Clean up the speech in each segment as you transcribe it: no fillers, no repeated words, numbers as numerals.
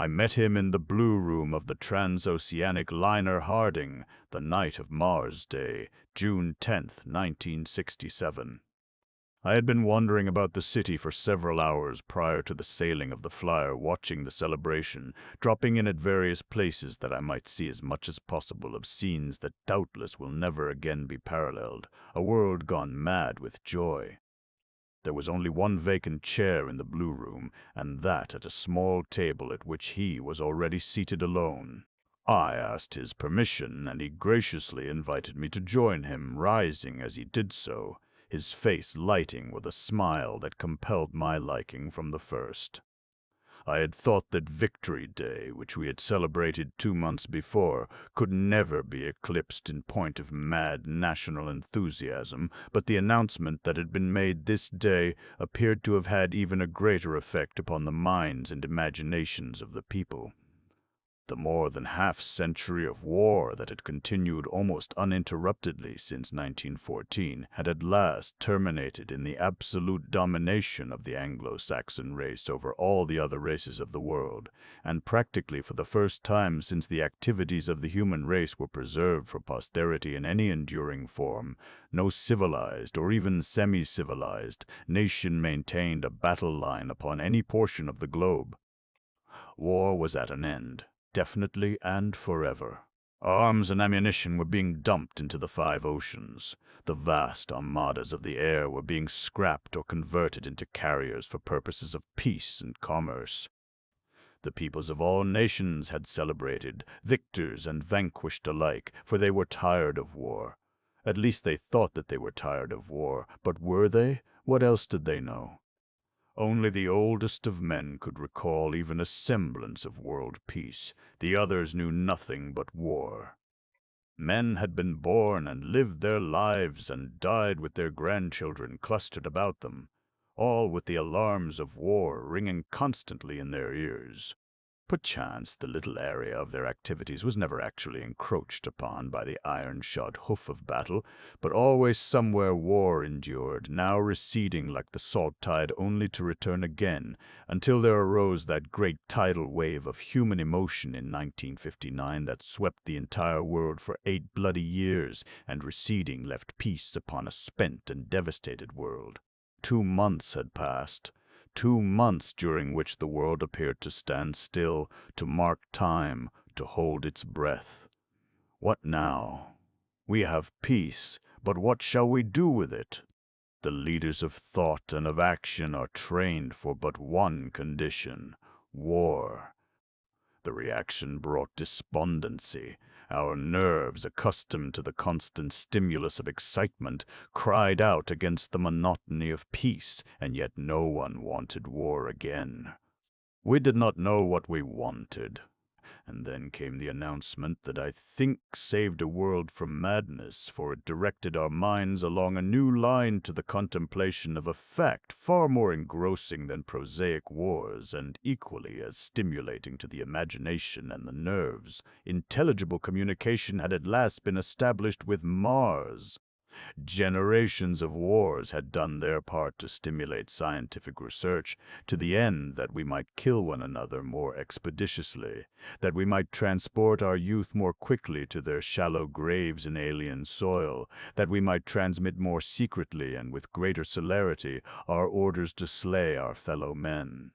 I met him in the blue room of the transoceanic liner Harding, the night of Mars Day, June 10th, 1967. I had been wandering about the city for several hours prior to the sailing of the flyer, watching the celebration, dropping in at various places that I might see as much as possible of scenes that doubtless will never again be paralleled, a world gone mad with joy. There was only one vacant chair in the blue room, and that at a small table at which he was already seated alone. I asked his permission, and he graciously invited me to join him, rising as he did so, his face lighting with a smile that compelled my liking from the first. I had thought that Victory Day, which we had celebrated 2 months before, could never be eclipsed in point of mad national enthusiasm, but the announcement that had been made this day appeared to have had even a greater effect upon the minds and imaginations of the people. The more than half-century of war that had continued almost uninterruptedly since 1914 had at last terminated in the absolute domination of the Anglo-Saxon race over all the other races of the world, and practically for the first time since the activities of the human race were preserved for posterity in any enduring form, no civilized or even semi-civilized nation maintained a battle line upon any portion of the globe. War was at an end. Definitely and forever. Arms and ammunition were being dumped into the 5 oceans. The vast armadas of the air were being scrapped or converted into carriers for purposes of peace and commerce. The peoples of all nations had celebrated, victors and vanquished alike, for they were tired of war. At least they thought that they were tired of war, but were they? What else did they know? Only the oldest of men could recall even a semblance of world peace. The others knew nothing but war. Men had been born and lived their lives and died with their grandchildren clustered about them, all with the alarms of war ringing constantly in their ears. Perchance the little area of their activities was never actually encroached upon by the iron-shod hoof of battle, but always somewhere war endured, now receding like the salt tide only to return again, until there arose that great tidal wave of human emotion in 1959 that swept the entire world for 8 bloody years, and receding left peace upon a spent and devastated world. 2 months had passed. 2 months during which the world appeared to stand still, to mark time, to hold its breath. What now? We have peace, but what shall we do with it? The leaders of thought and of action are trained for but one condition: war. The reaction brought despondency. Our nerves, accustomed to the constant stimulus of excitement, cried out against the monotony of peace, and yet no one wanted war again. We did not know what we wanted. And then came the announcement that I think saved a world from madness, for it directed our minds along a new line to the contemplation of a fact far more engrossing than prosaic wars, and equally as stimulating to the imagination and the nerves. Intelligible communication had at last been established with Mars. Generations of wars had done their part to stimulate scientific research, to the end that we might kill one another more expeditiously, that we might transport our youth more quickly to their shallow graves in alien soil, that we might transmit more secretly and with greater celerity our orders to slay our fellow men.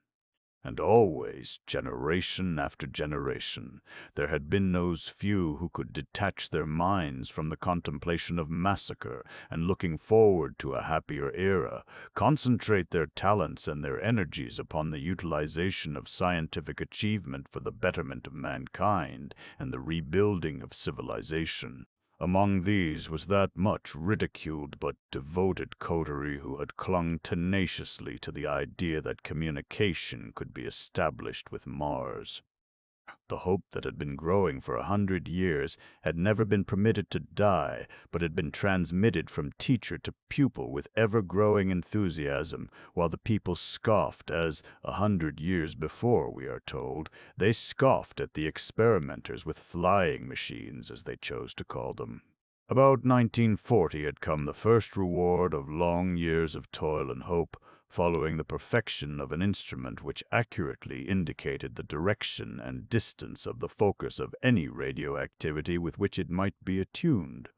And always, generation after generation, there had been those few who could detach their minds from the contemplation of massacre and, looking forward to a happier era, concentrate their talents and their energies upon the utilization of scientific achievement for the betterment of mankind and the rebuilding of civilization. Among these was that much ridiculed but devoted coterie who had clung tenaciously to the idea that communication could be established with Mars. The hope that had been growing for 100 years had never been permitted to die, but had been transmitted from teacher to pupil with ever-growing enthusiasm, while the people scoffed as, 100 years before, we are told, they scoffed at the experimenters with flying machines, as they chose to call them. About 1940 had come the first reward of long years of toil and hope. following the perfection of an instrument which accurately indicated the direction and distance of the focus of any radioactivity with which it might be attuned.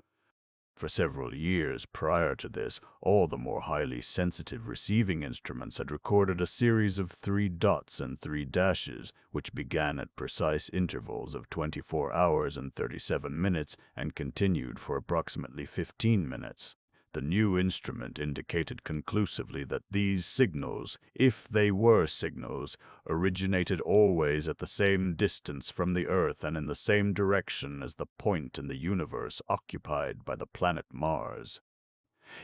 For several years prior to this, all the more highly sensitive receiving instruments had recorded a series of 3 dots and 3 dashes, which began at precise intervals of 24 hours and 37 minutes and continued for approximately 15 minutes. The new instrument indicated conclusively that these signals, if they were signals, originated always at the same distance from the Earth and in the same direction as the point in the universe occupied by the planet Mars.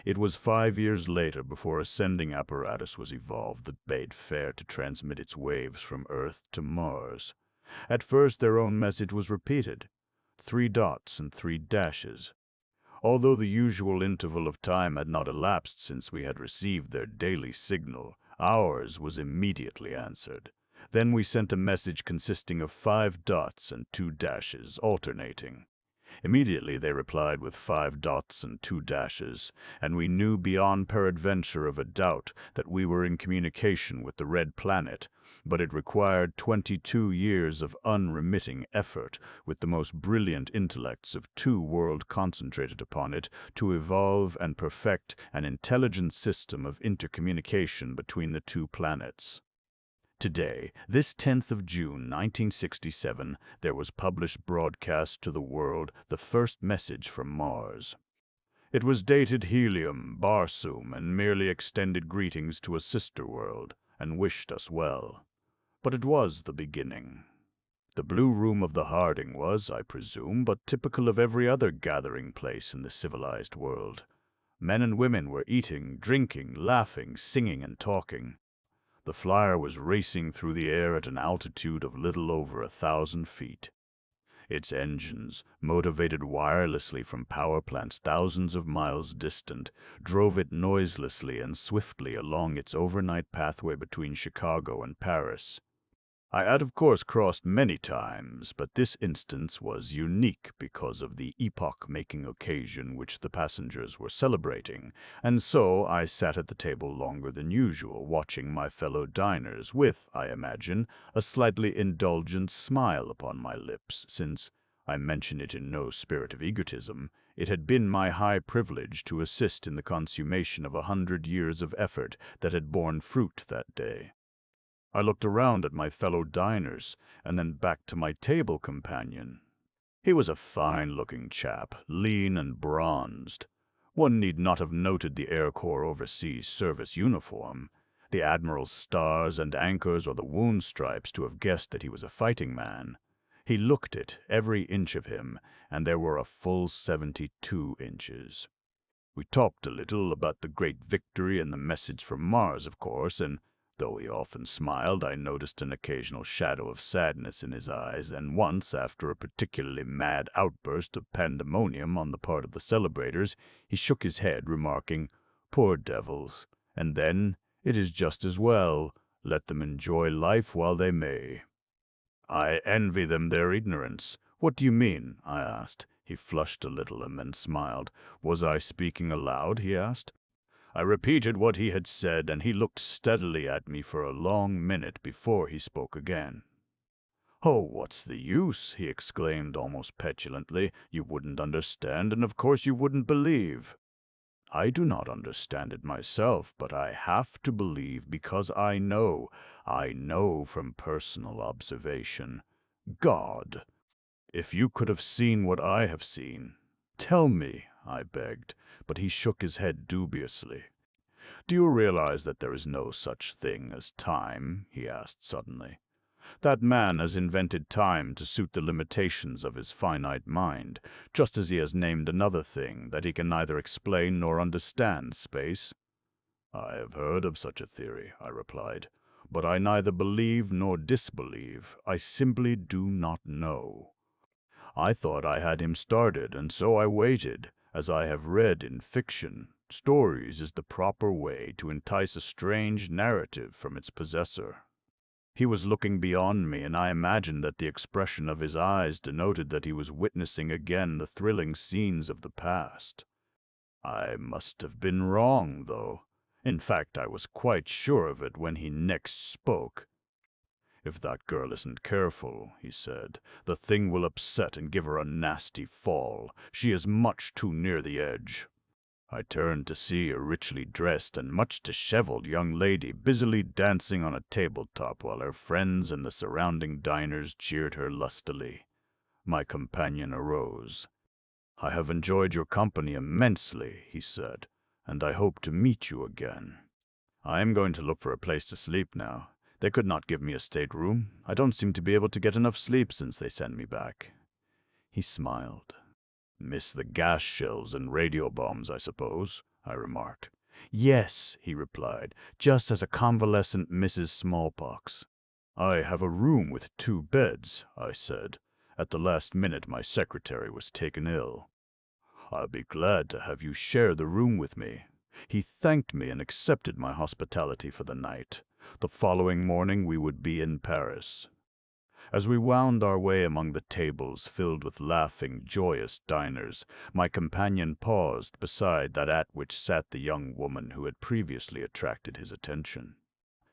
It was 5 years later before a sending apparatus was evolved that bade fair to transmit its waves from Earth to Mars. At first their own message was repeated, 3 dots and 3 dashes. Although the usual interval of time had not elapsed since we had received their daily signal, ours was immediately answered. Then we sent a message consisting of 5 dots and 2 dashes, alternating. Immediately they replied with 5 dots and 2 dashes, and we knew beyond peradventure of a doubt that we were in communication with the Red Planet, but it required 22 years of unremitting effort, with the most brilliant intellects of 2 worlds concentrated upon it, to evolve and perfect an intelligent system of intercommunication between the 2 planets. Today, this 10th of June, 1967, there was published broadcast to the world the first message from Mars. It was dated Helium, Barsoom, and merely extended greetings to a sister world, and wished us well. But it was the beginning. The Blue Room of the Harding was, I presume, but typical of every other gathering place in the civilized world. Men and women were eating, drinking, laughing, singing, and talking. The flyer was racing through the air at an altitude of little over 1,000 feet. Its engines, motivated wirelessly from power plants thousands of miles distant, drove it noiselessly and swiftly along its overnight pathway between Chicago and Paris. I had of course crossed many times, but this instance was unique because of the epoch-making occasion which the passengers were celebrating, and so I sat at the table longer than usual, watching my fellow diners with, I imagine, a slightly indulgent smile upon my lips, since, I mention it in no spirit of egotism, it had been my high privilege to assist in the consummation of 100 years of effort that had borne fruit that day. I looked around at my fellow diners, and then back to my table companion. He was a fine-looking chap, lean and bronzed. One need not have noted the Air Corps Overseas Service uniform, the Admiral's stars and anchors or the wound stripes to have guessed that he was a fighting man. He looked it, every inch of him, and there were a full 72 inches. We talked a little about the great victory and the message from Mars, of course, and though he often smiled, I noticed an occasional shadow of sadness in his eyes, and once, after a particularly mad outburst of pandemonium on the part of the celebrators, he shook his head, remarking, "Poor devils, and then, it is just as well. Let them enjoy life while they may." "I envy them their ignorance. What do you mean?" I asked. He flushed a little and then smiled. "Was I speaking aloud?" he asked. I repeated what he had said, and he looked steadily at me for a long minute before he spoke again. "Oh, what's the use?" he exclaimed almost petulantly. "You wouldn't understand, and of course you wouldn't believe." "I do not understand it myself, but I have to believe because I know from personal observation. God, if you could have seen what I have seen." "Tell me," I begged, but he shook his head dubiously. "Do you realize that there is no such thing as time?" he asked suddenly. "That man has invented time to suit the limitations of his finite mind, just as he has named another thing that he can neither explain nor understand, space." "I have heard of such a theory," I replied, "but I neither believe nor disbelieve. I simply do not know. I thought I had him started, and so I waited. As I have read in fiction, stories is the proper way to entice a strange narrative from its possessor." He was looking beyond me, and I imagined that the expression of his eyes denoted that he was witnessing again the thrilling scenes of the past. I must have been wrong, though. In fact, I was quite sure of it when he next spoke. "If that girl isn't careful," he said, "the thing will upset and give her a nasty fall. She is much too near the edge." I turned to see a richly dressed and much disheveled young lady busily dancing on a tabletop while her friends in the surrounding diners cheered her lustily. My companion arose. "I have enjoyed your company immensely," he said, "and I hope to meet you again. I am going to look for a place to sleep now. They could not give me a stateroom. I don't seem to be able to get enough sleep since they sent me back." He smiled. "Miss the gas shells and radio bombs, I suppose," I remarked. "Yes," he replied, "just as a convalescent misses smallpox." "I have a room with 2 beds," I said. "At the last minute my secretary was taken ill." "I'll be glad to have you share the room with me." He thanked me and accepted my hospitality for the night. The following morning we would be in Paris. As we wound our way among the tables filled with laughing, joyous diners, my companion paused beside that at which sat the young woman who had previously attracted his attention.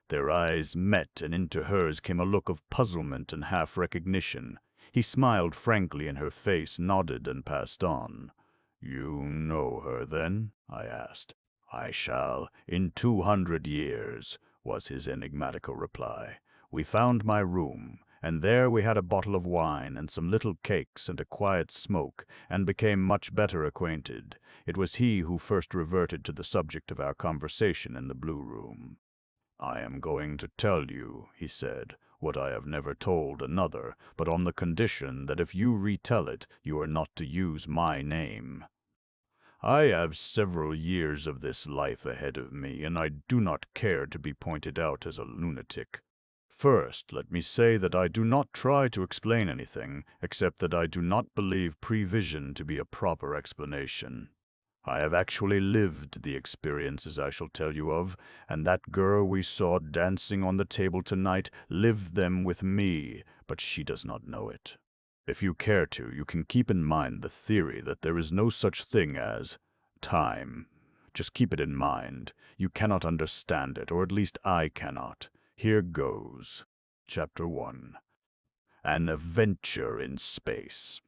Their eyes met, and into hers came a look of puzzlement and half-recognition. He smiled frankly in her face, nodded, and passed on. "You know her, then?" I asked. "I shall, in 200 years," was his enigmatical reply. We found my room, and there we had a bottle of wine and some little cakes and a quiet smoke, and became much better acquainted. It was he who first reverted to the subject of our conversation in the blue room. "I am going to tell you," he said, "what I have never told another, but on the condition that if you retell it, you are not to use my name. I have several years of this life ahead of me, and I do not care to be pointed out as a lunatic. First, let me say that I do not try to explain anything, except that I do not believe prevision to be a proper explanation. I have actually lived the experiences I shall tell you of, and that girl we saw dancing on the table tonight lived them with me, but she does not know it. If you care to, you can keep in mind the theory that there is no such thing as time. Just keep it in mind. You cannot understand it, or at least I cannot. Here goes. Chapter 1. An Adventure in Space.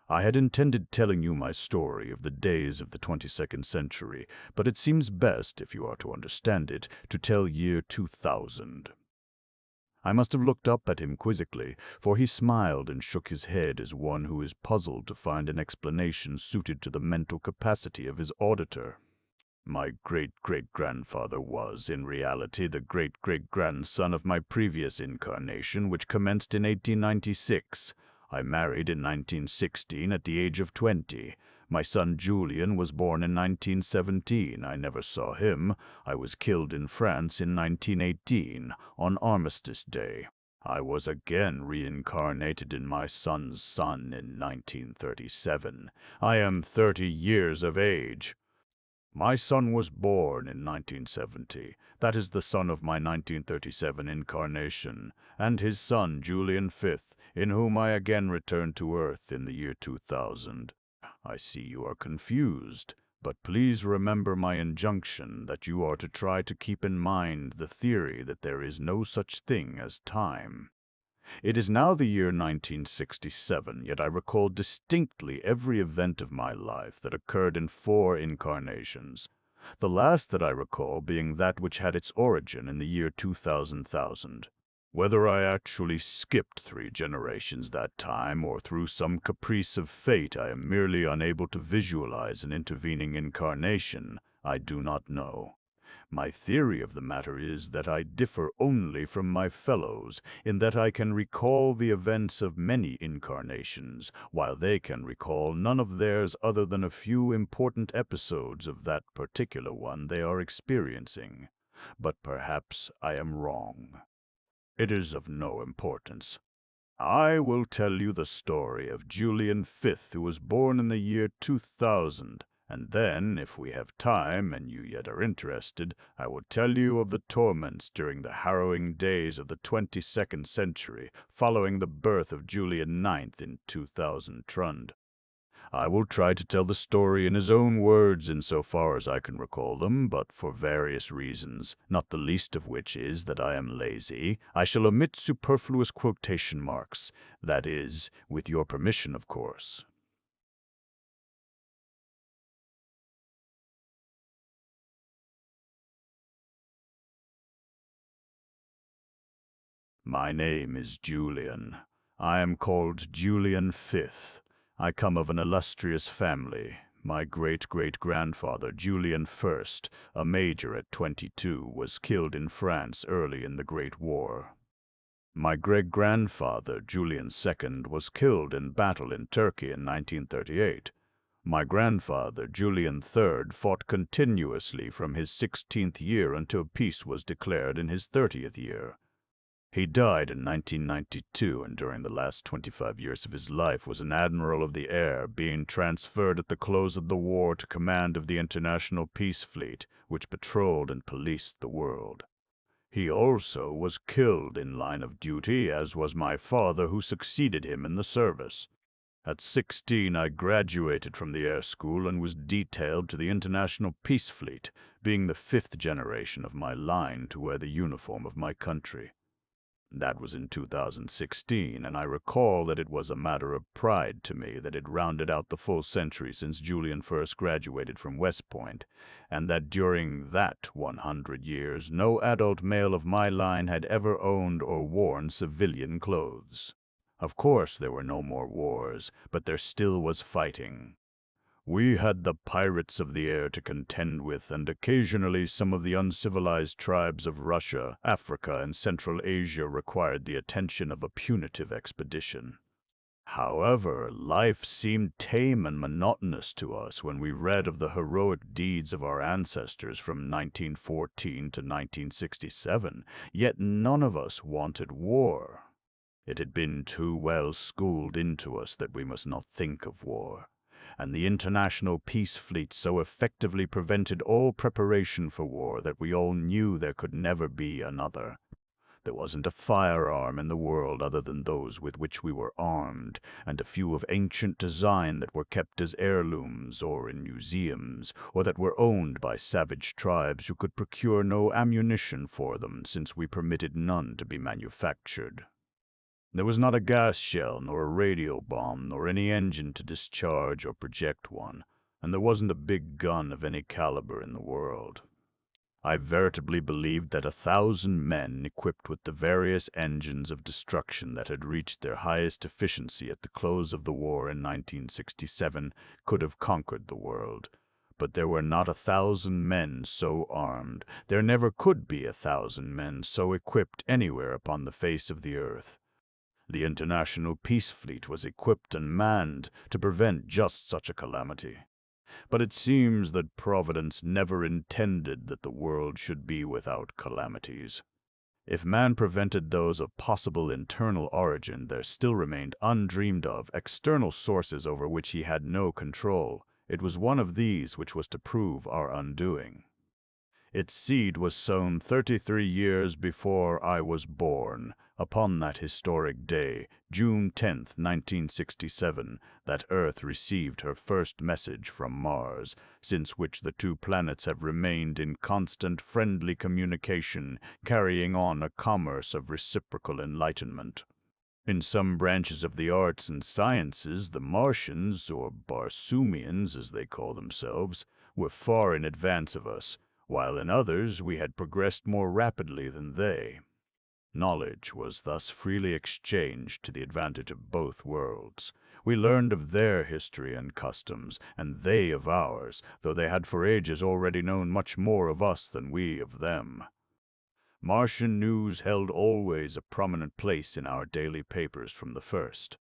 I had intended telling you my story of the days of the 22nd century, but it seems best, if you are to understand it, to tell year 2000. I must have looked up at him quizzically, for he smiled and shook his head as one who is puzzled to find an explanation suited to the mental capacity of his auditor. My great-great-grandfather was, in reality, the great-great-grandson of my previous incarnation, which commenced in 1896. I married in 1916 at the age of 20. My son Julian was born in 1917. I never saw him. I was killed in France in 1918, on Armistice Day. I was again reincarnated in my son's son in 1937. I am 30 years of age. My son was born in 1970. That is the son of my 1937 incarnation, and his son, Julian V, in whom I again returned to Earth in the year 2000. I see you are confused, but please remember my injunction that you are to try to keep in mind the theory that there is no such thing as time. It is now the year 1967, yet I recall distinctly every event of my life that occurred in 4 incarnations, the last that I recall being that which had its origin in the year 2000. Whether I actually skipped 3 generations that time, or through some caprice of fate I am merely unable to visualize an intervening incarnation, I do not know. My theory of the matter is that I differ only from my fellows, in that I can recall the events of many incarnations, while they can recall none of theirs other than a few important episodes of that particular one they are experiencing. But perhaps I am wrong. It is of no importance. I will tell you the story of Julian V, who was born in the year 2000, and then, if we have time and you yet are interested, I will tell you of the torments during the harrowing days of the 22nd century, following the birth of Julian IX in 2000 Trund. I will try to tell the story in his own words insofar as I can recall them, but for various reasons, not the least of which is that I am lazy, I shall omit superfluous quotation marks. That is, with your permission, of course. My name is Julian. I am called Julian Fifth. I come of an illustrious family. My great-great-grandfather, Julian First, a major at 22, was killed in France early in the Great War. My great-grandfather, Julian II, was killed in battle in Turkey in 1938. My grandfather, Julian III, fought continuously from his 16th year until peace was declared in his 30th year. He died in 1992, and during the last 25 years of his life was an admiral of the air, being transferred at the close of the war to command of the International Peace Fleet, which patrolled and policed the world. He also was killed in line of duty, as was my father, who succeeded him in the service. At 16, I graduated from the air school and was detailed to the International Peace Fleet, being the 5th generation of my line to wear the uniform of my country. That was in 2016, and I recall that it was a matter of pride to me that it rounded out the full century since Julian first graduated from West Point, and that during that 100 years no adult male of my line had ever owned or worn civilian clothes. Of course there were no more wars, but there still was fighting. We had the pirates of the air to contend with, and occasionally some of the uncivilized tribes of Russia, Africa, and Central Asia required the attention of a punitive expedition. However, life seemed tame and monotonous to us when we read of the heroic deeds of our ancestors from 1914 to 1967, yet none of us wanted war. It had been too well schooled into us that we must not think of war, and the International Peace Fleet so effectively prevented all preparation for war that we all knew there could never be another. There wasn't a firearm in the world other than those with which we were armed, and a few of ancient design that were kept as heirlooms or in museums, or that were owned by savage tribes who could procure no ammunition for them, since we permitted none to be manufactured. There was not a gas shell, nor a radio bomb, nor any engine to discharge or project one, and there wasn't a big gun of any caliber in the world. I veritably believed that 1,000 men equipped with the various engines of destruction that had reached their highest efficiency at the close of the war in 1967 could have conquered the world. But there were not 1,000 men so armed. There never could be 1,000 men so equipped anywhere upon the face of the earth. The International Peace Fleet was equipped and manned to prevent just such a calamity. But it seems that Providence never intended that the world should be without calamities. If man prevented those of possible internal origin, there still remained undreamed of external sources over which he had no control. It was one of these which was to prove our undoing. Its seed was sown 33 years before I was born, upon that historic day, June 10th, 1967, that Earth received her first message from Mars, since which the two planets have remained in constant friendly communication, carrying on a commerce of reciprocal enlightenment. In some branches of the arts and sciences, the Martians, or Barsoomians as they call themselves, were far in advance of us, while in others we had progressed more rapidly than they. Knowledge was thus freely exchanged to the advantage of both worlds. We learned of their history and customs, and they of ours, though they had for ages already known much more of us than we of them. Martian news held always a prominent place in our daily papers from the first.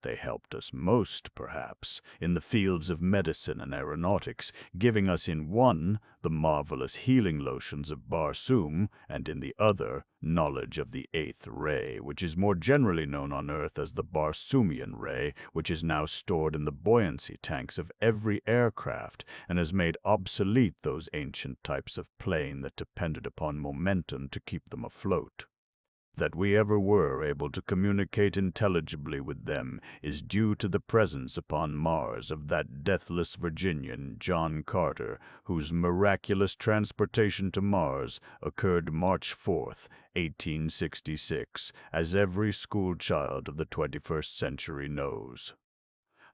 They helped us most, perhaps, in the fields of medicine and aeronautics, giving us in one the marvelous healing lotions of Barsoom, and in the other knowledge of the eighth ray, which is more generally known on Earth as the Barsoomian ray, which is now stored in the buoyancy tanks of every aircraft, and has made obsolete those ancient types of plane that depended upon momentum to keep them afloat. That we ever were able to communicate intelligibly with them is due to the presence upon Mars of that deathless Virginian, John Carter, whose miraculous transportation to Mars occurred March 4th, 1866, as every schoolchild of the 21st century knows.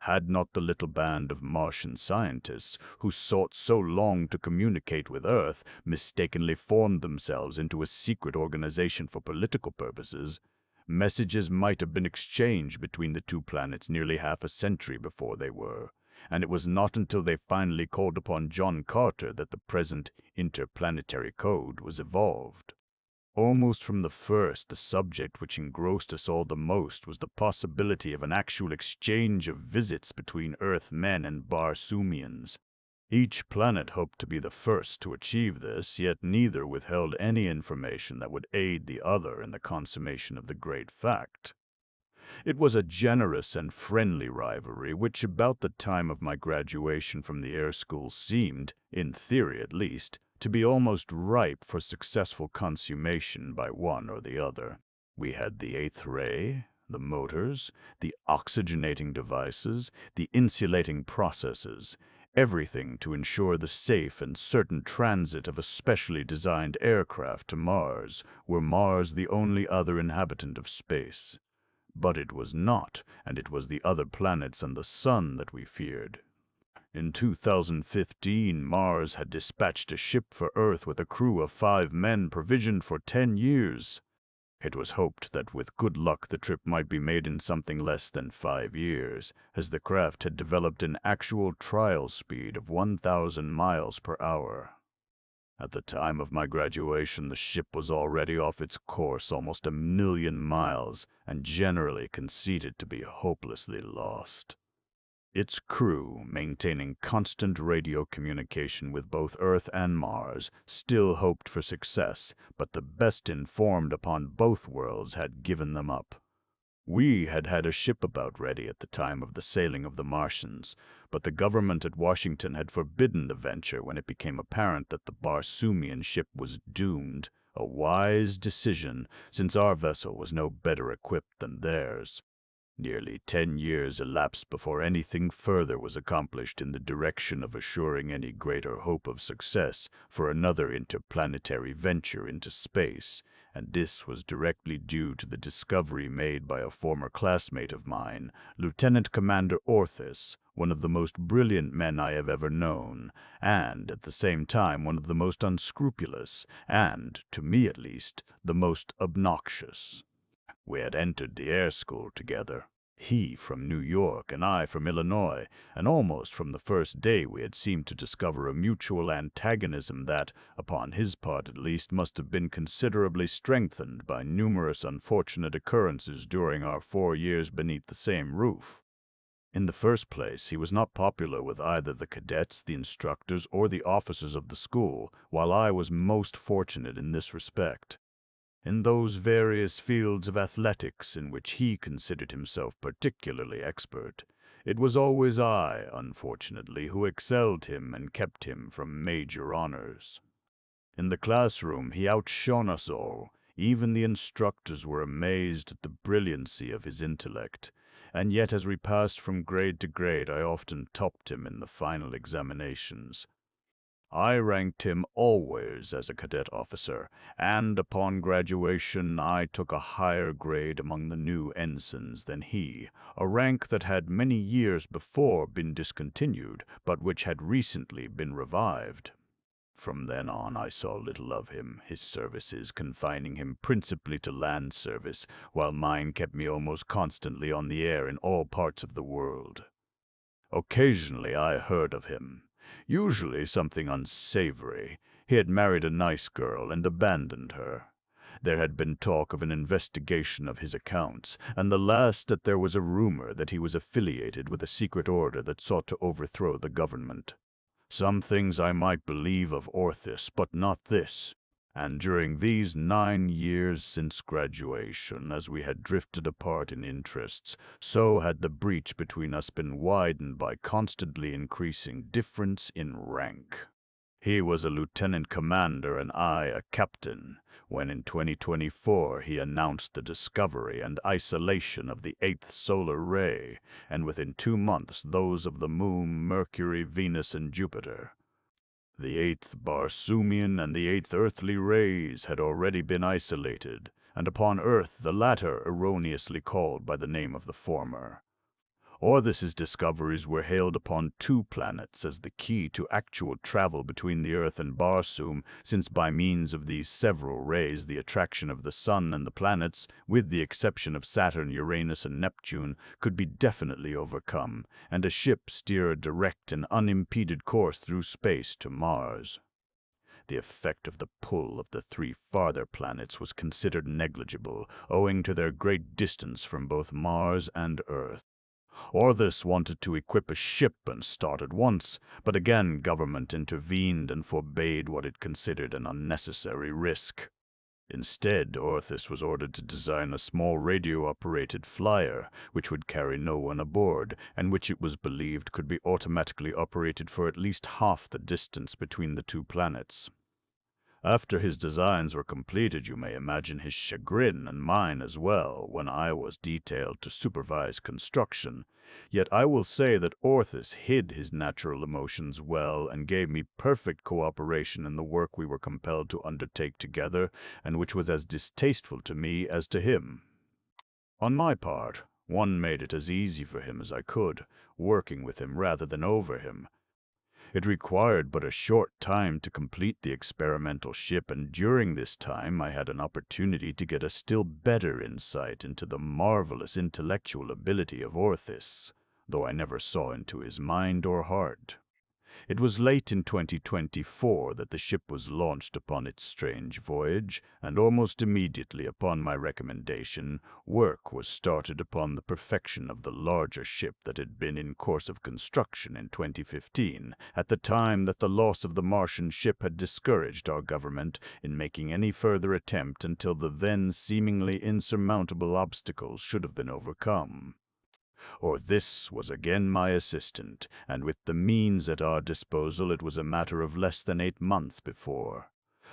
Had not the little band of Martian scientists, who sought so long to communicate with Earth, mistakenly formed themselves into a secret organization for political purposes, messages might have been exchanged between the two planets nearly half a century before they were, and it was not until they finally called upon John Carter that the present interplanetary code was evolved. Almost from the first, the subject which engrossed us all the most was the possibility of an actual exchange of visits between Earthmen and Barsoomians. Each planet hoped to be the first to achieve this, yet neither withheld any information that would aid the other in the consummation of the great fact. It was a generous and friendly rivalry which, about the time of my graduation from the air school, seemed, in theory at least, to be almost ripe for successful consummation by one or the other. We had the eighth ray, the motors, the oxygenating devices, the insulating processes, everything to ensure the safe and certain transit of a specially designed aircraft to Mars, were Mars the only other inhabitant of space. But it was not, and it was the other planets and the sun that we feared. In 2015, Mars had dispatched a ship for Earth with a crew of 5 men provisioned for 10 years. It was hoped that with good luck the trip might be made in something less than 5 years, as the craft had developed an actual trial speed of 1,000 miles per hour. At the time of my graduation, the ship was already off its course almost 1,000,000 miles, and generally conceded to be hopelessly lost. Its crew, maintaining constant radio communication with both Earth and Mars, still hoped for success, but the best informed upon both worlds had given them up. We had had a ship about ready at the time of the sailing of the Martians, but the government at Washington had forbidden the venture when it became apparent that the Barsoomian ship was doomed, a wise decision, since our vessel was no better equipped than theirs. Nearly 10 years elapsed before anything further was accomplished in the direction of assuring any greater hope of success for another interplanetary venture into space, and this was directly due to the discovery made by a former classmate of mine, Lieutenant Commander Orthis, one of the most brilliant men I have ever known, and, at the same time, one of the most unscrupulous, and, to me at least, the most obnoxious. We had entered the air school together, he from New York and I from Illinois, and almost from the first day we had seemed to discover a mutual antagonism that, upon his part at least, must have been considerably strengthened by numerous unfortunate occurrences during our 4 years beneath the same roof. In the first place, he was not popular with either the cadets, the instructors, or the officers of the school, while I was most fortunate in this respect. In those various fields of athletics in which he considered himself particularly expert, it was always I, unfortunately, who excelled him and kept him from major honors. In the classroom he outshone us all. Even the instructors were amazed at the brilliancy of his intellect, and yet as we passed from grade to grade I often topped him in the final examinations. I ranked him always as a cadet officer, and upon graduation I took a higher grade among the new ensigns than he, a rank that had many years before been discontinued, but which had recently been revived. From then on I saw little of him, his services confining him principally to land service, while mine kept me almost constantly on the air in all parts of the world. Occasionally I heard of him. Usually something unsavory. He had married a nice girl and abandoned her. There had been talk of an investigation of his accounts, and the last that there was a rumor that he was affiliated with a secret order that sought to overthrow the government. Some things I might believe of Orthis, but not this. And during these 9 years since graduation, as we had drifted apart in interests, so had the breach between us been widened by constantly increasing difference in rank. He was a lieutenant commander and I a captain, when in 2024 he announced the discovery and isolation of the eighth solar ray, and within 2 months those of the Moon, Mercury, Venus, and Jupiter. The eighth Barsoomian and the eighth earthly rays had already been isolated, and upon Earth the latter erroneously called by the name of the former. Orthis's discoveries were hailed upon 2 planets as the key to actual travel between the Earth and Barsoom, since by means of these several rays the attraction of the Sun and the planets, with the exception of Saturn, Uranus, and Neptune, could be definitely overcome, and a ship steer a direct and unimpeded course through space to Mars. The effect of the pull of the 3 farther planets was considered negligible, owing to their great distance from both Mars and Earth. Orthis wanted to equip a ship and start at once, but again government intervened and forbade what it considered an unnecessary risk. Instead, Orthis was ordered to design a small radio-operated flyer, which would carry no one aboard, and which it was believed could be automatically operated for at least half the distance between the 2 planets. After his designs were completed, you may imagine his chagrin, and mine as well, when I was detailed to supervise construction. Yet I will say that Orthis hid his natural emotions well and gave me perfect cooperation in the work we were compelled to undertake together, and which was as distasteful to me as to him. On my part, one made it as easy for him as I could, working with him rather than over him. It required but a short time to complete the experimental ship, and during this time I had an opportunity to get a still better insight into the marvelous intellectual ability of Orthis, though I never saw into his mind or heart. It was late in 2024 that the ship was launched upon its strange voyage, and almost immediately upon my recommendation, work was started upon the perfection of the larger ship that had been in course of construction in 2015, at the time that the loss of the Martian ship had discouraged our government in making any further attempt until the then seemingly insurmountable obstacles should have been overcome. Orthis was again my assistant, and with the means at our disposal it was a matter of less than 8 months before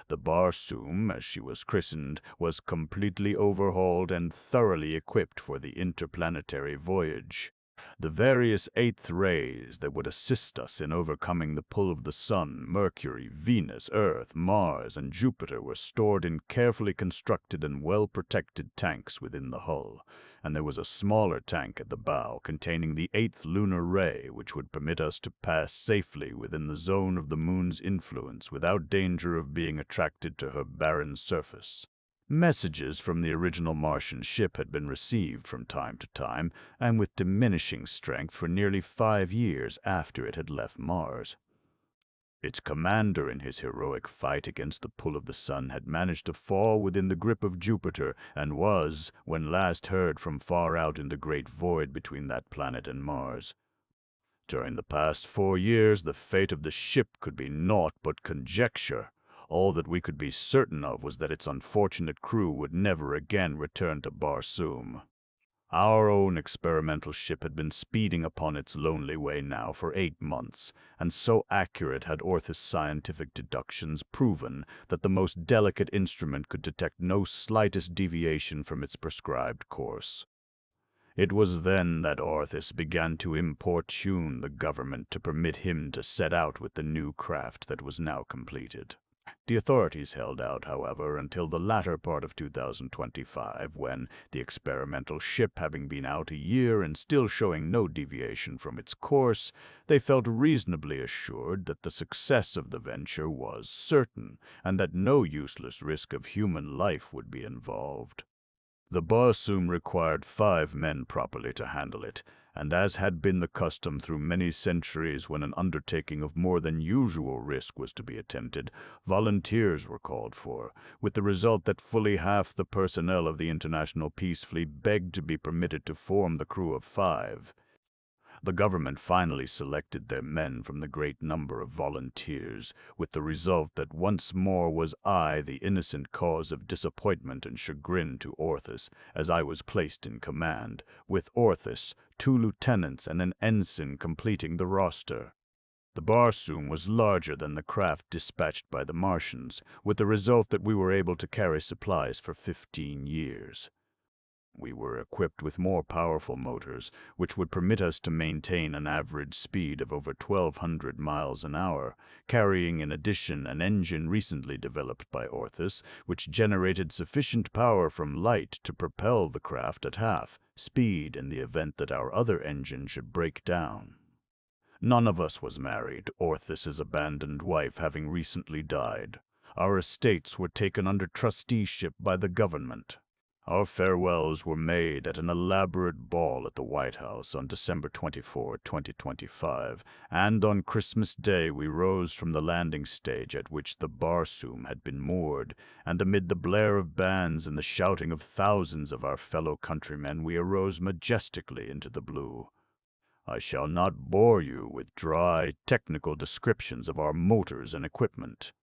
the Barsoom, as she was christened, was completely overhauled and thoroughly equipped for the interplanetary voyage. The various eighth rays that would assist us in overcoming the pull of the Sun, Mercury, Venus, Earth, Mars, and Jupiter were stored in carefully constructed and well-protected tanks within the hull, and there was a smaller tank at the bow containing the eighth lunar ray, which would permit us to pass safely within the zone of the Moon's influence without danger of being attracted to her barren surface. Messages from the original Martian ship had been received from time to time, and with diminishing strength for nearly 5 years after it had left Mars. Its commander, in his heroic fight against the pull of the Sun, had managed to fall within the grip of Jupiter, and was, when last heard from far out in the great void between that planet and Mars. During the past 4 years, the fate of the ship could be naught but conjecture. All that we could be certain of was that its unfortunate crew would never again return to Barsoom. Our own experimental ship had been speeding upon its lonely way now for 8 months, and so accurate had Orthis' scientific deductions proven that the most delicate instrument could detect no slightest deviation from its prescribed course. It was then that Orthis began to importune the government to permit him to set out with the new craft that was now completed. The authorities held out, however, until the latter part of 2025, when, the experimental ship having been out a year and still showing no deviation from its course, they felt reasonably assured that the success of the venture was certain, and that no useless risk of human life would be involved. The Barsoom required 5 men properly to handle it, and as had been the custom through many centuries when an undertaking of more than usual risk was to be attempted, volunteers were called for, with the result that fully half the personnel of the International Peace Fleet begged to be permitted to form the crew of 5. The government finally selected their men from the great number of volunteers, with the result that once more was I the innocent cause of disappointment and chagrin to Orthis, as I was placed in command, with Orthis, 2 lieutenants and an ensign completing the roster. The Barsoom was larger than the craft dispatched by the Martians, with the result that we were able to carry supplies for 15 years. We were equipped with more powerful motors, which would permit us to maintain an average speed of over 1,200 miles an hour, carrying in addition an engine recently developed by Orthus, which generated sufficient power from light to propel the craft at half speed in the event that our other engine should break down. None of us was married, Orthus's abandoned wife having recently died. Our estates were taken under trusteeship by the government. Our farewells were made at an elaborate ball at the White House on December 24, 2025, and on Christmas Day we rose from the landing stage at which the Barsoom had been moored, and amid the blare of bands and the shouting of thousands of our fellow countrymen we arose majestically into the blue. I shall not bore you with dry, technical descriptions of our motors and equipment.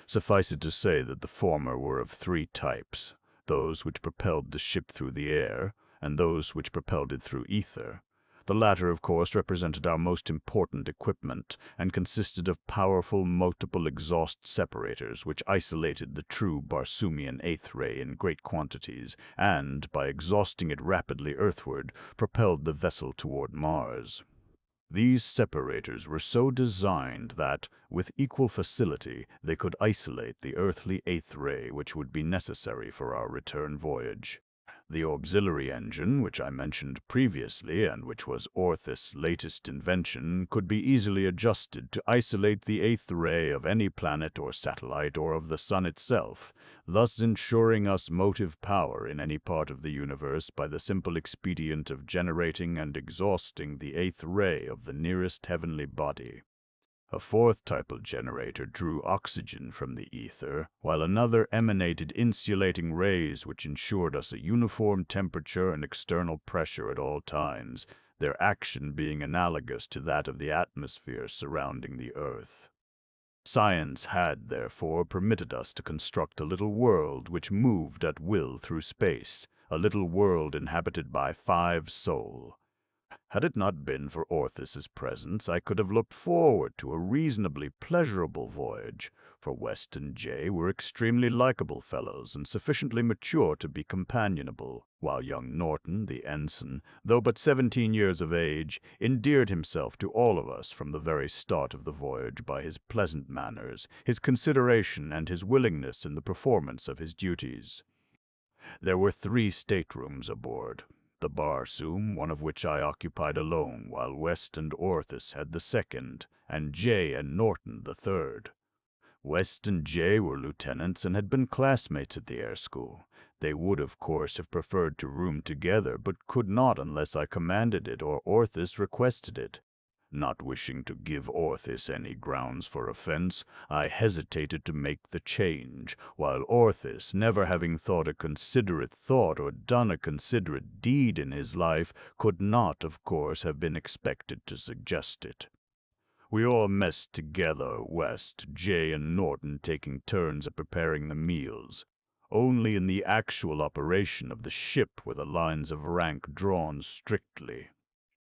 Suffice it to say that the former were of three types: those which propelled the ship through the air, and those which propelled it through ether. The latter, of course, represented our most important equipment, and consisted of powerful multiple exhaust separators which isolated the true Barsoomian eighth ray in great quantities, and, by exhausting it rapidly earthward, propelled the vessel toward Mars. These separators were so designed that, with equal facility, they could isolate the earthly eighth ray which would be necessary for our return voyage. The auxiliary engine, which I mentioned previously and which was Orthus' latest invention, could be easily adjusted to isolate the eighth ray of any planet or satellite or of the sun itself, thus ensuring us motive power in any part of the universe by the simple expedient of generating and exhausting the eighth ray of the nearest heavenly body. A fourth type of generator drew oxygen from the ether, while another emanated insulating rays which ensured us a uniform temperature and external pressure at all times, their action being analogous to that of the atmosphere surrounding the Earth. Science had, therefore, permitted us to construct a little world which moved at will through space, a little world inhabited by 5 Sol. Had it not been for Orthus's presence, I could have looked forward to a reasonably pleasurable voyage, for West and Jay were extremely likable fellows and sufficiently mature to be companionable, while young Norton, the ensign, though but 17 years of age, endeared himself to all of us from the very start of the voyage by his pleasant manners, his consideration, and his willingness in the performance of his duties. There were 3 staterooms aboard. The Barsoom, one of which I occupied alone, while West and Orthus had the second, and Jay and Norton the third. West and Jay were lieutenants and had been classmates at the air school. They would, of course, have preferred to room together, but could not unless I commanded it or Orthus requested it. Not wishing to give Orthus any grounds for offense, I hesitated to make the change, while Orthus, never having thought a considerate thought or done a considerate deed in his life, could not, of course, have been expected to suggest it. We all messed together, West, Jay, and Norton taking turns at preparing the meals. Only in the actual operation of the ship were the lines of rank drawn strictly.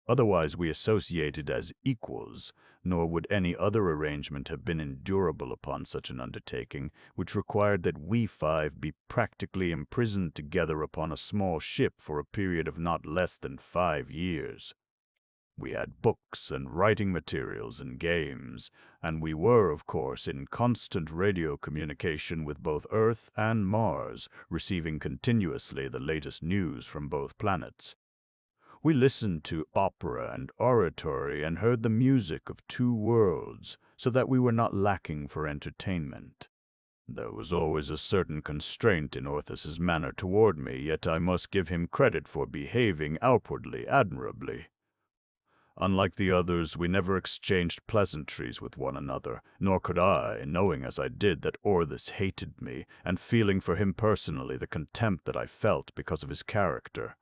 Otherwise we associated as equals, nor would any other arrangement have been endurable upon such an undertaking, which required that we 5 be practically imprisoned together upon a small ship for a period of not less than 5 years. We had books and writing materials and games, and we were, of course, in constant radio communication with both Earth and Mars, receiving continuously the latest news from both planets. We listened to opera and oratory and heard the music of 2 worlds, so that we were not lacking for entertainment. There was always a certain constraint in Orthus's manner toward me, yet I must give him credit for behaving outwardly admirably. Unlike the others, we never exchanged pleasantries with one another, nor could I, knowing as I did that Orthus hated me, and feeling for him personally the contempt that I felt because of his character.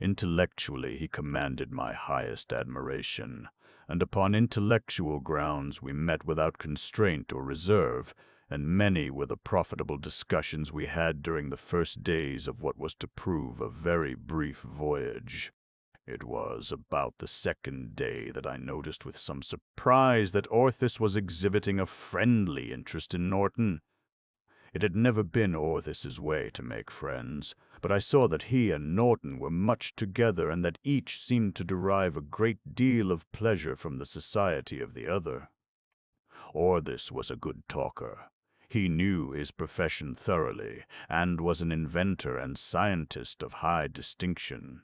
Intellectually, he commanded my highest admiration, and upon intellectual grounds we met without constraint or reserve, and many were the profitable discussions we had during the first days of what was to prove a very brief voyage. It was about the second day that I noticed with some surprise that Orthis was exhibiting a friendly interest in Norton. It had never been Orthis's way to make friends, but I saw that he and Norton were much together and that each seemed to derive a great deal of pleasure from the society of the other. Orthis was a good talker. He knew his profession thoroughly, and was an inventor and scientist of high distinction.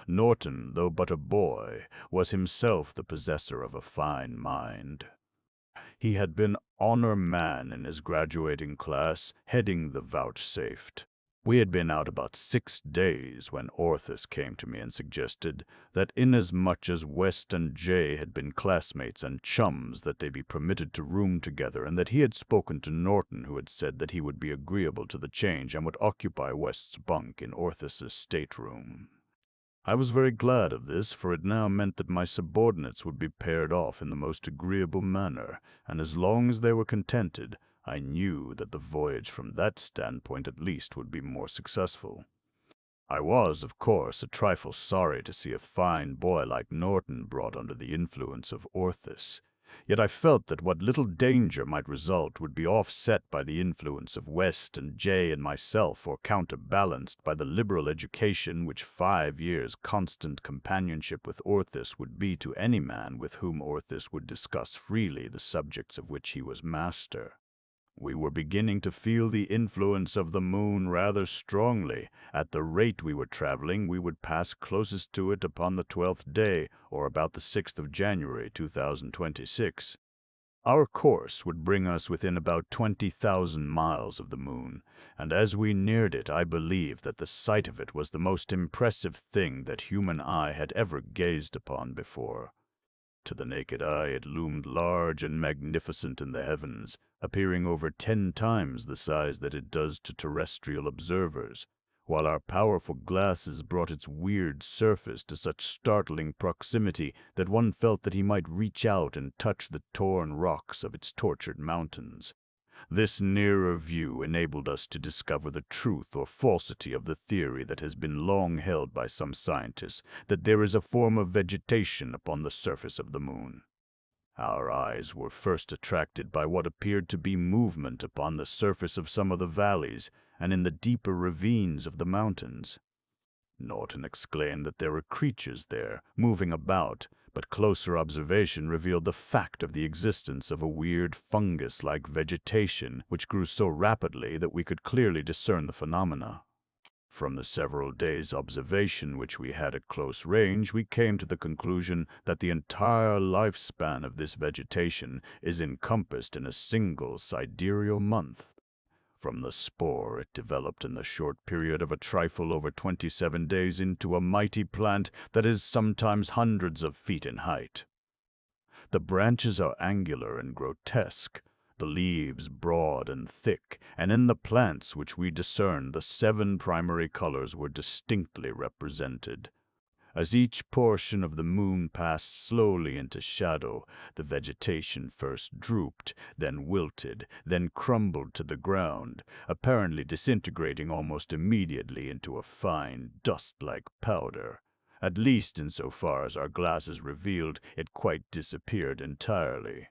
Norton, though but a boy, was himself the possessor of a fine mind. He had been honor man in his graduating class, heading the vouchsafed. We had been out about 6 days when Orthis came to me and suggested that inasmuch as West and Jay had been classmates and chums that they be permitted to room together, and that he had spoken to Norton, who had said that he would be agreeable to the change and would occupy West's bunk in Orthis's stateroom. I was very glad of this, for it now meant that my subordinates would be paired off in the most agreeable manner, and as long as they were contented, I knew that the voyage from that standpoint at least would be more successful. I was, of course, a trifle sorry to see a fine boy like Norton brought under the influence of Orthis, yet I felt that what little danger might result would be offset by the influence of West and Jay and myself, or counterbalanced by the liberal education which 5 years' constant companionship with Orthis would be to any man with whom Orthis would discuss freely the subjects of which he was master. We were beginning to feel the influence of the moon rather strongly. At the rate we were traveling, we would pass closest to it upon the 12th day, or about the 6th of January, 2026. Our course would bring us within about 20,000 miles of the moon, and as we neared it, I believed that the sight of it was the most impressive thing that human eye had ever gazed upon before. To the naked eye it loomed large and magnificent in the heavens, appearing over 10 times the size that it does to terrestrial observers, while our powerful glasses brought its weird surface to such startling proximity that one felt that he might reach out and touch the torn rocks of its tortured mountains. This nearer view enabled us to discover the truth or falsity of the theory that has been long held by some scientists, that there is a form of vegetation upon the surface of the moon. Our eyes were first attracted by what appeared to be movement upon the surface of some of the valleys and in the deeper ravines of the mountains. Norton exclaimed that there were creatures there, moving about, but closer observation revealed the fact of the existence of a weird fungus-like vegetation which grew so rapidly that we could clearly discern the phenomena. From the several days' observation which we had at close range, we came to the conclusion that the entire lifespan of this vegetation is encompassed in a single sidereal month. From the spore it developed in the short period of a trifle over 27 days into a mighty plant that is sometimes hundreds of feet in height. The branches are angular and grotesque, the leaves broad and thick, and in the plants which we discerned the 7 primary colors were distinctly represented. As each portion of the moon passed slowly into shadow, the vegetation first drooped, then wilted, then crumbled to the ground, apparently disintegrating almost immediately into a fine, dust-like powder. At least insofar as our glasses revealed, it quite disappeared entirely.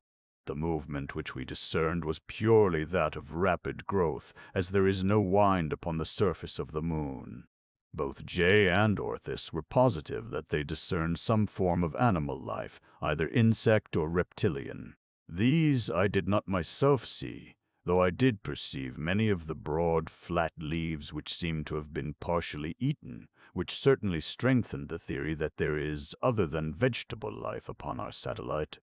The movement which we discerned was purely that of rapid growth, as there is no wind upon the surface of the moon. Both Jay and Orthis were positive that they discerned some form of animal life, either insect or reptilian. These I did not myself see, though I did perceive many of the broad, flat leaves which seemed to have been partially eaten, which certainly strengthened the theory that there is other than vegetable life upon our satellite.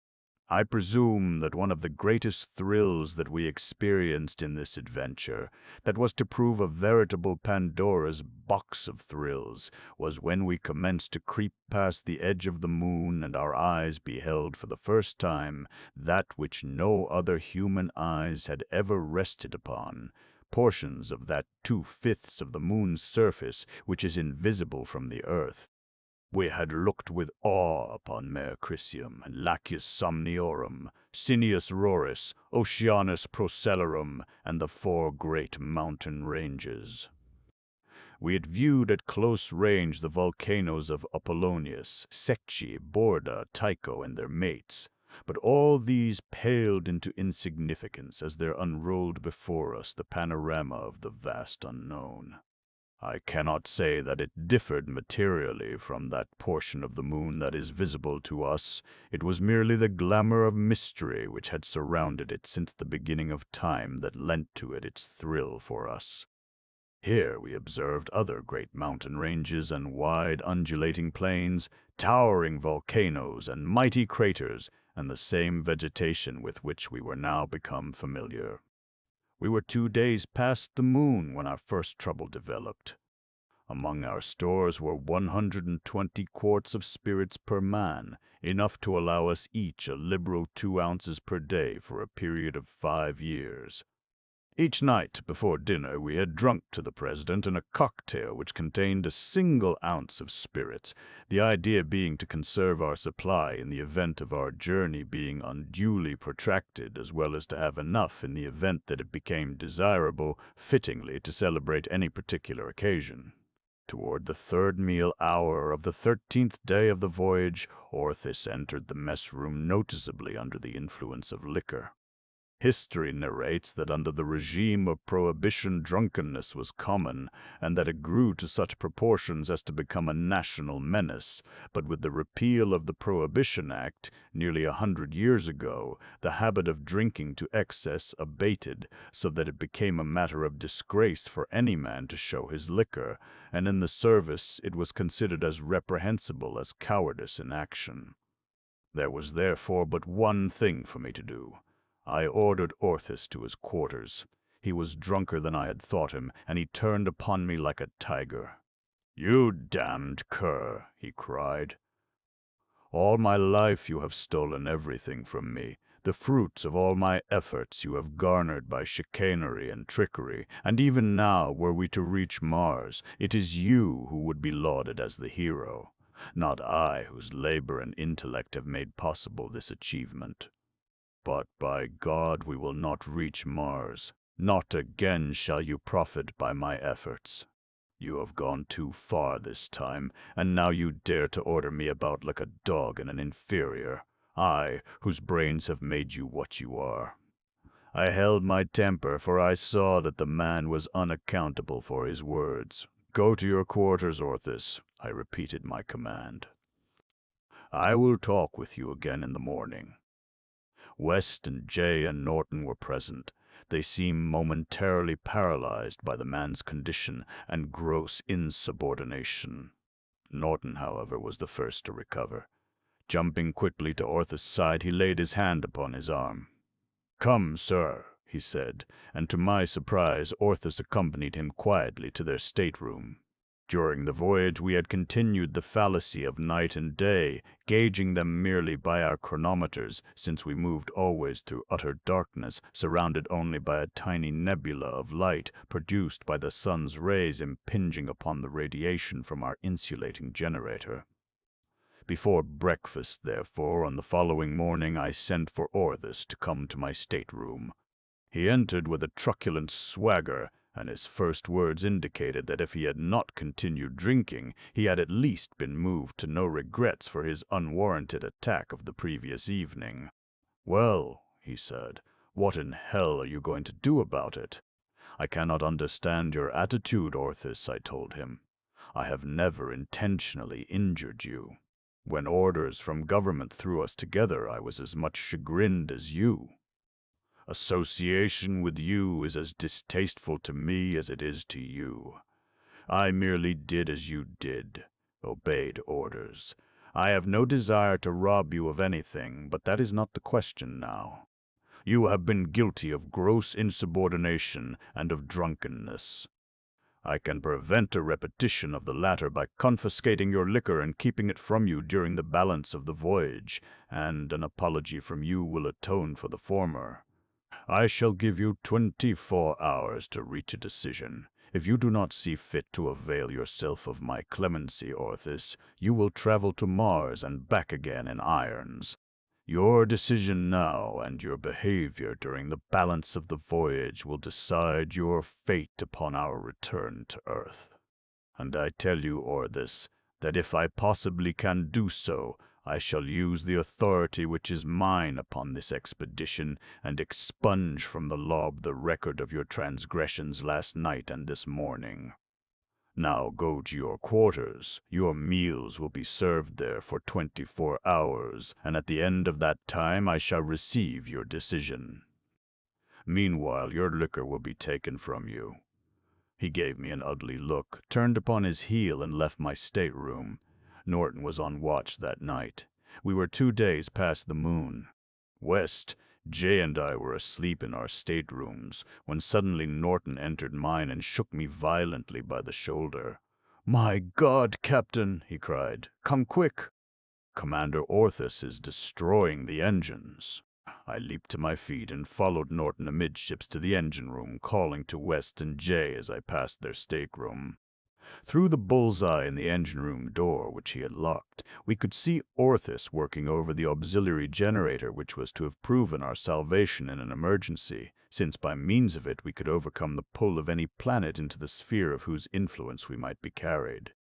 I presume that one of the greatest thrills that we experienced in this adventure, that was to prove a veritable Pandora's box of thrills, was when we commenced to creep past the edge of the moon and our eyes beheld for the first time that which no other human eyes had ever rested upon, portions of that 2/5 of the moon's surface which is invisible from the earth. We had looked with awe upon Mare Crisium and Lacus Somniorum, Cineus Roris, Oceanus Procellarum, and the 4 great mountain ranges. We had viewed at close range the volcanoes of Apollonius, Secchi, Borda, Tycho, and their mates, but all these paled into insignificance as there unrolled before us the panorama of the vast unknown. I cannot say that it differed materially from that portion of the moon that is visible to us. It was merely the glamour of mystery which had surrounded it since the beginning of time that lent to it its thrill for us. Here we observed other great mountain ranges and wide undulating plains, towering volcanoes and mighty craters, and the same vegetation with which we were now become familiar. We were 2 days past the moon when our first trouble developed. Among our stores were 120 quarts of spirits per man, enough to allow us each a liberal 2 ounces per day for a period of 5 years. Each night before dinner we had drunk to the president in a cocktail which contained a single ounce of spirits, the idea being to conserve our supply in the event of our journey being unduly protracted, as well as to have enough in the event that it became desirable, fittingly, to celebrate any particular occasion. Toward the 3rd meal hour of the 13th day of the voyage, Orthis entered the mess room noticeably under the influence of liquor. History narrates that under the regime of prohibition drunkenness was common, and that it grew to such proportions as to become a national menace, but with the repeal of the Prohibition Act, nearly 100 years ago, the habit of drinking to excess abated, so that it became a matter of disgrace for any man to show his liquor, and in the service it was considered as reprehensible as cowardice in action. There was therefore but one thing for me to do. I ordered Orthis to his quarters. He was drunker than I had thought him, and he turned upon me like a tiger. "You damned cur," he cried. "All my life you have stolen everything from me. The fruits of all my efforts you have garnered by chicanery and trickery, and even now, were we to reach Mars, it is you who would be lauded as the hero, not I, whose labor and intellect have made possible this achievement. But by God, we will not reach Mars. Not again shall you profit by my efforts. You have gone too far this time, and now you dare to order me about like a dog and an inferior, I, whose brains have made you what you are." I held my temper, for I saw that the man was unaccountable for his words. "Go to your quarters, Orthis," I repeated my command. "I will talk with you again in the morning." West and Jay and Norton were present. They seemed momentarily paralyzed by the man's condition and gross insubordination. Norton, however, was the first to recover. Jumping quickly to Orthis' side, he laid his hand upon his arm. "Come, sir," he said, and to my surprise Orthis accompanied him quietly to their stateroom. During the voyage we had continued the fallacy of night and day, gauging them merely by our chronometers, since we moved always through utter darkness, surrounded only by a tiny nebula of light produced by the sun's rays impinging upon the radiation from our insulating generator. Before breakfast, therefore, on the following morning I sent for Orthis to come to my stateroom. He entered with a truculent swagger, and his first words indicated that if he had not continued drinking, he had at least been moved to no regrets for his unwarranted attack of the previous evening. "Well," he said, "what in hell are you going to do about it?" "I cannot understand your attitude, Orthis," I told him. "I have never intentionally injured you. When orders from government threw us together, I was as much chagrined as you. Association with you is as distasteful to me as it is to you. I merely did as you did, obeyed orders. I have no desire to rob you of anything, but that is not the question now. You have been guilty of gross insubordination and of drunkenness. I can prevent a repetition of the latter by confiscating your liquor and keeping it from you during the balance of the voyage, and an apology from you will atone for the former. I shall give you 24 hours to reach a decision. If you do not see fit to avail yourself of my clemency, Orthis, you will travel to Mars and back again in irons. Your decision now and your behavior during the balance of the voyage will decide your fate upon our return to Earth." And I tell you, Orthus, that if I possibly can do so, I shall use the authority which is mine upon this expedition, and expunge from the log the record of your transgressions last night and this morning. Now go to your quarters. Your meals will be served there for 24 hours, and at the end of that time I shall receive your decision. Meanwhile, your liquor will be taken from you." He gave me an ugly look, turned upon his heel, and left my stateroom. Norton was on watch that night. We were 2 days past the moon. West, Jay and I were asleep in our staterooms when suddenly Norton entered mine and shook me violently by the shoulder. "My God, Captain!" he cried. "Come quick! Commander Orthus is destroying the engines." I leaped to my feet and followed Norton amidships to the engine room, calling to West and Jay as I passed their stateroom. Through the bullseye in the engine room door, which he had locked, we could see Orthus working over the auxiliary generator which was to have proven our salvation in an emergency, since by means of it we could overcome the pull of any planet into the sphere of whose influence we might be carried.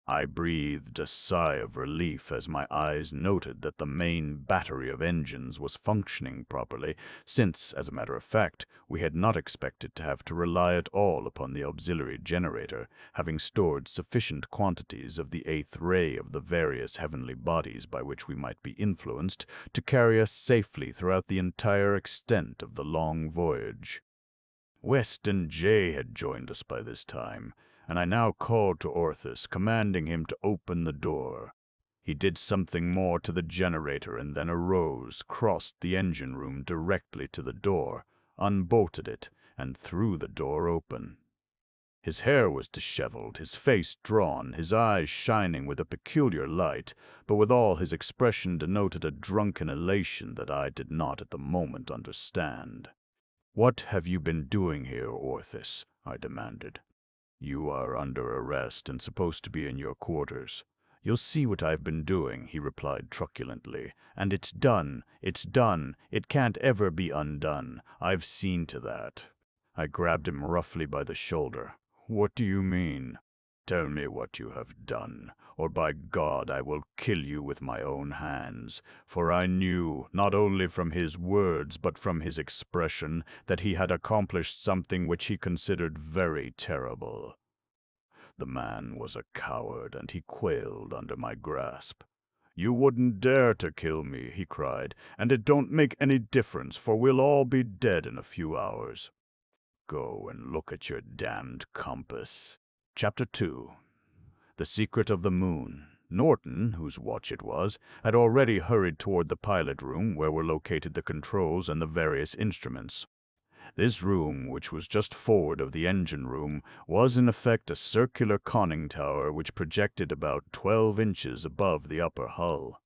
I breathed a sigh of relief as my eyes noted that the main battery of engines was functioning properly, since, as a matter of fact, we had not expected to have to rely at all upon the auxiliary generator, having stored sufficient quantities of the 8th ray of the various heavenly bodies by which we might be influenced to carry us safely throughout the entire extent of the long voyage. West and Jay had joined us by this time, and I now called to Orthus, commanding him to open the door. He did something more to the generator and then arose, crossed the engine room directly to the door, unbolted it, and threw the door open. His hair was disheveled, his face drawn, his eyes shining with a peculiar light, but withal his expression denoted a drunken elation that I did not at the moment understand. "What have you been doing here, Orthus?" I demanded. "You are under arrest and supposed to be in your quarters." "You'll see what I've been doing," he replied truculently. "And it's done. It's done. It can't ever be undone. I've seen to that." I grabbed him roughly by the shoulder. "What do you mean?" "Tell me what you have done, or by God I will kill you with my own hands." For I knew, not only from his words but from his expression, that he had accomplished something which he considered very terrible. The man was a coward, and he quailed under my grasp. "You wouldn't dare to kill me," he cried, "and it don't make any difference, for we'll all be dead in a few hours. Go and look at your damned compass." Chapter 2. The Secret of the Moon. Norton, whose watch it was, had already hurried toward the pilot room where were located the controls and the various instruments. This room, which was just forward of the engine room, was in effect a circular conning tower which projected about 12 inches above the upper hull.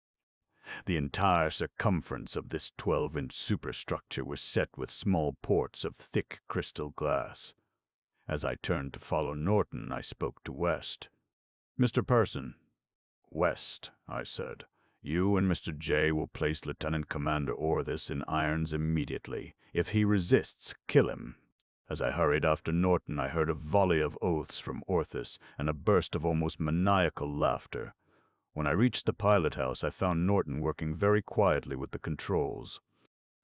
The entire circumference of this 12-inch superstructure was set with small ports of thick crystal glass. As I turned to follow Norton, I spoke to West. "Mr. Person." "West," I said, "you and Mr. J will place Lieutenant Commander Orthus in irons immediately. If he resists, kill him." As I hurried after Norton, I heard a volley of oaths from Orthus and a burst of almost maniacal laughter. When I reached the pilot house, I found Norton working very quietly with the controls.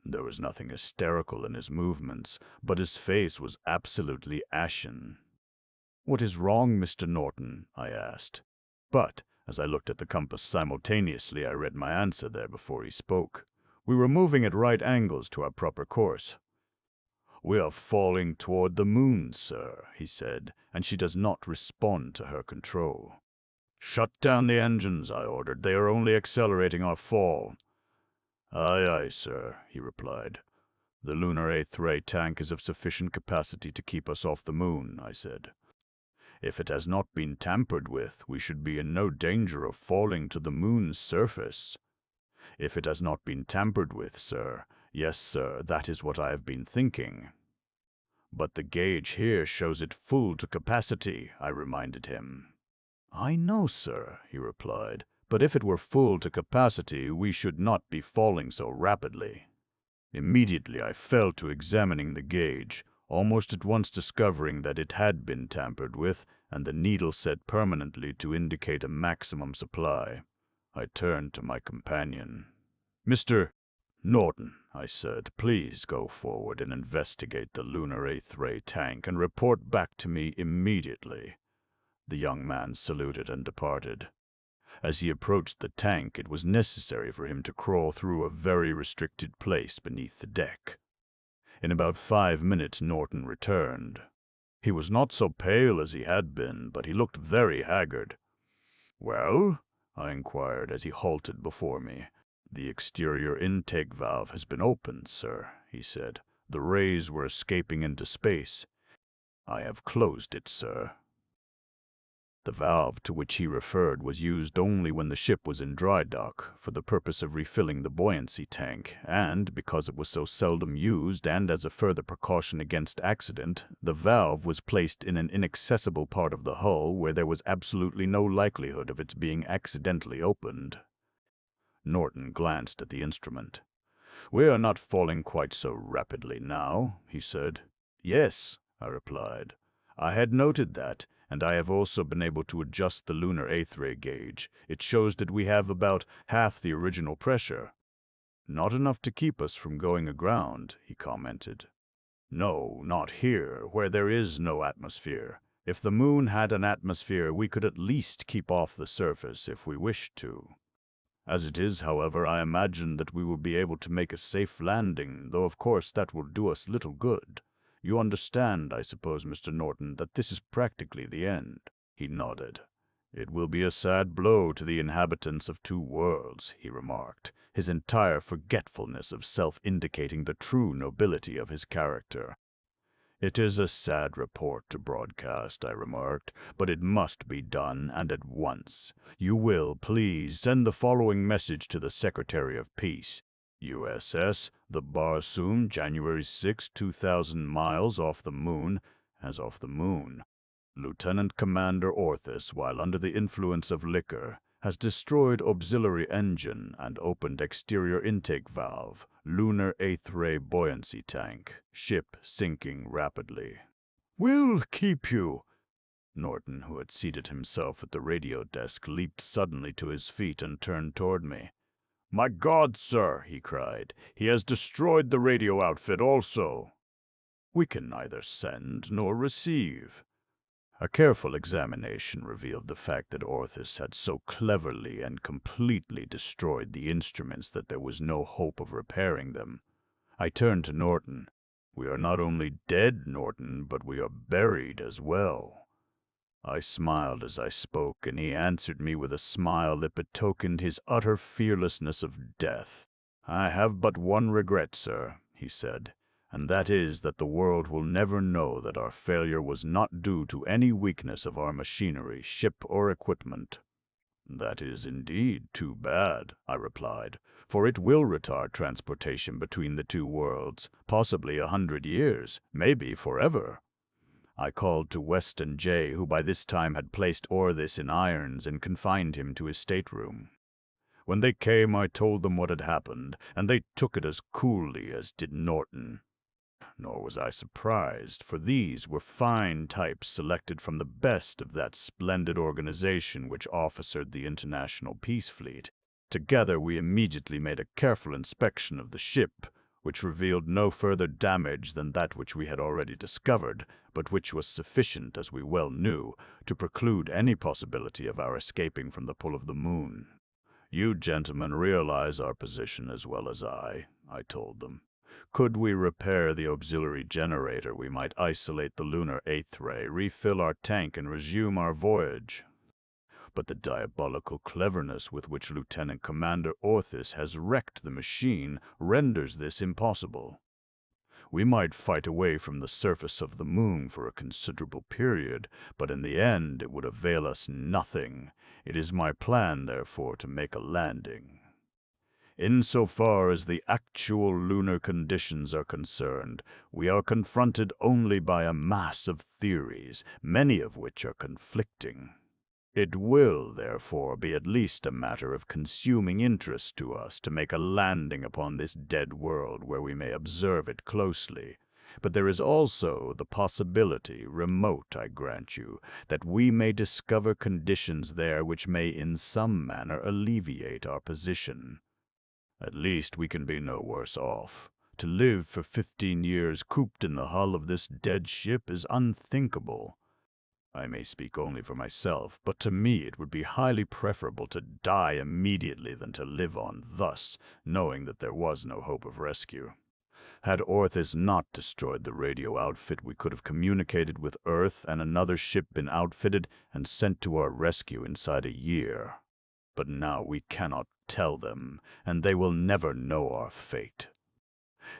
There was nothing hysterical in his movements, but his face was absolutely ashen. "What is wrong, Mr. Norton?" I asked. But, as I looked at the compass simultaneously, I read my answer there before he spoke. We were moving at right angles to our proper course. "We are falling toward the moon, sir," he said, "and she does not respond to her control." "Shut down the engines," I ordered. "They are only accelerating our fall." "Aye, aye, sir," he replied. "The lunar 8th ray tank is of sufficient capacity to keep us off the moon," I said. "If it has not been tampered with, we should be in no danger of falling to the moon's surface." "If it has not been tampered with, sir. Yes, sir, that is what I have been thinking." "But the gauge here shows it full to capacity," I reminded him. "I know, sir," he replied, "but if it were full to capacity, we should not be falling so rapidly." Immediately I fell to examining the gauge. almost at once discovering that it had been tampered with and the needle set permanently to indicate a maximum supply. I turned to my companion. "Mr. Norton," I said, "please go forward and investigate the lunar eighth ray tank and report back to me immediately." The young man saluted and departed. As he approached the tank, it was necessary for him to crawl through a very restricted place beneath the deck. In about 5 minutes, Norton returned. He was not so pale as he had been, but he looked very haggard. "Well?" I inquired as he halted before me. "The exterior intake valve has been opened, sir," he said. "The rays were escaping into space. I have closed it, sir." The valve to which he referred was used only when the ship was in dry dock, for the purpose of refilling the buoyancy tank, and, because it was so seldom used and as a further precaution against accident, the valve was placed in an inaccessible part of the hull where there was absolutely no likelihood of its being accidentally opened. Norton glanced at the instrument. "We are not falling quite so rapidly now," he said. "Yes," I replied. "I had noted that, and I have also been able to adjust the lunar eighth ray gauge. It shows that we have about half the original pressure." "Not enough to keep us from going aground," he commented. "No, not here, where there is no atmosphere. If the moon had an atmosphere, we could at least keep off the surface if we wished to. As it is, however, I imagine that we will be able to make a safe landing, though of course that will do us little good. You understand, I suppose, Mr. Norton, that this is practically the end." He nodded. "It will be a sad blow to the inhabitants of two worlds," he remarked, his entire forgetfulness of self indicating the true nobility of his character. "It is a sad report to broadcast," I remarked, "but it must be done, and at once. You will, please, send the following message to the Secretary of Peace. USS, the Barsoom, January 6, 2000 miles off the moon, as off the moon. Lieutenant Commander Orthis, while under the influence of liquor, has destroyed auxiliary engine and opened exterior intake valve, lunar eighth ray buoyancy tank, ship sinking rapidly." "We'll keep you." Norton, who had seated himself at the radio desk, leaped suddenly to his feet and turned toward me. "My God, sir," he cried, "he has destroyed the radio outfit also." "We can neither send nor receive." A careful examination revealed the fact that Orthis had so cleverly and completely destroyed the instruments that there was no hope of repairing them. I turned to Norton. "We are not only dead, Norton, but we are buried as well." I smiled as I spoke, and he answered me with a smile that betokened his utter fearlessness of death. "I have but one regret, sir," he said, "and that is that the world will never know that our failure was not due to any weakness of our machinery, ship, or equipment." "That is indeed too bad," I replied, "for it will retard transportation between the two worlds, possibly 100 years, maybe forever." I called to Weston J., who by this time had placed Orthis in irons and confined him to his stateroom. When they came, I told them what had happened, and they took it as coolly as did Norton. Nor was I surprised, for these were fine types selected from the best of that splendid organization which officered the International Peace Fleet. Together we immediately made a careful inspection of the ship, which revealed no further damage than that which we had already discovered, but which was sufficient, as we well knew, to preclude any possibility of our escaping from the pull of the moon. "You gentlemen realize our position as well as I told them. Could we repair the auxiliary generator, we might isolate the lunar eighth ray, refill our tank, and resume our voyage. But the diabolical cleverness with which Lieutenant Commander Orthis has wrecked the machine renders this impossible. We might fight away from the surface of the moon for a considerable period, but in the end it would avail us nothing. It is my plan, therefore, to make a landing. Insofar as the actual lunar conditions are concerned, we are confronted only by a mass of theories, many of which are conflicting. It will, therefore, be at least a matter of consuming interest to us to make a landing upon this dead world where we may observe it closely, But there is also the possibility, remote, I grant you, that we may discover conditions there which may in some manner alleviate our position. At least we can be no worse off. To live for 15 years cooped in the hull of this dead ship is unthinkable. I may speak only for myself, but to me it would be highly preferable to die immediately than to live on thus, knowing that there was no hope of rescue. Had Orthis not destroyed the radio outfit, we could have communicated with Earth and another ship been outfitted and sent to our rescue inside a year. But now we cannot tell them, and they will never know our fate.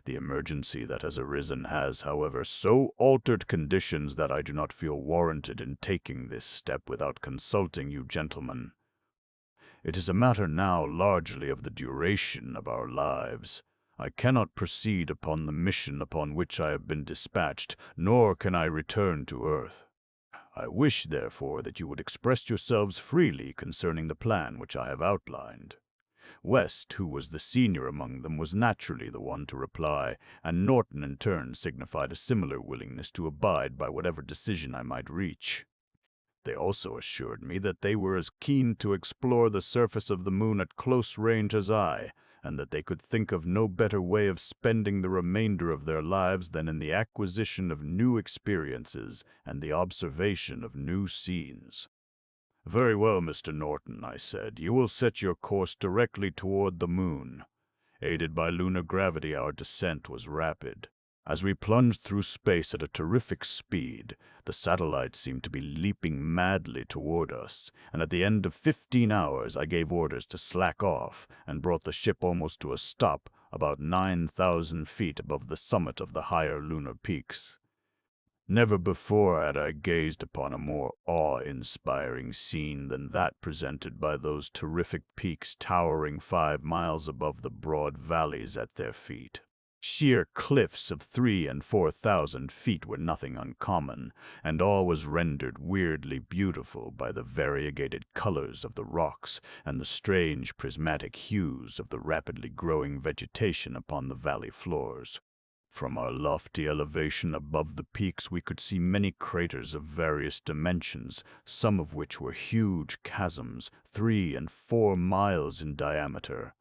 The emergency that has arisen has, however, so altered conditions that I do not feel warranted in taking this step without consulting you gentlemen. It is a matter now largely of the duration of our lives. I cannot proceed upon the mission upon which I have been dispatched, nor can I return to Earth. I wish, therefore, that you would express yourselves freely concerning the plan which I have outlined. West, who was the senior among them, was naturally the one to reply, and Norton in turn signified a similar willingness to abide by whatever decision I might reach. They also assured me that they were as keen to explore the surface of the moon at close range as I, and that they could think of no better way of spending the remainder of their lives than in the acquisition of new experiences and the observation of new scenes. "Very well, Mr. Norton," I said. "You will set your course directly toward the moon." Aided by lunar gravity, our descent was rapid. As we plunged through space at a terrific speed, the satellite seemed to be leaping madly toward us, and at the end of 15 hours I gave orders to slack off and brought the ship almost to a stop about 9,000 feet above the summit of the higher lunar peaks. Never before had I gazed upon a more awe-inspiring scene than that presented by those terrific peaks towering 5 miles above the broad valleys at their feet. Sheer cliffs of 3,000 and 4,000 feet were nothing uncommon, and all was rendered weirdly beautiful by the variegated colors of the rocks and the strange prismatic hues of the rapidly growing vegetation upon the valley floors. From our lofty elevation above the peaks we could see many craters of various dimensions, some of which were huge chasms, 3 and 4 miles in diameter.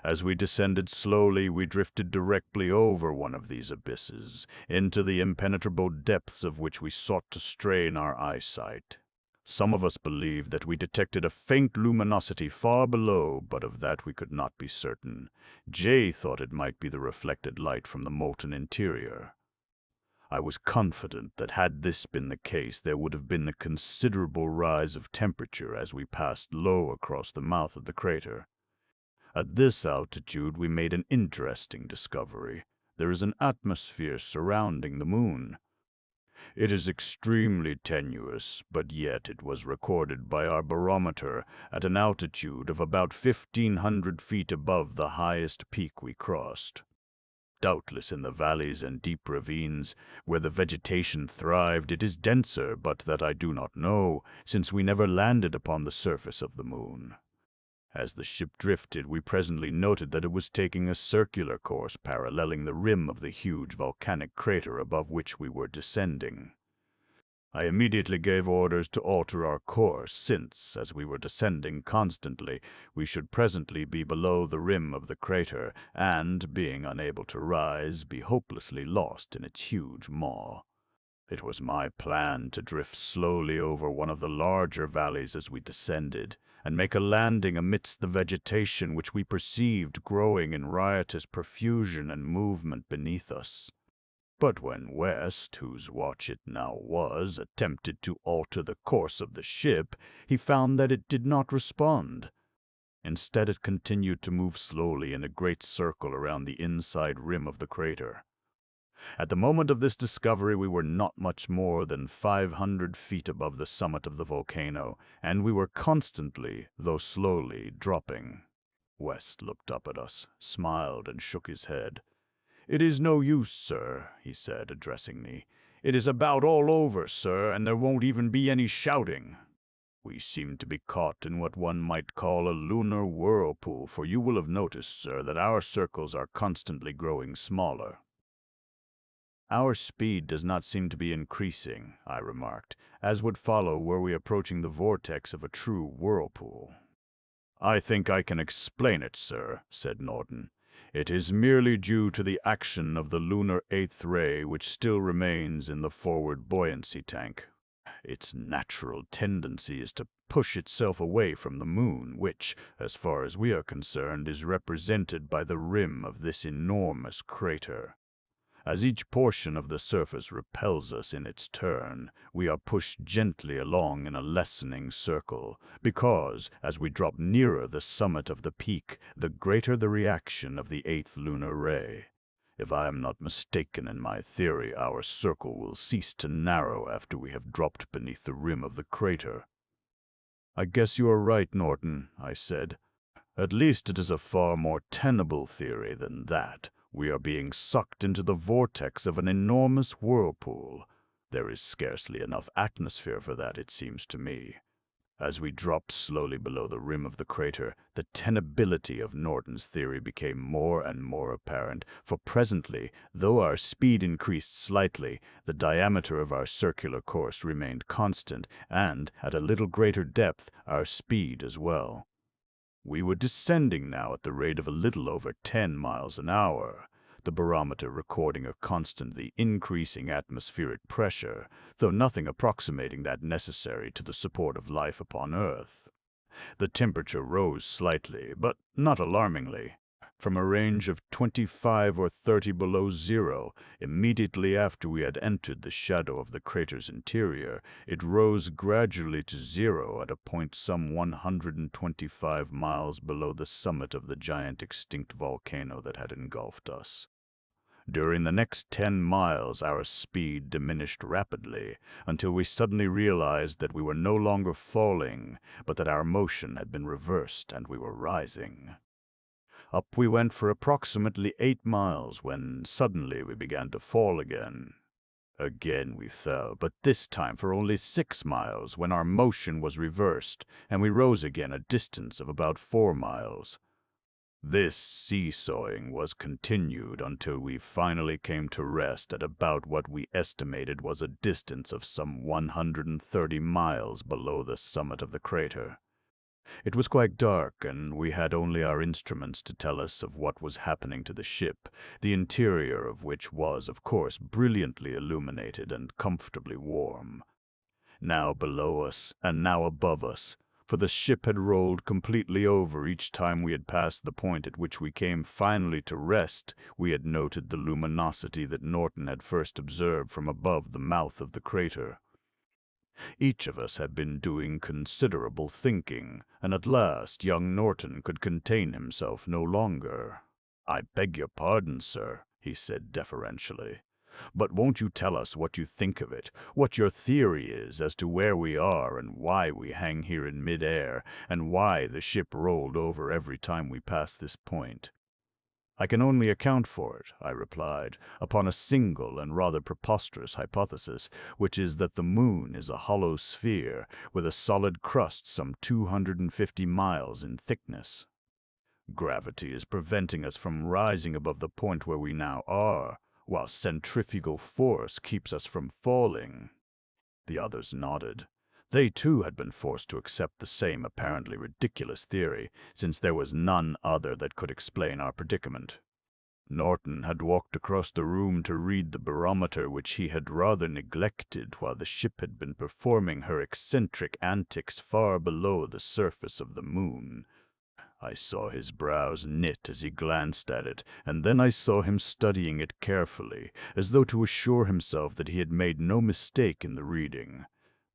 As we descended slowly, we drifted directly over one of these abysses, into the impenetrable depths of which we sought to strain our eyesight. Some of us believed that we detected a faint luminosity far below, but of that we could not be certain. Jay thought it might be the reflected light from the molten interior. I was confident that had this been the case, there would have been a considerable rise of temperature as we passed low across the mouth of the crater. At this altitude we made an interesting discovery. There is an atmosphere surrounding the moon. It is extremely tenuous, but yet it was recorded by our barometer at an altitude of about 1,500 feet above the highest peak we crossed. Doubtless in the valleys and deep ravines, where the vegetation thrived, it is denser, but that I do not know, since we never landed upon the surface of the moon. As the ship drifted, we presently noted that it was taking a circular course paralleling the rim of the huge volcanic crater above which we were descending. I immediately gave orders to alter our course, since, as we were descending constantly, we should presently be below the rim of the crater, and, being unable to rise, be hopelessly lost in its huge maw. It was my plan to drift slowly over one of the larger valleys as we descended, and make a landing amidst the vegetation which we perceived growing in riotous profusion and movement beneath us. But when West, whose watch it now was, attempted to alter the course of the ship, he found that it did not respond. Instead, it continued to move slowly in a great circle around the inside rim of the crater. At the moment of this discovery we were not much more than 500 feet above the summit of the volcano, and we were constantly, though slowly, dropping. West looked up at us, smiled, and shook his head. "It is no use, sir," he said, addressing me. "It is about all over, sir, and there won't even be any shouting." We seem to be caught in what one might call a lunar whirlpool, for you will have noticed, sir, that our circles are constantly growing smaller. Our speed does not seem to be increasing, I remarked, as would follow were we approaching the vortex of a true whirlpool. I think I can explain it, sir, said Norton. It is merely due to the action of the lunar eighth ray which still remains in the forward buoyancy tank. Its natural tendency is to push itself away from the moon, which, as far as we are concerned, is represented by the rim of this enormous crater. As each portion of the surface repels us in its turn, we are pushed gently along in a lessening circle, because, as we drop nearer the summit of the peak, the greater the reaction of the eighth lunar ray. If I am not mistaken in my theory, our circle will cease to narrow after we have dropped beneath the rim of the crater. I guess you are right, Norton, I said. At least it is a far more tenable theory than that. We are being sucked into the vortex of an enormous whirlpool. There is scarcely enough atmosphere for that, it seems to me. As we dropped slowly below the rim of the crater, the tenability of Norton's theory became more and more apparent, for presently, though our speed increased slightly, the diameter of our circular course remained constant, and, at a little greater depth, our speed as well. We were descending now at the rate of a little over 10 miles an hour, the barometer recording a constantly increasing atmospheric pressure, though nothing approximating that necessary to the support of life upon Earth. The temperature rose slightly, but not alarmingly. From a range of 25 or 30 below zero, immediately after we had entered the shadow of the crater's interior, it rose gradually to zero at a point some 125 miles below the summit of the giant extinct volcano that had engulfed us. During the next 10 miles, our speed diminished rapidly, until we suddenly realized that we were no longer falling, but that our motion had been reversed and we were rising. Up we went for approximately 8 miles when suddenly we began to fall again. Again we fell, but this time for only 6 miles when our motion was reversed, and we rose again a distance of about 4 miles. This seesawing was continued until we finally came to rest at about what we estimated was a distance of some 130 miles below the summit of the crater. It was quite dark, and we had only our instruments to tell us of what was happening to the ship, the interior of which was, of course, brilliantly illuminated and comfortably warm. Now below us, and now above us, for the ship had rolled completely over each time we had passed the point at which we came finally to rest, we had noted the luminosity that Norton had first observed from above the mouth of the crater. Each of us had been doing considerable thinking, and at last young Norton could contain himself no longer. "I beg your pardon, sir," he said deferentially, "but won't you tell us what you think of it, what your theory is as to where we are and why we hang here in mid-air, and why the ship rolled over every time we passed this point?" "I can only account for it," I replied, "upon a single and rather preposterous hypothesis, which is that the moon is a hollow sphere with a solid crust some 250 miles in thickness. Gravity is preventing us from rising above the point where we now are, while centrifugal force keeps us from falling." The others nodded. They too had been forced to accept the same apparently ridiculous theory, since there was none other that could explain our predicament. Norton had walked across the room to read the barometer, which he had rather neglected while the ship had been performing her eccentric antics far below the surface of the moon. I saw his brows knit as he glanced at it, and then I saw him studying it carefully, as though to assure himself that he had made no mistake in the reading.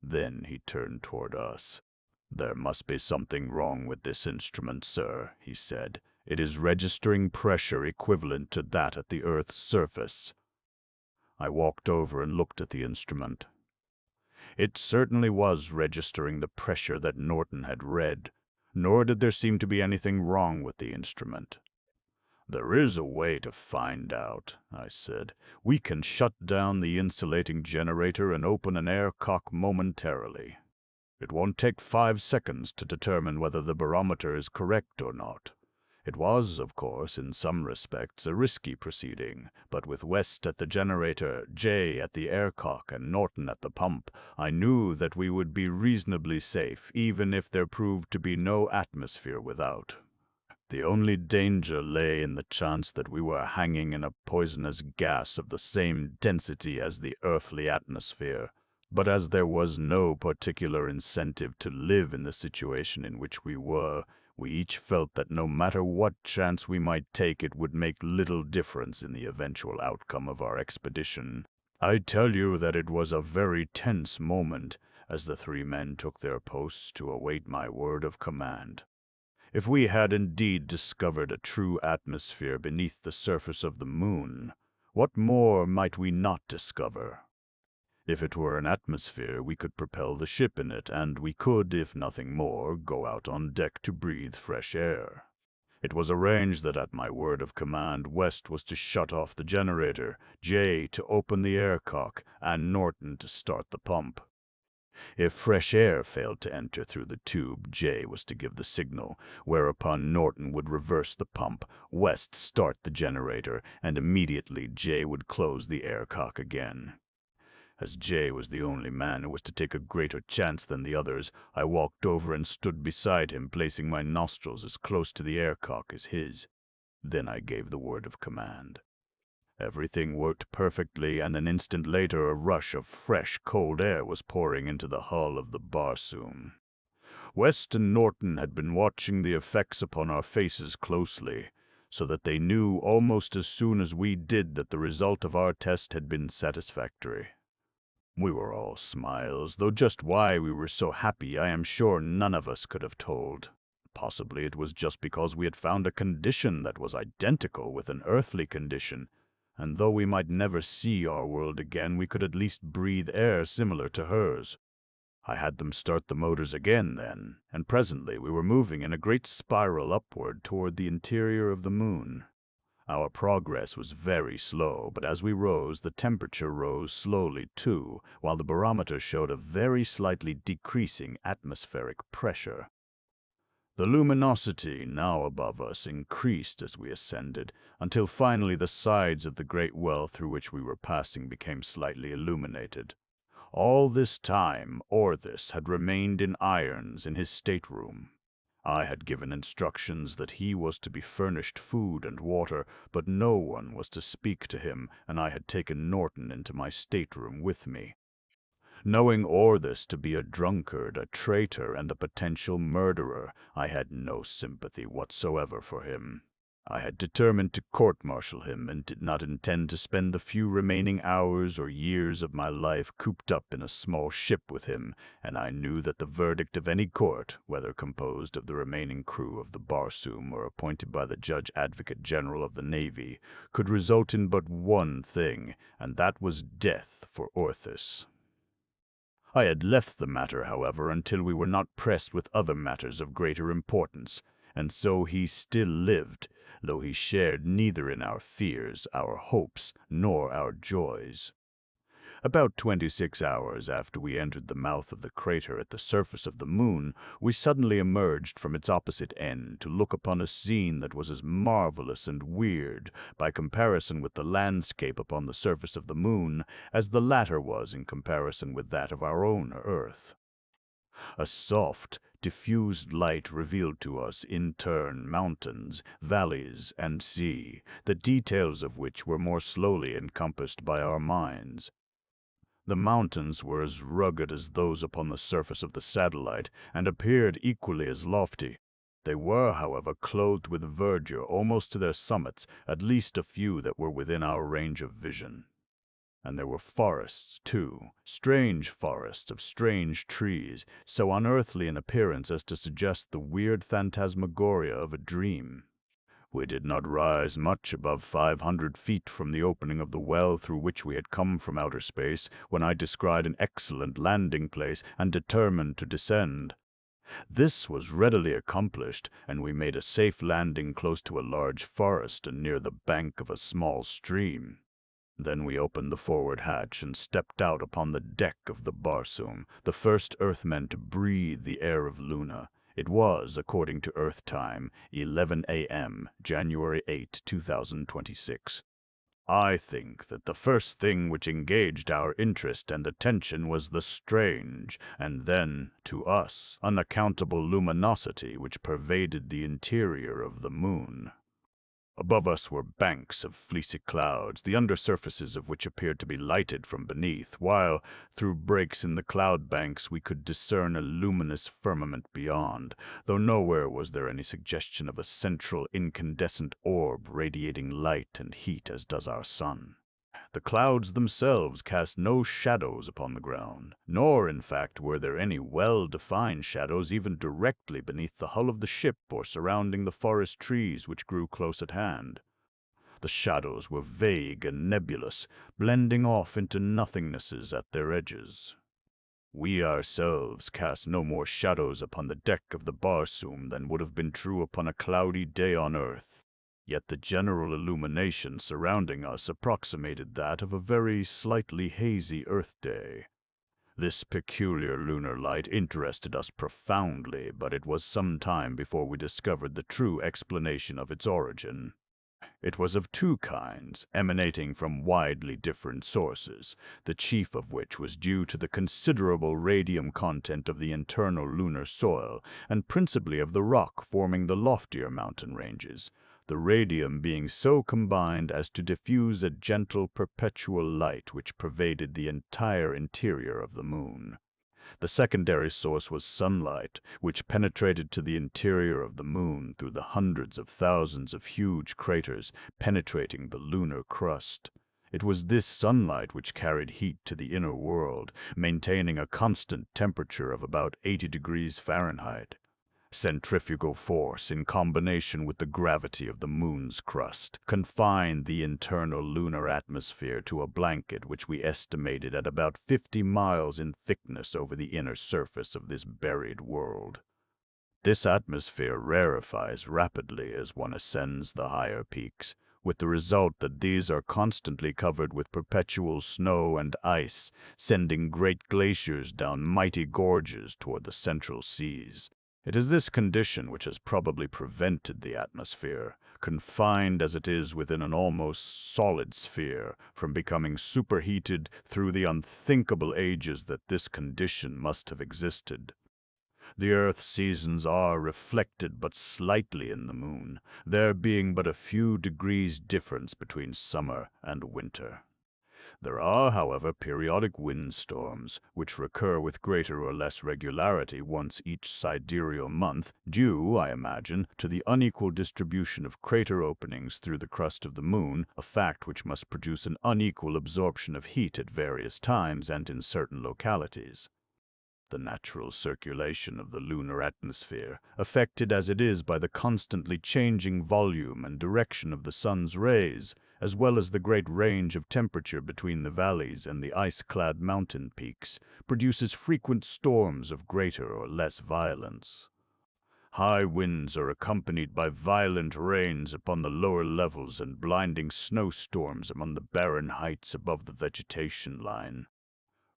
Then he turned toward us. "There must be something wrong with this instrument, sir," he said. "It is registering pressure equivalent to that at the Earth's surface." I walked over and looked at the instrument. It certainly was registering the pressure that Norton had read, nor did there seem to be anything wrong with the instrument. "There is a way to find out," I said. "We can shut down the insulating generator and open an air cock momentarily. It won't take 5 seconds to determine whether the barometer is correct or not. It was, of course, in some respects a risky proceeding, but with West at the generator, Jay at the aircock, and Norton at the pump, I knew that we would be reasonably safe, even if there proved to be no atmosphere without. The only danger lay in the chance that we were hanging in a poisonous gas of the same density as the earthly atmosphere. But as there was no particular incentive to live in the situation in which we were, we each felt that no matter what chance we might take, it would make little difference in the eventual outcome of our expedition. I tell you that it was a very tense moment as the three men took their posts to await my word of command. If we had indeed discovered a true atmosphere beneath the surface of the moon, what more might we not discover? If it were an atmosphere, we could propel the ship in it, and we could, if nothing more, go out on deck to breathe fresh air. It was arranged that at my word of command, West was to shut off the generator, Jay to open the aircock, and Norton to start the pump. If fresh air failed to enter through the tube, Jay was to give the signal, whereupon Norton would reverse the pump, West start the generator, and immediately Jay would close the aircock again. As Jay was the only man who was to take a greater chance than the others, I walked over and stood beside him, placing my nostrils as close to the aircock as his. Then I gave the word of command. Everything worked perfectly, and an instant later a rush of fresh, cold air was pouring into the hull of the Barsoom. West and Norton had been watching the effects upon our faces closely, so that they knew almost as soon as we did that the result of our test had been satisfactory. We were all smiles, though just why we were so happy I am sure none of us could have told. Possibly it was just because we had found a condition that was identical with an earthly condition, and though we might never see our world again, we could at least breathe air similar to hers. I had them start the motors again then, and presently we were moving in a great spiral upward toward the interior of the moon. Our progress was very slow, but as we rose, the temperature rose slowly too, while the barometer showed a very slightly decreasing atmospheric pressure. The luminosity now above us increased as we ascended, until finally the sides of the great well through which we were passing became slightly illuminated. All this time, Orthus had remained in irons in his stateroom. I had given instructions that he was to be furnished food and water, but no one was to speak to him, and I had taken Norton into my stateroom with me. Knowing Orthus to be a drunkard, a traitor, and a potential murderer, I had no sympathy whatsoever for him. I had determined to court-martial him and did not intend to spend the few remaining hours or years of my life cooped up in a small ship with him, and I knew that the verdict of any court, whether composed of the remaining crew of the Barsoom or appointed by the Judge Advocate General of the Navy, could result in but one thing, and that was death for Orthus. I had left the matter, however, until we were not pressed with other matters of greater importance, and so he still lived, though he shared neither in our fears, our hopes, nor our joys. About 26 hours after we entered the mouth of the crater at the surface of the moon, we suddenly emerged from its opposite end to look upon a scene that was as marvelous and weird, by comparison with the landscape upon the surface of the moon, as the latter was in comparison with that of our own earth. A soft, diffused light revealed to us, in turn, mountains, valleys, and sea, the details of which were more slowly encompassed by our minds. The mountains were as rugged as those upon the surface of the satellite, and appeared equally as lofty. They were, however, clothed with verdure almost to their summits, at least a few that were within our range of vision. And there were forests, too, strange forests of strange trees, so unearthly in appearance as to suggest the weird phantasmagoria of a dream. We did not rise much above 500 feet from the opening of the well through which we had come from outer space, when I descried an excellent landing place and determined to descend. This was readily accomplished, and we made a safe landing close to a large forest and near the bank of a small stream. Then we opened the forward hatch and stepped out upon the deck of the Barsoom, the first Earthmen to breathe the air of Luna. It was, according to Earth time, 11 a.m., January 8, 2026. I think that the first thing which engaged our interest and attention was the strange, and then, to us, unaccountable luminosity which pervaded the interior of the moon. Above us were banks of fleecy clouds, the undersurfaces of which appeared to be lighted from beneath, while, through breaks in the cloud banks, we could discern a luminous firmament beyond, though nowhere was there any suggestion of a central incandescent orb radiating light and heat as does our sun. The clouds themselves cast no shadows upon the ground, nor, in fact, were there any well-defined shadows even directly beneath the hull of the ship or surrounding the forest trees which grew close at hand. The shadows were vague and nebulous, blending off into nothingnesses at their edges. We ourselves cast no more shadows upon the deck of the Barsoom than would have been true upon a cloudy day on earth. Yet the general illumination surrounding us approximated that of a very slightly hazy Earth day. This peculiar lunar light interested us profoundly, but it was some time before we discovered the true explanation of its origin. It was of two kinds, emanating from widely different sources, the chief of which was due to the considerable radium content of the internal lunar soil, and principally of the rock forming the loftier mountain ranges, the radium being so combined as to diffuse a gentle perpetual light which pervaded the entire interior of the moon. The secondary source was sunlight, which penetrated to the interior of the moon through the hundreds of thousands of huge craters penetrating the lunar crust. It was this sunlight which carried heat to the inner world, maintaining a constant temperature of about 80 degrees Fahrenheit. Centrifugal force, in combination with the gravity of the moon's crust, confined the internal lunar atmosphere to a blanket which we estimated at about 50 miles in thickness over the inner surface of this buried world. This atmosphere rarefies rapidly as one ascends the higher peaks, with the result that these are constantly covered with perpetual snow and ice, sending great glaciers down mighty gorges toward the central seas. It is this condition which has probably prevented the atmosphere, confined as it is within an almost solid sphere, from becoming superheated through the unthinkable ages that this condition must have existed. The Earth's seasons are reflected but slightly in the moon, there being but a few degrees difference between summer and winter. There are, however, periodic windstorms, which recur with greater or less regularity once each sidereal month, due, I imagine, to the unequal distribution of crater openings through the crust of the moon, a fact which must produce an unequal absorption of heat at various times and in certain localities. The natural circulation of the lunar atmosphere, affected as it is by the constantly changing volume and direction of the sun's rays, as well as the great range of temperature between the valleys and the ice-clad mountain peaks, produces frequent storms of greater or less violence. High winds are accompanied by violent rains upon the lower levels and blinding snowstorms among the barren heights above the vegetation line.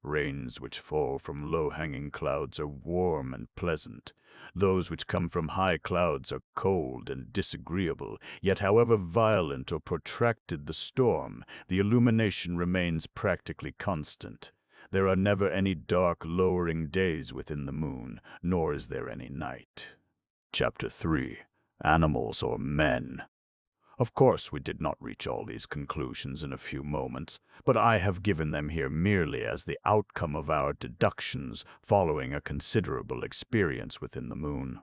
Rains which fall from low-hanging clouds are warm and pleasant. Those which come from high clouds are cold and disagreeable, yet however violent or protracted the storm, the illumination remains practically constant. There are never any dark, lowering days within the moon, nor is there any night. Chapter 3. Animals or Men. Of course, we did not reach all these conclusions in a few moments, but I have given them here merely as the outcome of our deductions following a considerable experience within the moon.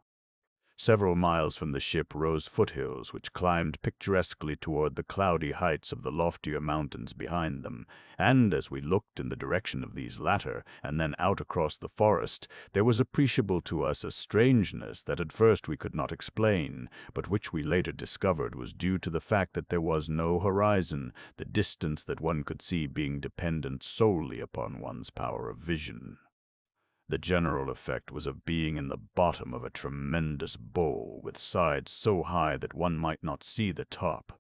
Several miles from the ship rose foothills which climbed picturesquely toward the cloudy heights of the loftier mountains behind them, and as we looked in the direction of these latter, and then out across the forest, there was appreciable to us a strangeness that at first we could not explain, but which we later discovered was due to the fact that there was no horizon, the distance that one could see being dependent solely upon one's power of vision. The general effect was of being in the bottom of a tremendous bowl with sides so high that one might not see the top.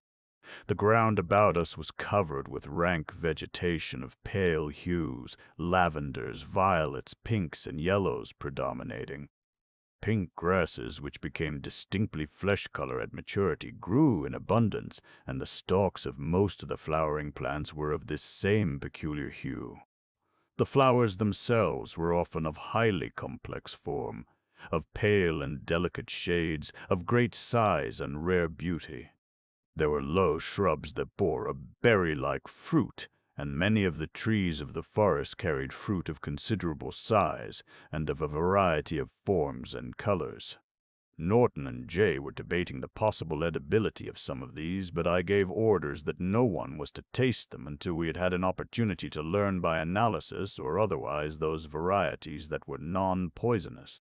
The ground about us was covered with rank vegetation of pale hues, lavenders, violets, pinks, and yellows predominating. pink grasses, which became distinctly flesh color at maturity, grew in abundance, and the stalks of most of the flowering plants were of this same peculiar hue. The flowers themselves were often of highly complex form, of pale and delicate shades, of great size and rare beauty. There were low shrubs that bore a berry-like fruit, and many of the trees of the forest carried fruit of considerable size and of a variety of forms and colors. Norton and Jay were debating the possible edibility of some of these, but I gave orders that no one was to taste them until we had had an opportunity to learn by analysis or otherwise those varieties that were non-poisonous.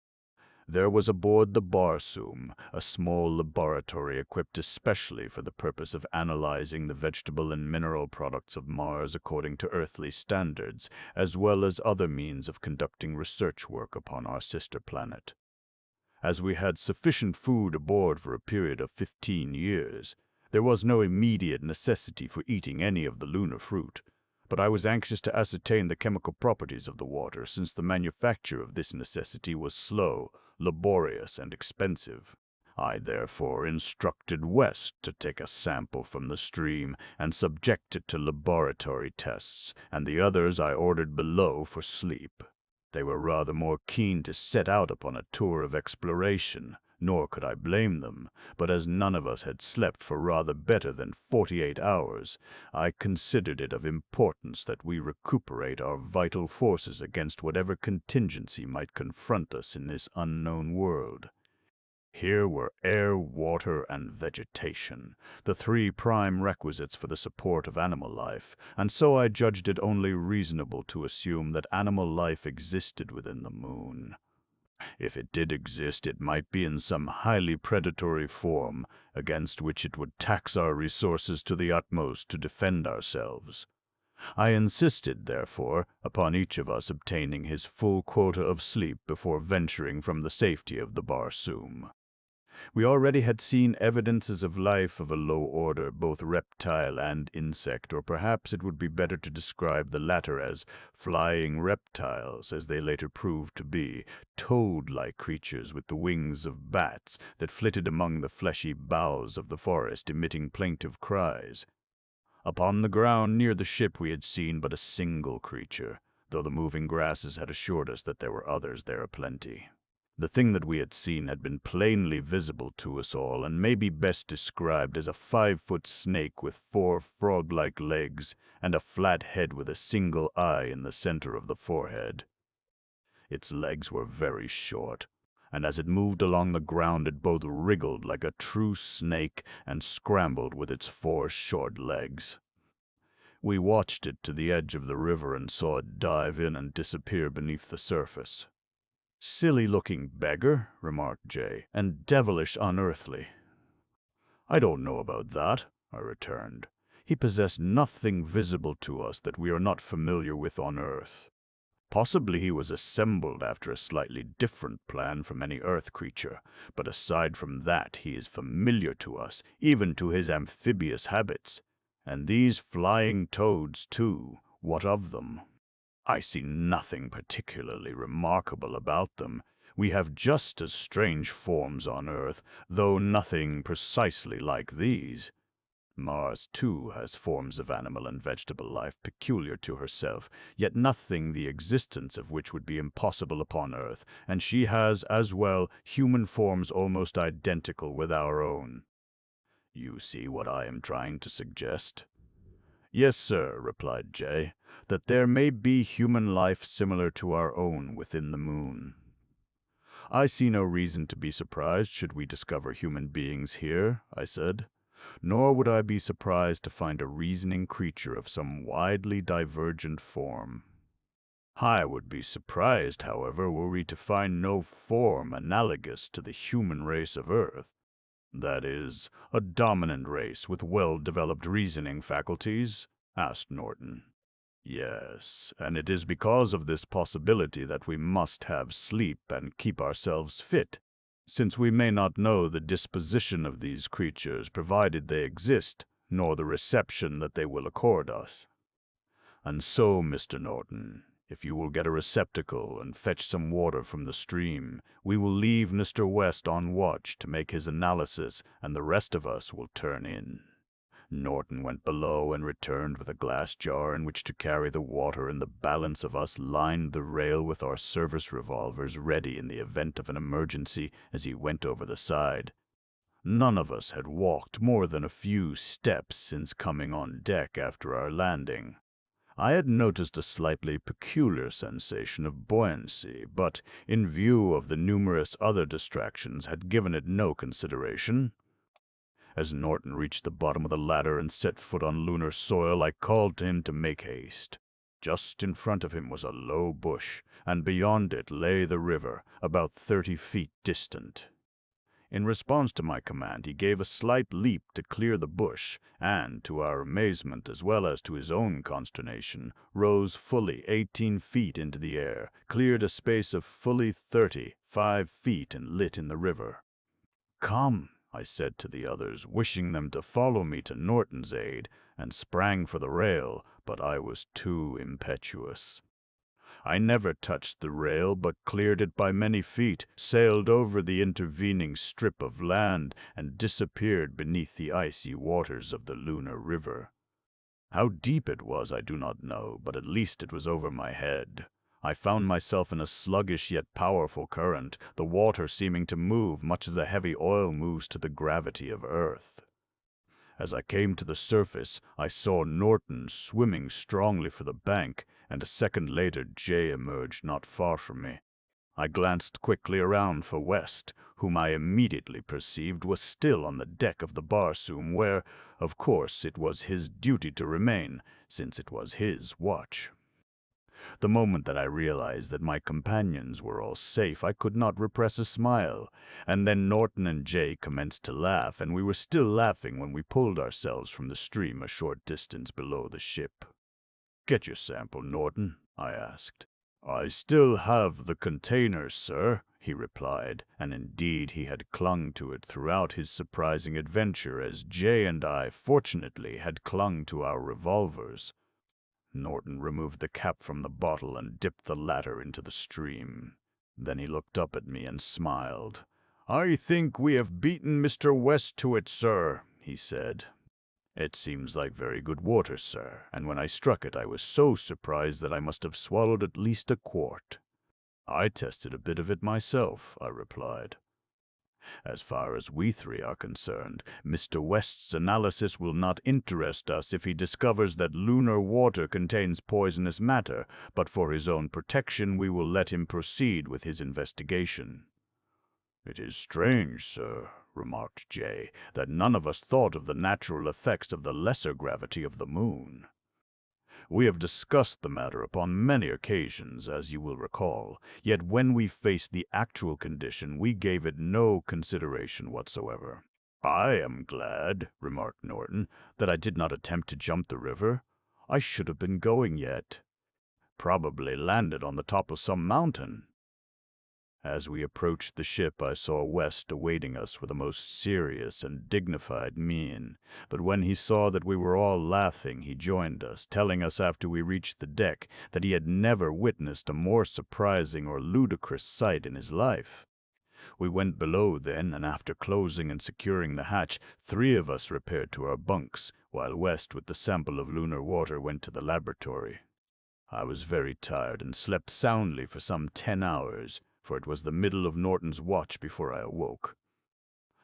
There was aboard the Barsoom a small laboratory equipped especially for the purpose of analyzing the vegetable and mineral products of Mars according to earthly standards, as well as other means of conducting research work upon our sister planet. As we had sufficient food aboard for a period of 15 years, there was no immediate necessity for eating any of the lunar fruit, but I was anxious to ascertain the chemical properties of the water, since the manufacture of this necessity was slow, laborious, and expensive. I therefore instructed West to take a sample from the stream and subject it to laboratory tests, and the others I ordered below for sleep. They were rather more keen to set out upon a tour of exploration, nor could I blame them, but as none of us had slept for rather better than 48 hours, I considered it of importance that we recuperate our vital forces against whatever contingency might confront us in this unknown world. Here were air, water, and vegetation, the three prime requisites for the support of animal life, and so I judged it only reasonable to assume that animal life existed within the moon. If it did exist, it might be in some highly predatory form, against which it would tax our resources to the utmost to defend ourselves. I insisted, therefore, upon each of us obtaining his full quota of sleep before venturing from the safety of the Barsoom. We already had seen evidences of life of a low order, both reptile and insect, or perhaps it would be better to describe the latter as flying reptiles, as they later proved to be, toad-like creatures with the wings of bats that flitted among the fleshy boughs of the forest, emitting plaintive cries. Upon the ground near the ship we had seen but a single creature, though the moving grasses had assured us that there were others there aplenty. The thing that we had seen had been plainly visible to us all, and may be best described as a 5-foot snake with 4 frog-like legs and a flat head with a single eye in the center of the forehead. Its legs were very short, and as it moved along the ground it both wriggled like a true snake and scrambled with its 4 short legs. We watched it to the edge of the river and saw it dive in and disappear beneath the surface. "Silly-looking beggar," remarked Jay, "and devilish unearthly." "I don't know about that," I returned. "He possessed nothing visible to us that we are not familiar with on Earth. Possibly he was assembled after a slightly different plan from any Earth creature, but aside from that he is familiar to us, even to his amphibious habits. And these flying toads, too, what of them?" "I see nothing particularly remarkable about them. We have just as strange forms on Earth, though nothing precisely like these. Mars, too, has forms of animal and vegetable life peculiar to herself, yet nothing the existence of which would be impossible upon Earth, and she has, as well, human forms almost identical with our own. You see what I am trying to suggest?" "Yes, sir," replied Jay, "that there may be human life similar to our own within the moon." "I see no reason to be surprised should we discover human beings here," I said. "Nor would I be surprised to find a reasoning creature of some widely divergent form. I would be surprised, however, were we to find no form analogous to the human race of Earth. That is, a dominant race with well-developed reasoning faculties?" asked Norton. "Yes, and it is because of this possibility that we must have sleep and keep ourselves fit, since we may not know the disposition of these creatures provided they exist, nor the reception that they will accord us. And so, Mr. Norton, If you will get a receptacle and fetch some water from the stream, we will leave Mr. West on watch to make his analysis, and the rest of us will turn in." Norton went below and returned with a glass jar in which to carry the water, and the balance of us lined the rail with our service revolvers ready in the event of an emergency as he went over the side. None of us had walked more than a few steps since coming on deck after our landing. I had noticed a slightly peculiar sensation of buoyancy, but in view of the numerous other distractions had given it no consideration. As Norton reached the bottom of the ladder and set foot on lunar soil, I called to him to make haste. Just in front of him was a low bush, and beyond it lay the river, about 30 feet distant. In response to my command, he gave a slight leap to clear the bush, and, to our amazement as well as to his own consternation, rose fully 18 feet into the air, cleared a space of fully 35 feet, and lit in the river. "Come," I said to the others, wishing them to follow me to Norton's aid, and sprang for the rail, but I was too impetuous. I never touched the rail, but cleared it by many feet, sailed over the intervening strip of land, and disappeared beneath the icy waters of the lunar river. How deep it was I do not know, but at least it was over my head. I found myself in a sluggish yet powerful current, the water seeming to move much as a heavy oil moves to the gravity of Earth. As I came to the surface, I saw Norton swimming strongly for the bank, and a second later Jay emerged not far from me. I glanced quickly around for West, whom I immediately perceived was still on the deck of the Barsoom, where, of course, it was his duty to remain, since it was his watch. The moment that I realized that my companions were all safe, I could not repress a smile, and then Norton and Jay commenced to laugh, and we were still laughing when we pulled ourselves from the stream a short distance below the ship. "Get your sample, Norton?" I asked. "I still have the container, sir," he replied, and indeed he had clung to it throughout his surprising adventure, as Jay and I, fortunately, had clung to our revolvers. Norton removed the cap from the bottle and dipped the latter into the stream. Then he looked up at me and smiled. "I think we have beaten Mr. West to it, sir," he said. "It seems like very good water, sir, and when I struck it I was so surprised that I must have swallowed at least a quart." "I tested a bit of it myself," I replied. "As far as we three are concerned, Mr. West's analysis will not interest us if he discovers that lunar water contains poisonous matter, but for his own protection we will let him proceed with his investigation." "It is strange, sir," remarked Jay, "that none of us thought of the natural effects of the lesser gravity of the moon. We have discussed the matter upon many occasions, as you will recall, yet when we faced the actual condition we gave it no consideration whatsoever." "I am glad," remarked Norton, "that I did not attempt to jump the river. I should have been going yet. Probably landed on the top of some mountain." As we approached the ship, I saw West awaiting us with a most serious and dignified mien, but when he saw that we were all laughing, he joined us, telling us after we reached the deck that he had never witnessed a more surprising or ludicrous sight in his life. We went below then, and after closing and securing the hatch, 3 of us repaired to our bunks, while West, with the sample of lunar water, went to the laboratory. I was very tired and slept soundly for some 10 hours, for it was the middle of Norton's watch before I awoke.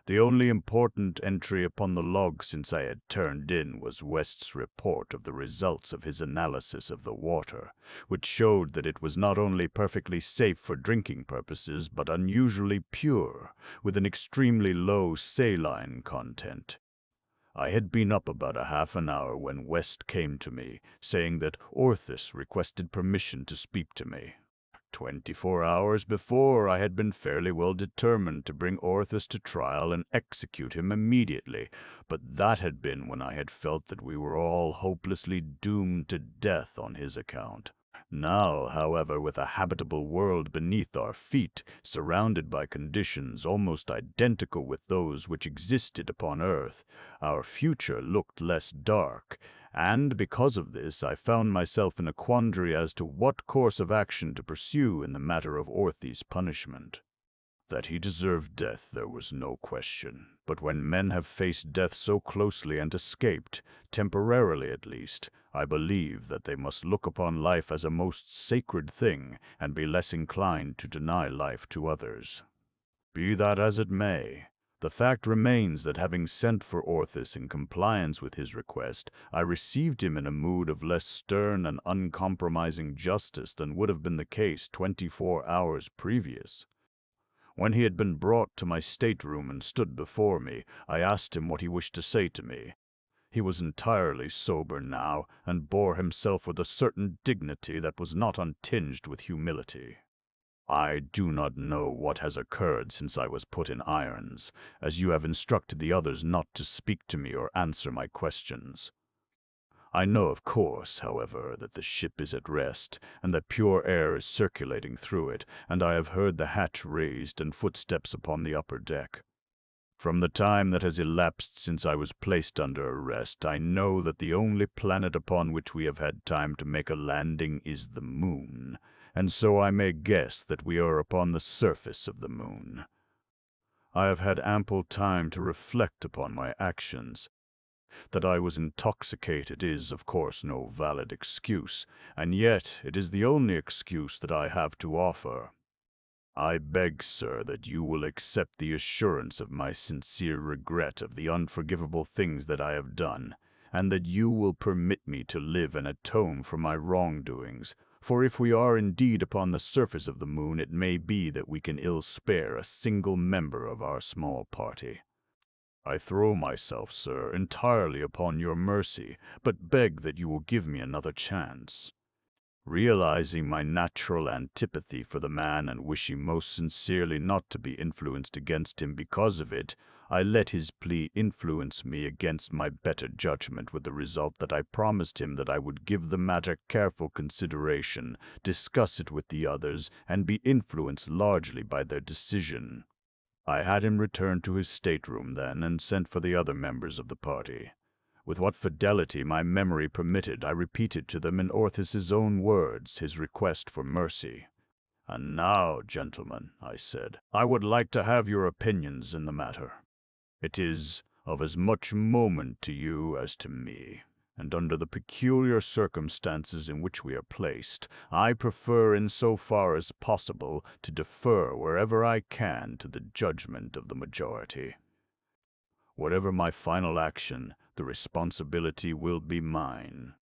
The only important entry upon the log since I had turned in was West's report of the results of his analysis of the water, which showed that it was not only perfectly safe for drinking purposes, but unusually pure, with an extremely low saline content. I had been up about a half an hour when West came to me, saying that Orthus requested permission to speak to me. 24 hours before, I had been fairly well determined to bring Orthus to trial and execute him immediately, but that had been when I had felt that we were all hopelessly doomed to death on his account. Now, however, with a habitable world beneath our feet, surrounded by conditions almost identical with those which existed upon Earth, our future looked less dark, and because of this I found myself in a quandary as to what course of action to pursue in the matter of Orthy's punishment. That he deserved death there was no question, but when men have faced death so closely and escaped, temporarily at least, I believe that they must look upon life as a most sacred thing and be less inclined to deny life to others. Be that as it may, the fact remains that having sent for Orthys in compliance with his request, I received him in a mood of less stern and uncompromising justice than would have been the case 24 hours previous. When he had been brought to my stateroom and stood before me, I asked him what he wished to say to me. He was entirely sober now, and bore himself with a certain dignity that was not untinged with humility. "I do not know what has occurred since I was put in irons, as you have instructed the others not to speak to me or answer my questions. I know, of course, however, that the ship is at rest, and that pure air is circulating through it, and I have heard the hatch raised and footsteps upon the upper deck. From the time that has elapsed since I was placed under arrest, I know that the only planet upon which we have had time to make a landing is the moon, and so I may guess that we are upon the surface of the moon. I have had ample time to reflect upon my actions. That I was intoxicated is, of course, no valid excuse, and yet it is the only excuse that I have to offer. I beg, sir, that you will accept the assurance of my sincere regret of the unforgivable things that I have done, and that you will permit me to live and atone for my wrongdoings, for if we are indeed upon the surface of the moon, it may be that we can ill spare a single member of our small party. I throw myself, sir, entirely upon your mercy, but beg that you will give me another chance. Realizing my natural antipathy for the man and wishing most sincerely not to be influenced against him because of it, I let his plea influence me against my better judgment, with the result that I promised him that I would give the matter careful consideration, discuss it with the others, and be influenced largely by their decision. I had him return to his stateroom then, and sent for the other members of the party. With what fidelity my memory permitted, I repeated to them in Orthys's own words his request for mercy. "And now, gentlemen," I said, "I would like to have your opinions in the matter. It is of as much moment to you as to me, and under the peculiar circumstances in which we are placed, I prefer in so far as possible to defer wherever I can to the judgment of the majority. Whatever my final action, the responsibility will be mine.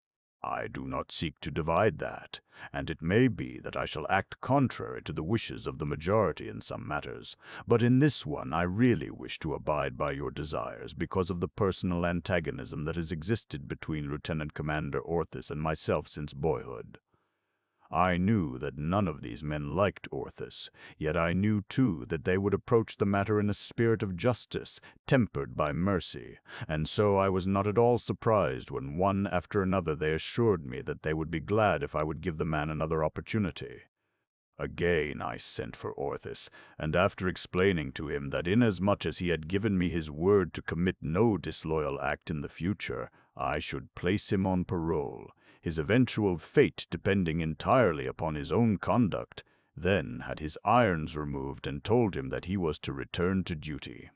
I do not seek to divide that, and it may be that I shall act contrary to the wishes of the majority in some matters, but in this one I really wish to abide by your desires because of the personal antagonism that has existed between Lieutenant Commander Orthys and myself since boyhood. I knew that none of these men liked Orthys, yet I knew, too, that they would approach the matter in a spirit of justice, tempered by mercy, and so I was not at all surprised when one after another they assured me that they would be glad if I would give the man another opportunity. Again I sent for Orthys, and after explaining to him that inasmuch as he had given me his word to commit no disloyal act in the future, I should place him on parole, his eventual fate depending entirely upon his own conduct, then had his irons removed and told him that he was to return to duty.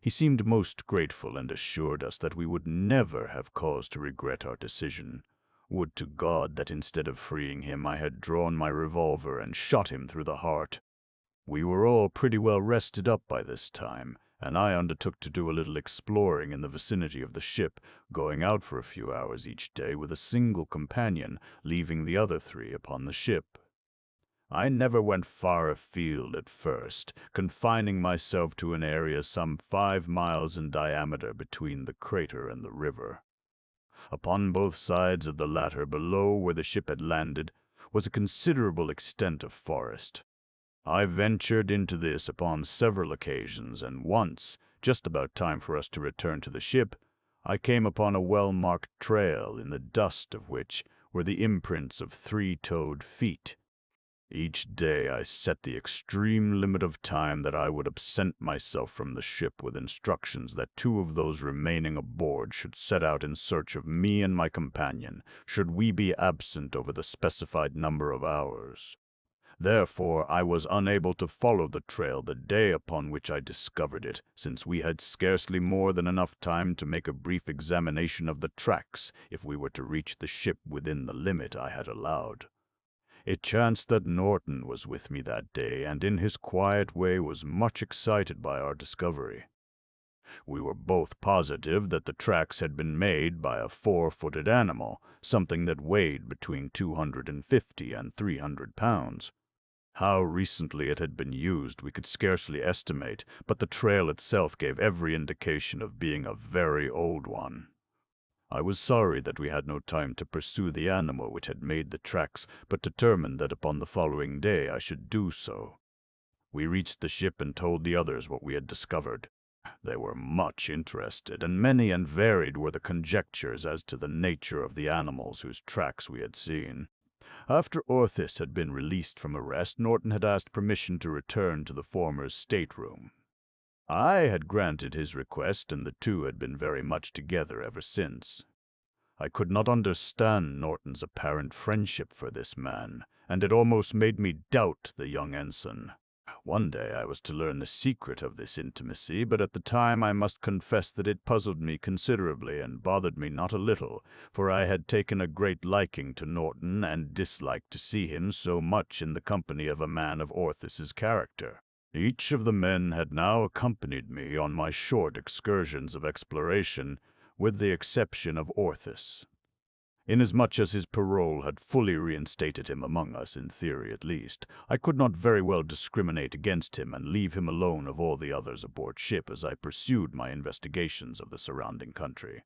He seemed most grateful and assured us that we would never have cause to regret our decision. Would to God that instead of freeing him I had drawn my revolver and shot him through the heart. We were all pretty well rested up by this time, and I undertook to do a little exploring in the vicinity of the ship, going out for a few hours each day with a single companion, leaving the other three upon the ship. I never went far afield at first, confining myself to an area some 5 miles in diameter between the crater and the river. Upon both sides of the latter, below where the ship had landed, was a considerable extent of forest. I ventured into this upon several occasions, and once, just about time for us to return to the ship, I came upon a well-marked trail in the dust of which were the imprints of 3-toed feet. Each day I set the extreme limit of time that I would absent myself from the ship with instructions that two of those remaining aboard should set out in search of me and my companion, should we be absent over the specified number of hours. Therefore, I was unable to follow the trail the day upon which I discovered it, since we had scarcely more than enough time to make a brief examination of the tracks if we were to reach the ship within the limit I had allowed. It chanced that Norton was with me that day, and in his quiet way was much excited by our discovery. We were both positive that the tracks had been made by a four-footed animal, something that weighed between 250 and 300 pounds. How recently it had been used we could scarcely estimate, but the trail itself gave every indication of being a very old one. I was sorry that we had no time to pursue the animal which had made the tracks, but determined that upon the following day I should do so. We reached the ship and told the others what we had discovered. They were much interested, and many and varied were the conjectures as to the nature of the animals whose tracks we had seen. After Orthis had been released from arrest, Norton had asked permission to return to the former's stateroom. I had granted his request, and the two had been very much together ever since. I could not understand Norton's apparent friendship for this man, and it almost made me doubt the young ensign. One day I was to learn the secret of this intimacy, but at the time I must confess that it puzzled me considerably and bothered me not a little, for I had taken a great liking to Norton and disliked to see him so much in the company of a man of Orthis's character. Each of the men had now accompanied me on my short excursions of exploration, with the exception of Orthis. Inasmuch as his parole had fully reinstated him among us, in theory at least, I could not very well discriminate against him and leave him alone of all the others aboard ship as I pursued my investigations of the surrounding country.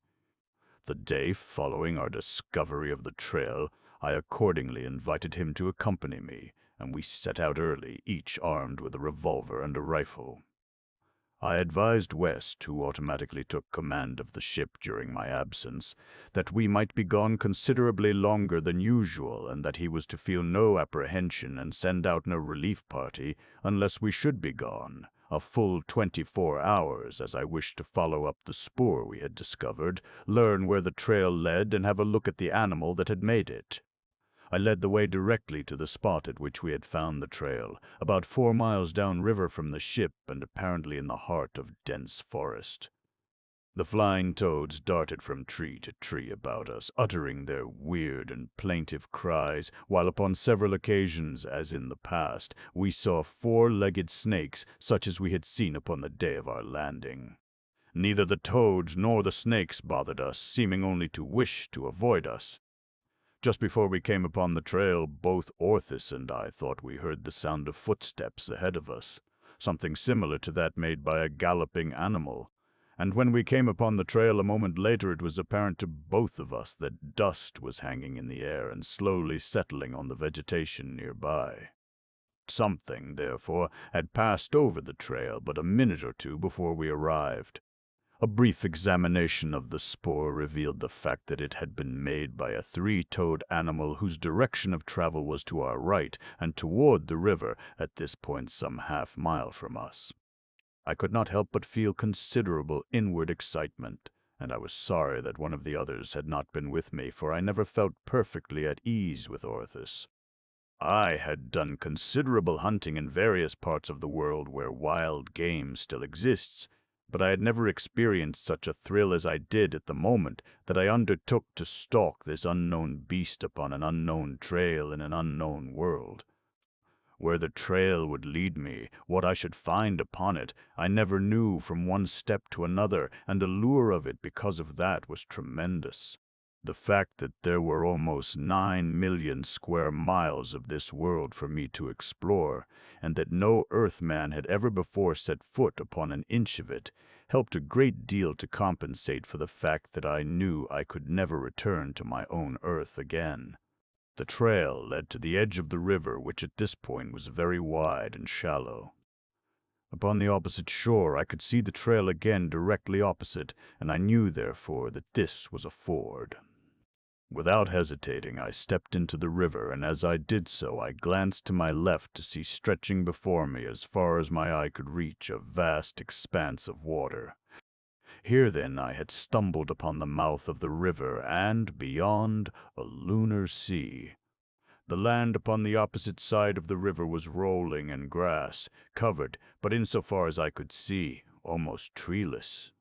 The day following our discovery of the trail, I accordingly invited him to accompany me, and we set out early, each armed with a revolver and a rifle. I advised West, who automatically took command of the ship during my absence, that we might be gone considerably longer than usual, and that he was to feel no apprehension and send out no relief party unless we should be gone, a full 24 hours, as I wished to follow up the spoor we had discovered, learn where the trail led, and have a look at the animal that had made it. I led the way directly to the spot at which we had found the trail, about 4 miles downriver from the ship and apparently in the heart of dense forest. The flying toads darted from tree to tree about us, uttering their weird and plaintive cries, while upon several occasions, as in the past, we saw four-legged snakes such as we had seen upon the day of our landing. Neither the toads nor the snakes bothered us, seeming only to wish to avoid us. Just before we came upon the trail, both Orthis and I thought we heard the sound of footsteps ahead of us, something similar to that made by a galloping animal, and when we came upon the trail a moment later it was apparent to both of us that dust was hanging in the air and slowly settling on the vegetation nearby. Something, therefore, had passed over the trail but a minute or two before we arrived. A brief examination of the spoor revealed the fact that it had been made by a three-toed animal whose direction of travel was to our right and toward the river, at this point some half-mile from us. I could not help but feel considerable inward excitement, and I was sorry that one of the others had not been with me, for I never felt perfectly at ease with Orthis. I had done considerable hunting in various parts of the world where wild game still exists, but I had never experienced such a thrill as I did at the moment that I undertook to stalk this unknown beast upon an unknown trail in an unknown world. Where the trail would lead me, what I should find upon it, I never knew from one step to another, and the lure of it because of that was tremendous. The fact that there were almost 9 million square miles of this world for me to explore, and that no Earthman had ever before set foot upon an inch of it, helped a great deal to compensate for the fact that I knew I could never return to my own Earth again. The trail led to the edge of the river, which at this point was very wide and shallow. Upon the opposite shore I could see the trail again directly opposite, and I knew, therefore, that this was a ford. Without hesitating, I stepped into the river, and as I did so, I glanced to my left to see stretching before me as far as my eye could reach a vast expanse of water. Here, then, I had stumbled upon the mouth of the river, and, beyond, a lunar sea. The land upon the opposite side of the river was rolling and grass, covered, but insofar as I could see, almost treeless.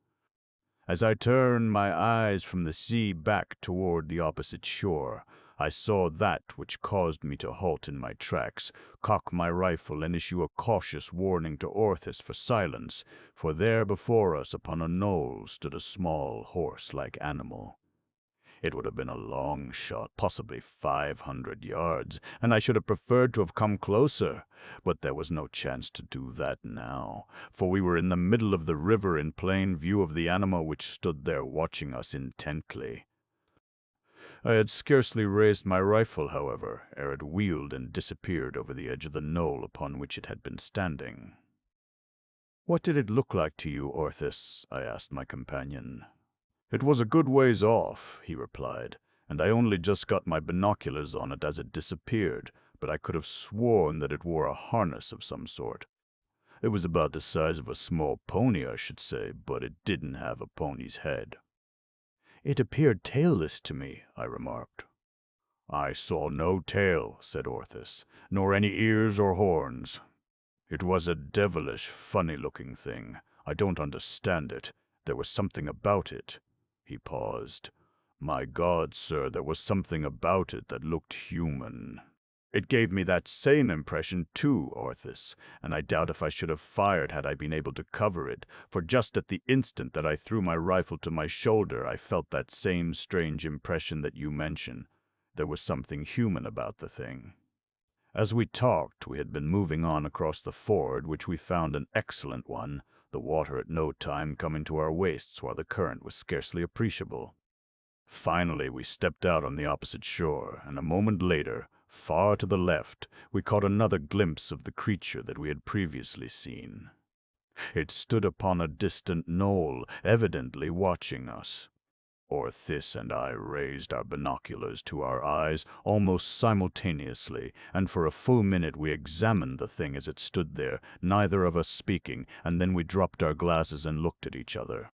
As I turned my eyes from the sea back toward the opposite shore, I saw that which caused me to halt in my tracks, cock my rifle, and issue a cautious warning to Orthus for silence, for there before us upon a knoll stood a small horse-like animal. It would have been a long shot, possibly 500 yards, and I should have preferred to have come closer, but there was no chance to do that now, for we were in the middle of the river in plain view of the animal which stood there watching us intently. I had scarcely raised my rifle, however, ere it wheeled and disappeared over the edge of the knoll upon which it had been standing. "What did it look like to you, Orthus?" I asked my companion. "It was a good ways off," he replied, "and I only just got my binoculars on it as it disappeared, but I could have sworn that it wore a harness of some sort. It was about the size of a small pony, I should say, but it didn't have a pony's head." "It appeared tailless to me," I remarked. "I saw no tail," said Orthus, "nor any ears or horns. It was a devilish, funny-looking thing. I don't understand it. There was something about it." He paused. "My God, sir, there was something about it that looked human." "It gave me that same impression too, Orthus, and I doubt if I should have fired had I been able to cover it, for just at the instant that I threw my rifle to my shoulder I felt that same strange impression that you mention. There was something human about the thing." As we talked, we had been moving on across the ford, which we found an excellent one, the water at no time coming to our waists while the current was scarcely appreciable. Finally, we stepped out on the opposite shore, and a moment later, far to the left, we caught another glimpse of the creature that we had previously seen. It stood upon a distant knoll, evidently watching us. Orthus and I raised our binoculars to our eyes almost simultaneously, and for a full minute we examined the thing as it stood there, neither of us speaking, and then we dropped our glasses and looked at each other.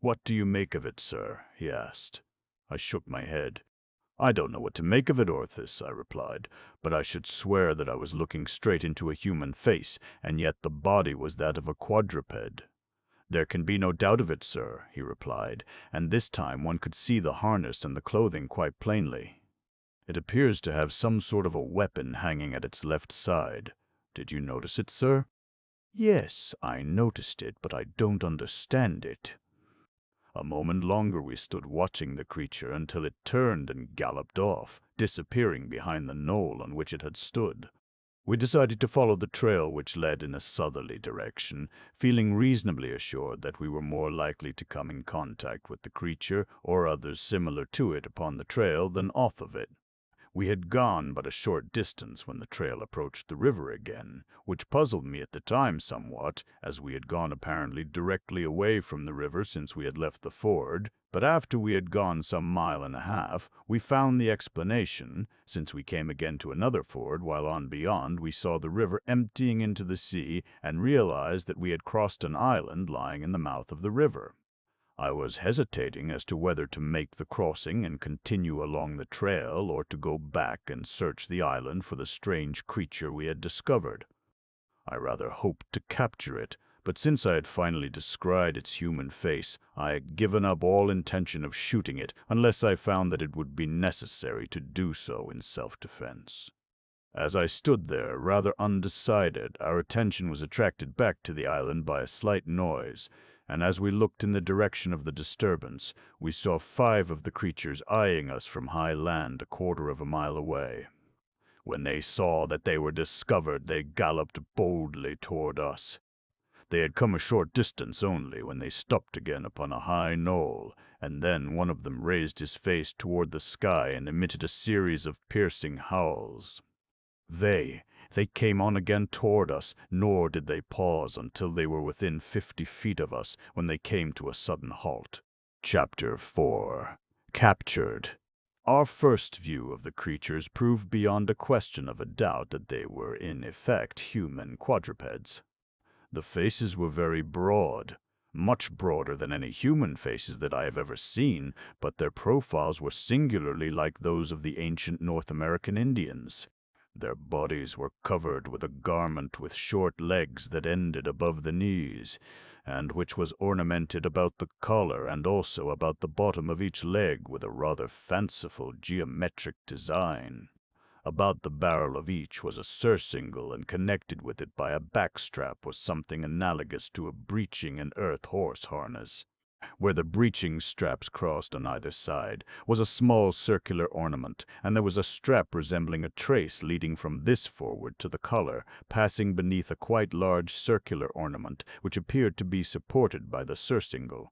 "What do you make of it, sir?" he asked. I shook my head. "I don't know what to make of it, Orthus," I replied, "but I should swear that I was looking straight into a human face, and yet the body was that of a quadruped." "There can be no doubt of it, sir," he replied, "and this time one could see the harness and the clothing quite plainly. It appears to have some sort of a weapon hanging at its left side. Did you notice it, sir?" "Yes, I noticed it, but I don't understand it." A moment longer we stood watching the creature until it turned and galloped off, disappearing behind the knoll on which it had stood. We decided to follow the trail which led in a southerly direction, feeling reasonably assured that we were more likely to come in contact with the creature or others similar to it upon the trail than off of it. We had gone but a short distance when the trail approached the river again, which puzzled me at the time somewhat, as we had gone apparently directly away from the river since we had left the ford, but after we had gone some mile and a half, we found the explanation, since we came again to another ford, while on beyond we saw the river emptying into the sea and realized that we had crossed an island lying in the mouth of the river. I was hesitating as to whether to make the crossing and continue along the trail or to go back and search the island for the strange creature we had discovered. I rather hoped to capture it, but since I had finally descried its human face, I had given up all intention of shooting it unless I found that it would be necessary to do so in self-defense. As I stood there, rather undecided, our attention was attracted back to the island by a slight noise, and as we looked in the direction of the disturbance, we saw 5 of the creatures eyeing us from high land a quarter of a mile away. When they saw that they were discovered, they galloped boldly toward us. They had come a short distance only when they stopped again upon a high knoll, and then one of them raised his face toward the sky and emitted a series of piercing howls. They came on again toward us, nor did they pause until they were within 50 feet of us, when they came to a sudden halt. Chapter 4. Captured. Our first view of the creatures proved beyond a question of a doubt that they were in effect human quadrupeds. The faces were very broad, much broader than any human faces that I have ever seen, but their profiles were singularly like those of the ancient North American Indians. Their bodies were covered with a garment with short legs that ended above the knees, and which was ornamented about the collar and also about the bottom of each leg with a rather fanciful geometric design. About the barrel of each was a surcingle, and connected with it by a backstrap was something analogous to a breeching and earth horse harness. Where the breeching straps crossed on either side was a small circular ornament, and there was a strap resembling a trace leading from this forward to the collar, passing beneath a quite large circular ornament which appeared to be supported by the surcingle.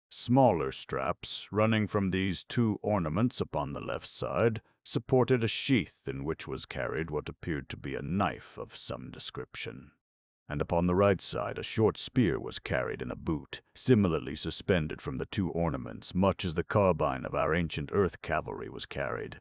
Smaller straps, running from these two ornaments upon the left side, supported a sheath in which was carried what appeared to be a knife of some description. And upon the right side a short spear was carried in a boot, similarly suspended from the two ornaments, much as the carbine of our ancient earth cavalry was carried.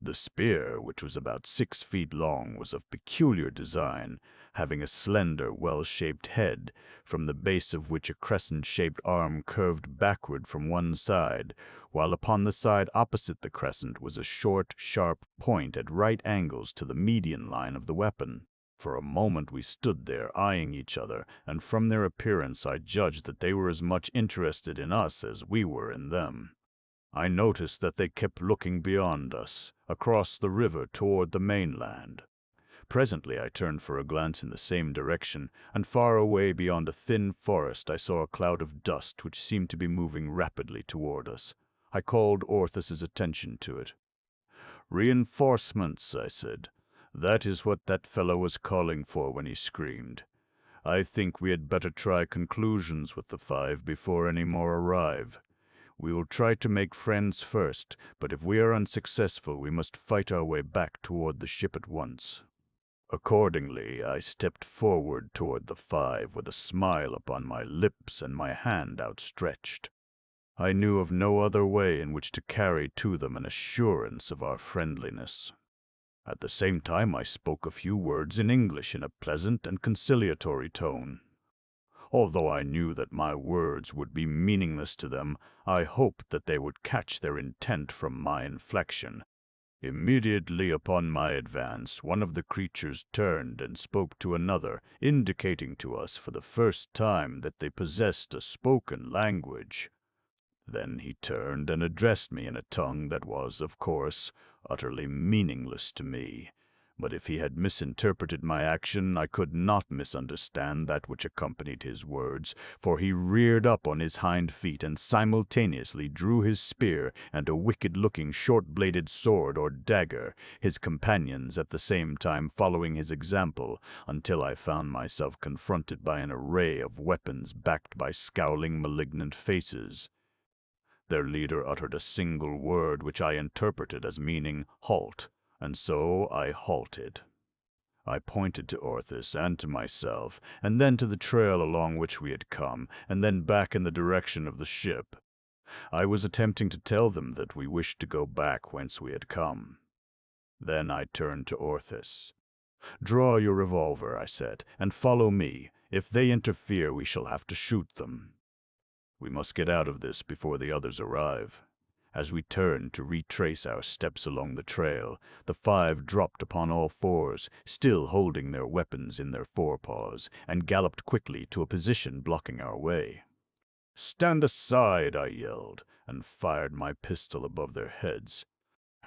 The spear, which was about 6 feet long, was of peculiar design, having a slender, well-shaped head, from the base of which a crescent-shaped arm curved backward from one side, while upon the side opposite the crescent was a short, sharp point at right angles to the median line of the weapon. For a moment we stood there, eyeing each other, and from their appearance I judged that they were as much interested in us as we were in them. I noticed that they kept looking beyond us, across the river toward the mainland. Presently I turned for a glance in the same direction, and far away beyond a thin forest I saw a cloud of dust which seemed to be moving rapidly toward us. I called Orthus's attention to it. "Reinforcements," I said. "That is what that fellow was calling for when he screamed. I think we had better try conclusions with the 5 before any more arrive. We will try to make friends first, but if we are unsuccessful, we must fight our way back toward the ship at once." Accordingly, I stepped forward toward the 5 with a smile upon my lips and my hand outstretched. I knew of no other way in which to carry to them an assurance of our friendliness. At the same time I spoke a few words in English in a pleasant and conciliatory tone. Although I knew that my words would be meaningless to them, I hoped that they would catch their intent from my inflection. Immediately upon my advance, one of the creatures turned and spoke to another, indicating to us for the first time that they possessed a spoken language. Then he turned and addressed me in a tongue that was, of course, utterly meaningless to me. But if he had misinterpreted my action, I could not misunderstand that which accompanied his words, for he reared up on his hind feet and simultaneously drew his spear and a wicked-looking short-bladed sword or dagger, his companions at the same time following his example, until I found myself confronted by an array of weapons backed by scowling, malignant faces. Their leader uttered a single word which I interpreted as meaning "halt," and so I halted. I pointed to Orthus and to myself, and then to the trail along which we had come, and then back in the direction of the ship. I was attempting to tell them that we wished to go back whence we had come. Then I turned to Orthus. "Draw your revolver," I said, "and follow me. If they interfere, we shall have to shoot them. We must get out of this before the others arrive." As we turned to retrace our steps along the trail, the 5 dropped upon all fours, still holding their weapons in their forepaws, and galloped quickly to a position blocking our way. "Stand aside," I yelled, and fired my pistol above their heads.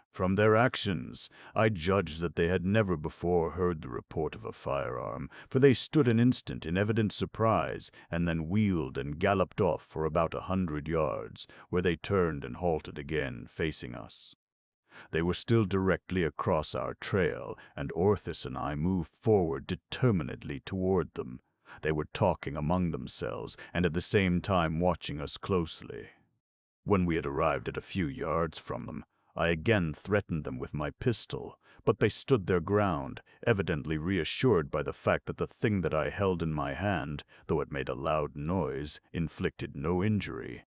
From their actions, I judged that they had never before heard the report of a firearm, for they stood an instant in evident surprise, and then wheeled and galloped off for about 100 yards, where they turned and halted again, facing us. They were still directly across our trail, and Orthus and I moved forward determinedly toward them. They were talking among themselves, and at the same time watching us closely. When we had arrived at a few yards from them, I again threatened them with my pistol, but they stood their ground, evidently reassured by the fact that the thing that I held in my hand, though it made a loud noise, inflicted no injury.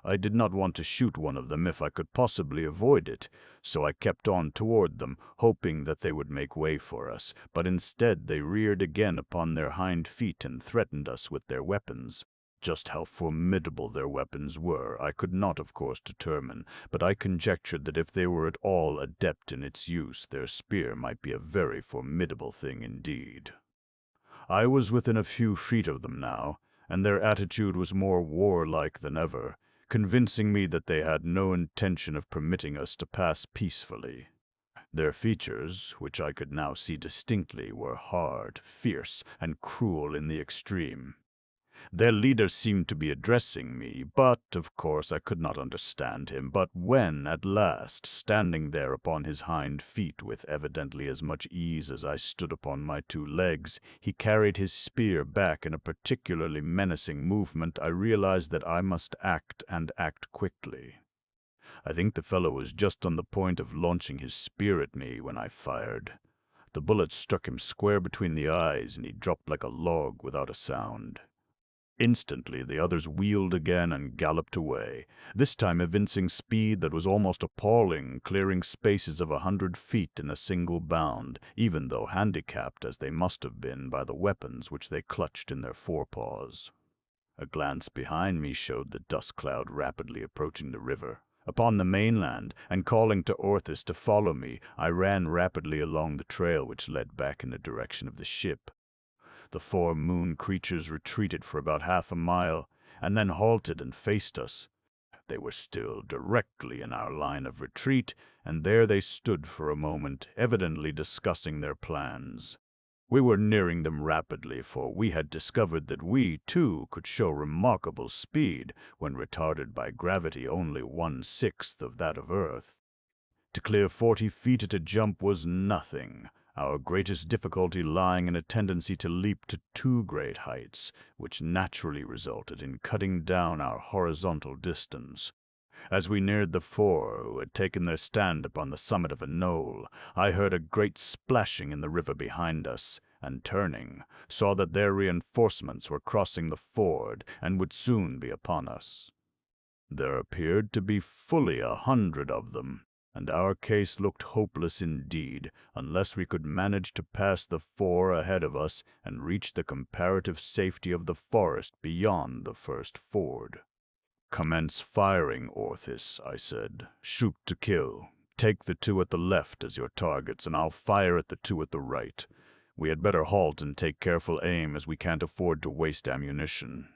I did not want to shoot one of them if I could possibly avoid it, so I kept on toward them, hoping that they would make way for us, but instead they reared again upon their hind feet and threatened us with their weapons. Just how formidable their weapons were, I could not, of course, determine, but I conjectured that if they were at all adept in its use, their spear might be a very formidable thing indeed. I was within a few feet of them now, and their attitude was more warlike than ever, convincing me that they had no intention of permitting us to pass peacefully. Their features, which I could now see distinctly, were hard, fierce, and cruel in the extreme. Their leader seemed to be addressing me, but, of course, I could not understand him. But when, at last, standing there upon his hind feet with evidently as much ease as I stood upon my 2 legs, he carried his spear back in a particularly menacing movement, I realized that I must act, and act quickly. I think the fellow was just on the point of launching his spear at me when I fired. The bullet struck him square between the eyes, and he dropped like a log without a sound. Instantly, the others wheeled again and galloped away, this time evincing speed that was almost appalling, clearing spaces of 100 feet in a single bound, even though handicapped as they must have been by the weapons which they clutched in their forepaws. A glance behind me showed the dust cloud rapidly approaching the river. Upon the mainland, and calling to Orthus to follow me, I ran rapidly along the trail which led back in the direction of the ship. The 4 moon creatures retreated for about half a mile, and then halted and faced us. They were still directly in our line of retreat, and there they stood for a moment, evidently discussing their plans. We were nearing them rapidly, for we had discovered that we, too, could show remarkable speed when retarded by gravity only 1/6 of that of Earth. To clear 40 feet at a jump was nothing, our greatest difficulty lying in a tendency to leap to too great heights, which naturally resulted in cutting down our horizontal distance. As we neared the 4, who had taken their stand upon the summit of a knoll, I heard a great splashing in the river behind us, and turning, saw that their reinforcements were crossing the ford and would soon be upon us. There appeared to be fully 100 of them, and our case looked hopeless indeed, unless we could manage to pass the 4 ahead of us and reach the comparative safety of the forest beyond the first ford. "Commence firing, Orthus," I said. "Shoot to kill. Take the 2 at the left as your targets, and I'll fire at the 2 at the right. We had better halt and take careful aim, as we can't afford to waste ammunition."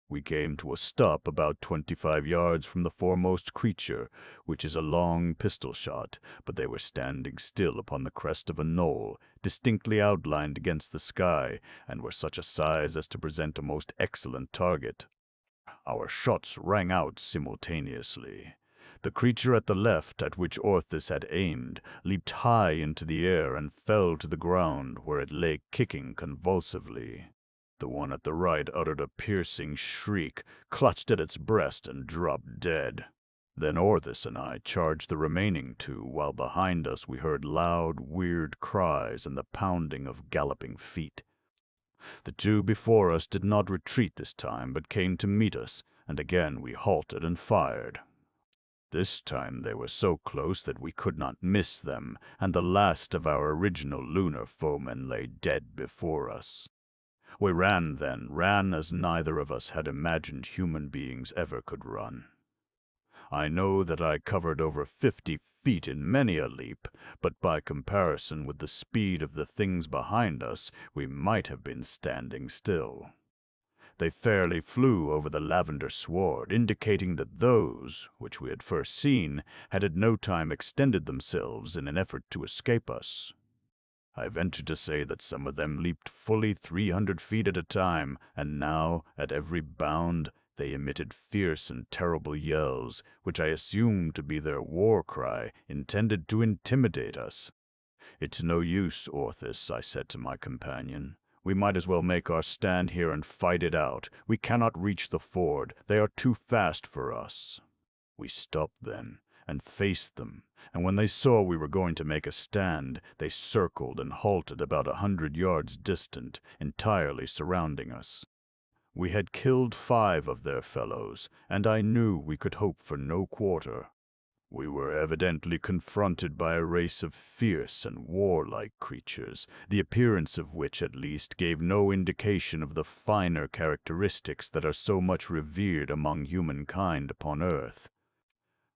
We came to a stop about 25 yards from the foremost creature, which is a long pistol shot, but they were standing still upon the crest of a knoll, distinctly outlined against the sky, and were such a size as to present a most excellent target. Our shots rang out simultaneously. The creature at the left, at which Orthus had aimed, leaped high into the air and fell to the ground, where it lay kicking convulsively. The one at the right uttered a piercing shriek, clutched at its breast, and dropped dead. Then Orthus and I charged the remaining 2, while behind us we heard loud, weird cries and the pounding of galloping feet. The 2 before us did not retreat this time, but came to meet us, and again we halted and fired. This time they were so close that we could not miss them, and the last of our original lunar foemen lay dead before us. We ran as neither of us had imagined human beings ever could run. I know that I covered over 50 feet in many a leap, but by comparison with the speed of the things behind us, we might have been standing still. They fairly flew over the lavender sward, indicating that those, which we had first seen, had at no time extended themselves in an effort to escape us. I venture to say that some of them leaped fully 300 feet at a time, and now, at every bound, they emitted fierce and terrible yells, which I assumed to be their war cry, intended to intimidate us. "It's no use, Orthus," I said to my companion. "We might as well make our stand here and fight it out. We cannot reach the ford. They are too fast for us." We stopped then, and faced them, and when they saw we were going to make a stand, they circled and halted about 100 yards distant, entirely surrounding us. We had killed 5 of their fellows, and I knew we could hope for no quarter. We were evidently confronted by a race of fierce and warlike creatures, the appearance of which at least gave no indication of the finer characteristics that are so much revered among humankind upon earth.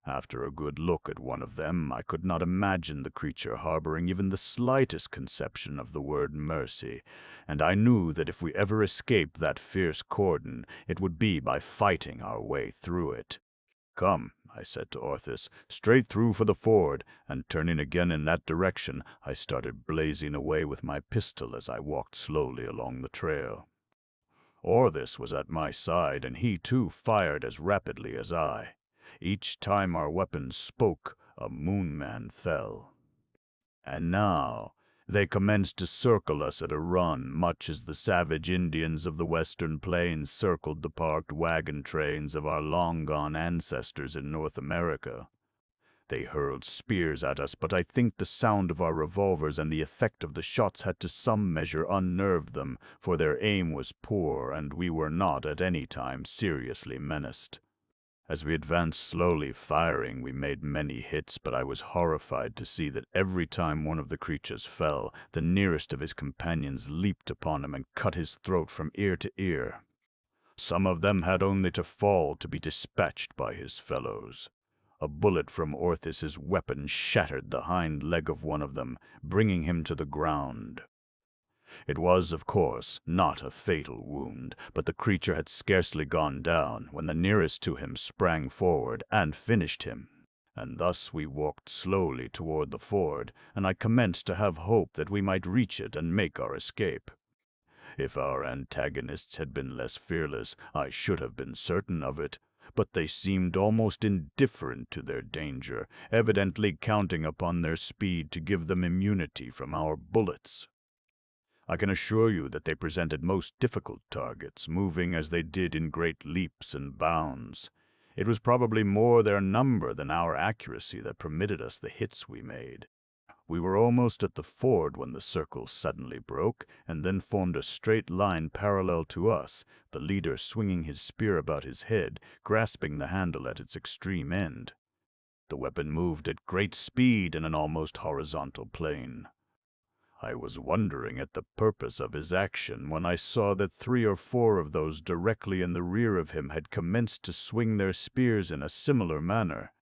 After a good look at one of them, I could not imagine the creature harboring even the slightest conception of the word mercy, and I knew that if we ever escaped that fierce cordon, it would be by fighting our way through it. "Come," I said to Orthus, "straight through for the ford," and turning again in that direction, I started blazing away with my pistol as I walked slowly along the trail. Orthus was at my side, and he too fired as rapidly as I. Each time our weapons spoke, a moonman fell. And now they commenced to circle us at a run, much as the savage Indians of the western plains circled the parked wagon trains of our long-gone ancestors in North America. They hurled spears at us, but I think the sound of our revolvers and the effect of the shots had to some measure unnerved them, for their aim was poor, and we were not at any time seriously menaced. As we advanced slowly firing, we made many hits, but I was horrified to see that every time one of the creatures fell, the nearest of his companions leaped upon him and cut his throat from ear to ear. Some of them had only to fall to be dispatched by his fellows. A bullet from Orthus's weapon shattered the hind leg of one of them, bringing him to the ground. It was, of course, not a fatal wound, but the creature had scarcely gone down when the nearest to him sprang forward and finished him. And thus we walked slowly toward the ford, and I commenced to have hope that we might reach it and make our escape. If our antagonists had been less fearless, I should have been certain of it, but they seemed almost indifferent to their danger, evidently counting upon their speed to give them immunity from our bullets. I can assure you that they presented most difficult targets, moving as they did in great leaps and bounds. It was probably more their number than our accuracy that permitted us the hits we made. We were almost at the ford when the circle suddenly broke, and then formed a straight line parallel to us, the leader swinging his spear about his head, grasping the handle at its extreme end. The weapon moved at great speed in an almost horizontal plane. I was wondering at the purpose of his action when I saw that 3 or 4 of those directly in the rear of him had commenced to swing their spears in a similar manner.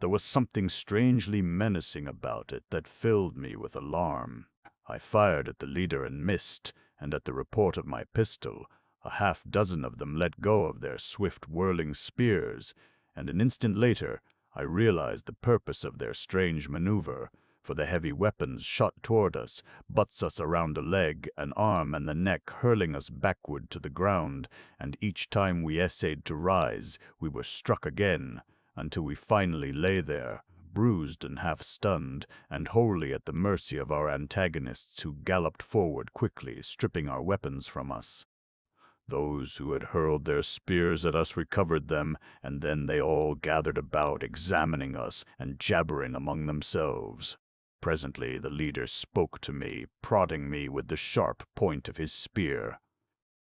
There was something strangely menacing about it that filled me with alarm. I fired at the leader and missed, and at the report of my pistol, a half-dozen of them let go of their swift whirling spears, and an instant later I realized the purpose of their strange maneuver, for the heavy weapons shot toward us, butts us around a leg, an arm, and the neck, hurling us backward to the ground, and each time we essayed to rise, we were struck again, until we finally lay there, bruised and half-stunned, and wholly at the mercy of our antagonists who galloped forward quickly, stripping our weapons from us. Those who had hurled their spears at us recovered them, and then they all gathered about, examining us and jabbering among themselves. Presently the leader spoke to me, prodding me with the sharp point of his spear.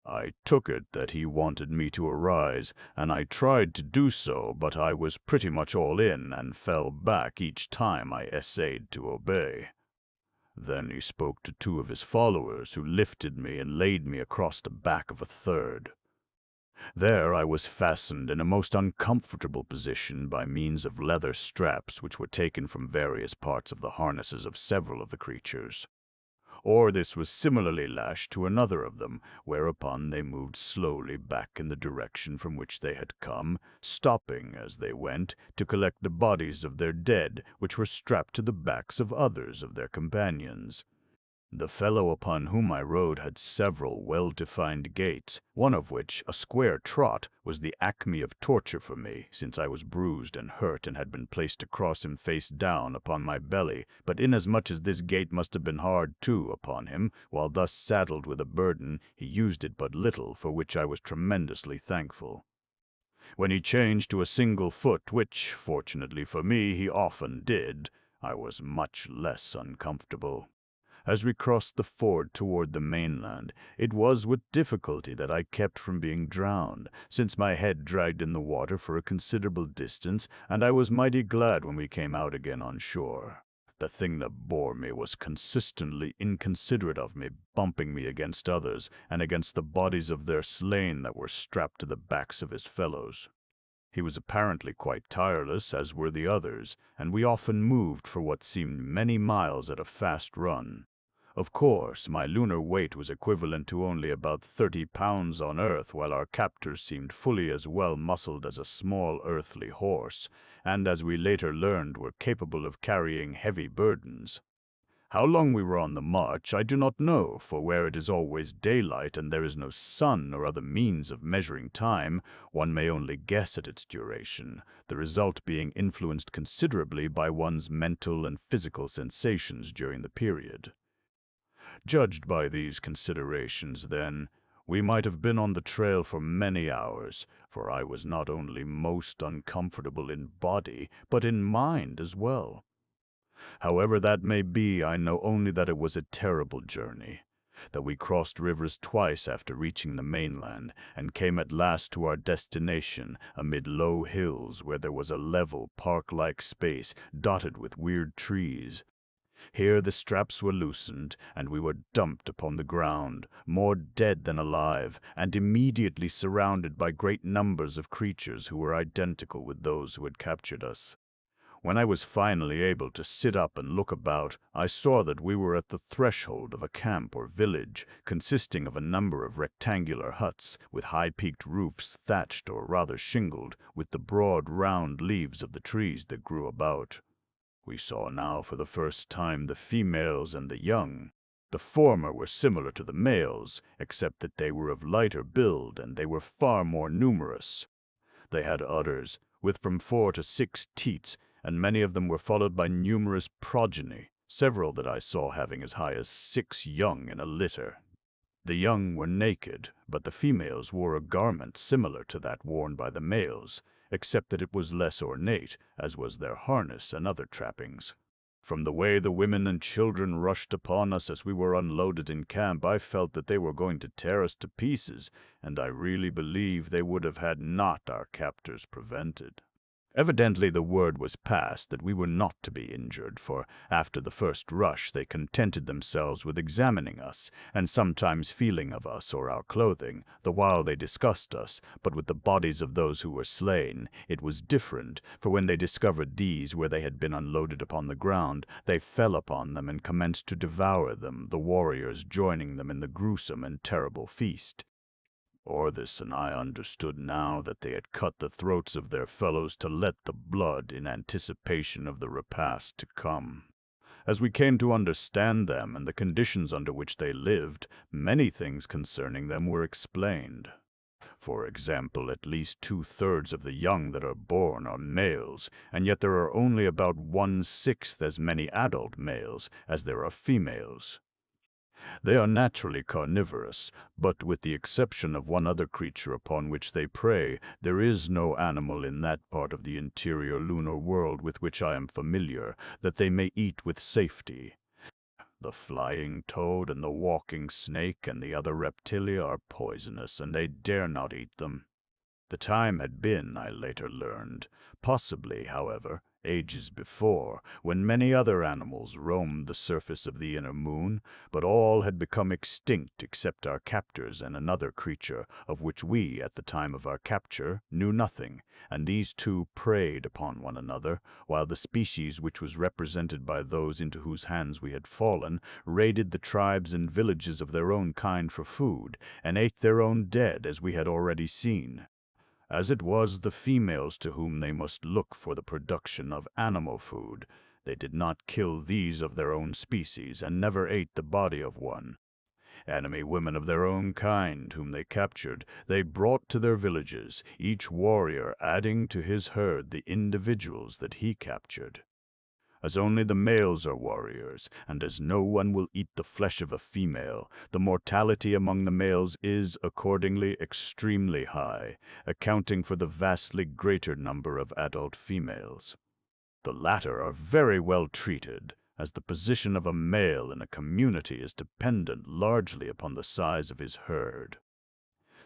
I took it that he wanted me to arise, and I tried to do so, but I was pretty much all in and fell back each time I essayed to obey. Then he spoke to 2 of his followers, who lifted me and laid me across the back of a third. There I was fastened in a most uncomfortable position by means of leather straps which were taken from various parts of the harnesses of several of the creatures. Or this was similarly lashed to another of them, whereupon they moved slowly back in the direction from which they had come, stopping as they went to collect the bodies of their dead, which were strapped to the backs of others of their companions. The fellow upon whom I rode had several well-defined gaits, one of which, a square trot, was the acme of torture for me, since I was bruised and hurt and had been placed across him face down upon my belly, but inasmuch as this gait must have been hard too upon him, while thus saddled with a burden, he used it but little, for which I was tremendously thankful. When he changed to a single foot, which, fortunately for me, he often did, I was much less uncomfortable. As we crossed the ford toward the mainland, it was with difficulty that I kept from being drowned, since my head dragged in the water for a considerable distance, and I was mighty glad when we came out again on shore. The thing that bore me was consistently inconsiderate of me, bumping me against others, and against the bodies of their slain that were strapped to the backs of his fellows. He was apparently quite tireless, as were the others, and we often moved for what seemed many miles at a fast run. Of course, my lunar weight was equivalent to only about 30 pounds on Earth, while our captors seemed fully as well muscled as a small earthly horse, and as we later learned were capable of carrying heavy burdens. How long we were on the march I do not know, for where it is always daylight and there is no sun or other means of measuring time, one may only guess at its duration, the result being influenced considerably by one's mental and physical sensations during the period. Judged by these considerations, then, we might have been on the trail for many hours, for I was not only most uncomfortable in body, but in mind as well. However that may be, I know only that it was a terrible journey, that we crossed rivers twice after reaching the mainland, and came at last to our destination amid low hills where there was a level, park-like space dotted with weird trees. Here the straps were loosened, and we were dumped upon the ground, more dead than alive, and immediately surrounded by great numbers of creatures who were identical with those who had captured us. When I was finally able to sit up and look about, I saw that we were at the threshold of a camp or village, consisting of a number of rectangular huts, with high-peaked roofs thatched or rather shingled, with the broad, round leaves of the trees that grew about. We saw now for the first time the females and the young. The former were similar to the males, except that they were of lighter build and they were far more numerous. They had udders, with from 4 to 6 teats, and many of them were followed by numerous progeny, several that I saw having as high as 6 young in a litter. The young were naked, but the females wore a garment similar to that worn by the males, except that it was less ornate, as was their harness and other trappings. From the way the women and children rushed upon us as we were unloaded in camp, I felt that they were going to tear us to pieces, and I really believe they would have had not our captors prevented. Evidently the word was passed that we were not to be injured, for after the first rush they contented themselves with examining us, and sometimes feeling of us or our clothing, the while they discussed us, but with the bodies of those who were slain it was different, for when they discovered these where they had been unloaded upon the ground, they fell upon them and commenced to devour them, the warriors joining them in the gruesome and terrible feast. Orthus and I understood now that they had cut the throats of their fellows to let the blood in anticipation of the repast to come. As we came to understand them and the conditions under which they lived, many things concerning them were explained. For example, at least 2/3 of the young that are born are males, and yet there are only about 1/6 as many adult males as there are females. They are naturally carnivorous, but with the exception of one other creature upon which they prey, there is no animal in that part of the interior lunar world with which I am familiar that they may eat with safety. The flying toad and the walking snake and the other reptilia are poisonous, and they dare not eat them. The time had been, I later learned, possibly, however, ages before, when many other animals roamed the surface of the inner moon, but all had become extinct except our captors and another creature, of which we, at the time of our capture, knew nothing, and these two preyed upon one another, while the species which was represented by those into whose hands we had fallen raided the tribes and villages of their own kind for food, and ate their own dead, as we had already seen. As it was the females to whom they must look for the production of animal food, they did not kill these of their own species, and never ate the body of one. Enemy women of their own kind, whom they captured, they brought to their villages, each warrior adding to his herd the individuals that he captured. As only the males are warriors, and as no one will eat the flesh of a female, the mortality among the males is, accordingly, extremely high, accounting for the vastly greater number of adult females. The latter are very well treated, as the position of a male in a community is dependent largely upon the size of his herd.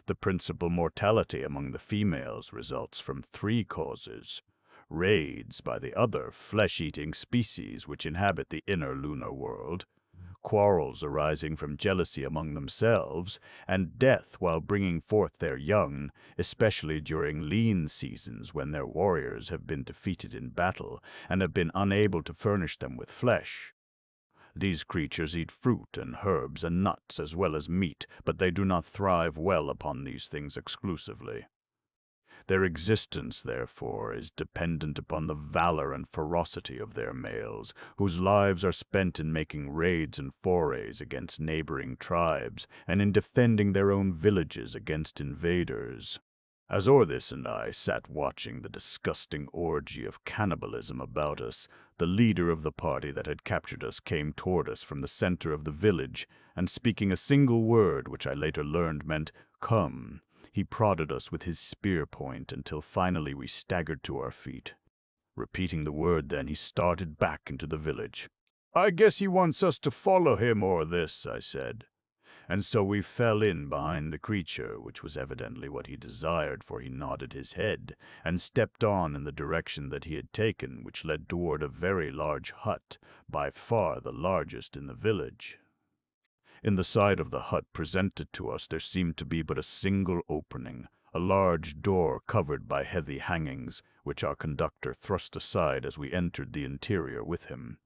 The principal mortality among the females results from three causes: raids by the other flesh-eating species which inhabit the inner lunar world, quarrels arising from jealousy among themselves, and death while bringing forth their young, especially during lean seasons when their warriors have been defeated in battle and have been unable to furnish them with flesh. These creatures eat fruit and herbs and nuts as well as meat, but they do not thrive well upon these things exclusively. Their existence, therefore, is dependent upon the valor and ferocity of their males, whose lives are spent in making raids and forays against neighboring tribes and in defending their own villages against invaders. As Orthis and I sat watching the disgusting orgy of cannibalism about us, the leader of the party that had captured us came toward us from the center of the village, and speaking a single word which I later learned meant "come," he prodded us with his spear point until finally we staggered to our feet. Repeating the word then, he started back into the village. "I guess he wants us to follow him or this," I said. And so we fell in behind the creature, which was evidently what he desired, for he nodded his head, and stepped on in the direction that he had taken, which led toward a very large hut, by far the largest in the village. In the side of the hut presented to us there seemed to be but a single opening, a large door covered by heavy hangings, which our conductor thrust aside as we entered the interior with him.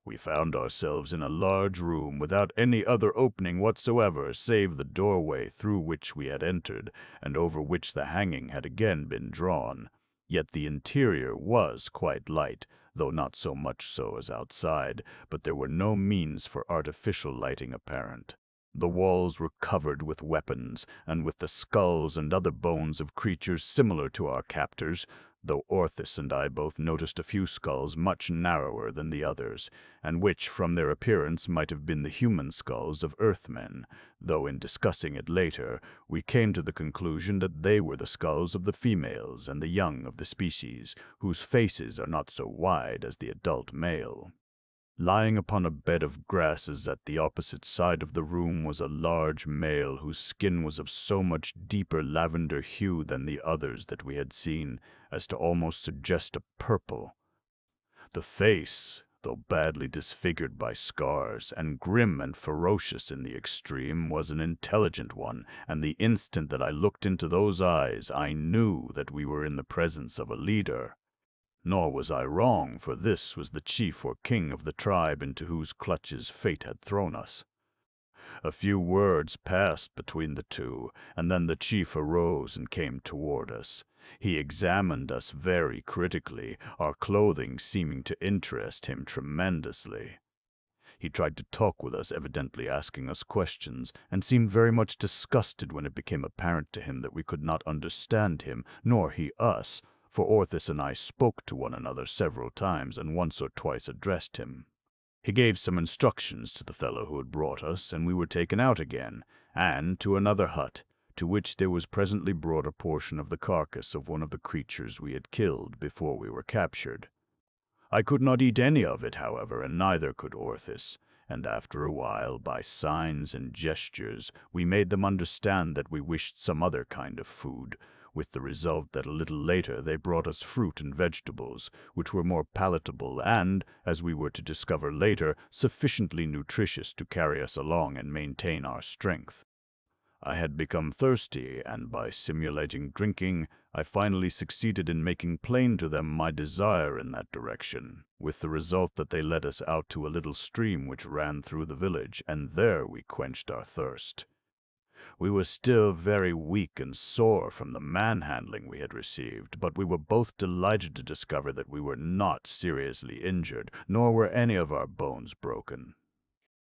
We found ourselves in a large room without any other opening whatsoever save the doorway through which we had entered and over which the hanging had again been drawn. Yet the interior was quite light, though not so much so as outside, but there were no means for artificial lighting apparent. The walls were covered with weapons, and with the skulls and other bones of creatures similar to our captors, though Orthis and I both noticed a few skulls much narrower than the others, and which from their appearance might have been the human skulls of Earthmen, though in discussing it later, we came to the conclusion that they were the skulls of the females and the young of the species, whose faces are not so wide as the adult male. Lying upon a bed of grasses at the opposite side of the room was a large male whose skin was of so much deeper lavender hue than the others that we had seen as to almost suggest a purple. The face, though badly disfigured by scars, and grim and ferocious in the extreme, was an intelligent one, and the instant that I looked into those eyes I knew that we were in the presence of a leader. Nor was I wrong, for this was the chief or king of the tribe into whose clutches fate had thrown us. A few words passed between the two, and then the chief arose and came toward us. He examined us very critically, our clothing seeming to interest him tremendously. He tried to talk with us, evidently asking us questions, and seemed very much disgusted when it became apparent to him that we could not understand him, nor he us, for Orthis and I spoke to one another several times and once or twice addressed him. He gave some instructions to the fellow who had brought us, and we were taken out again, and to another hut, to which there was presently brought a portion of the carcass of one of the creatures we had killed before we were captured. I could not eat any of it, however, and neither could Orthis, and after a while, by signs and gestures, we made them understand that we wished some other kind of food, with the result that a little later they brought us fruit and vegetables, which were more palatable and, as we were to discover later, sufficiently nutritious to carry us along and maintain our strength. I had become thirsty, and by simulating drinking, I finally succeeded in making plain to them my desire in that direction, with the result that they led us out to a little stream which ran through the village, and there we quenched our thirst. We were still very weak and sore from the manhandling we had received, but we were both delighted to discover that we were not seriously injured, nor were any of our bones broken.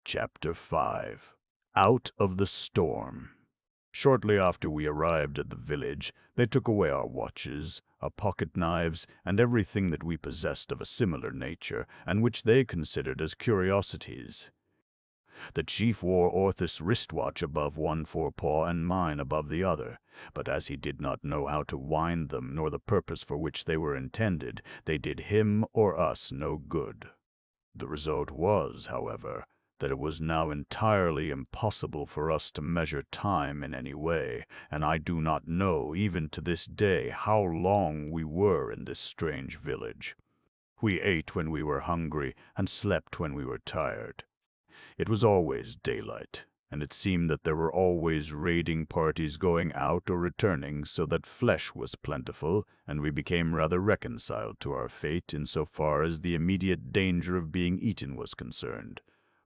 Chapter 5. Out of the Storm. Shortly after we arrived at the village, they took away our watches, our pocket knives, and everything that we possessed of a similar nature, and which they considered as curiosities. The chief wore Orthis' wristwatch above one forepaw and mine above the other, but as he did not know how to wind them nor the purpose for which they were intended, they did him or us no good. The result was, however, that it was now entirely impossible for us to measure time in any way, and I do not know, even to this day, how long we were in this strange village. We ate when we were hungry and slept when we were tired. It was always daylight, and it seemed that there were always raiding parties going out or returning, so that flesh was plentiful, and we became rather reconciled to our fate in so far as the immediate danger of being eaten was concerned.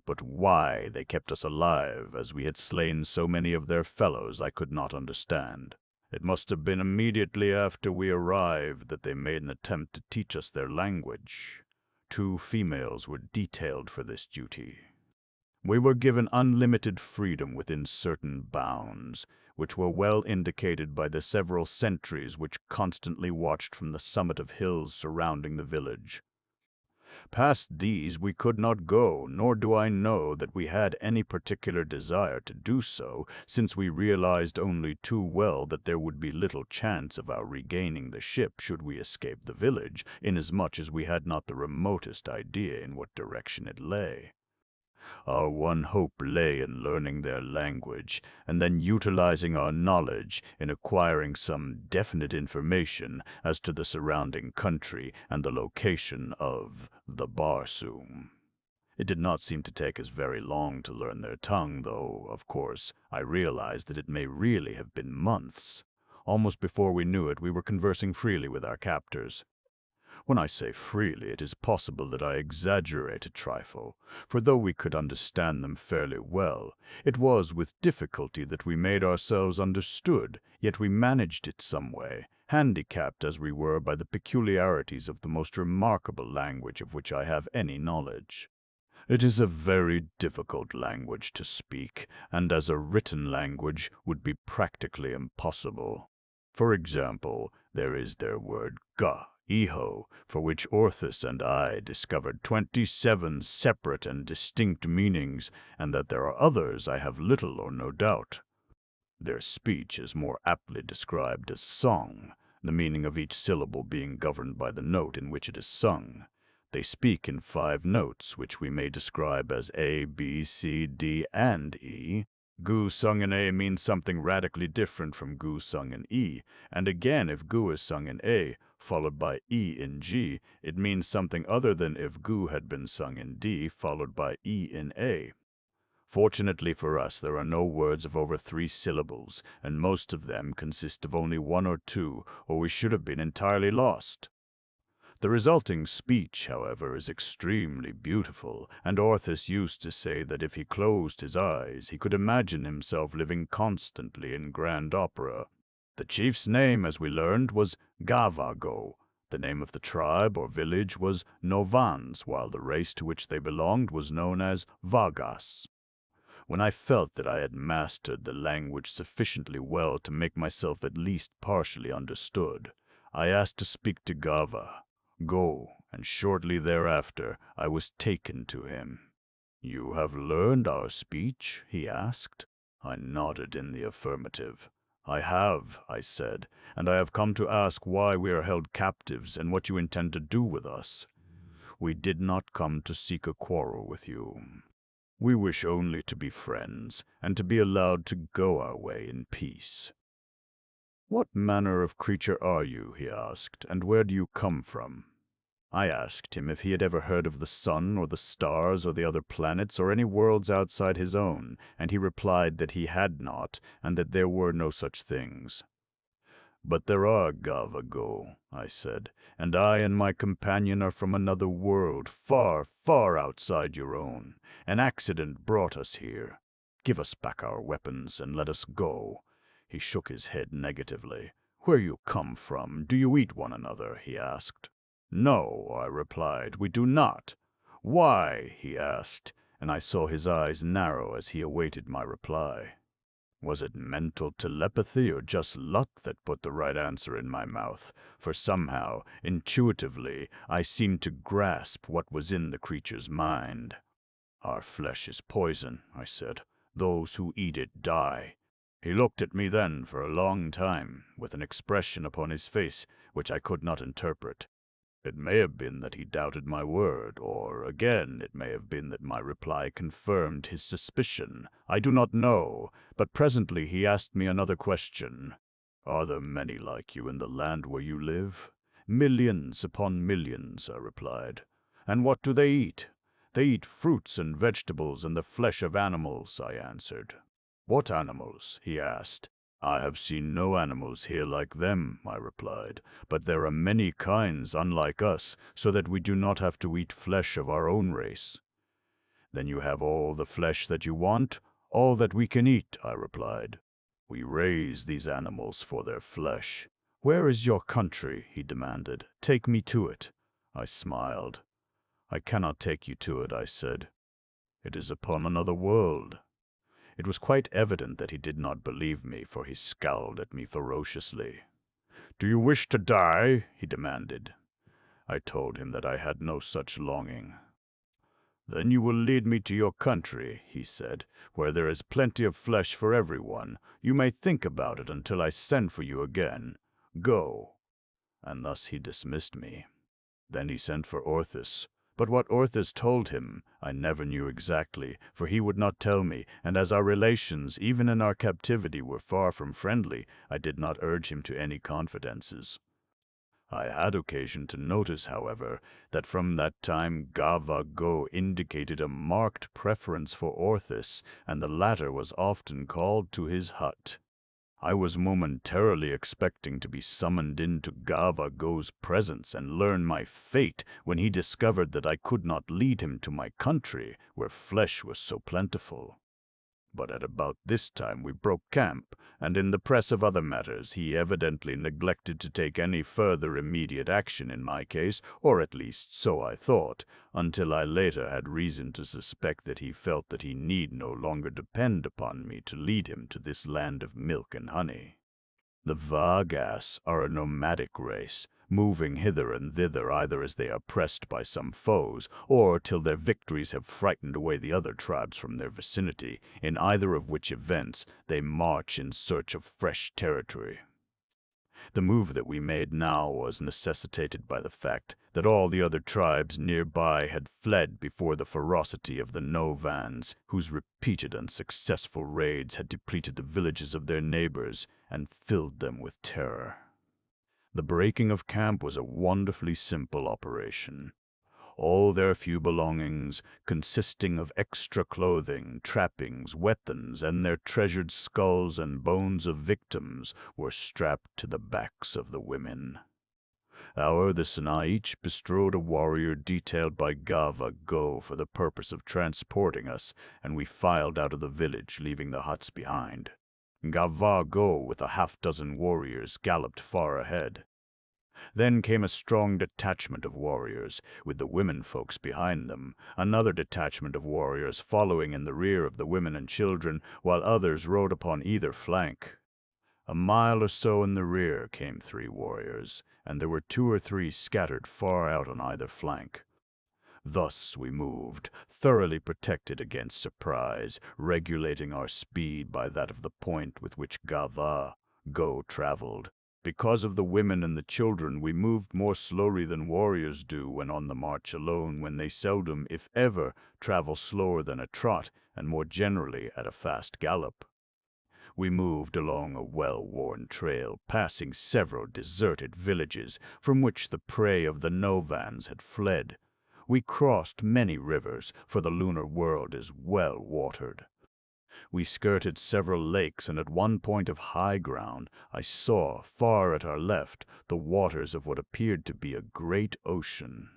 But why they kept us alive, as we had slain so many of their fellows, I could not understand. It must have been immediately after we arrived that they made an attempt to teach us their language. 2 females were detailed for this duty. We were given unlimited freedom within certain bounds, which were well indicated by the several sentries which constantly watched from the summit of hills surrounding the village. Past these we could not go, nor do I know that we had any particular desire to do so, since we realized only too well that there would be little chance of our regaining the ship should we escape the village, inasmuch as we had not the remotest idea in what direction it lay. Our one hope lay in learning their language, and then utilizing our knowledge in acquiring some definite information as to the surrounding country and the location of the Barsoom. It did not seem to take us very long to learn their tongue, though, of course, I realized that it may really have been months. Almost before we knew it, we were conversing freely with our captors. When I say freely, it is possible that I exaggerate a trifle, for though we could understand them fairly well, it was with difficulty that we made ourselves understood, yet we managed it some way, handicapped as we were by the peculiarities of the most remarkable language of which I have any knowledge. It is a very difficult language to speak, and as a written language would be practically impossible. For example, there is their word ga, Eho, for which Orthus and I discovered 27 separate and distinct meanings, and that there are others I have little or no doubt. Their speech is more aptly described as song, the meaning of each syllable being governed by the note in which it is sung. They speak in 5 notes, which we may describe as A, B, C, D, and E. Gu sung in A means something radically different from gu sung in E, and again if gu is sung in A, followed by E in G, it means something other than if gu had been sung in D, followed by E in A. Fortunately for us, there are no words of over 3 syllables, and most of them consist of only 1 or 2, or we should have been entirely lost. The resulting speech, however, is extremely beautiful, and Orthus used to say that if he closed his eyes, he could imagine himself living constantly in grand opera. The chief's name, as we learned, was Gavago. The name of the tribe or village was Novans, while the race to which they belonged was known as Vagas. When I felt that I had mastered the language sufficiently well to make myself at least partially understood, I asked to speak to Gava. Go, and shortly thereafter I was taken to him. "You have learned our speech?" he asked. I nodded in the affirmative. "I have," I said, "and I have come to ask why we are held captives and what you intend to do with us. We did not come to seek a quarrel with you. We wish only to be friends, and to be allowed to go our way in peace." "What manner of creature are you?" he asked, "and where do you come from?" I asked him if he had ever heard of the sun or the stars or the other planets or any worlds outside his own, and he replied that he had not, and that there were no such things. "But there are, Gavago," I said, "and I and my companion are from another world, far, far outside your own. An accident brought us here. Give us back our weapons and let us go." He shook his head negatively. "Where you come from? Do you eat one another?" he asked. "No," I replied, "we do not." "Why?" he asked, and I saw his eyes narrow as he awaited my reply. Was it mental telepathy or just luck that put the right answer in my mouth? For somehow, intuitively, I seemed to grasp what was in the creature's mind. "Our flesh is poison," I said. "Those who eat it die." He looked at me then for a long time, with an expression upon his face which I could not interpret. It may have been that he doubted my word, or again, it may have been that my reply confirmed his suspicion. I do not know, but presently he asked me another question. Are there many like you in the land where you live? Millions upon millions, I replied. And what do they eat? They eat fruits and vegetables and the flesh of animals, I answered. What animals? He asked. I have seen no animals here like them, I replied, but there are many kinds unlike us, so that we do not have to eat flesh of our own race. Then you have all the flesh that you want, all that we can eat, I replied. We raise these animals for their flesh. Where is your country? He demanded. Take me to it. I smiled. I cannot take you to it, I said. It is upon another world. It was quite evident that he did not believe me, for he scowled at me ferociously. Do you wish to die? He demanded. I told him that I had no such longing. Then you will lead me to your country, he said, where there is plenty of flesh for everyone. You may think about it until I send for you again. Go. And thus he dismissed me. Then he sent for Orthus. But what Orthus told him, I never knew exactly, for he would not tell me, and as our relations, even in our captivity, were far from friendly, I did not urge him to any confidences. I had occasion to notice, however, that from that time Gava-Go indicated a marked preference for Orthus, and the latter was often called to his hut. I was momentarily expecting to be summoned into Gava-Go's presence and learn my fate when he discovered that I could not lead him to my country, where flesh was so plentiful. But at about this time we broke camp, and in the press of other matters he evidently neglected to take any further immediate action in my case, or at least so I thought, until I later had reason to suspect that he felt that he need no longer depend upon me to lead him to this land of milk and honey. The Vagas are a nomadic race, moving hither and thither either as they are pressed by some foes, or till their victories have frightened away the other tribes from their vicinity, in either of which events they march in search of fresh territory. The move that we made now was necessitated by the fact that all the other tribes nearby had fled before the ferocity of the Novans, whose repeated unsuccessful raids had depleted the villages of their neighbors and filled them with terror. The breaking of camp was a wonderfully simple operation. All their few belongings, consisting of extra clothing, trappings, weapons, and their treasured skulls and bones of victims, were strapped to the backs of the women. Orthus and I each bestrode a warrior detailed by Gava-Go for the purpose of transporting us, and we filed out of the village, leaving the huts behind. Gava-Go, with a half-dozen warriors, galloped far ahead. Then came a strong detachment of warriors, with the women folks behind them, another detachment of warriors following in the rear of the women and children, while others rode upon either flank. A mile or so in the rear came 3 warriors, and there were 2 or 3 scattered far out on either flank. Thus we moved, thoroughly protected against surprise, regulating our speed by that of the point with which Gava-Go traveled. Because of the women and the children, we moved more slowly than warriors do when on the march alone, when they seldom, if ever, travel slower than a trot, and more generally at a fast gallop. We moved along a well-worn trail, passing several deserted villages from which the prey of the Novans had fled. We crossed many rivers, for the lunar world is well watered. We skirted several lakes, and at one point of high ground I saw, far at our left, the waters of what appeared to be a great ocean.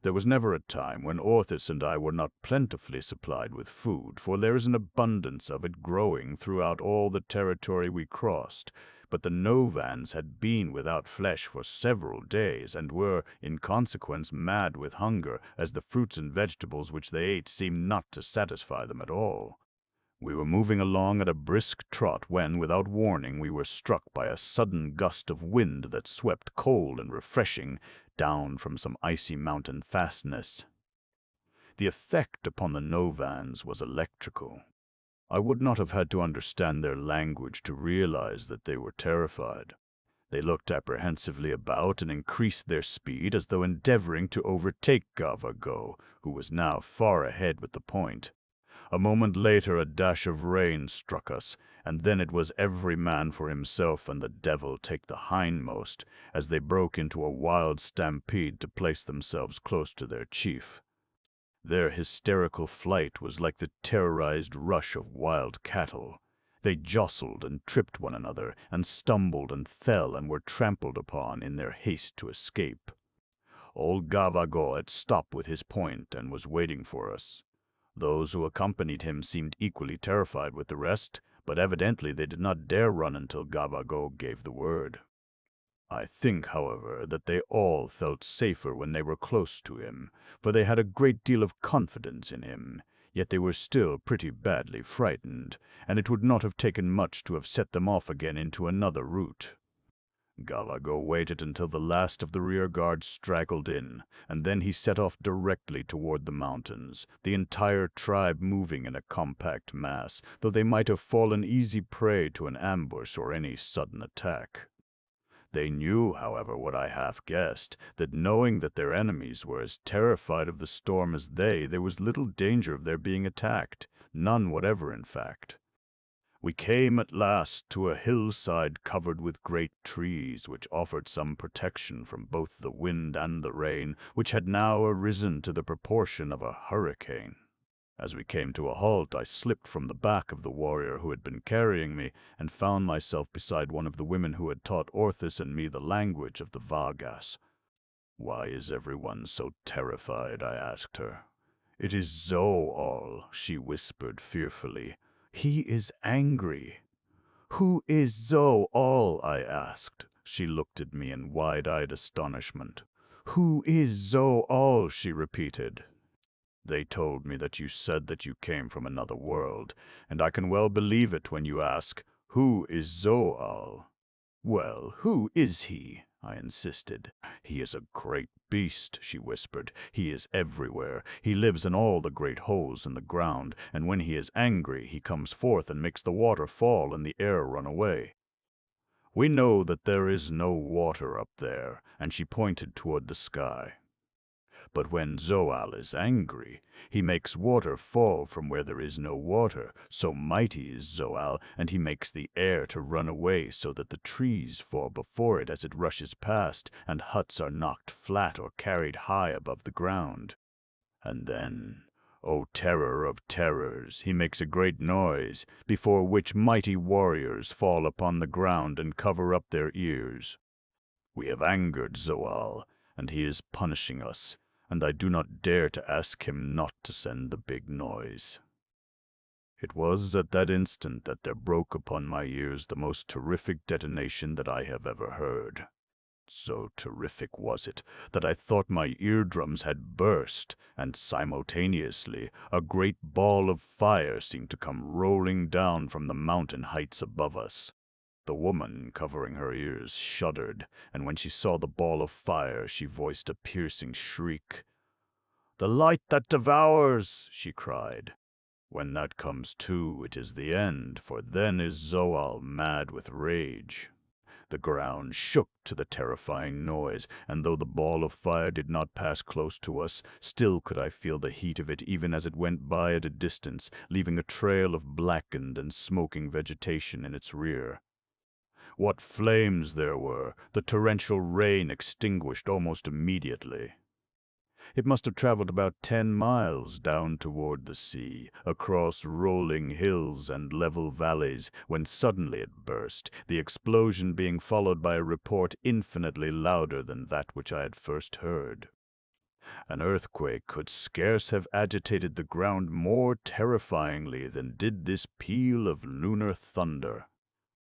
There was never a time when Orthus and I were not plentifully supplied with food, for there is an abundance of it growing throughout all the territory we crossed. But the Novans had been without flesh for several days, and were, in consequence, mad with hunger, as the fruits and vegetables which they ate seemed not to satisfy them at all. We were moving along at a brisk trot when, without warning, we were struck by a sudden gust of wind that swept cold and refreshing down from some icy mountain fastness. The effect upon the Novans was electrical. I would not have had to understand their language to realize that they were terrified. They looked apprehensively about and increased their speed as though endeavoring to overtake Gavago, who was now far ahead with the point. A moment later a dash of rain struck us, and then it was every man for himself and the devil take the hindmost, as they broke into a wild stampede to place themselves close to their chief. Their hysterical flight was like the terrorized rush of wild cattle. They jostled and tripped one another, and stumbled and fell and were trampled upon in their haste to escape. Old Gavago had stopped with his point and was waiting for us. Those who accompanied him seemed equally terrified with the rest, but evidently they did not dare run until Gavago gave the word. I think, however, that they all felt safer when they were close to him, for they had a great deal of confidence in him, yet they were still pretty badly frightened, and it would not have taken much to have set them off again into another route. Gavago waited until the last of the rear guard straggled in, and then he set off directly toward the mountains, the entire tribe moving in a compact mass, though they might have fallen easy prey to an ambush or any sudden attack. They knew, however, what I half guessed, that knowing that their enemies were as terrified of the storm as they, there was little danger of their being attacked, none whatever, in fact. We came at last to a hillside covered with great trees, which offered some protection from both the wind and the rain, which had now arisen to the proportion of a hurricane. As we came to a halt, I slipped from the back of the warrior who had been carrying me, and found myself beside one of the women who had taught Orthus and me the language of the Vagas. "Why is everyone so terrified?" I asked her. "It is Zoal," she whispered fearfully. "He is angry." "Who is Zoal?" I asked. She looked at me in wide-eyed astonishment. "Who is Zoal?" she repeated. "They told me that you said that you came from another world, and I can well believe it when you ask, 'Who is Zoal?'" "Well, who is he?" I insisted. "He is a great beast," she whispered. "He is everywhere. He lives in all the great holes in the ground, and when he is angry, he comes forth and makes the water fall and the air run away. We know that there is no water up there," and she pointed toward the sky. "But when Zoal is angry, he makes water fall from where there is no water. So mighty is Zoal, and he makes the air to run away so that the trees fall before it as it rushes past, and huts are knocked flat or carried high above the ground. And then, O terror of terrors, he makes a great noise, before which mighty warriors fall upon the ground and cover up their ears. We have angered Zoal, and he is punishing us, and I do not dare to ask him not to send the big noise." It was at that instant that there broke upon my ears the most terrific detonation that I have ever heard. So terrific was it that I thought my eardrums had burst, and simultaneously a great ball of fire seemed to come rolling down from the mountain heights above us. The woman, covering her ears, shuddered, and when she saw the ball of fire, she voiced a piercing shriek. "The light that devours!" she cried. "When that comes too, it is the end, for then is Zoal mad with rage." The ground shook to the terrifying noise, and though the ball of fire did not pass close to us, still could I feel the heat of it even as it went by at a distance, leaving a trail of blackened and smoking vegetation in its rear. What flames there were! The torrential rain extinguished almost immediately. It must have traveled about 10 miles down toward the sea, across rolling hills and level valleys, when suddenly it burst, the explosion being followed by a report infinitely louder than that which I had first heard. An earthquake could scarce have agitated the ground more terrifyingly than did this peal of lunar thunder.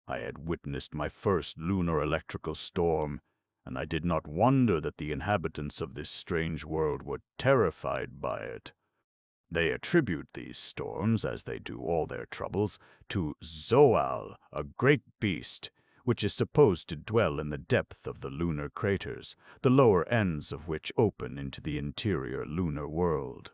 I had witnessed my first lunar electrical storm, and I did not wonder that the inhabitants of this strange world were terrified by it. They attribute these storms, as they do all their troubles, to Zoal, a great beast, which is supposed to dwell in the depth of the lunar craters, the lower ends of which open into the interior lunar world.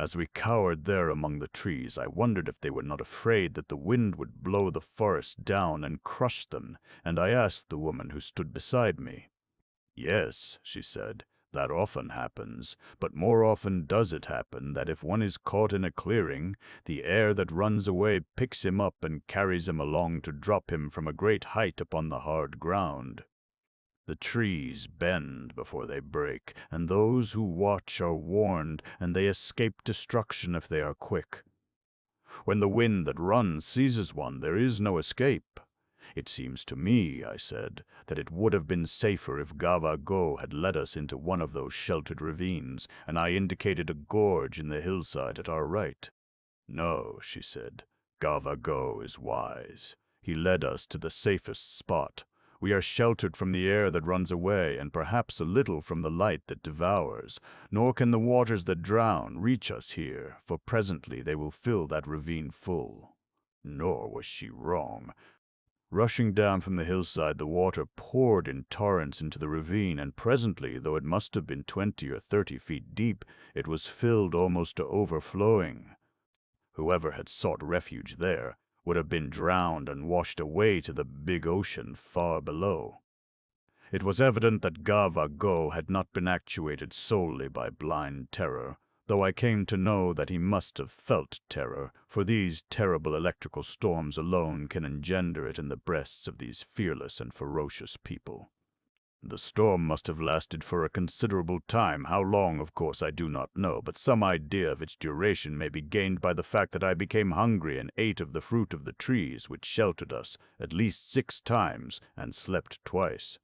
As we cowered there among the trees, I wondered if they were not afraid that the wind would blow the forest down and crush them, and I asked the woman who stood beside me. "Yes," she said, "that often happens, but more often does it happen that if one is caught in a clearing, the air that runs away picks him up and carries him along to drop him from a great height upon the hard ground. The trees bend before they break, and those who watch are warned, and they escape destruction if they are quick. When the wind that runs seizes one, there is no escape. It seems to me," I said, "that it would have been safer if Gava-Go had led us into one of those sheltered ravines, and I indicated a gorge in the hillside at our right." "No," she said, "Gava-Go is wise. He led us to the safest spot. We are sheltered from the air that runs away, and perhaps a little from the light that devours, nor can the waters that drown reach us here, for presently they will fill that ravine full." Nor was she wrong. Rushing down from the hillside, the water poured in torrents into the ravine, and presently, though it must have been 20 or 30 feet deep, it was filled almost to overflowing. Whoever had sought refuge there would have been drowned and washed away to the big ocean far below. It was evident that Gava-Go had not been actuated solely by blind terror, though I came to know that he must have felt terror, for these terrible electrical storms alone can engender it in the breasts of these fearless and ferocious people. The storm must have lasted for a considerable time. How long, of course, I do not know, but some idea of its duration may be gained by the fact that I became hungry and ate of the fruit of the trees which sheltered us at least 6 times and slept twice.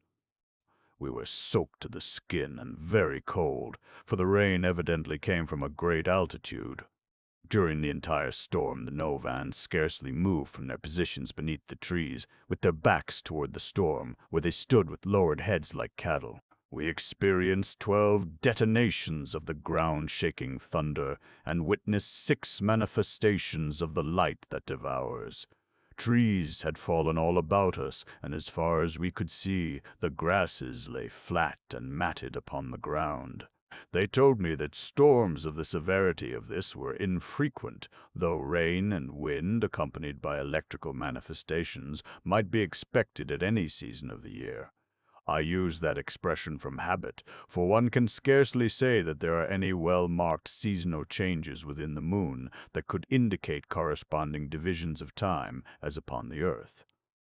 We were soaked to the skin and very cold, for the rain evidently came from a great altitude. During the entire storm, the Novans scarcely moved from their positions beneath the trees, with their backs toward the storm, where they stood with lowered heads like cattle. We experienced 12 detonations of the ground-shaking thunder, and witnessed 6 manifestations of the light that devours. Trees had fallen all about us, and as far as we could see, the grasses lay flat and matted upon the ground. They told me that storms of the severity of this were infrequent, though rain and wind, accompanied by electrical manifestations, might be expected at any season of the year. I use that expression from habit, for one can scarcely say that there are any well-marked seasonal changes within the moon that could indicate corresponding divisions of time as upon the earth.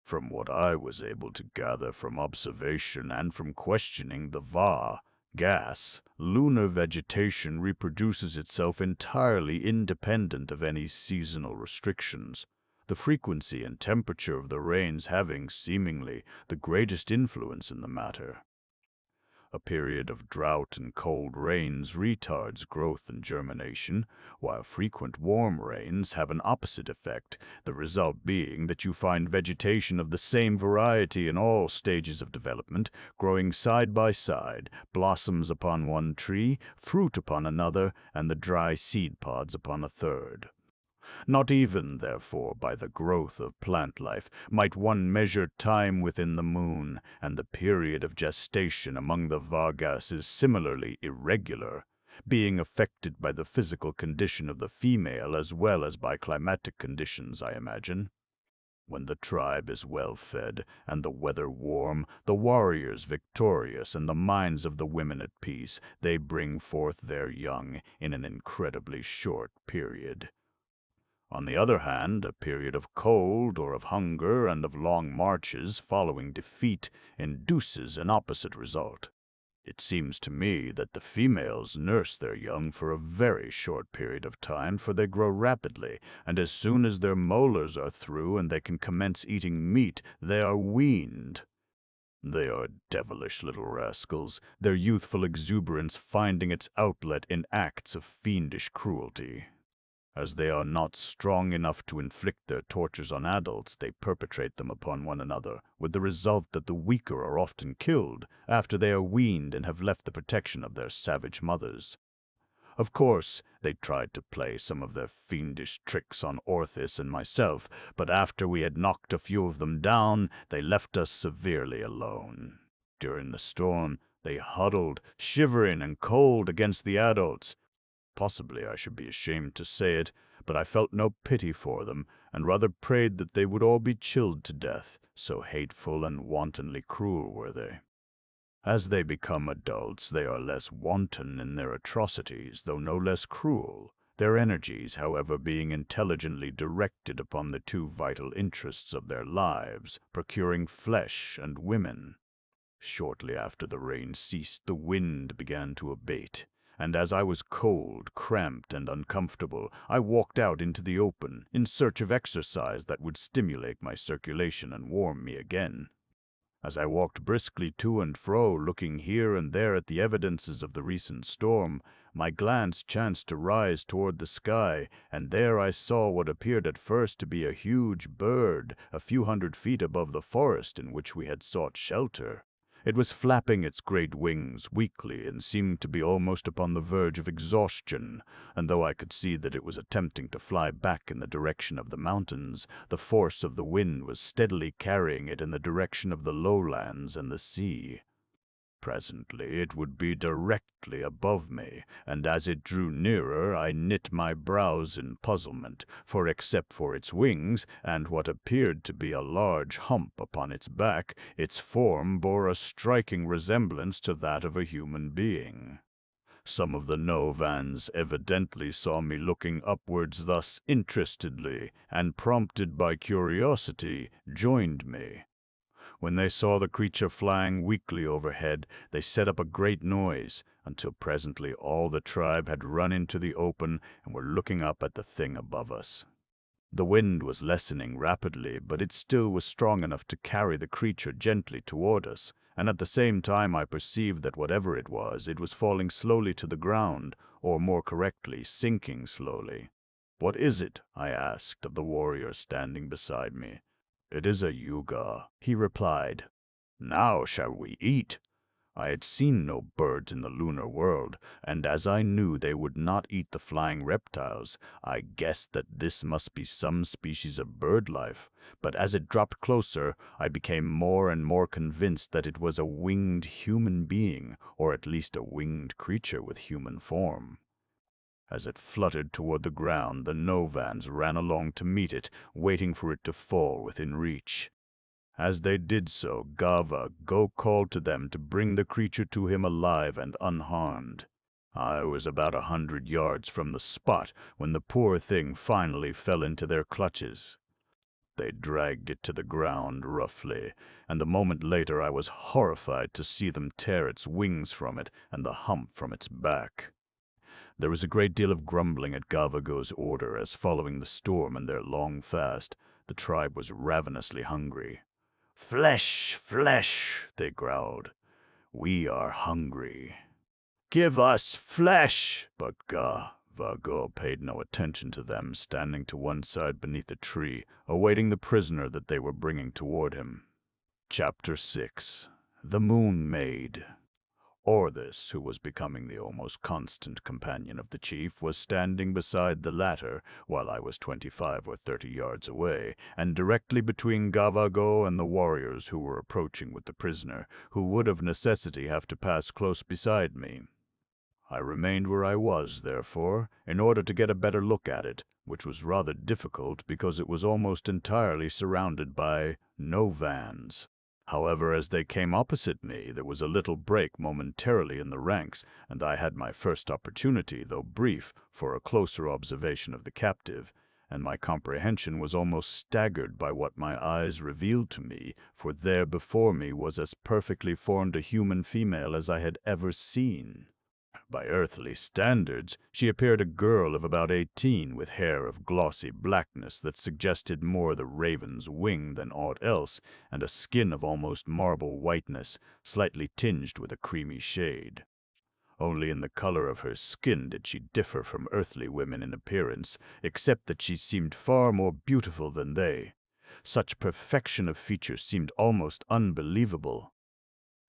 From what I was able to gather from observation and from questioning the gas, lunar vegetation reproduces itself entirely independent of any seasonal restrictions, the frequency and temperature of the rains having, seemingly, the greatest influence in the matter. A period of drought and cold rains retards growth and germination, while frequent warm rains have an opposite effect, the result being that you find vegetation of the same variety in all stages of development, growing side by side, blossoms upon one tree, fruit upon another, and the dry seed pods upon a third. Not even, therefore, by the growth of plant life might one measure time within the moon, and the period of gestation among the Vargas is similarly irregular, being affected by the physical condition of the female as well as by climatic conditions, I imagine. When the tribe is well fed and the weather warm, the warriors victorious and the minds of the women at peace, they bring forth their young in an incredibly short period. On the other hand, a period of cold or of hunger and of long marches following defeat induces an opposite result. It seems to me that the females nurse their young for a very short period of time, for they grow rapidly, and as soon as their molars are through and they can commence eating meat, they are weaned. They are devilish little rascals, their youthful exuberance finding its outlet in acts of fiendish cruelty. As they are not strong enough to inflict their tortures on adults, they perpetrate them upon one another, with the result that the weaker are often killed after they are weaned and have left the protection of their savage mothers. Of course, they tried to play some of their fiendish tricks on Orthis and myself, but after we had knocked a few of them down, they left us severely alone. During the storm, they huddled, shivering and cold, against the adults. Possibly I should be ashamed to say it, but I felt no pity for them, and rather prayed that they would all be chilled to death, so hateful and wantonly cruel were they. As they become adults, they are less wanton in their atrocities, though no less cruel, their energies, however, being intelligently directed upon the two vital interests of their lives, procuring flesh and women. Shortly after the rain ceased, the wind began to abate, and as I was cold, cramped, and uncomfortable, I walked out into the open in search of exercise that would stimulate my circulation and warm me again. As I walked briskly to and fro, looking here and there at the evidences of the recent storm, my glance chanced to rise toward the sky, and there I saw what appeared at first to be a huge bird, a few hundred feet above the forest in which we had sought shelter. It was flapping its great wings weakly and seemed to be almost upon the verge of exhaustion, and though I could see that it was attempting to fly back in the direction of the mountains, the force of the wind was steadily carrying it in the direction of the lowlands and the sea. Presently it would be directly above me, and as it drew nearer I knit my brows in puzzlement, for except for its wings, and what appeared to be a large hump upon its back, its form bore a striking resemblance to that of a human being. Some of the Novans evidently saw me looking upwards thus interestedly, and prompted by curiosity, joined me. When they saw the creature flying weakly overhead, they set up a great noise, until presently all the tribe had run into the open and were looking up at the thing above us. The wind was lessening rapidly, but it still was strong enough to carry the creature gently toward us, and at the same time I perceived that whatever it was falling slowly to the ground, or more correctly, sinking slowly. "What is it?" I asked of the warrior standing beside me. "It is a Yuga," he replied. "Now shall we eat?" I had seen no birds in the lunar world, and as I knew they would not eat the flying reptiles, I guessed that this must be some species of bird life, but as it dropped closer, I became more and more convinced that it was a winged human being, or at least a winged creature with human form. As it fluttered toward the ground, the Novans ran along to meet it, waiting for it to fall within reach. As they did so, Go called to them to bring the creature to him alive and unharmed. I was about 100 yards from the spot when the poor thing finally fell into their clutches. They dragged it to the ground roughly, and a moment later I was horrified to see them tear its wings from it and the hump from its back. There was a great deal of grumbling at Gavago's order, as following the storm and their long fast, the tribe was ravenously hungry. "Flesh, flesh," they growled. "We are hungry." "Give us flesh!" But Gavago paid no attention to them, standing to one side beneath a tree, awaiting the prisoner that they were bringing toward him. Chapter 6. The Moon Maid. Hordes, who was becoming the almost constant companion of the chief, was standing beside the latter, while I was 25 or 30 yards away, and directly between Gavago and the warriors who were approaching with the prisoner, who would of necessity have to pass close beside me. I remained where I was, therefore, in order to get a better look at it, which was rather difficult because it was almost entirely surrounded by Novans. However, as they came opposite me, there was a little break momentarily in the ranks, and I had my first opportunity, though brief, for a closer observation of the captive, and my comprehension was almost staggered by what my eyes revealed to me, for there before me was as perfectly formed a human female as I had ever seen. By earthly standards, she appeared a girl of about 18, with hair of glossy blackness that suggested more the raven's wing than aught else, and a skin of almost marble whiteness, slightly tinged with a creamy shade. Only in the color of her skin did she differ from earthly women in appearance, except that she seemed far more beautiful than they. Such perfection of feature seemed almost unbelievable.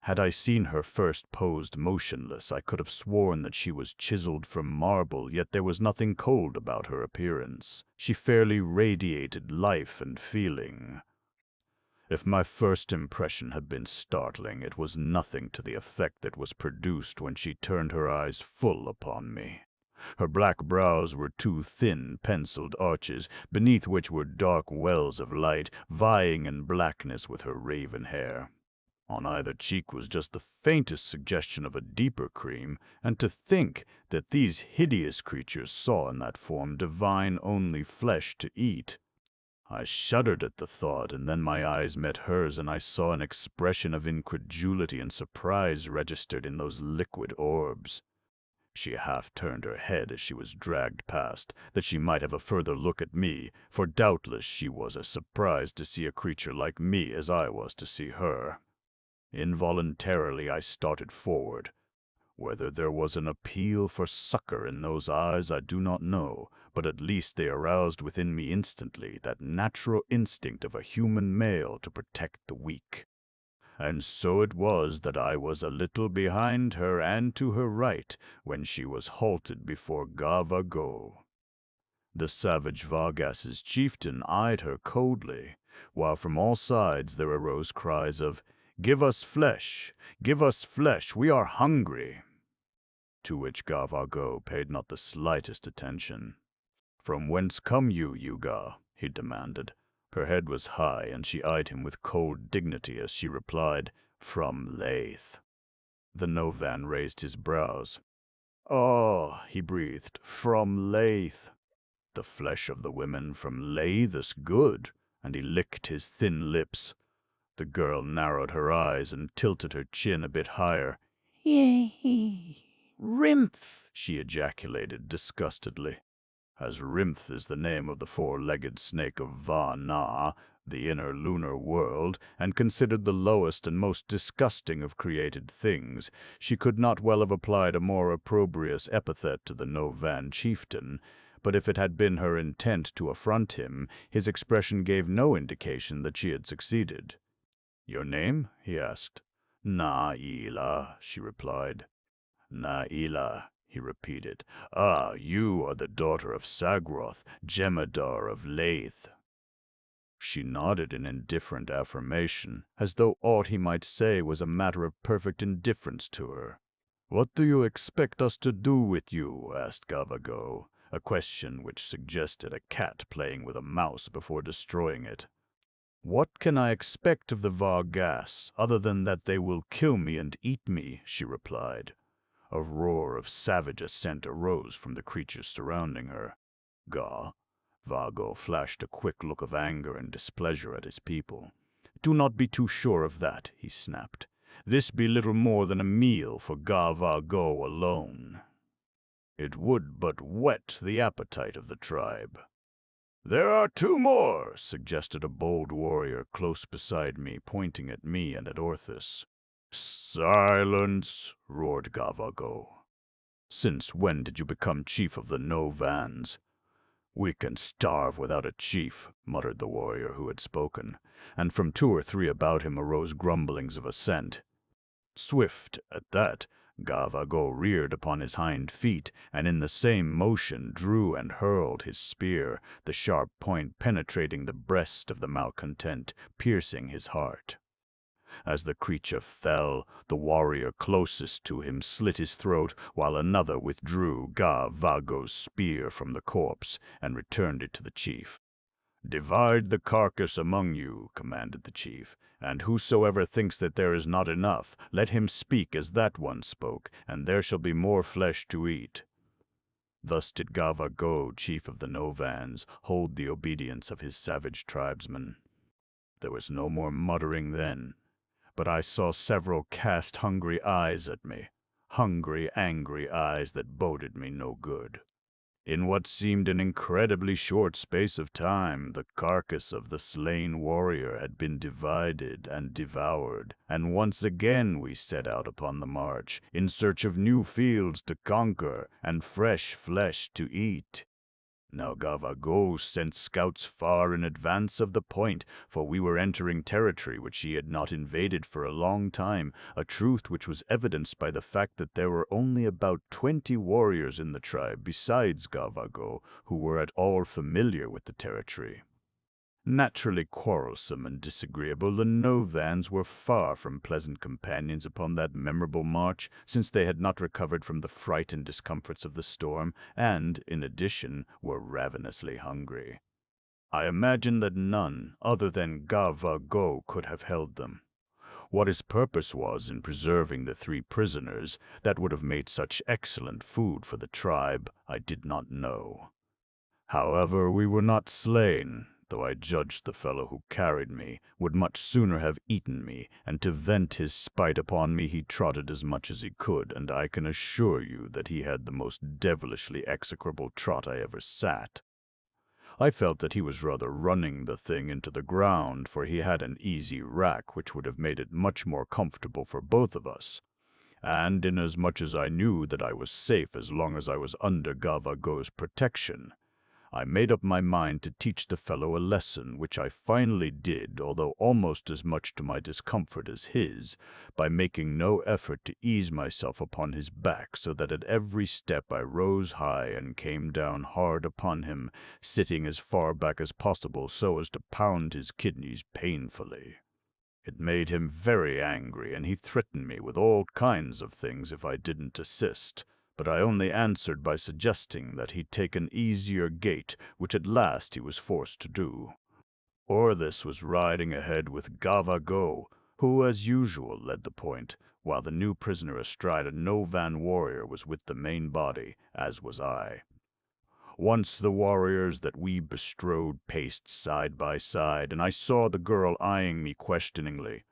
Had I seen her first posed motionless, I could have sworn that she was chiseled from marble, yet there was nothing cold about her appearance. She fairly radiated life and feeling. If my first impression had been startling, it was nothing to the effect that was produced when she turned her eyes full upon me. Her black brows were two thin, penciled arches, beneath which were dark wells of light, vying in blackness with her raven hair. On either cheek was just the faintest suggestion of a deeper cream, and to think that these hideous creatures saw in that form divine only flesh to eat. I shuddered at the thought, and then my eyes met hers, and I saw an expression of incredulity and surprise registered in those liquid orbs. She half turned her head as she was dragged past, that she might have a further look at me, for doubtless she was as surprised to see a creature like me as I was to see her. Involuntarily I started forward. Whether there was an appeal for succor in those eyes I do not know, but at least they aroused within me instantly that natural instinct of a human male to protect the weak. And so it was that I was a little behind her and to her right when she was halted before Ga-Va-Go. The savage Vargas's chieftain eyed her coldly, while from all sides there arose cries of, "Give us flesh! Give us flesh! We are hungry!" To which Ga-Va-Go paid not the slightest attention. "From whence come you, Yuga?" he demanded. Her head was high, and she eyed him with cold dignity as she replied, "From Lathe." The Novan raised his brows. "Oh," he breathed, "from Lathe. The flesh of the women from Lathe is good," and he licked his thin lips. The girl narrowed her eyes and tilted her chin a bit higher. "Yea, Rimph," she ejaculated disgustedly. As Rimph is the name of the four-legged snake of Va-Na, the inner lunar world, and considered the lowest and most disgusting of created things, she could not well have applied a more opprobrious epithet to the Novan chieftain, but if it had been her intent to affront him, his expression gave no indication that she had succeeded. "Your name?" he asked. "Na-Ila," she replied. "Na-Ila," he repeated. "Ah, you are the daughter of Sagroth, Jemadar of Lathe." She nodded in indifferent affirmation, as though aught he might say was a matter of perfect indifference to her. "What do you expect us to do with you?" asked Ga-Va-Go, a question which suggested a cat playing with a mouse before destroying it. "What can I expect of the Vargas, other than that they will kill me and eat me?" she replied. A roar of savage assent arose from the creatures surrounding her. Ga-Va-Go flashed a quick look of anger and displeasure at his people. "Do not be too sure of that," he snapped. "This be little more than a meal for Ga-Va-Go alone. It would but whet the appetite of the tribe." "There are two more," suggested a bold warrior close beside me, pointing at me and at Orthus. "Silence!" roared Ga-Va-Go. "Since when did you become chief of the Novans?" "We can starve without a chief," muttered the warrior who had spoken, and from two or three about him arose grumblings of assent. Swift, at that, Ga-Va-Go reared upon his hind feet, and in the same motion drew and hurled his spear, the sharp point penetrating the breast of the malcontent, piercing his heart. As the creature fell, the warrior closest to him slit his throat, while another withdrew Ga-Va-Go's spear from the corpse and returned it to the chief. "Divide the carcass among you," commanded the chief, "and whosoever thinks that there is not enough, let him speak as that one spoke, and there shall be more flesh to eat." Thus did Ga-Va-Go, chief of the Novans, hold the obedience of his savage tribesmen. There was no more muttering then, but I saw several cast hungry eyes at me, hungry, angry eyes that boded me no good. In what seemed an incredibly short space of time, the carcass of the slain warrior had been divided and devoured, and once again we set out upon the march, in search of new fields to conquer and fresh flesh to eat. Now Ga-Va-Go sent scouts far in advance of the point, for we were entering territory which he had not invaded for a long time, a truth which was evidenced by the fact that there were only about 20 warriors in the tribe besides Ga-Va-Go who were at all familiar with the territory. Naturally quarrelsome and disagreeable, the Novans were far from pleasant companions upon that memorable march, since they had not recovered from the fright and discomforts of the storm, and, in addition, were ravenously hungry. I imagine that none other than Ga-Va-Go could have held them. What his purpose was in preserving the 3 prisoners that would have made such excellent food for the tribe, I did not know. However, we were not slain, though I judged the fellow who carried me would much sooner have eaten me, and to vent his spite upon me he trotted as much as he could, and I can assure you that he had the most devilishly execrable trot I ever sat. I felt that he was rather running the thing into the ground, for he had an easy rack which would have made it much more comfortable for both of us. And inasmuch as I knew that I was safe as long as I was under Ga-Va-Go's protection, I made up my mind to teach the fellow a lesson, which I finally did, although almost as much to my discomfort as his, by making no effort to ease myself upon his back, so that at every step I rose high and came down hard upon him, sitting as far back as possible so as to pound his kidneys painfully. It made him very angry, and he threatened me with all kinds of things if I didn't assist, but I only answered by suggesting that he'd take an easier gait, which at last he was forced to do. Orthus was riding ahead with Ga-Va-Go, who as usual led the point, while the new prisoner astride a Novan warrior was with the main body, as was I. Once the warriors that we bestrode paced side by side, and I saw the girl eyeing me questioningly.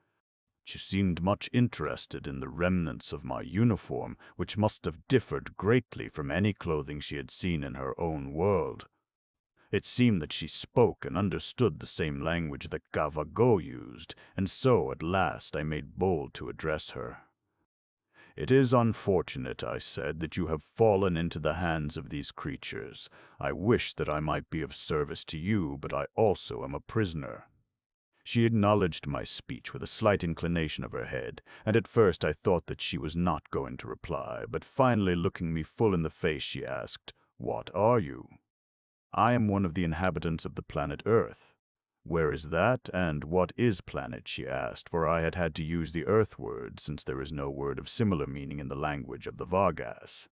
She seemed much interested in the remnants of my uniform, which must have differed greatly from any clothing she had seen in her own world. It seemed that she spoke and understood the same language that Ga-Va-Go used, and so at last I made bold to address her. "It is unfortunate," I said, "that you have fallen into the hands of these creatures. I wish that I might be of service to you, but I also am a prisoner." She acknowledged my speech with a slight inclination of her head, and at first I thought that she was not going to reply, but finally looking me full in the face she asked, "What are you?" "I am one of the inhabitants of the planet Earth." "Where is that, and what is planet?" she asked, for I had had to use the Earth word, since there is no word of similar meaning in the language of the Vargas.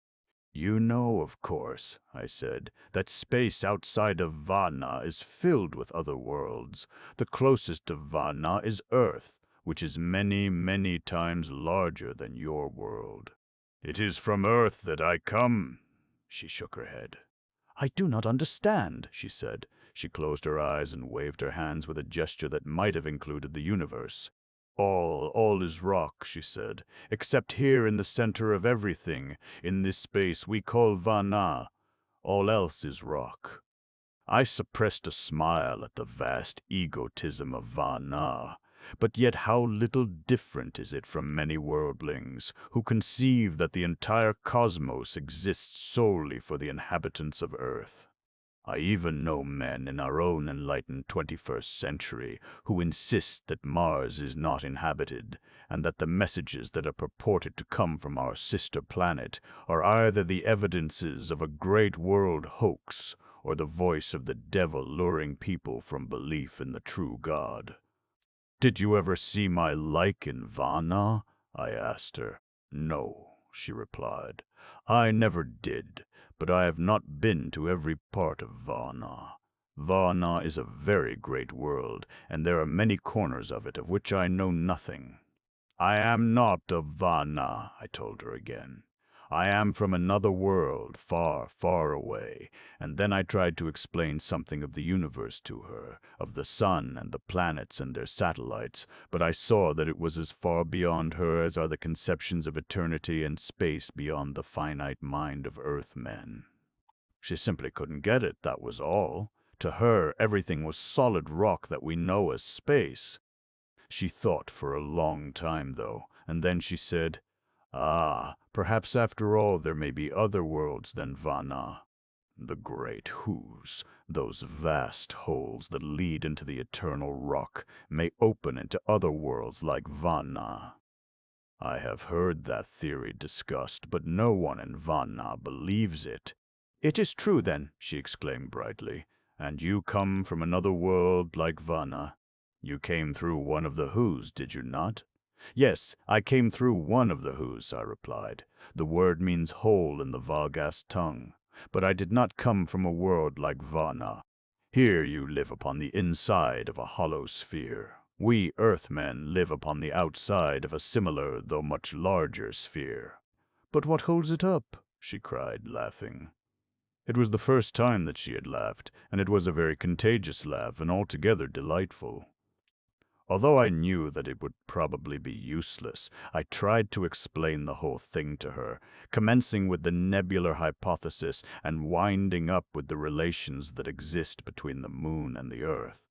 "You know, of course," I said, "that space outside of Vana is filled with other worlds. The closest to Vana is Earth, which is many, many times larger than your world." "It is from Earth that I come." She shook her head. "I do not understand," she said. She closed her eyes and waved her hands with a gesture that might have included the universe. All is rock," she said, "except here in the center of everything, in this space we call Vana. All else is rock." I suppressed a smile at the vast egotism of Vana. But yet how little different is it from many worldlings, who conceive that the entire cosmos exists solely for the inhabitants of Earth. I even know men in our own enlightened 21st century who insist that Mars is not inhabited, and that the messages that are purported to come from our sister planet are either the evidences of a great world hoax or the voice of the devil luring people from belief in the true God. "Did you ever see my like in Vana?" I asked her. "No," she replied. "I never did, but I have not been to every part of Vana. Vana is a very great world, and there are many corners of it of which I know nothing." "I am not of Vana," I told her again. "I am from another world, far, far away." And then I tried to explain something of the universe to her, of the sun and the planets and their satellites, but I saw that it was as far beyond her as are the conceptions of eternity and space beyond the finite mind of Earthmen. She simply couldn't get it, that was all. To her, everything was solid rock that we know as space. She thought for a long time, though, and then she said, "Ah, perhaps after all there may be other worlds than Vana. The great whos, those vast holes that lead into the eternal rock, may open into other worlds like Vana." I have heard that theory discussed, but no one in Vana believes it. "It is true, then," she exclaimed brightly. And you come from another world like Vana. You came through one of the Whos, did you not? Yes, I came through one of the Whos, I replied. The word means hole in the Vargas tongue. But I did not come from a world like Vana. Here you live upon the inside of a hollow sphere. We Earthmen live upon the outside of a similar, though much larger sphere. But what holds it up? She cried, laughing. It was the first time that she had laughed, and it was a very contagious laugh and altogether delightful. Although I knew that it would probably be useless, I tried to explain the whole thing to her, commencing with the nebular hypothesis and winding up with the relations that exist between the moon and the earth.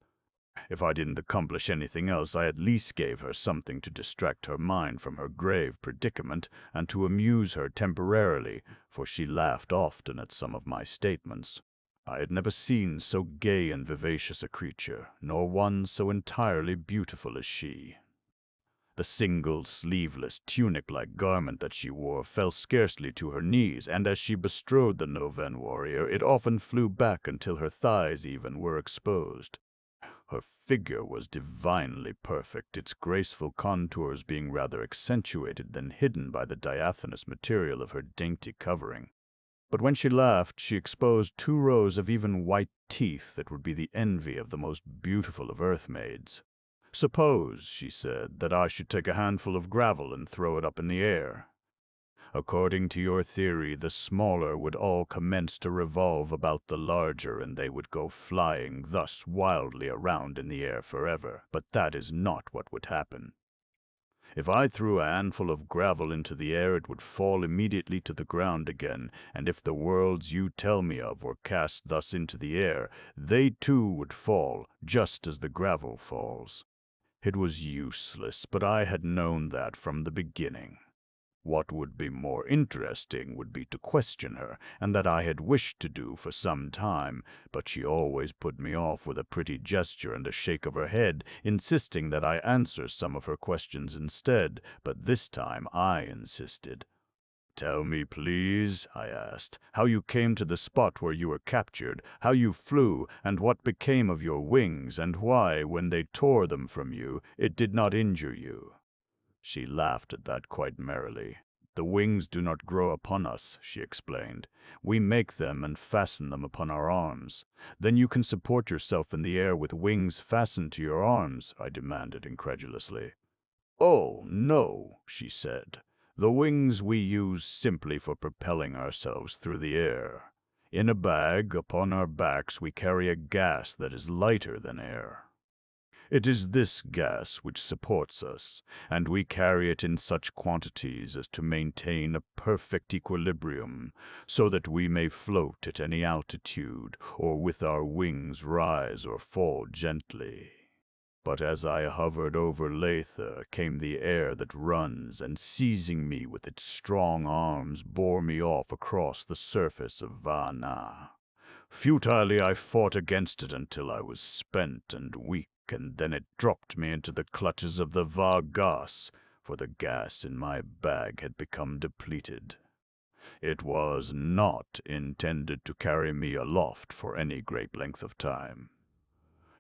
If I didn't accomplish anything else, I at least gave her something to distract her mind from her grave predicament and to amuse her temporarily, for she laughed often at some of my statements. I had never seen so gay and vivacious a creature, nor one so entirely beautiful as she. The single, sleeveless, tunic-like garment that she wore fell scarcely to her knees, and as she bestrode the Noven warrior, it often flew back until her thighs even were exposed. Her figure was divinely perfect, its graceful contours being rather accentuated than hidden by the diaphanous material of her dainty covering. But when she laughed, she exposed 2 rows of even white teeth that would be the envy of the most beautiful of earth maids. "Suppose," she said, "that I should take a handful of gravel and throw it up in the air. According to your theory, the smaller would all commence to revolve about the larger, and they would go flying thus wildly around in the air forever. But that is not what would happen. If I threw a handful of gravel into the air, it would fall immediately to the ground again, and if the worlds you tell me of were cast thus into the air, they too would fall, just as the gravel falls. It was useless, but I had known that from the beginning. What would be more interesting would be to question her, and that I had wished to do for some time, but she always put me off with a pretty gesture and a shake of her head, insisting that I answer some of her questions instead, but this time I insisted. "Tell me, please," I asked, "how you came to the spot where you were captured, how you flew, and what became of your wings, and why, when they tore them from you, it did not injure you." She laughed at that quite merrily. "The wings do not grow upon us," she explained. "We make them and fasten them upon our arms." "Then you can support yourself in the air with wings fastened to your arms?" I demanded incredulously. "Oh, no," she said. "The wings we use simply for propelling ourselves through the air. In a bag upon our backs we carry a gas that is lighter than air. It is this gas which supports us, and we carry it in such quantities as to maintain a perfect equilibrium, so that we may float at any altitude, or with our wings rise or fall gently. But as I hovered over Lethe came the air that runs, and seizing me with its strong arms, bore me off across the surface of Vana. Futilely I fought against it until I was spent and weak, and then it dropped me into the clutches of the Vargas, for the gas in my bag had become depleted. It was not intended to carry me aloft for any great length of time.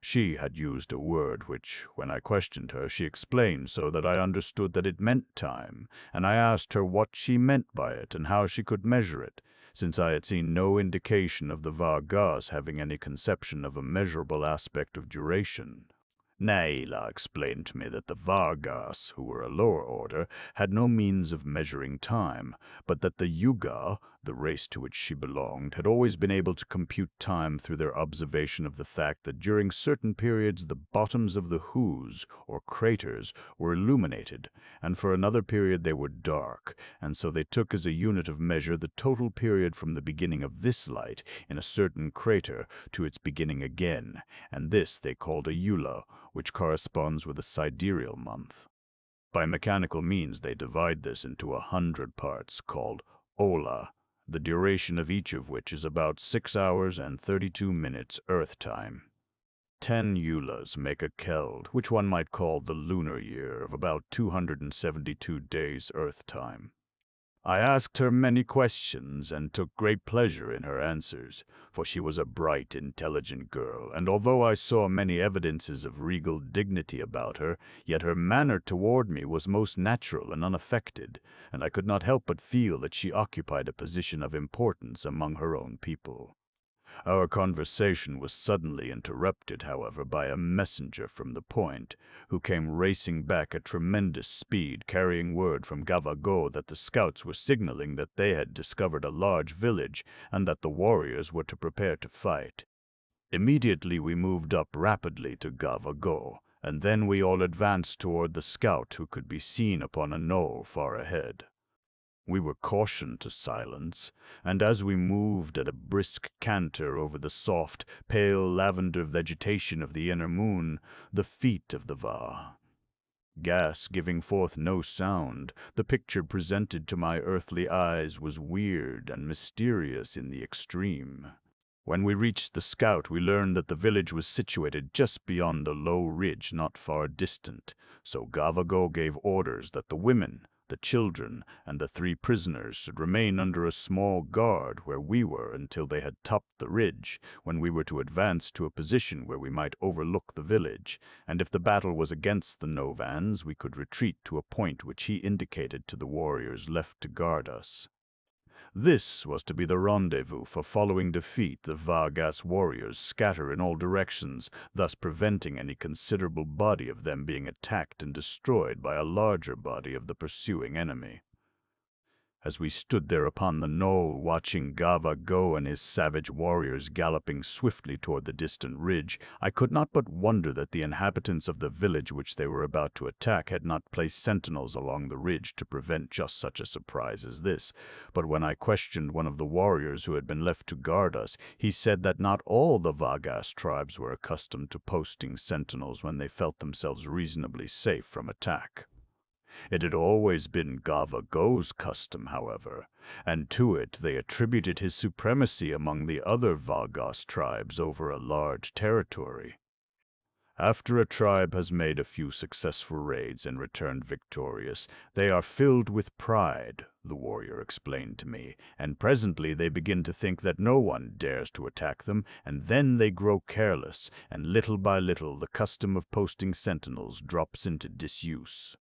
She had used a word which, when I questioned her, she explained so that I understood that it meant time, and I asked her what she meant by it and how she could measure it, since I had seen no indication of the Vargas having any conception of a measurable aspect of duration. Naila explained to me that the Vargas, who were a lower order, had no means of measuring time, but that the Yuga, the race to which she belonged, had always been able to compute time through their observation of the fact that during certain periods the bottoms of the Whos, or craters, were illuminated, and for another period they were dark, and so they took as a unit of measure the total period from the beginning of this light in a certain crater to its beginning again, and this they called a Eula, which corresponds with a sidereal month. By mechanical means they divide this into 100 parts, called Ola, the duration of each of which is about 6 hours and 32 minutes Earth time. 10 Eulas make a Keld, which one might call the lunar year, of about 272 days Earth time. I asked her many questions and took great pleasure in her answers, for she was a bright, intelligent girl, and although I saw many evidences of regal dignity about her, yet her manner toward me was most natural and unaffected, and I could not help but feel that she occupied a position of importance among her own people. Our conversation was suddenly interrupted, however, by a messenger from the point, who came racing back at tremendous speed, carrying word from Gavago that the scouts were signaling that they had discovered a large village and that the warriors were to prepare to fight. Immediately we moved up rapidly to Gavago, and then we all advanced toward the scout who could be seen upon a knoll far ahead. We were cautioned to silence, and as we moved at a brisk canter over the soft, pale lavender vegetation of the inner moon, the feet of the Va. Gas giving forth no sound, the picture presented to my earthly eyes was weird and mysterious in the extreme. When we reached the scout, we learned that the village was situated just beyond a low ridge not far distant, so Gavago gave orders that the women, the children, and the 3 prisoners should remain under a small guard where we were until they had topped the ridge, when we were to advance to a position where we might overlook the village, and if the battle was against the Novans, we could retreat to a point which he indicated to the warriors left to guard us. This was to be the rendezvous for following defeat the Vargas warriors scatter in all directions, thus preventing any considerable body of them being attacked and destroyed by a larger body of the pursuing enemy. As we stood there upon the knoll, watching Gavago and his savage warriors galloping swiftly toward the distant ridge, I could not but wonder that the inhabitants of the village which they were about to attack had not placed sentinels along the ridge to prevent just such a surprise as this. But when I questioned one of the warriors who had been left to guard us, he said that not all the Vagas tribes were accustomed to posting sentinels when they felt themselves reasonably safe from attack. It had always been Gavago's custom, however, and to it they attributed his supremacy among the other Vagos tribes over a large territory. After a tribe has made a few successful raids and returned victorious, they are filled with pride, the warrior explained to me, and presently they begin to think that no one dares to attack them, and then they grow careless, and little by little the custom of posting sentinels drops into disuse.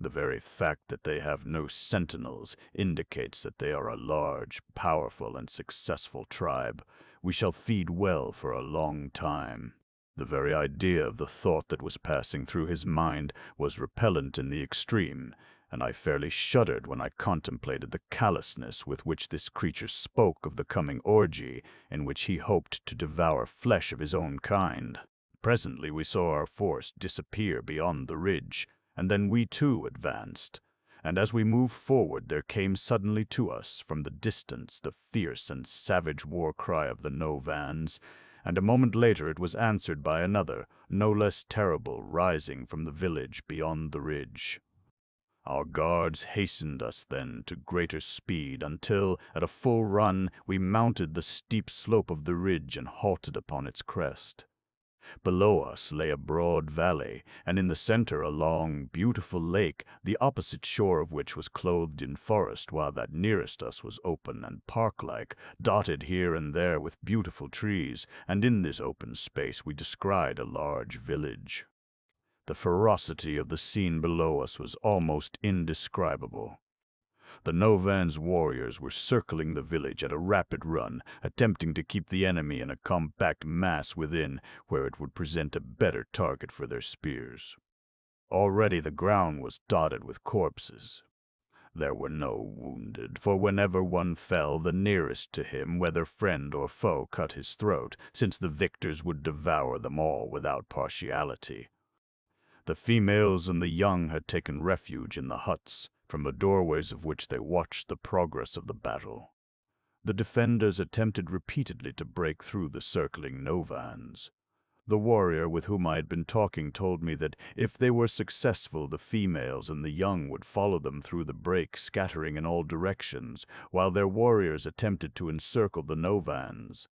The very fact that they have no sentinels indicates that they are a large, powerful, and successful tribe. We shall feed well for a long time. The very idea of the thought that was passing through his mind was repellent in the extreme, and I fairly shuddered when I contemplated the callousness with which this creature spoke of the coming orgy in which he hoped to devour flesh of his own kind. Presently we saw our force disappear beyond the ridge, and then we too advanced, and as we moved forward there came suddenly to us from the distance the fierce and savage war cry of the Novans, and a moment later it was answered by another, no less terrible, rising from the village beyond the ridge. Our guards hastened us then to greater speed until, at a full run, we mounted the steep slope of the ridge and halted upon its crest. Below us lay a broad valley, and in the center a long, beautiful lake, the opposite shore of which was clothed in forest, while that nearest us was open and park-like, dotted here and there with beautiful trees, and in this open space we descried a large village. The ferocity of the scene below us was almost indescribable. The Novan's warriors were circling the village at a rapid run, attempting to keep the enemy in a compact mass within, where it would present a better target for their spears. Already the ground was dotted with corpses. There were no wounded, for whenever one fell, the nearest to him, whether friend or foe, cut his throat, since the victors would devour them all without partiality. The females and the young had taken refuge in the huts, from the doorways of which they watched the progress of the battle. The defenders attempted repeatedly to break through the circling Novans. The warrior with whom I had been talking told me that if they were successful, the females and the young would follow them through the break, scattering in all directions, while their warriors attempted to encircle the Novans.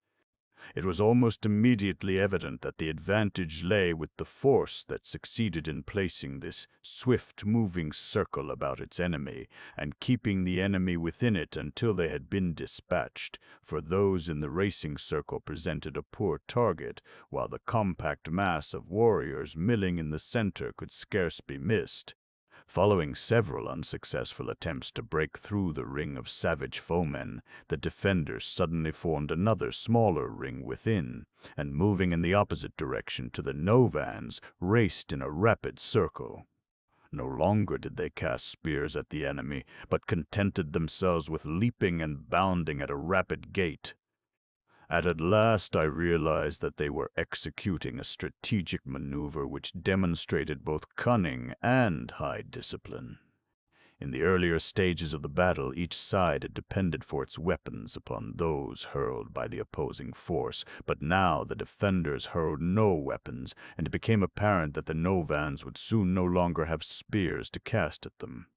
It was almost immediately evident that the advantage lay with the force that succeeded in placing this swift-moving circle about its enemy and keeping the enemy within it until they had been dispatched, for those in the racing circle presented a poor target, while the compact mass of warriors milling in the center could scarce be missed. Following several unsuccessful attempts to break through the ring of savage foemen, the defenders suddenly formed another smaller ring within, and moving in the opposite direction to the Novans, raced in a rapid circle. No longer did they cast spears at the enemy, but contented themselves with leaping and bounding at a rapid gait. At last I realized that they were executing a strategic maneuver which demonstrated both cunning and high discipline. In the earlier stages of the battle, each side had depended for its weapons upon those hurled by the opposing force, but now the defenders hurled no weapons, and it became apparent that the Novans would soon no longer have spears to cast at them.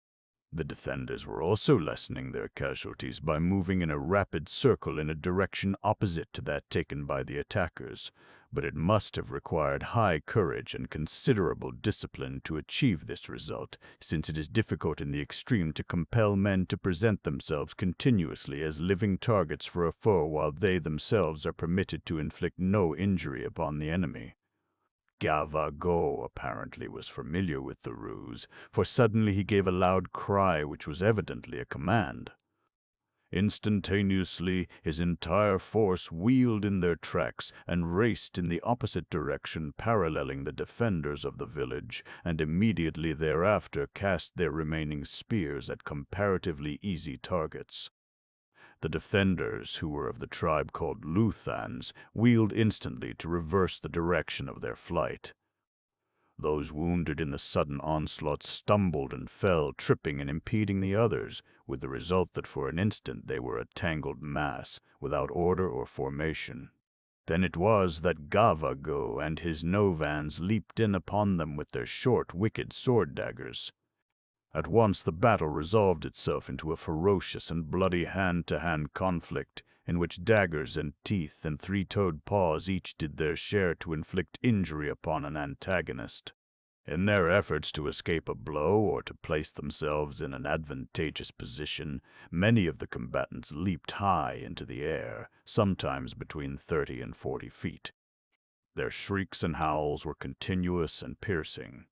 The defenders were also lessening their casualties by moving in a rapid circle in a direction opposite to that taken by the attackers, but it must have required high courage and considerable discipline to achieve this result, since it is difficult in the extreme to compel men to present themselves continuously as living targets for a foe while they themselves are permitted to inflict no injury upon the enemy. Gavago apparently was familiar with the ruse, for suddenly he gave a loud cry which was evidently a command. Instantaneously, his entire force wheeled in their tracks and raced in the opposite direction, paralleling the defenders of the village, and immediately thereafter cast their remaining spears at comparatively easy targets. The defenders, who were of the tribe called Luthans, wheeled instantly to reverse the direction of their flight. Those wounded in the sudden onslaught stumbled and fell, tripping and impeding the others, with the result that for an instant they were a tangled mass, without order or formation. Then it was that Gavago and his Novans leaped in upon them with their short, wicked sword daggers. At once the battle resolved itself into a ferocious and bloody hand-to-hand conflict, in which daggers and teeth and three-toed paws each did their share to inflict injury upon an antagonist. In their efforts to escape a blow or to place themselves in an advantageous position, many of the combatants leaped high into the air, sometimes between 30 and 40 feet. Their shrieks and howls were continuous and piercing.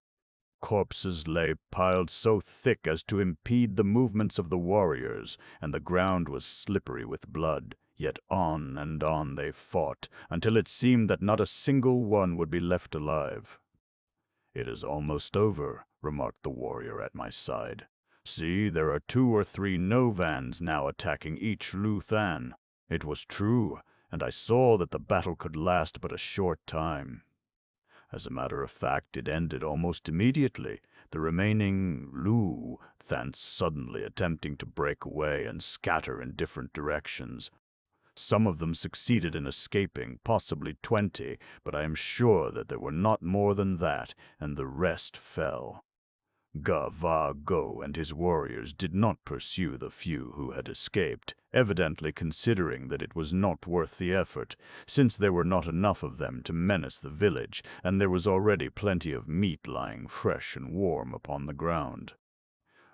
Corpses lay piled so thick as to impede the movements of the warriors, and the ground was slippery with blood, yet on and on they fought, until it seemed that not a single one would be left alive. "It is almost over," remarked the warrior at my side. "See, there are 2 or 3 Novans now attacking each Luthan." It was true, and I saw that the battle could last but a short time. As a matter of fact, it ended almost immediately, the remaining Luthans suddenly attempting to break away and scatter in different directions. Some of them succeeded in escaping, possibly 20, but I am sure that there were not more than that, and the rest fell. Gavago and his warriors did not pursue the few who had escaped, evidently considering that it was not worth the effort, since there were not enough of them to menace the village, and there was already plenty of meat lying fresh and warm upon the ground.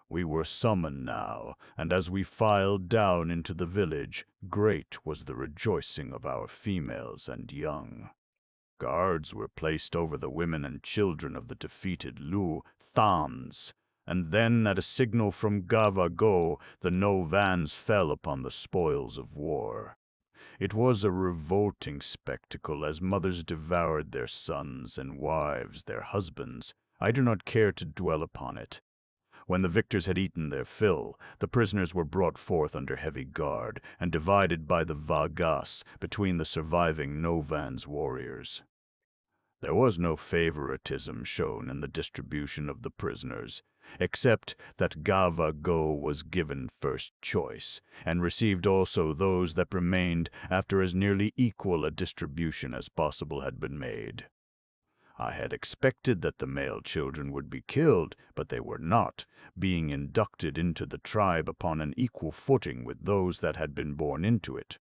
We were summoned now, and as we filed down into the village, great was the rejoicing of our females and young. Guards were placed over the women and children of the defeated Luthans, and then, at a signal from Gavago, the Novans fell upon the spoils of war. It was a revolting spectacle as mothers devoured their sons and wives, their husbands. I do not care to dwell upon it. When the victors had eaten their fill, the prisoners were brought forth under heavy guard and divided by the Vagas between the surviving Novans warriors. There was no favoritism shown in the distribution of the prisoners, except that Gavago was given first choice, and received also those that remained after as nearly equal a distribution as possible had been made. I had expected that the male children would be killed, but they were not, being inducted into the tribe upon an equal footing with those that had been born into it.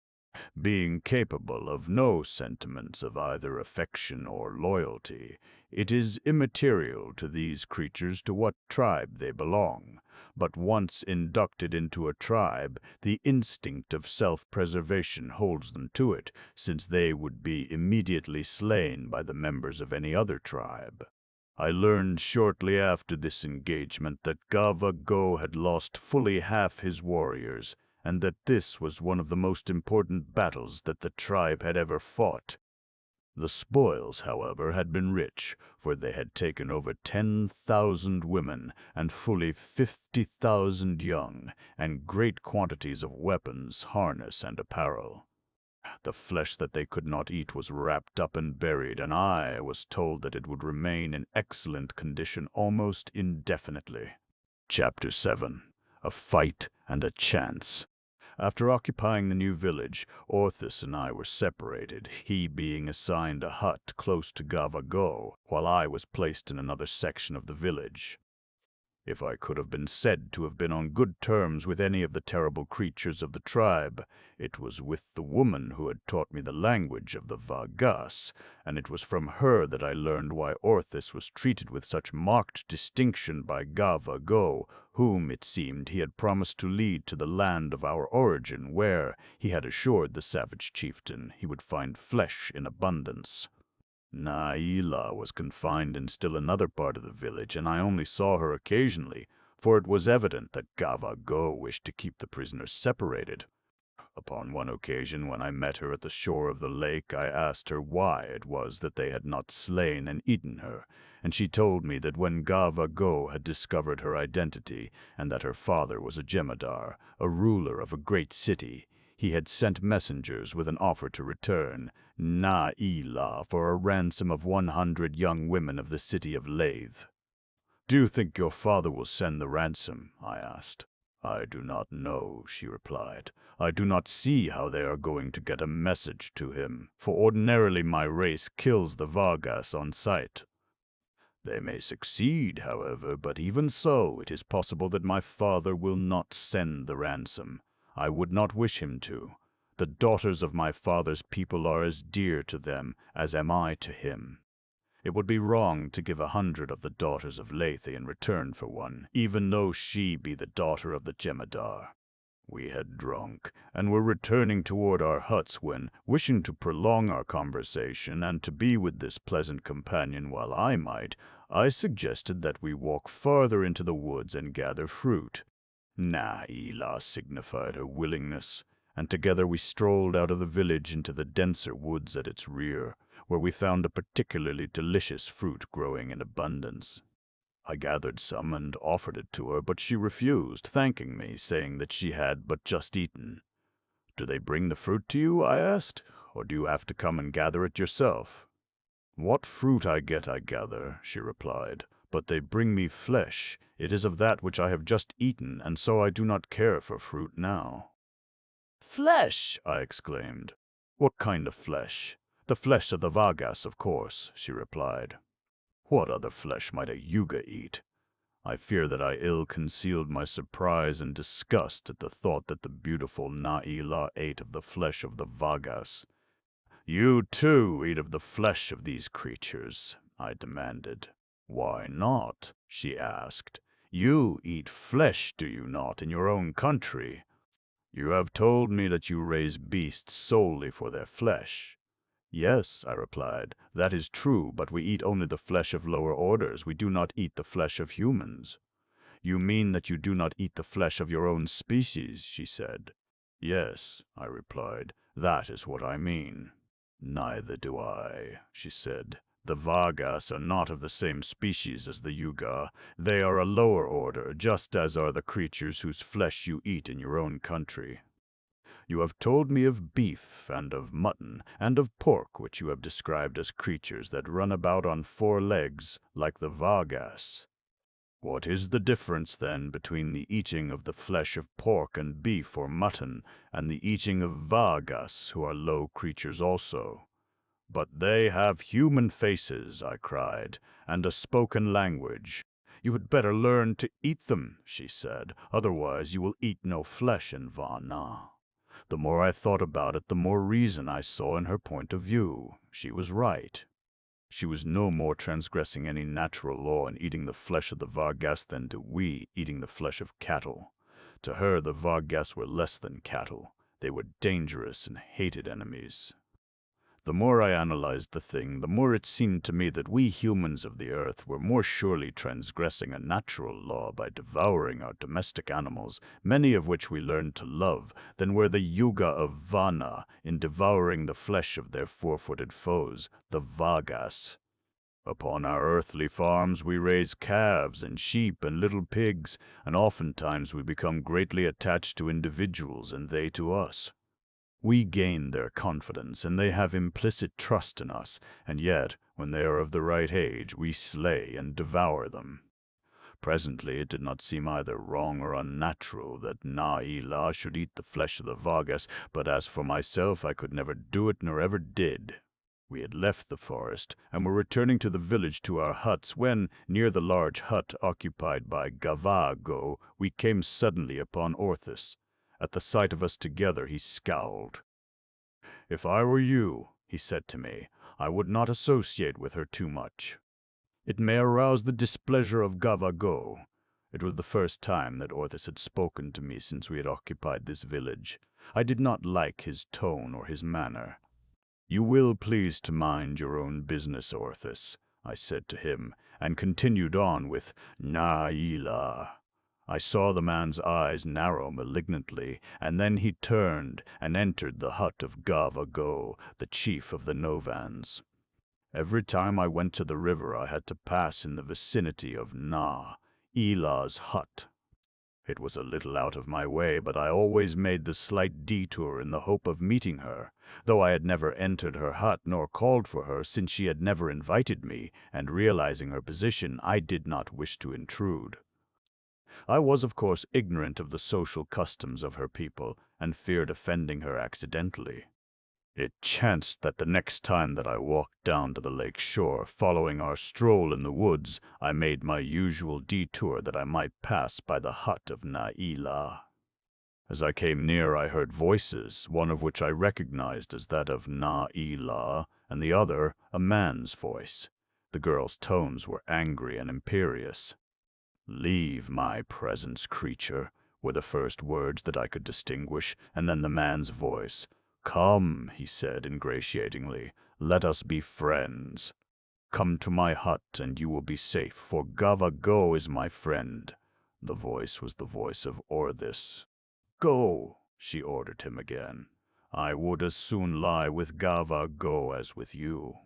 Being capable of no sentiments of either affection or loyalty, it is immaterial to these creatures to what tribe they belong. But once inducted into a tribe, the instinct of self-preservation holds them to it, since they would be immediately slain by the members of any other tribe. I learned shortly after this engagement that Gava-Go had lost fully half his warriors, and that this was one of the most important battles that the tribe had ever fought. The spoils, however, had been rich, for they had taken over 10,000 women and fully 50,000 young, and great quantities of weapons, harness, and apparel. The flesh that they could not eat was wrapped up and buried, and I was told that it would remain in excellent condition almost indefinitely. Chapter 7. A Fight and a Chance. After occupying the new village, Orthus and I were separated, he being assigned a hut close to Gava-Go, while I was placed in another section of the village. If I could have been said to have been on good terms with any of the terrible creatures of the tribe, it was with the woman who had taught me the language of the Vagas, and it was from her that I learned why Orthus was treated with such marked distinction by Gava-Go, whom, it seemed, he had promised to lead to the land of our origin, where, he had assured the savage chieftain, he would find flesh in abundance. Naila was confined in still another part of the village, and I only saw her occasionally, for it was evident that Gava-Go wished to keep the prisoners separated. Upon one occasion, when I met her at the shore of the lake, I asked her why it was that they had not slain and eaten her, and she told me that when Gava-Go had discovered her identity, and that her father was a jemadar, a ruler of a great city, he had sent messengers with an offer to return Naila for a ransom of 100 young women of the city of Lathe. "Do you think your father will send the ransom?" I asked. "I do not know," she replied. "I do not see how they are going to get a message to him, for ordinarily my race kills the Vagas on sight. They may succeed, however, but even so, it is possible that my father will not send the ransom. I would not wish him to. The daughters of my father's people are as dear to them as am I to him. It would be wrong to give 100 of the daughters of Lethe in return for one, even though she be the daughter of the jemadar." We had drunk, and were returning toward our huts when, wishing to prolong our conversation and to be with this pleasant companion while I might, I suggested that we walk farther into the woods and gather fruit. Naila signified her willingness, and together we strolled out of the village into the denser woods at its rear, where we found a particularly delicious fruit growing in abundance. I gathered some and offered it to her, but she refused, thanking me, saying that she had but just eaten. "Do they bring the fruit to you?" I asked, "or do you have to come and gather it yourself?" "What fruit I get, I gather," she replied, "but they bring me flesh. It is of that which I have just eaten, and so I do not care for fruit now." "Flesh!" I exclaimed. "What kind of flesh?" "The flesh of the Vagas, of course," she replied. "What other flesh might a Yuga eat?" I fear that I ill-concealed my surprise and disgust at the thought that the beautiful Naila ate of the flesh of the Vagas. "You, too, eat of the flesh of these creatures?" I demanded. "Why not?" she asked. "You eat flesh, do you not, in your own country? You have told me that you raise beasts solely for their flesh." "Yes," I replied, "that is true, but we eat only the flesh of lower orders. We do not eat the flesh of humans." "You mean that you do not eat the flesh of your own species," she said. "Yes," I replied, "that is what I mean." "Neither do I," she said. "The Vagas are not of the same species as the Yuga. They are a lower order, just as are the creatures whose flesh you eat in your own country. You have told me of beef, and of mutton, and of pork, which you have described as creatures that run about on 4 legs, like the Vagas. What is the difference, then, between the eating of the flesh of pork and beef or mutton, and the eating of Vagas, who are low creatures also?" "But they have human faces," I cried, "and a spoken language. You had better learn to eat them," she said, "otherwise you will eat no flesh in Vana." The more I thought about it, the more reason I saw in her point of view. She was right. She was no more transgressing any natural law in eating the flesh of the Vargas than do we eating the flesh of cattle. To her, the Vargas were less than cattle. They were dangerous and hated enemies. The more I analyzed the thing, the more it seemed to me that we humans of the earth were more surely transgressing a natural law by devouring our domestic animals, many of which we learned to love, than were the Yuga of Vana in devouring the flesh of their four-footed foes, the Vagas. Upon our earthly farms we raise calves and sheep and little pigs, and oftentimes we become greatly attached to individuals and they to us. We gain their confidence, and they have implicit trust in us, and yet, when they are of the right age, we slay and devour them. Presently it did not seem either wrong or unnatural that Na-Ila should eat the flesh of the Vagas, but as for myself, I could never do it nor ever did. We had left the forest, and were returning to the village to our huts when, near the large hut occupied by Gavago, we came suddenly upon Orthus. At the sight of us together he scowled. "If I were you," he said to me, "I would not associate with her too much. It may arouse the displeasure of Gavago." It was the first time that Orthus had spoken to me since we had occupied this village. I did not like his tone or his manner. "You will please to mind your own business, Orthus," I said to him, and continued on with Na-Ila. I saw the man's eyes narrow malignantly, and then he turned and entered the hut of Gavago, the chief of the Novans. Every time I went to the river I had to pass in the vicinity of Na-Ila's hut. It was a little out of my way, but I always made the slight detour in the hope of meeting her, though I had never entered her hut nor called for her, since she had never invited me, and realizing her position, I did not wish to intrude. I was, of course, ignorant of the social customs of her people, and feared offending her accidentally. It chanced that the next time that I walked down to the lake shore, following our stroll in the woods, I made my usual detour that I might pass by the hut of Na-Ila. As I came near, I heard voices, one of which I recognized as that of Na-Ila, and the other a man's voice. The girl's tones were angry and imperious. "Leave my presence, creature," were the first words that I could distinguish, and then the man's voice. "Come," he said ingratiatingly, "let us be friends. Come to my hut and you will be safe, for Gavago is my friend." The voice was the voice of Orthus. "Go," she ordered him again. "I would as soon lie with Gavago as with you."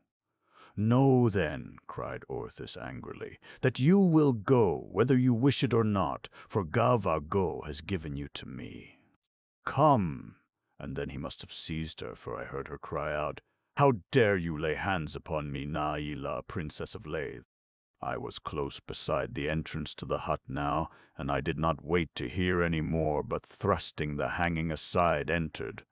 "Know, then," cried Orthus angrily, "that you will go, whether you wish it or not, for Gavago has given you to me. Come." And then he must have seized her, for I heard her cry out, "How dare you lay hands upon me, Na-Ila, Princess of Lathe?" I was close beside the entrance to the hut now, and I did not wait to hear any more, but thrusting the hanging aside, entered.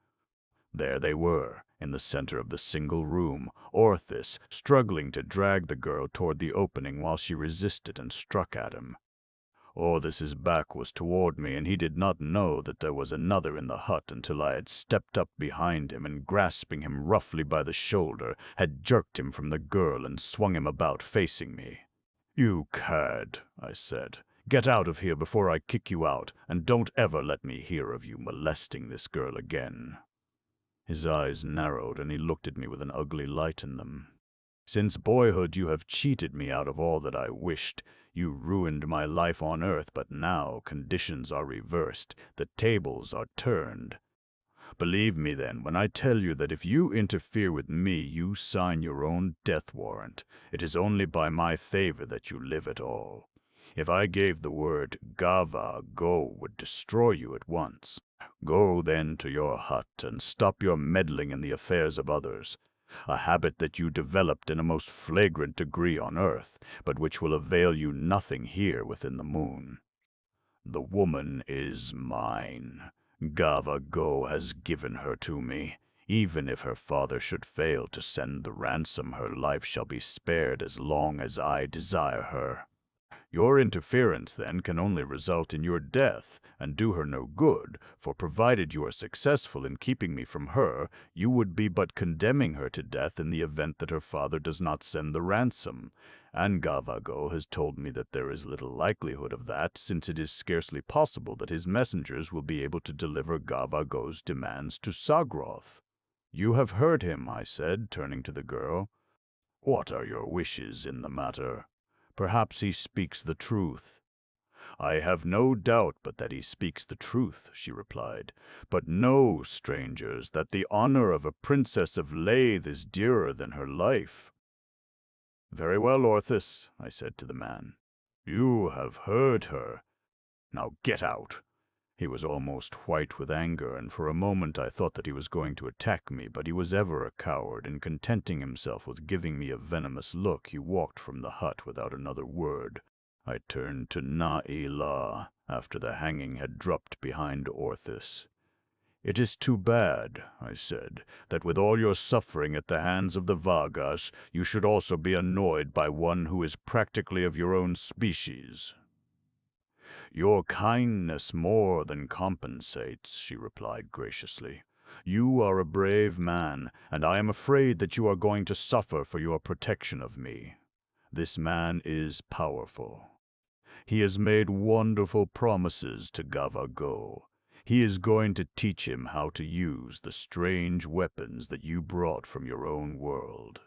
There they were, in the center of the single room, Orthus struggling to drag the girl toward the opening while she resisted and struck at him. Orthus's back was toward me, and he did not know that there was another in the hut until I had stepped up behind him and, grasping him roughly by the shoulder, had jerked him from the girl and swung him about facing me. "You cad," I said. "Get out of here before I kick you out, and don't ever let me hear of you molesting this girl again." His eyes narrowed, and he looked at me with an ugly light in them. "Since boyhood you have cheated me out of all that I wished. You ruined my life on earth, but now conditions are reversed. The tables are turned. Believe me, then, when I tell you that if you interfere with me, you sign your own death warrant. It is only by my favor that you live at all. If I gave the word, Gavago would destroy you at once. Go, then, to your hut, and stop your meddling in the affairs of others, a habit that you developed in a most flagrant degree on earth, but which will avail you nothing here within the moon. The woman is mine. Gavago has given her to me. Even if her father should fail to send the ransom, her life shall be spared as long as I desire her. Your interference, then, can only result in your death, and do her no good, for provided you are successful in keeping me from her, you would be but condemning her to death in the event that her father does not send the ransom. And Gavago has told me that there is little likelihood of that, since it is scarcely possible that his messengers will be able to deliver Gavago's demands to Sagroth. You have heard him, I said, turning to the girl. What are your wishes in the matter? Perhaps he speaks the truth. I have no doubt but that he speaks the truth, she replied. But know, strangers, that the honor of a princess of Lathe is dearer than her life. Very well, Orthus, I said to the man. You have heard her. Now get out. He was almost white with anger, and for a moment I thought that he was going to attack me, but he was ever a coward, and contenting himself with giving me a venomous look, he walked from the hut without another word. I turned to Na'ilah after the hanging had dropped behind Orthus. It is too bad, I said, that with all your suffering at the hands of the Vagas, you should also be annoyed by one who is practically of your own species. Your kindness more than compensates, she replied graciously. You are a brave man, and I am afraid that you are going to suffer for your protection of me. This man is powerful. He has made wonderful promises to Gavago. He is going to teach him how to use the strange weapons that you brought from your own world.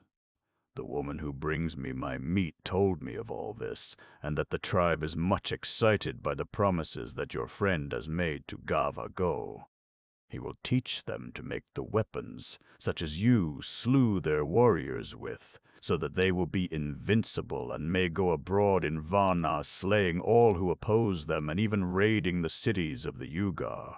The woman who brings me my meat told me of all this, and that the tribe is much excited by the promises that your friend has made to Gavago. He will teach them to make the weapons, such as you slew their warriors with, so that they will be invincible and may go abroad in Vana, slaying all who oppose them and even raiding the cities of the Yuga.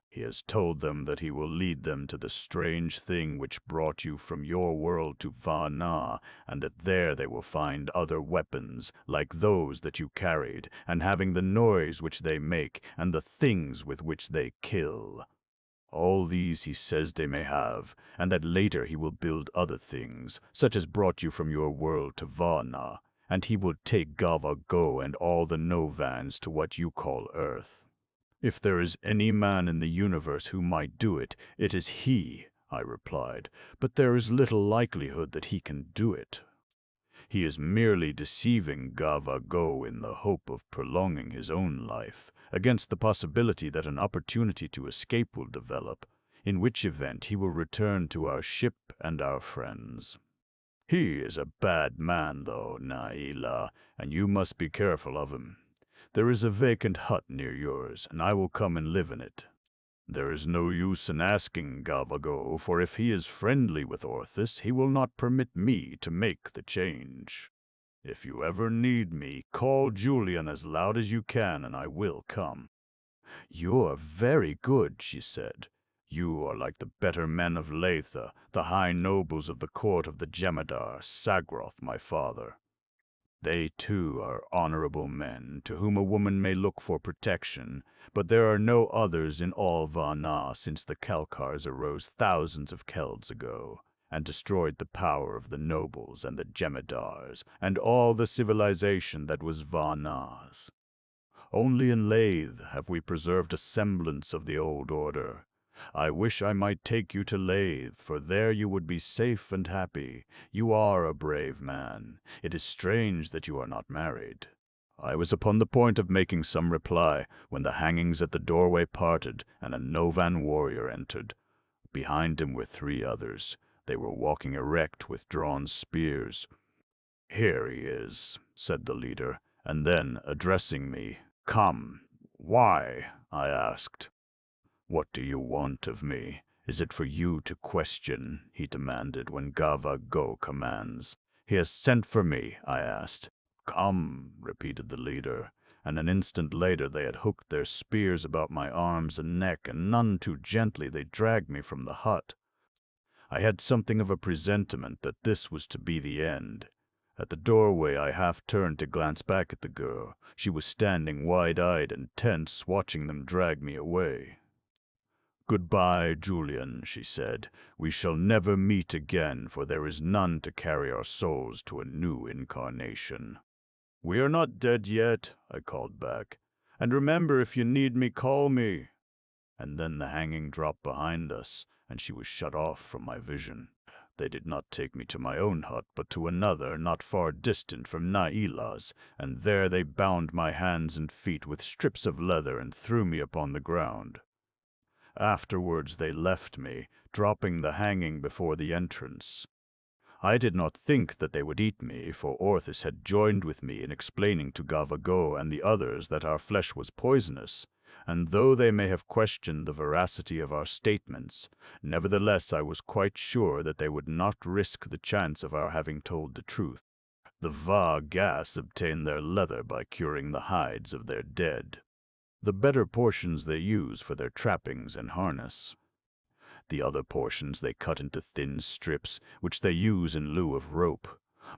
He has told them that he will lead them to the strange thing which brought you from your world to Vana, and that there they will find other weapons, like those that you carried, and having the noise which they make, and the things with which they kill. All these he says they may have, and that later he will build other things, such as brought you from your world to Vana, and he will take Gavago and all the Novans to what you call Earth. If there is any man in the universe who might do it, it is he, I replied, but there is little likelihood that he can do it. He is merely deceiving Gavago in the hope of prolonging his own life, against the possibility that an opportunity to escape will develop, in which event he will return to our ship and our friends. He is a bad man, though, Na'ilah, and you must be careful of him. There is a vacant hut near yours, and I will come and live in it. There is no use in asking Gavago, for if he is friendly with Orthus, he will not permit me to make the change. If you ever need me, call Julian as loud as you can, and I will come. You are very good, she said. You are like the better men of Latha, the high nobles of the court of the Jemadar, Sagroth, my father. They, too, are honorable men, to whom a woman may look for protection, but there are no others in all Vana since the Kalkars arose thousands of Kelds ago, and destroyed the power of the nobles and the Jemadars, and all the civilization that was Vana's. Only in Lathe have we preserved a semblance of the old order. I wish I might take you to Lathe, for there you would be safe and happy. You are a brave man. It is strange that you are not married. I was upon the point of making some reply, when the hangings at the doorway parted, and a Novan warrior entered. Behind him were 3 others. They were walking erect with drawn spears. "Here he is," said the leader, and then, addressing me, "Come." "Why?" I asked. "What do you want of me? Is it for you to question?" he demanded when Gavago commands. "He has sent for me," I asked. "Come," repeated the leader, and an instant later they had hooked their spears about my arms and neck, and none too gently they dragged me from the hut. I had something of a presentiment that this was to be the end. At the doorway I half turned to glance back at the girl. She was standing wide-eyed and tense, watching them drag me away. "Goodbye, Julian," she said. "We shall never meet again, for there is none to carry our souls to a new incarnation." "We are not dead yet," I called back. "And remember, if you need me, call me." And then the hanging dropped behind us, and she was shut off from my vision. They did not take me to my own hut, but to another not far distant from Naila's, and there they bound my hands and feet with strips of leather and threw me upon the ground. Afterwards they left me, dropping the hanging before the entrance. I did not think that they would eat me, for Orthus had joined with me in explaining to Gavago and the others that our flesh was poisonous, and though they may have questioned the veracity of our statements, nevertheless I was quite sure that they would not risk the chance of our having told the truth. The Va-gas obtain their leather by curing the hides of their dead, the better portions they use for their trappings and harness. The other portions they cut into thin strips, which they use in lieu of rope.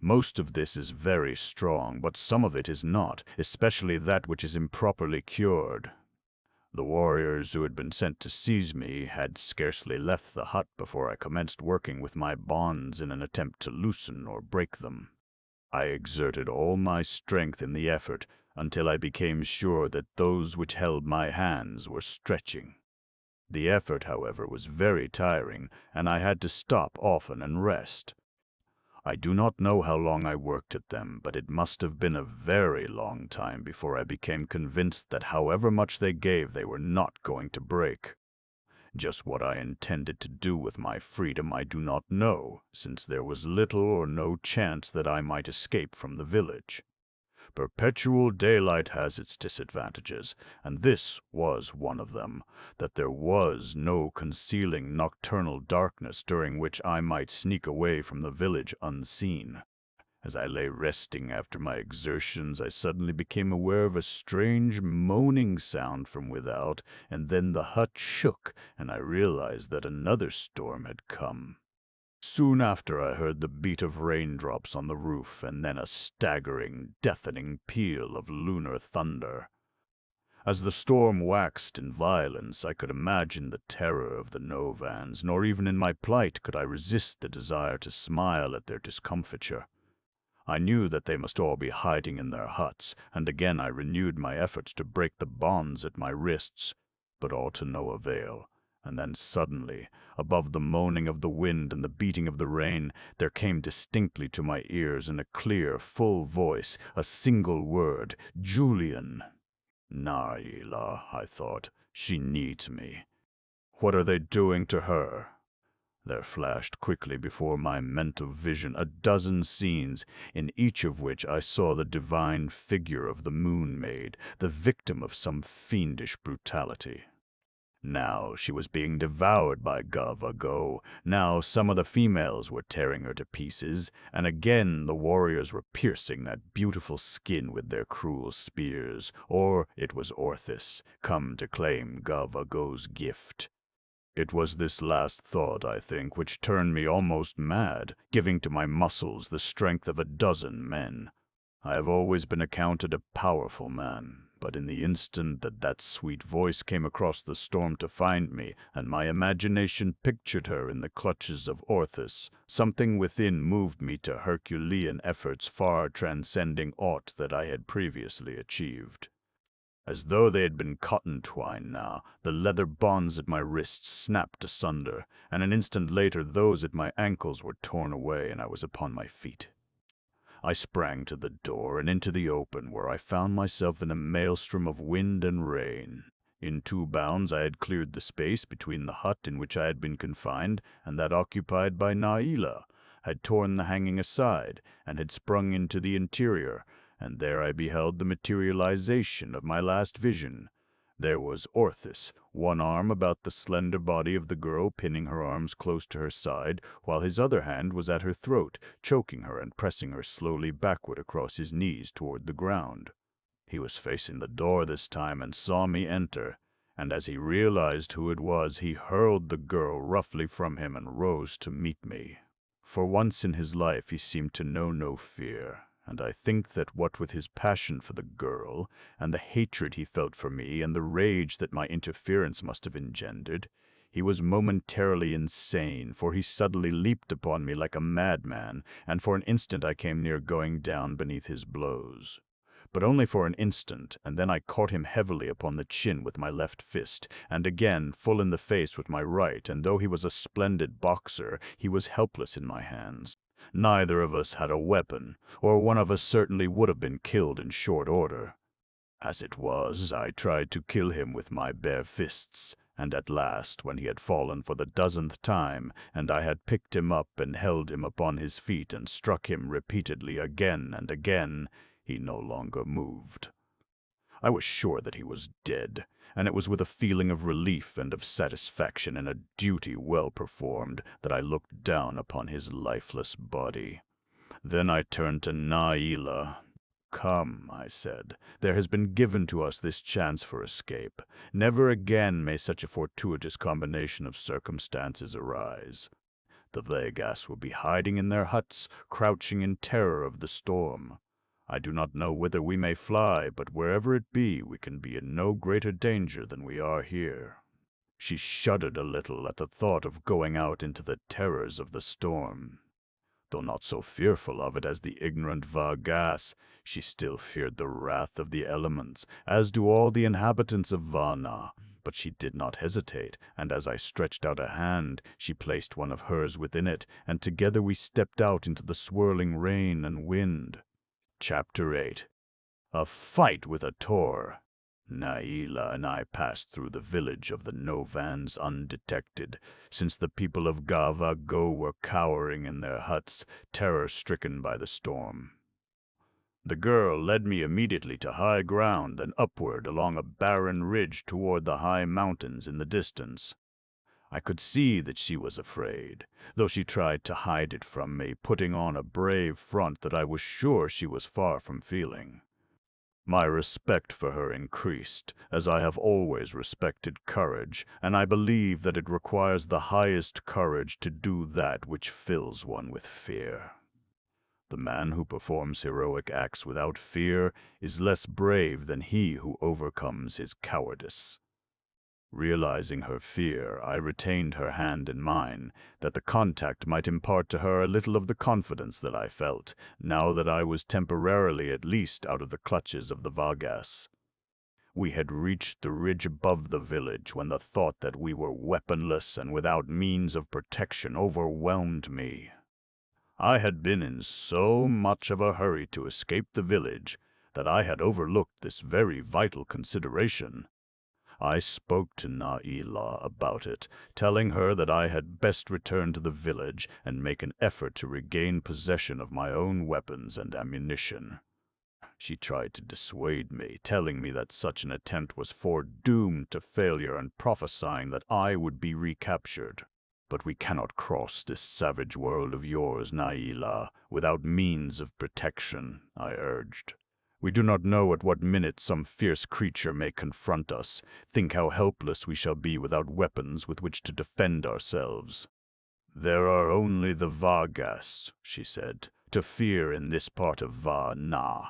Most of this is very strong, but some of it is not, especially that which is improperly cured. The warriors who had been sent to seize me had scarcely left the hut before I commenced working with my bonds in an attempt to loosen or break them. I exerted all my strength in the effort until I became sure that those which held my hands were stretching. The effort, however, was very tiring, and I had to stop often and rest. I do not know how long I worked at them, but it must have been a very long time before I became convinced that however much they gave, they were not going to break. Just what I intended to do with my freedom I do not know, since there was little or no chance that I might escape from the village. Perpetual daylight has its disadvantages, and this was one of them, that there was no concealing nocturnal darkness during which I might sneak away from the village unseen. As I lay resting after my exertions, I suddenly became aware of a strange moaning sound from without, and then the hut shook, and I realized that another storm had come. Soon after I heard the beat of raindrops on the roof, and then a staggering, deafening peal of lunar thunder. As the storm waxed in violence, I could imagine the terror of the Novans, nor even in my plight could I resist the desire to smile at their discomfiture. I knew that they must all be hiding in their huts, and again I renewed my efforts to break the bonds at my wrists, but all to no avail. And then suddenly, above the moaning of the wind and the beating of the rain, there came distinctly to my ears in a clear, full voice, a single word, "Julian." Naila, I thought, she needs me. What are they doing to her? There flashed quickly before my mental vision a dozen scenes, in each of which I saw the divine figure of the Moon Maid, the victim of some fiendish brutality. Now she was being devoured by Gavago, now some of the females were tearing her to pieces, and again the warriors were piercing that beautiful skin with their cruel spears, or it was Orthus, come to claim Gavago's gift. It was this last thought, I think, which turned me almost mad, giving to my muscles the strength of a dozen men. I have always been accounted a powerful man, but in the instant that that sweet voice came across the storm to find me, and my imagination pictured her in the clutches of Orthus, something within moved me to Herculean efforts far transcending aught that I had previously achieved. As though they had been cotton twine now, the leather bonds at my wrists snapped asunder, and an instant later those at my ankles were torn away, and I was upon my feet. I sprang to the door and into the open, where I found myself in a maelstrom of wind and rain. In 2 bounds I had cleared the space between the hut in which I had been confined and that occupied by Naila, had torn the hanging aside, and had sprung into the interior, and there I beheld the materialization of my last vision. There was Orthus, one arm about the slender body of the girl, pinning her arms close to her side, while his other hand was at her throat, choking her and pressing her slowly backward across his knees toward the ground. He was facing the door this time and saw me enter, and as he realized who it was, he hurled the girl roughly from him and rose to meet me. For once in his life he seemed to know no fear, and I think that what with his passion for the girl, and the hatred he felt for me, and the rage that my interference must have engendered, he was momentarily insane, for he suddenly leaped upon me like a madman, and for an instant I came near going down beneath his blows. but only for an instant, and then I caught him heavily upon the chin with my left fist, and again full in the face with my right, and though he was a splendid boxer, he was helpless in my hands. Neither of us had a weapon, or one of us certainly would have been killed in short order. As it was, I tried to kill him with my bare fists, and at last, when he had fallen for the 12th time, and I had picked him up and held him upon his feet and struck him repeatedly again and again, he no longer moved. I was sure that he was dead, and it was with a feeling of relief and of satisfaction in a duty well performed that I looked down upon his lifeless body. Then I turned to Naila. "Come," I said, "there has been given to us this chance for escape. Never again may such a fortuitous combination of circumstances arise. The Vagas will be hiding in their huts, crouching in terror of the storm. I do not know whither we may fly, but wherever it be, we can be in no greater danger than we are here." She shuddered a little at the thought of going out into the terrors of the storm. Though not so fearful of it as the ignorant Vagas, she still feared the wrath of the elements, as do all the inhabitants of Vana. But she did not hesitate, and as I stretched out a hand, she placed one of hers within it, and together we stepped out into the swirling rain and wind. Chapter 8. A Fight with a Tor. Naila and I passed through the village of the Novans undetected, since the people of Gava Go were cowering in their huts, terror-stricken by the storm. The girl led me immediately to high ground and upward along a barren ridge toward the high mountains in the distance. I could see that she was afraid, though she tried to hide it from me, putting on a brave front that I was sure she was far from feeling. My respect for her increased, as I have always respected courage, and I believe that it requires the highest courage to do that which fills one with fear. The man who performs heroic acts without fear is less brave than he who overcomes his cowardice. Realizing her fear, I retained her hand in mine, that the contact might impart to her a little of the confidence that I felt, now that I was temporarily at least out of the clutches of the Vagas. We had reached the ridge above the village when the thought that we were weaponless and without means of protection overwhelmed me. I had been in so much of a hurry to escape the village that I had overlooked this very vital consideration. I spoke to Naila about it, telling her that I had best return to the village and make an effort to regain possession of my own weapons and ammunition. She tried to dissuade me, telling me that such an attempt was foredoomed to failure and prophesying that I would be recaptured. "But we cannot cross this savage world of yours, Naila, without means of protection," I urged. "We do not know at what minute some fierce creature may confront us. Think how helpless we shall be without weapons with which to defend ourselves." "There are only the Vagas," she said, "to fear in this part of Va-na.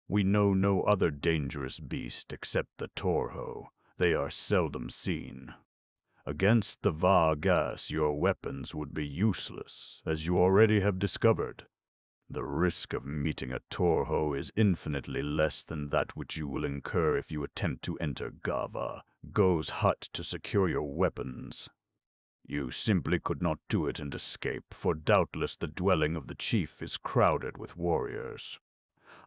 We know no other dangerous beast except the Torho. They are seldom seen. Against the Vagas your weapons would be useless, as you already have discovered. The risk of meeting a Torho is infinitely less than that which you will incur if you attempt to enter Go's hut to secure your weapons. You simply could not do it and escape, for doubtless the dwelling of the chief is crowded with warriors."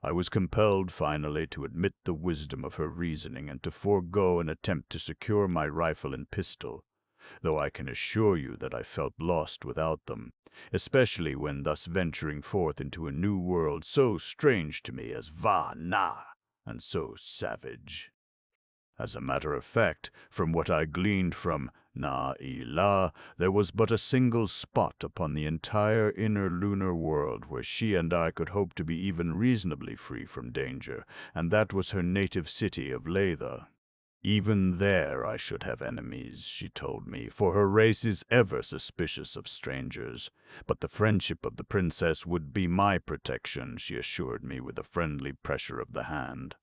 I was compelled finally to admit the wisdom of her reasoning and to forego an attempt to secure my rifle and pistol, though I can assure you that I felt lost without them, especially when thus venturing forth into a new world so strange to me as Va-na, and so savage. As a matter of fact, from what I gleaned from Naila, there was but a single spot upon the entire inner lunar world where she and I could hope to be even reasonably free from danger, and that was her native city of Latha. Even there I should have enemies, she told me, for her race is ever suspicious of strangers. But the friendship of the princess would be my protection, she assured me with a friendly pressure of the hand.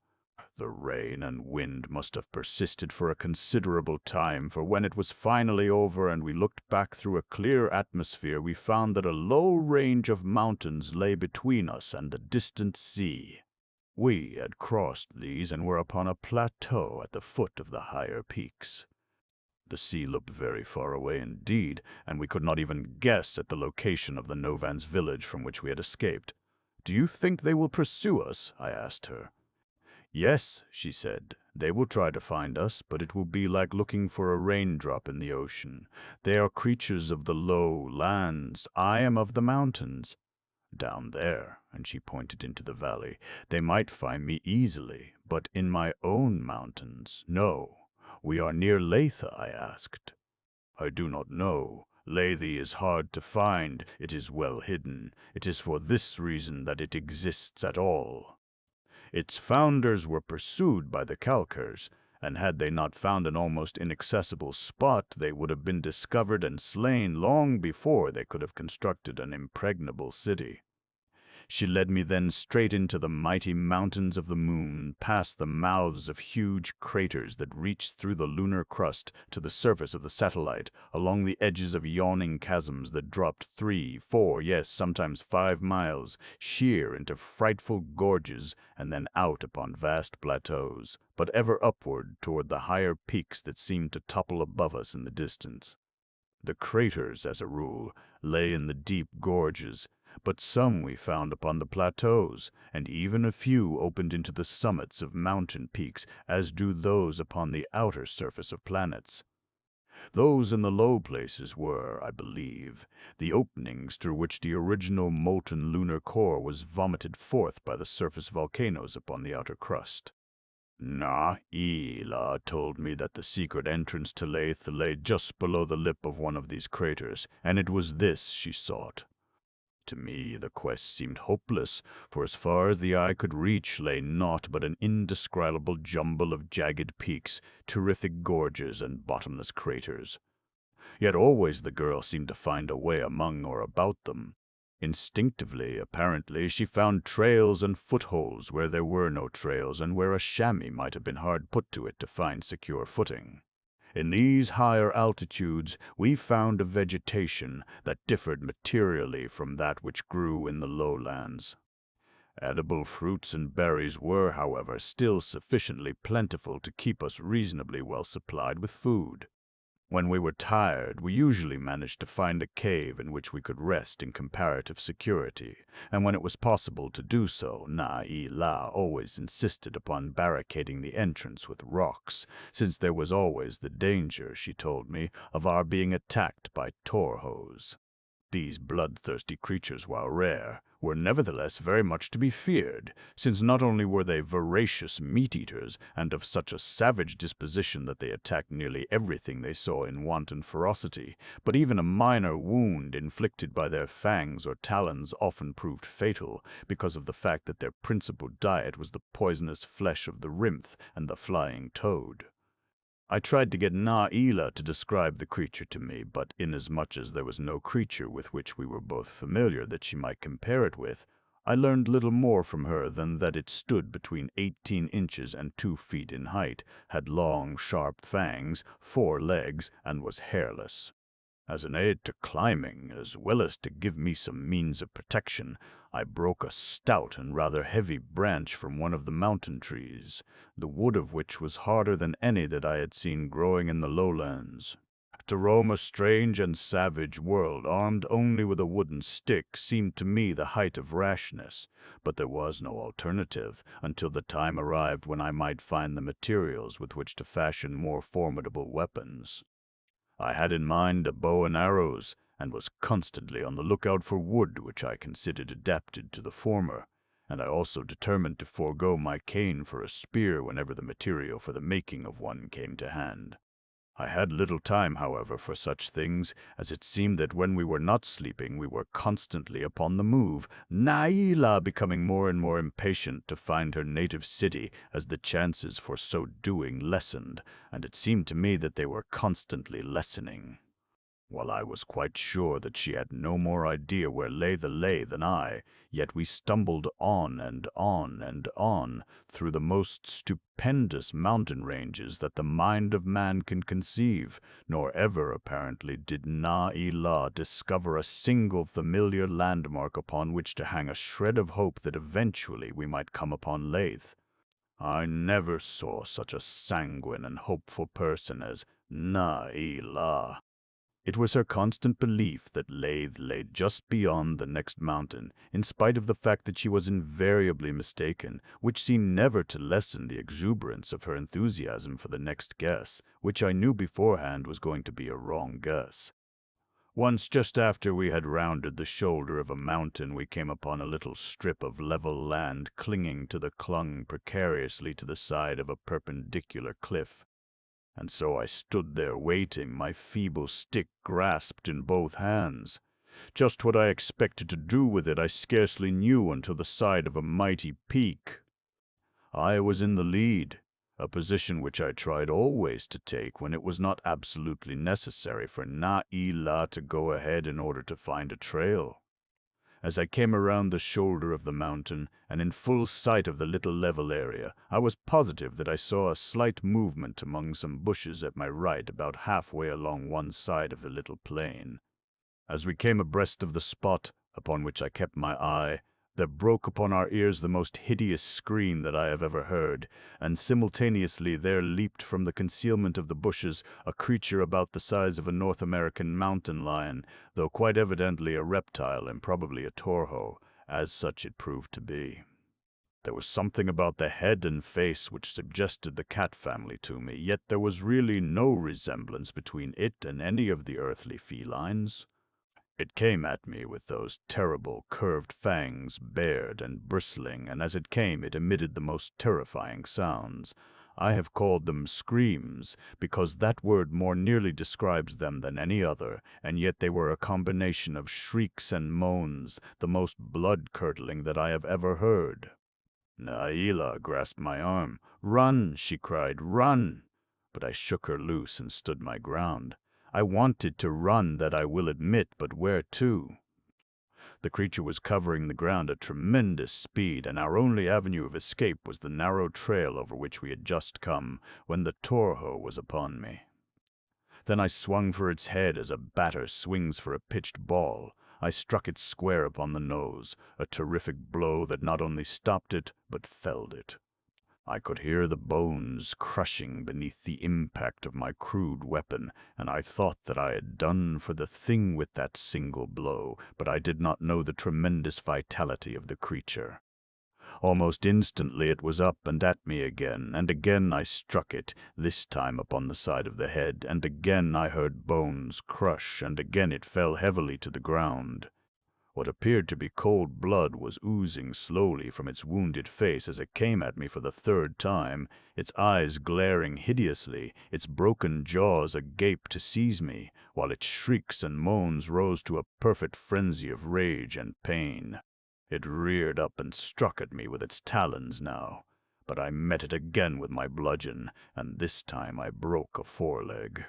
The rain and wind must have persisted for a considerable time, for when it was finally over and we looked back through a clear atmosphere, we found that a low range of mountains lay between us and the distant sea. We had crossed these and were upon a plateau at the foot of the higher peaks. The sea looked very far away indeed, and we could not even guess at the location of the Novans village from which we had escaped. "Do you think they will pursue us?" I asked her. "Yes," she said, "they will try to find us, but it will be like looking for a raindrop in the ocean. They are creatures of the low lands. I am of the mountains. Down there," and she pointed into the valley, "they might find me easily, but in my own mountains, no. We are near Lethe," I asked. "I do not know. Lethe is hard to find. It is well hidden. It is for this reason that it exists at all. Its founders were pursued by the Kalkars, and had they not found an almost inaccessible spot, they would have been discovered and slain long before they could have constructed an impregnable city. She led me then straight into the mighty mountains of the moon, past the mouths of huge craters that reached through the lunar crust to the surface of the satellite, along the edges of yawning chasms that dropped 3, 4, yes, sometimes 5 miles, sheer into frightful gorges, and then out upon vast plateaus, but ever upward toward the higher peaks that seemed to topple above us in the distance. The craters, as a rule, lay in the deep gorges, but some we found upon the plateaus, and even a few opened into the summits of mountain peaks, as do those upon the outer surface of planets. Those in the low places were, I believe, the openings through which the original molten lunar core was vomited forth by the surface volcanoes upon the outer crust. Naila told me that the secret entrance to Lethe lay just below the lip of one of these craters, and it was this she sought. To me, the quest seemed hopeless, for as far as the eye could reach lay naught but an indescribable jumble of jagged peaks, terrific gorges, and bottomless craters. Yet always the girl seemed to find a way among or about them. Instinctively, apparently, she found trails and footholds where there were no trails, and where a chamois might have been hard put to it to find secure footing. In these higher altitudes, we found a vegetation that differed materially from that which grew in the lowlands. Edible fruits and berries were, however, still sufficiently plentiful to keep us reasonably well supplied with food. When we were tired, we usually managed to find a cave in which we could rest in comparative security, and when it was possible to do so, Naila always insisted upon barricading the entrance with rocks, since there was always the danger, she told me, of our being attacked by torhos. These bloodthirsty creatures, while rare, were nevertheless very much to be feared, since not only were they voracious meat-eaters, and of such a savage disposition that they attacked nearly everything they saw in wanton ferocity, but even a minor wound inflicted by their fangs or talons often proved fatal, because of the fact that their principal diet was the poisonous flesh of the rhynth and the flying toad. I tried to get Naila to describe the creature to me, but inasmuch as there was no creature with which we were both familiar that she might compare it with, I learned little more from her than that it stood between 18 inches and 2 feet in height, had long, sharp fangs, 4 legs, and was hairless. As an aid to climbing, as well as to give me some means of protection, I broke a stout and rather heavy branch from one of the mountain trees, the wood of which was harder than any that I had seen growing in the lowlands. To roam a strange and savage world armed only with a wooden stick seemed to me the height of rashness, but there was no alternative until the time arrived when I might find the materials with which to fashion more formidable weapons. I had in mind a bow and arrows, and was constantly on the lookout for wood which I considered adapted to the former, and I also determined to forego my cane for a spear whenever the material for the making of one came to hand. I had little time, however, for such things, as it seemed that when we were not sleeping we were constantly upon the move, Naila becoming more and more impatient to find her native city as the chances for so doing lessened, and it seemed to me that they were constantly lessening. While I was quite sure that she had no more idea where lay the lay than I, yet we stumbled on and on and on through the most stupendous mountain ranges that the mind of man can conceive, nor ever apparently did Na-e-la discover a single familiar landmark upon which to hang a shred of hope that eventually we might come upon Lathe. I never saw such a sanguine and hopeful person as Na-e-la. It was her constant belief that Lathe lay just beyond the next mountain, in spite of the fact that she was invariably mistaken, which seemed never to lessen the exuberance of her enthusiasm for the next guess, which I knew beforehand was going to be a wrong guess. Once, just after we had rounded the shoulder of a mountain, we came upon a little strip of level land clung precariously to the side of a perpendicular cliff. And so I stood there waiting, my feeble stick grasped in both hands. Just what I expected to do with it I scarcely knew until the side of a mighty peak. I was in the lead, a position which I tried always to take when it was not absolutely necessary for Na-e-la to go ahead in order to find a trail. As I came around the shoulder of the mountain, and in full sight of the little level area, I was positive that I saw a slight movement among some bushes at my right about halfway along one side of the little plain. As we came abreast of the spot upon which I kept my eye, there broke upon our ears the most hideous scream that I have ever heard, and simultaneously there leaped from the concealment of the bushes a creature about the size of a North American mountain lion, though quite evidently a reptile and probably a torho, as such it proved to be. There was something about the head and face which suggested the cat family to me, yet there was really no resemblance between it and any of the earthly felines. It came at me with those terrible curved fangs, bared and bristling, and as it came it emitted the most terrifying sounds. I have called them screams, because that word more nearly describes them than any other, and yet they were a combination of shrieks and moans, the most blood-curdling that I have ever heard. Na-e-la grasped my arm. "Run!" she cried, "run!" But I shook her loose and stood my ground. I wanted to run, that I will admit, but where to? The creature was covering the ground at tremendous speed, and our only avenue of escape was the narrow trail over which we had just come, when the torho was upon me. Then I swung for its head as a batter swings for a pitched ball. I struck it square upon the nose, a terrific blow that not only stopped it, but felled it. I could hear the bones crushing beneath the impact of my crude weapon, and I thought that I had done for the thing with that single blow, but I did not know the tremendous vitality of the creature. Almost instantly it was up and at me again, and again I struck it, this time upon the side of the head, and again I heard bones crush, and again it fell heavily to the ground. What appeared to be cold blood was oozing slowly from its wounded face as it came at me for the third time, its eyes glaring hideously, its broken jaws agape to seize me, while its shrieks and moans rose to a perfect frenzy of rage and pain. It reared up and struck at me with its talons now, but I met it again with my bludgeon, and this time I broke a foreleg.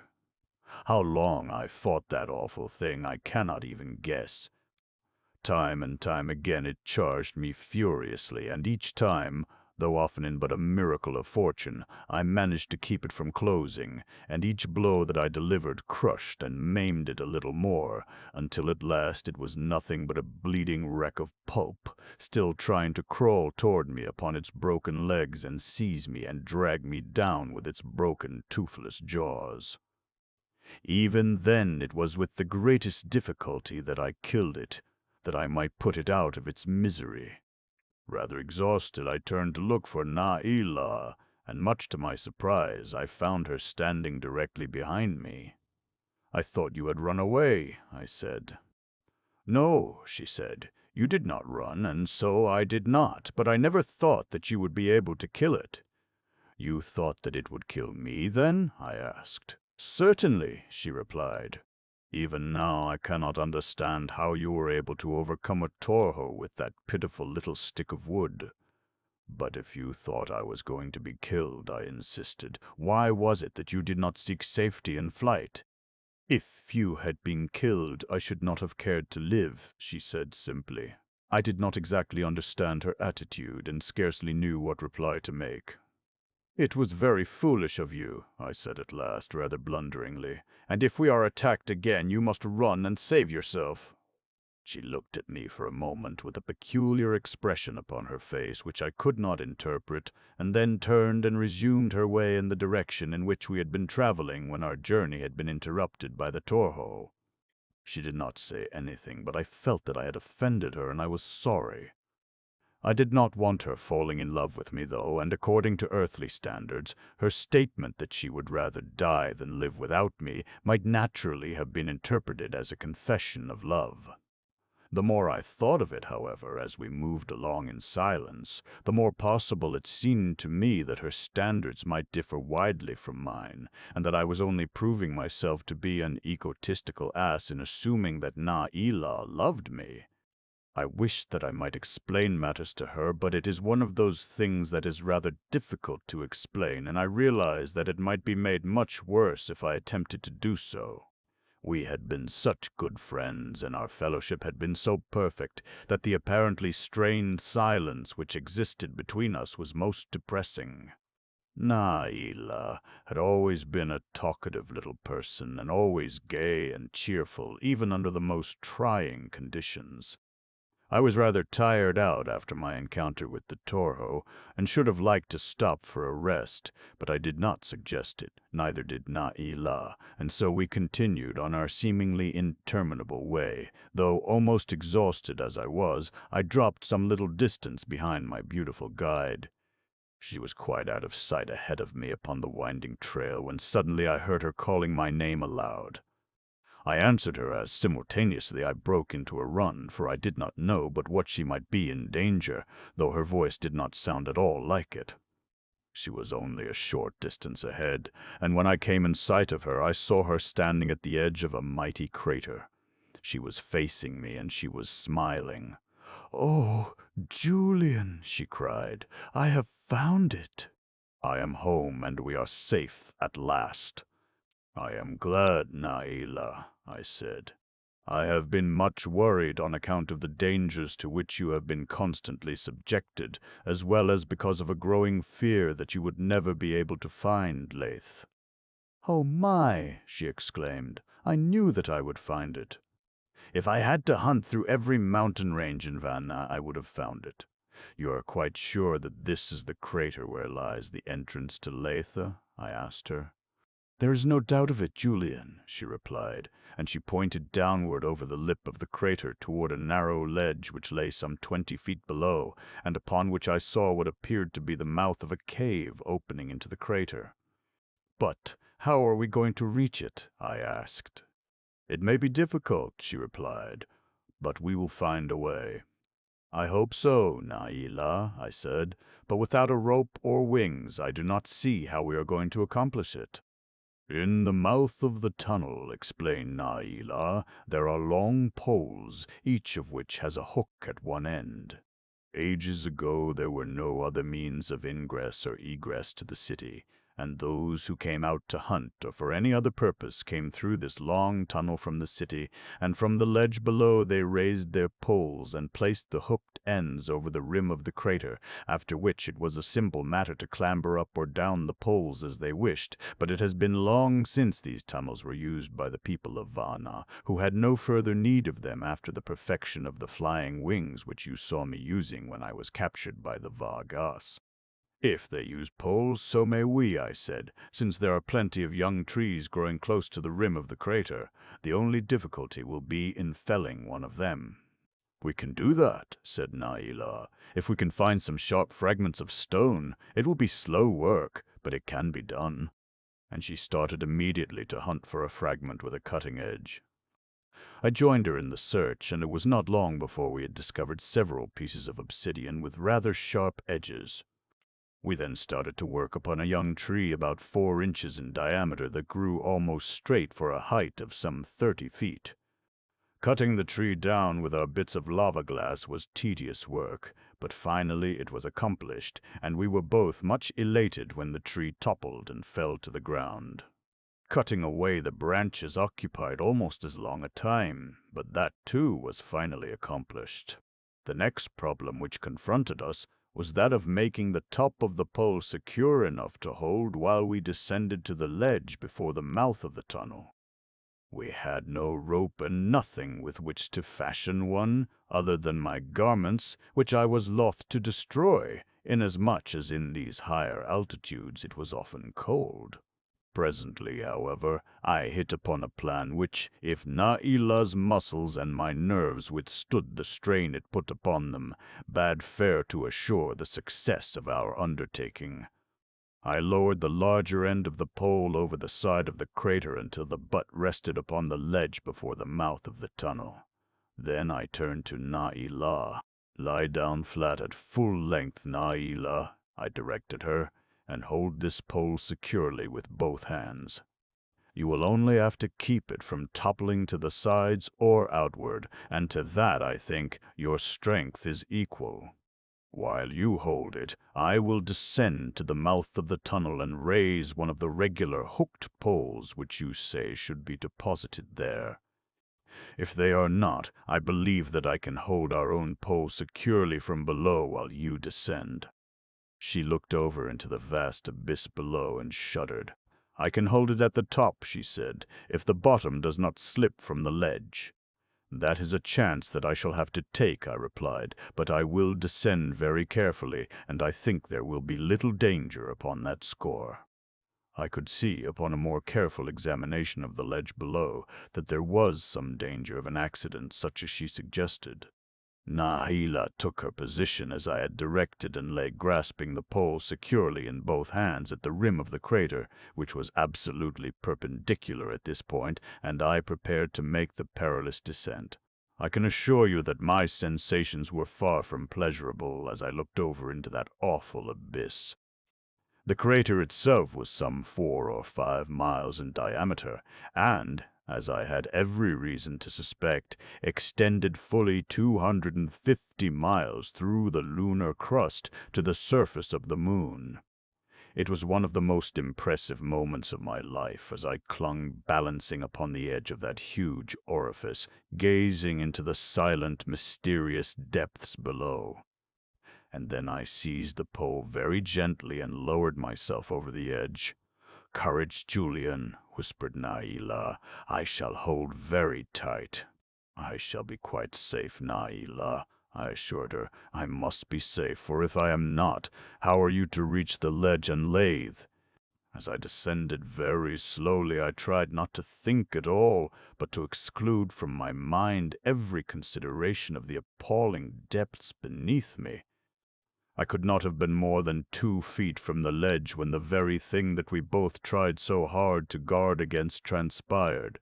How long I fought that awful thing I cannot even guess. Time and time again it charged me furiously, and each time, though often in but a miracle of fortune, I managed to keep it from closing, and each blow that I delivered crushed and maimed it a little more, until at last it was nothing but a bleeding wreck of pulp, still trying to crawl toward me upon its broken legs and seize me and drag me down with its broken, toothless jaws. Even then it was with the greatest difficulty that I killed it, that I might put it out of its misery. Rather exhausted, I turned to look for Na-e-la, and much to my surprise, I found her standing directly behind me. "I thought you had run away," I said. "No," she said, "you did not run, and so I did not, but I never thought that you would be able to kill it." "You thought that it would kill me, then?" I asked. "Certainly," she replied. "Even now I cannot understand how you were able to overcome a torho with that pitiful little stick of wood." "But if you thought I was going to be killed," I insisted, "why was it that you did not seek safety in flight?" "If you had been killed, I should not have cared to live," she said simply. I did not exactly understand her attitude and scarcely knew what reply to make. "It was very foolish of you," I said at last, rather blunderingly, "and if we are attacked again, you must run and save yourself." She looked at me for a moment with a peculiar expression upon her face which I could not interpret, and then turned and resumed her way in the direction in which we had been traveling when our journey had been interrupted by the Torho. She did not say anything, but I felt that I had offended her, and I was sorry. I did not want her falling in love with me, though, and according to earthly standards, her statement that she would rather die than live without me might naturally have been interpreted as a confession of love. The more I thought of it, however, as we moved along in silence, the more possible it seemed to me that her standards might differ widely from mine, and that I was only proving myself to be an egotistical ass in assuming that Naila loved me. I wished that I might explain matters to her, but it is one of those things that is rather difficult to explain, and I realized that it might be made much worse if I attempted to do so. We had been such good friends, and our fellowship had been so perfect, that the apparently strained silence which existed between us was most depressing. Naila had always been a talkative little person, and always gay and cheerful, even under the most trying conditions. I was rather tired out after my encounter with the Torho, and should have liked to stop for a rest, but I did not suggest it, neither did Naila, and so we continued on our seemingly interminable way. Though almost exhausted as I was, I dropped some little distance behind my beautiful guide. She was quite out of sight ahead of me upon the winding trail when suddenly I heard her calling my name aloud. I answered her as simultaneously I broke into a run, for I did not know but what she might be in danger, though her voice did not sound at all like it. She was only a short distance ahead, and when I came in sight of her, I saw her standing at the edge of a mighty crater. She was facing me, and she was smiling. "Oh, Julian," she cried, "I have found it. I am home, and we are safe at last." "I am glad, Naila," I said. "I have been much worried on account of the dangers to which you have been constantly subjected, as well as because of a growing fear that you would never be able to find Leith." "Oh my," she exclaimed, "I knew that I would find it. If I had to hunt through every mountain range in Vanna, I would have found it. You are quite sure that this is the crater where lies the entrance to Leitha?" I asked her. "There is no doubt of it, Julian," she replied, and she pointed downward over the lip of the crater toward a narrow ledge which lay some 20 feet below, and upon which I saw what appeared to be the mouth of a cave opening into the crater. "But how are we going to reach it?" I asked. "It may be difficult," she replied, "but we will find a way." "I hope so, Naila," I said, "but without a rope or wings, I do not see how we are going to accomplish it." "In the mouth of the tunnel," explained Naila, "there are long poles, each of which has a hook at one end. Ages ago there were no other means of ingress or egress to the city, and those who came out to hunt or for any other purpose came through this long tunnel from the city, and from the ledge below they raised their poles and placed the hooked ends over the rim of the crater, after which it was a simple matter to clamber up or down the poles as they wished. But it has been long since these tunnels were used by the people of Vanna, who had no further need of them after the perfection of the flying wings which you saw me using when I was captured by the Vargas." "If they use poles, so may we," I said, "since there are plenty of young trees growing close to the rim of the crater. The only difficulty will be in felling one of them." "We can do that," said Naila. "If we can find some sharp fragments of stone, it will be slow work, but it can be done." And she started immediately to hunt for a fragment with a cutting edge. I joined her in the search, and it was not long before we had discovered several pieces of obsidian with rather sharp edges. We then started to work upon a young tree about 4 inches in diameter that grew almost straight for a height of some 30 feet. Cutting the tree down with our bits of lava glass was tedious work, but finally it was accomplished, and we were both much elated when the tree toppled and fell to the ground. Cutting away the branches occupied almost as long a time, but that too was finally accomplished. The next problem which confronted us was that of making the top of the pole secure enough to hold while we descended to the ledge before the mouth of the tunnel. We had no rope and nothing with which to fashion one, other than my garments, which I was loth to destroy, inasmuch as in these higher altitudes it was often cold. Presently, however, I hit upon a plan which, if Na'ila's muscles and my nerves withstood the strain it put upon them, bade fair to assure the success of our undertaking. I lowered the larger end of the pole over the side of the crater until the butt rested upon the ledge before the mouth of the tunnel. Then I turned to Na'ila. "Lie down flat at full length, Na'ila," I directed her, "and hold this pole securely with both hands. You will only have to keep it from toppling to the sides or outward, and to that, I think, your strength is equal. While you hold it, I will descend to the mouth of the tunnel and raise one of the regular hooked poles which you say should be deposited there. If they are not, I believe that I can hold our own pole securely from below while you descend." She looked over into the vast abyss below and shuddered. "I can hold it at the top," she said, "if the bottom does not slip from the ledge." "That is a chance that I shall have to take," I replied, "but I will descend very carefully, and I think there will be little danger upon that score." I could see, upon a more careful examination of the ledge below, that there was some danger of an accident such as she suggested. Nahila took her position as I had directed and lay grasping the pole securely in both hands at the rim of the crater, which was absolutely perpendicular at this point, and I prepared to make the perilous descent. I can assure you that my sensations were far from pleasurable as I looked over into that awful abyss. The crater itself was some 4 or 5 miles in diameter, and, as I had every reason to suspect, extended fully 250 miles through the lunar crust to the surface of the moon. It was one of the most impressive moments of my life as I clung balancing upon the edge of that huge orifice, gazing into the silent, mysterious depths below. And then I seized the pole very gently and lowered myself over the edge. "Courage, Julian," whispered Naila. "I shall hold very tight." "I shall be quite safe, Naila," I assured her. "I must be safe, for if I am not, how are you to reach the ledge and lathe?" As I descended very slowly, I tried not to think at all, but to exclude from my mind every consideration of the appalling depths beneath me. I could not have been more than 2 feet from the ledge when the very thing that we both tried so hard to guard against transpired.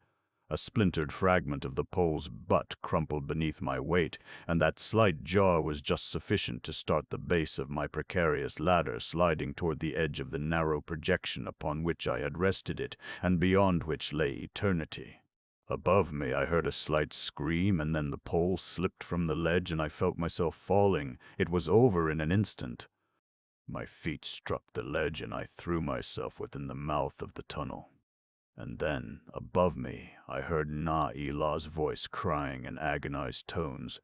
A splintered fragment of the pole's butt crumpled beneath my weight, and that slight jar was just sufficient to start the base of my precarious ladder sliding toward the edge of the narrow projection upon which I had rested it, and beyond which lay eternity. Above me I heard a slight scream, and then the pole slipped from the ledge and I felt myself falling. It was over in an instant. My feet struck the ledge and I threw myself within the mouth of the tunnel. And then, above me, I heard Na'ila's voice crying in agonized tones,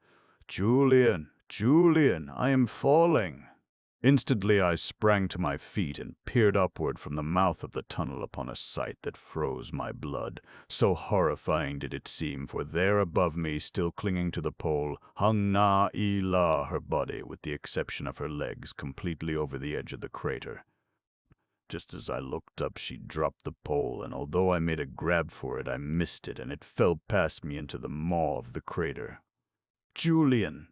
"Julian, Julian, I am falling." Instantly I sprang to my feet and peered upward from the mouth of the tunnel upon a sight that froze my blood. So horrifying did it seem, for there above me, still clinging to the pole, hung Na'ila, her body, with the exception of her legs, completely over the edge of the crater. Just as I looked up, she dropped the pole, and although I made a grab for it, I missed it, and it fell past me into the maw of the crater. "Julian!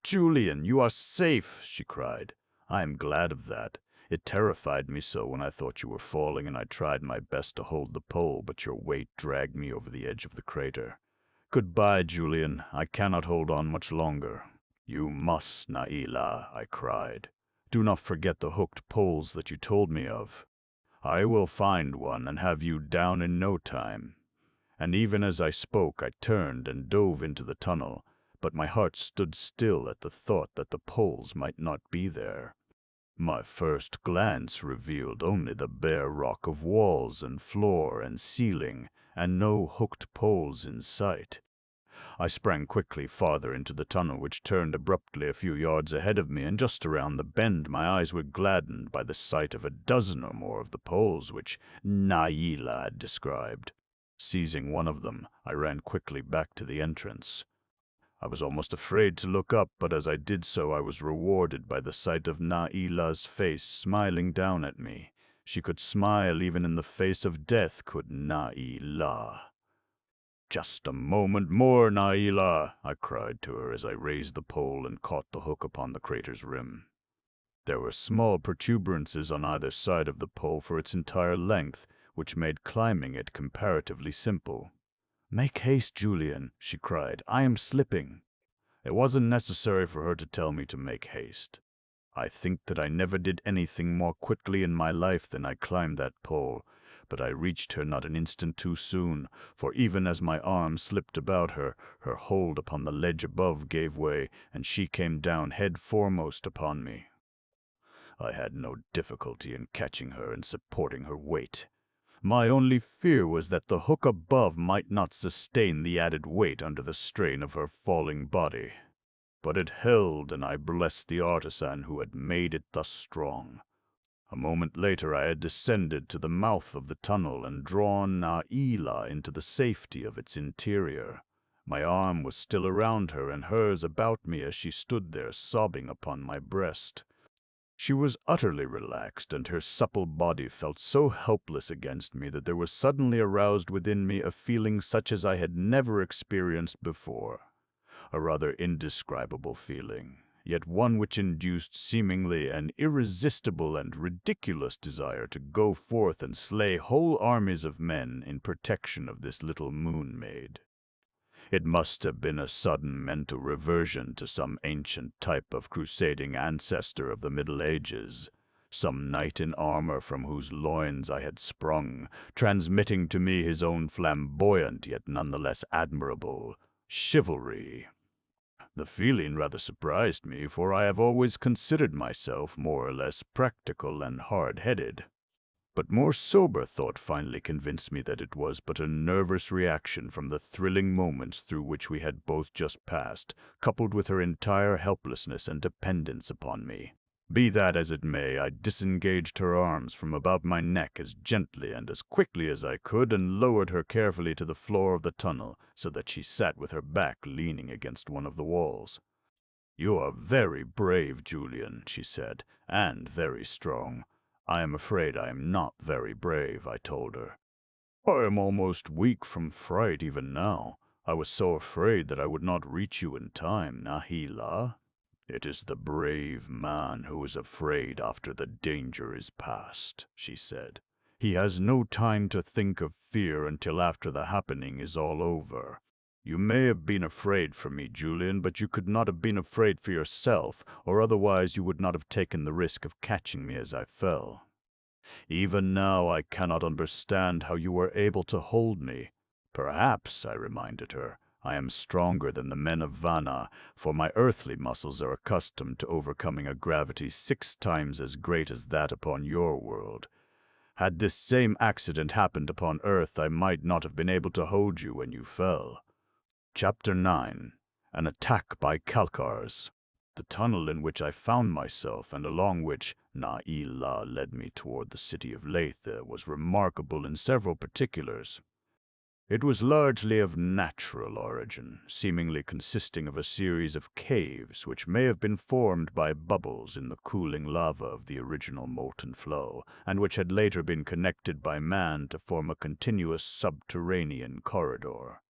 Julian, you are safe!" she cried. "I am glad of that. It terrified me so when I thought you were falling, and I tried my best to hold the pole, but your weight dragged me over the edge of the crater. Goodbye, Julian. I cannot hold on much longer." "You must, Naila," I cried. "Do not forget the hooked poles that you told me of. I will find one and have you down in no time." And even as I spoke, I turned and dove into the tunnel, but my heart stood still at the thought that the poles might not be there. My first glance revealed only the bare rock of walls and floor and ceiling, and no hooked poles in sight. I sprang quickly farther into the tunnel, which turned abruptly a few yards ahead of me, and just around the bend my eyes were gladdened by the sight of a dozen or more of the poles which Naila had described. Seizing one of them, I ran quickly back to the entrance. I was almost afraid to look up, but as I did so I was rewarded by the sight of Naila's face smiling down at me. She could smile even in the face of death, could Naila. "Just a moment more, Naila," I cried to her as I raised the pole and caught the hook upon the crater's rim. There were small protuberances on either side of the pole for its entire length, which made climbing it comparatively simple. "Make haste, Julian," she cried. "I am slipping." It wasn't necessary for her to tell me to make haste. I think that I never did anything more quickly in my life than I climbed that pole, but I reached her not an instant too soon, for even as my arm slipped about her, her hold upon the ledge above gave way, and she came down head foremost upon me. I had no difficulty in catching her and supporting her weight. My only fear was that the hook above might not sustain the added weight under the strain of her falling body. But it held, and I blessed the artisan who had made it thus strong. A moment later I had descended to the mouth of the tunnel and drawn Naila into the safety of its interior. My arm was still around her and hers about me as she stood there sobbing upon my breast. She was utterly relaxed, and her supple body felt so helpless against me that there was suddenly aroused within me a feeling such as I had never experienced before. A rather indescribable feeling, yet one which induced seemingly an irresistible and ridiculous desire to go forth and slay whole armies of men in protection of this little moon maid. It must have been a sudden mental reversion to some ancient type of crusading ancestor of the Middle Ages, some knight in armor from whose loins I had sprung, transmitting to me his own flamboyant yet nonetheless admirable chivalry. The feeling rather surprised me, for I have always considered myself more or less practical and hard-headed. But more sober thought finally convinced me that it was but a nervous reaction from the thrilling moments through which we had both just passed, coupled with her entire helplessness and dependence upon me. Be that as it may, I disengaged her arms from about my neck as gently and as quickly as I could and lowered her carefully to the floor of the tunnel, so that she sat with her back leaning against one of the walls. "You are very brave, Julian," she said, "and very strong. I am afraid I am not very brave," I told her. "I am almost weak from fright even now. I was so afraid that I would not reach you in time, Nahila." "It is the brave man who is afraid after the danger is past," she said. "He has no time to think of fear until after the happening is all over. You may have been afraid for me, Julian, but you could not have been afraid for yourself, or otherwise you would not have taken the risk of catching me as I fell. Even now I cannot understand how you were able to hold me. Perhaps," I reminded her, "I am stronger than the men of Vanna, for my earthly muscles are accustomed to overcoming a gravity 6 times as great as that upon your world. Had this same accident happened upon Earth, I might not have been able to hold you when you fell." Chapter 9. An Attack by Kalkars. The tunnel in which I found myself and along which Naila led me toward the city of Lethe was remarkable in several particulars. It was largely of natural origin, seemingly consisting of a series of caves which may have been formed by bubbles in the cooling lava of the original molten flow, and which had later been connected by man to form a continuous subterranean corridor.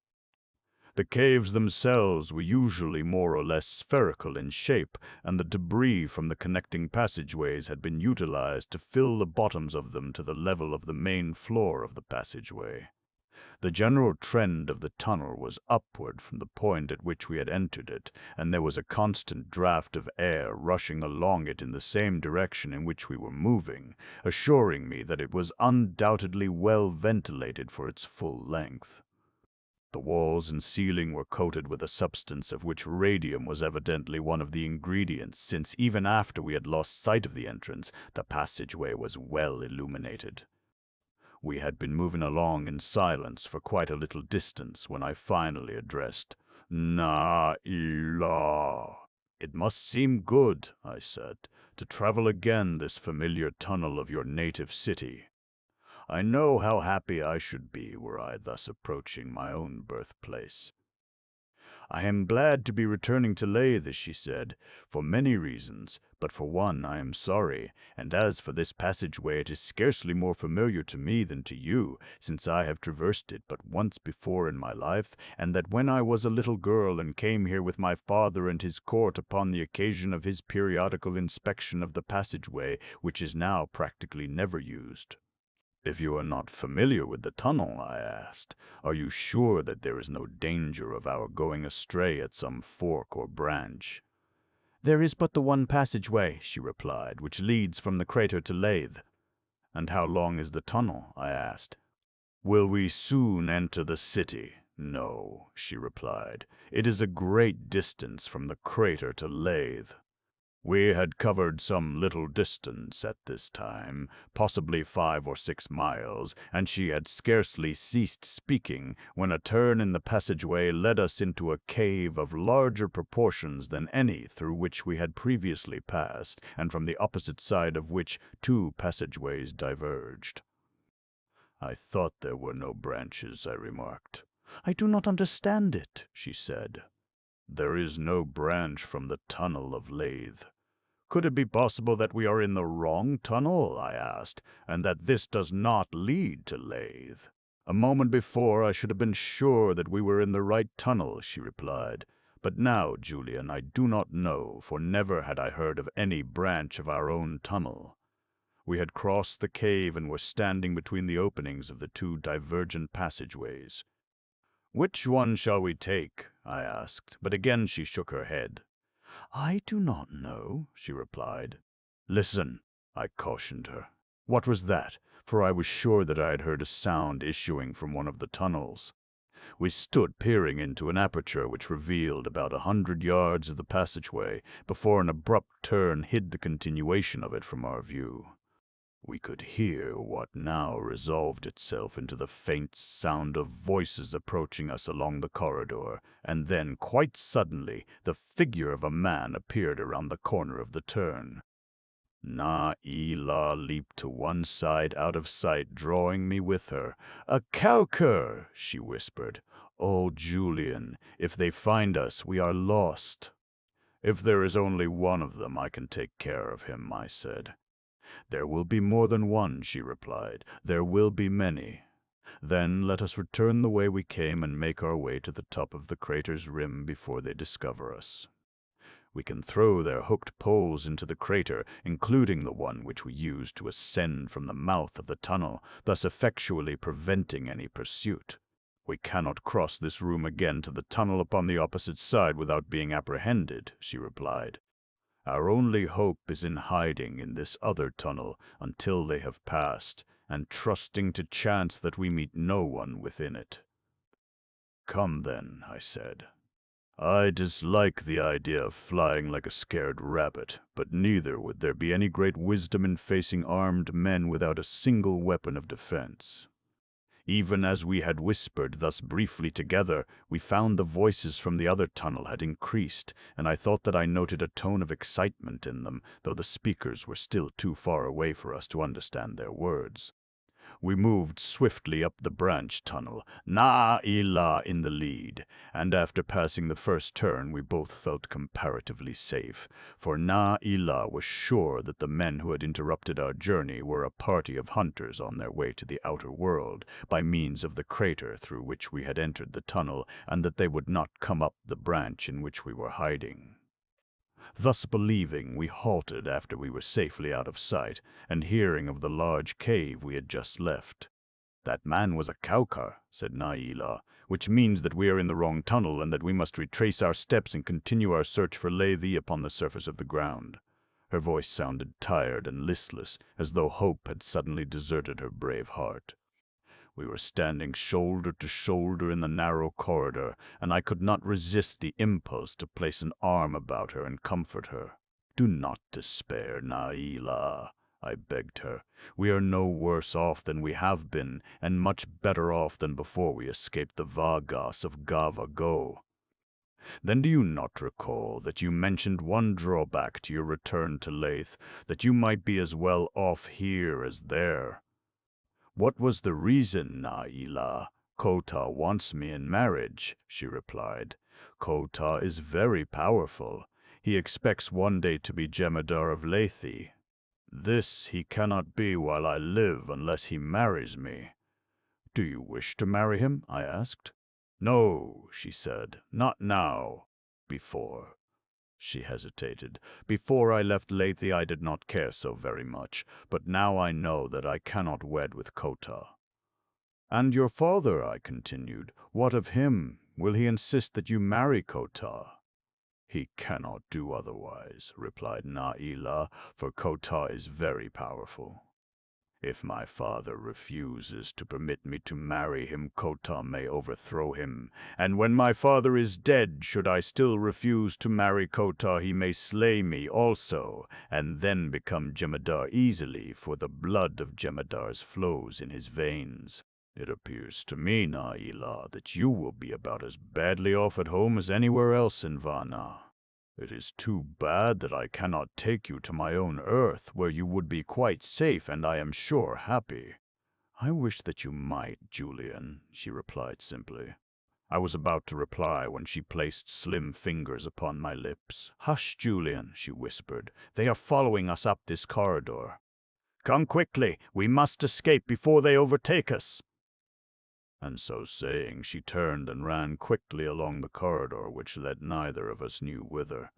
The caves themselves were usually more or less spherical in shape, and the debris from the connecting passageways had been utilized to fill the bottoms of them to the level of the main floor of the passageway. The general trend of the tunnel was upward from the point at which we had entered it, and there was a constant draft of air rushing along it in the same direction in which we were moving, assuring me that it was undoubtedly well ventilated for its full length. The walls and ceiling were coated with a substance of which radium was evidently one of the ingredients, since even after we had lost sight of the entrance, the passageway was well illuminated. We had been moving along in silence for quite a little distance when I finally addressed Naila. "It must seem good," I said, "to travel again this familiar tunnel of your native city. I know how happy I should be were I thus approaching my own birthplace." "I am glad to be returning to Lathe," she said, "for many reasons, but for one I am sorry, and as for this passageway it is scarcely more familiar to me than to you, since I have traversed it but once before in my life, and that when I was a little girl and came here with my father and his court upon the occasion of his periodical inspection of the passageway, which is now practically never used." "If you are not familiar with the tunnel," I asked, "are you sure that there is no danger of our going astray at some fork or branch?" "There is but the one passageway," she replied, "which leads from the crater to Lathe." "And how long is the tunnel?" I asked. "Will we soon enter the city?" "No," she replied. "It is a great distance from the crater to Lathe." We had covered some little distance at this time, possibly 5 or 6 miles, and she had scarcely ceased speaking when a turn in the passageway led us into a cave of larger proportions than any through which we had previously passed, and from the opposite side of which 2 passageways diverged. "I thought there were no branches," I remarked. "I do not understand it," she said. "There is no branch from the tunnel of Lathe." "Could it be possible that we are in the wrong tunnel?" I asked, "and that this does not lead to Lathe?" "A moment before I should have been sure that we were in the right tunnel," she replied. "But now, Julian, I do not know, for never had I heard of any branch of our own tunnel." We had crossed the cave and were standing between the openings of the 2 divergent passageways. "Which one shall we take?" I asked, but again she shook her head. "I do not know," she replied. "Listen," I cautioned her. "What was that?" For I was sure that I had heard a sound issuing from one of the tunnels. We stood peering into an aperture which revealed about 100 yards of the passageway before an abrupt turn hid the continuation of it from our view. We could hear what now resolved itself into the faint sound of voices approaching us along the corridor, and then, quite suddenly, the figure of a man appeared around the corner of the turn. Na-e-la leaped to one side out of sight, drawing me with her. "A Calker!" she whispered. "Oh, Julian, if they find us, we are lost." "If there is only one of them, I can take care of him," I said. "There will be more than one," she replied. "There will be many. Then let us return the way we came and make our way to the top of the crater's rim before they discover us. We can throw their hooked poles into the crater, including the one which we used to ascend from the mouth of the tunnel, thus effectually preventing any pursuit. We cannot cross this room again to the tunnel upon the opposite side without being apprehended," she replied. "Our only hope is in hiding in this other tunnel until they have passed, and trusting to chance that we meet no one within it." "Come then," I said. "I dislike the idea of flying like a scared rabbit, but neither would there be any great wisdom in facing armed men without a single weapon of defense." Even as we had whispered thus briefly together, we found the voices from the other tunnel had increased, and I thought that I noted a tone of excitement in them, though the speakers were still too far away for us to understand their words. We moved swiftly up the branch tunnel, Na-e-la in the lead, and after passing the first turn we both felt comparatively safe, for Na-e-la was sure that the men who had interrupted our journey were a party of hunters on their way to the outer world, by means of the crater through which we had entered the tunnel, and that they would not come up the branch in which we were hiding. Thus believing, we halted after we were safely out of sight, and hearing of the large cave we had just left. "That man was a Kaukar," said Na-e-la, "which means that we are in the wrong tunnel and that we must retrace our steps and continue our search for Lethe upon the surface of the ground." Her voice sounded tired and listless, as though hope had suddenly deserted her brave heart. We were standing shoulder to shoulder in the narrow corridor, and I could not resist the impulse to place an arm about her and comfort her. "Do not despair, Naila," I begged her. "We are no worse off than we have been, and much better off than before we escaped the Vagas of Gavago. Then do you not recall that you mentioned one drawback to your return to Lathe, that you might be as well off here as there?" "What was the reason, Naila?" "Kota wants me in marriage," she replied. "Kota is very powerful. He expects one day to be Jemadar of Lethe. This he cannot be while I live unless he marries me." "Do you wish to marry him?" I asked. "No," she said, "not now. Before." She hesitated. "Before I left Lethe I did not care so very much, but now I know that I cannot wed with Kota." "And your father," I continued, "what of him? Will he insist that you marry Kota?" "He cannot do otherwise," replied Naila, "for Kota is very powerful. If my father refuses to permit me to marry him, Kota may overthrow him, and when my father is dead, should I still refuse to marry Kota, he may slay me also, and then become Jemadar easily, for the blood of Jemadars flows in his veins. It appears to me, Naila, that you will be about as badly off at home as anywhere else in Vana. It is too bad that I cannot take you to my own Earth, where you would be quite safe and I am sure happy." "I wish that you might, Julian," she replied simply. I was about to reply when she placed slim fingers upon my lips. "Hush, Julian," she whispered. "They are following us up this corridor." "Come quickly, we must escape before they overtake us." And so saying, she turned and ran quickly along the corridor which led neither of us knew whither.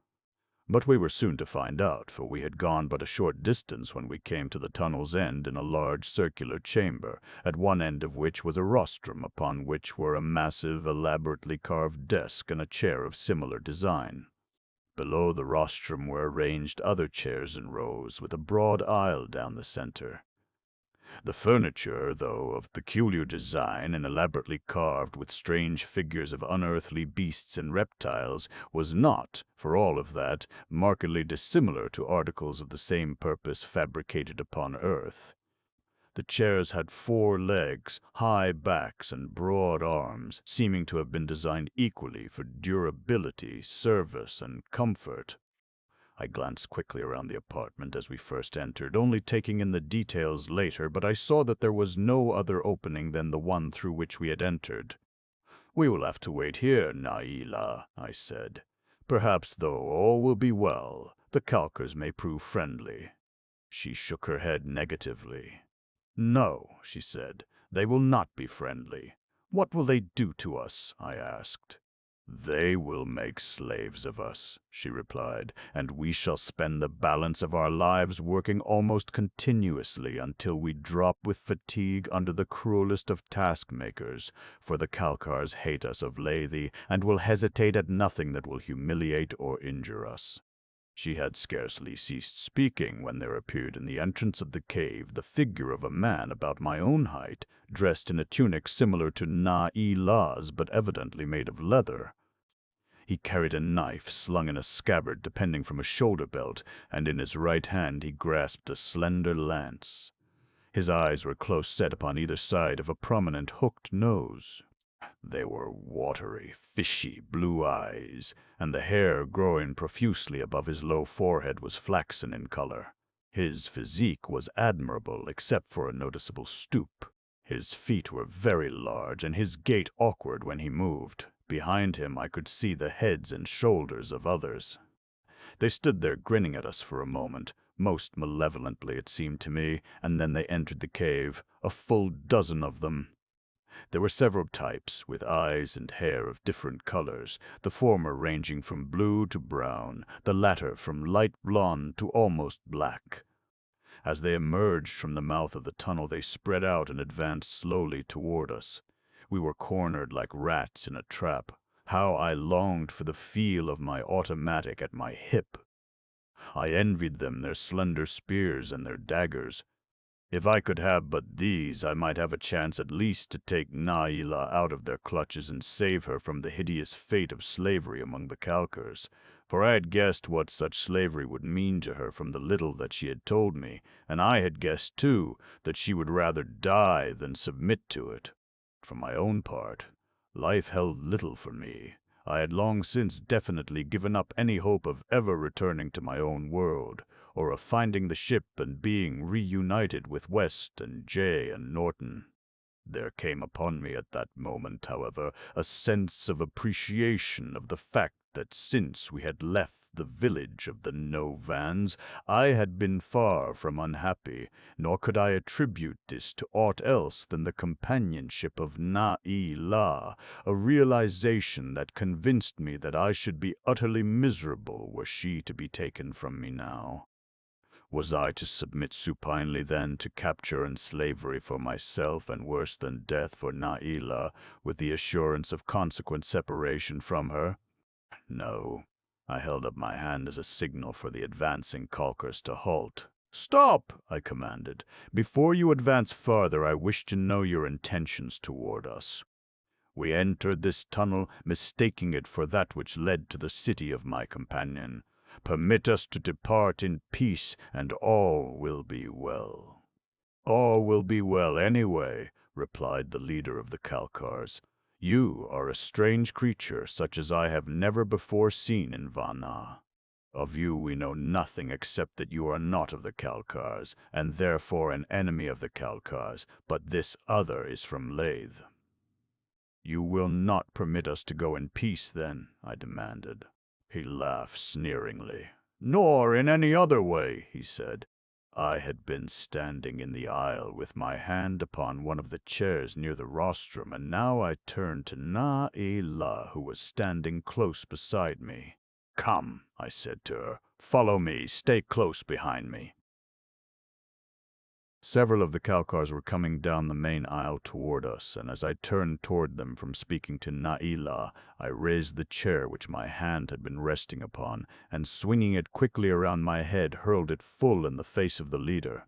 But we were soon to find out, for we had gone but a short distance when we came to the tunnel's end in a large circular chamber, at one end of which was a rostrum upon which were a massive, elaborately carved desk and a chair of similar design. Below the rostrum were arranged other chairs in rows, with a broad aisle down the center. The furniture, though of peculiar design and elaborately carved with strange figures of unearthly beasts and reptiles, was not, for all of that, markedly dissimilar to articles of the same purpose fabricated upon earth. The chairs had 4 legs, high backs, and broad arms, seeming to have been designed equally for durability, service, and comfort. I glanced quickly around the apartment as we first entered, only taking in the details later, but I saw that there was no other opening than the one through which we had entered. "We will have to wait here, Naila," I said. "Perhaps, though, all will be well. The Kalkars may prove friendly." She shook her head negatively. "No," she said, "they will not be friendly." "What will they do to us?" I asked. "They will make slaves of us," she replied, "and we shall spend the balance of our lives working almost continuously until we drop with fatigue under the cruelest of taskmakers, for the Kalkars hate us of Lethe and will hesitate at nothing that will humiliate or injure us." She had scarcely ceased speaking when there appeared in the entrance of the cave the figure of a man about my own height, dressed in a tunic similar to Na'ila's but evidently made of leather. He carried a knife slung in a scabbard depending from a shoulder belt, and in his right hand he grasped a slender lance. His eyes were close set upon either side of a prominent hooked nose. They were watery, fishy blue eyes, and the hair growing profusely above his low forehead was flaxen in color. His physique was admirable except for a noticeable stoop. His feet were very large and his gait awkward when he moved. Behind him I could see the heads and shoulders of others. They stood there grinning at us for a moment, most malevolently it seemed to me, and then they entered the cave, a full dozen of them. There were several types, with eyes and hair of different colors, the former ranging from blue to brown, the latter from light blonde to almost black. As they emerged from the mouth of the tunnel, they spread out and advanced slowly toward us. We were cornered like rats in a trap. How I longed for the feel of my automatic at my hip. I envied them their slender spears and their daggers. If I could have but these, I might have a chance at least to take Naila out of their clutches and save her from the hideous fate of slavery among the Calkers, for I had guessed what such slavery would mean to her from the little that she had told me, and I had guessed, too, that she would rather die than submit to it. For my own part, life held little for me. I had long since definitely given up any hope of ever returning to my own world, or of finding the ship and being reunited with West and Jay and Norton. There came upon me at that moment, however, a sense of appreciation of the fact that since we had left the village of the No-Vans, I had been far from unhappy, nor could I attribute this to aught else than the companionship of Na-E-La, a realization that convinced me that I should be utterly miserable were she to be taken from me now. Was I to submit supinely then to capture and slavery for myself and worse than death for Naila, with the assurance of consequent separation from her? No. I held up my hand as a signal for the advancing Calkers to halt. "Stop!" I commanded. "Before you advance farther, I wish to know your intentions toward us." We entered this tunnel, mistaking it for that which led to the city of my companion. Permit us to depart in peace, and all will be well. "All will be well anyway," replied the leader of the Calkars. "You are a strange creature, such as I have never before seen in Vana. Of you we know nothing except that you are not of the Calkars, and therefore an enemy of the Calkars, but this other is from Lathe." "You will not permit us to go in peace, then?" I demanded. He laughed sneeringly. "Nor in any other way," he said. I had been standing in the aisle with my hand upon one of the chairs near the rostrum, and now I turned to Na-E-La, who was standing close beside me. "Come," I said to her. "Follow me. Stay close behind me." Several of the Calkars were coming down the main aisle toward us, and as I turned toward them from speaking to Naila, I raised the chair which my hand had been resting upon, and swinging it quickly around my head, hurled it full in the face of the leader.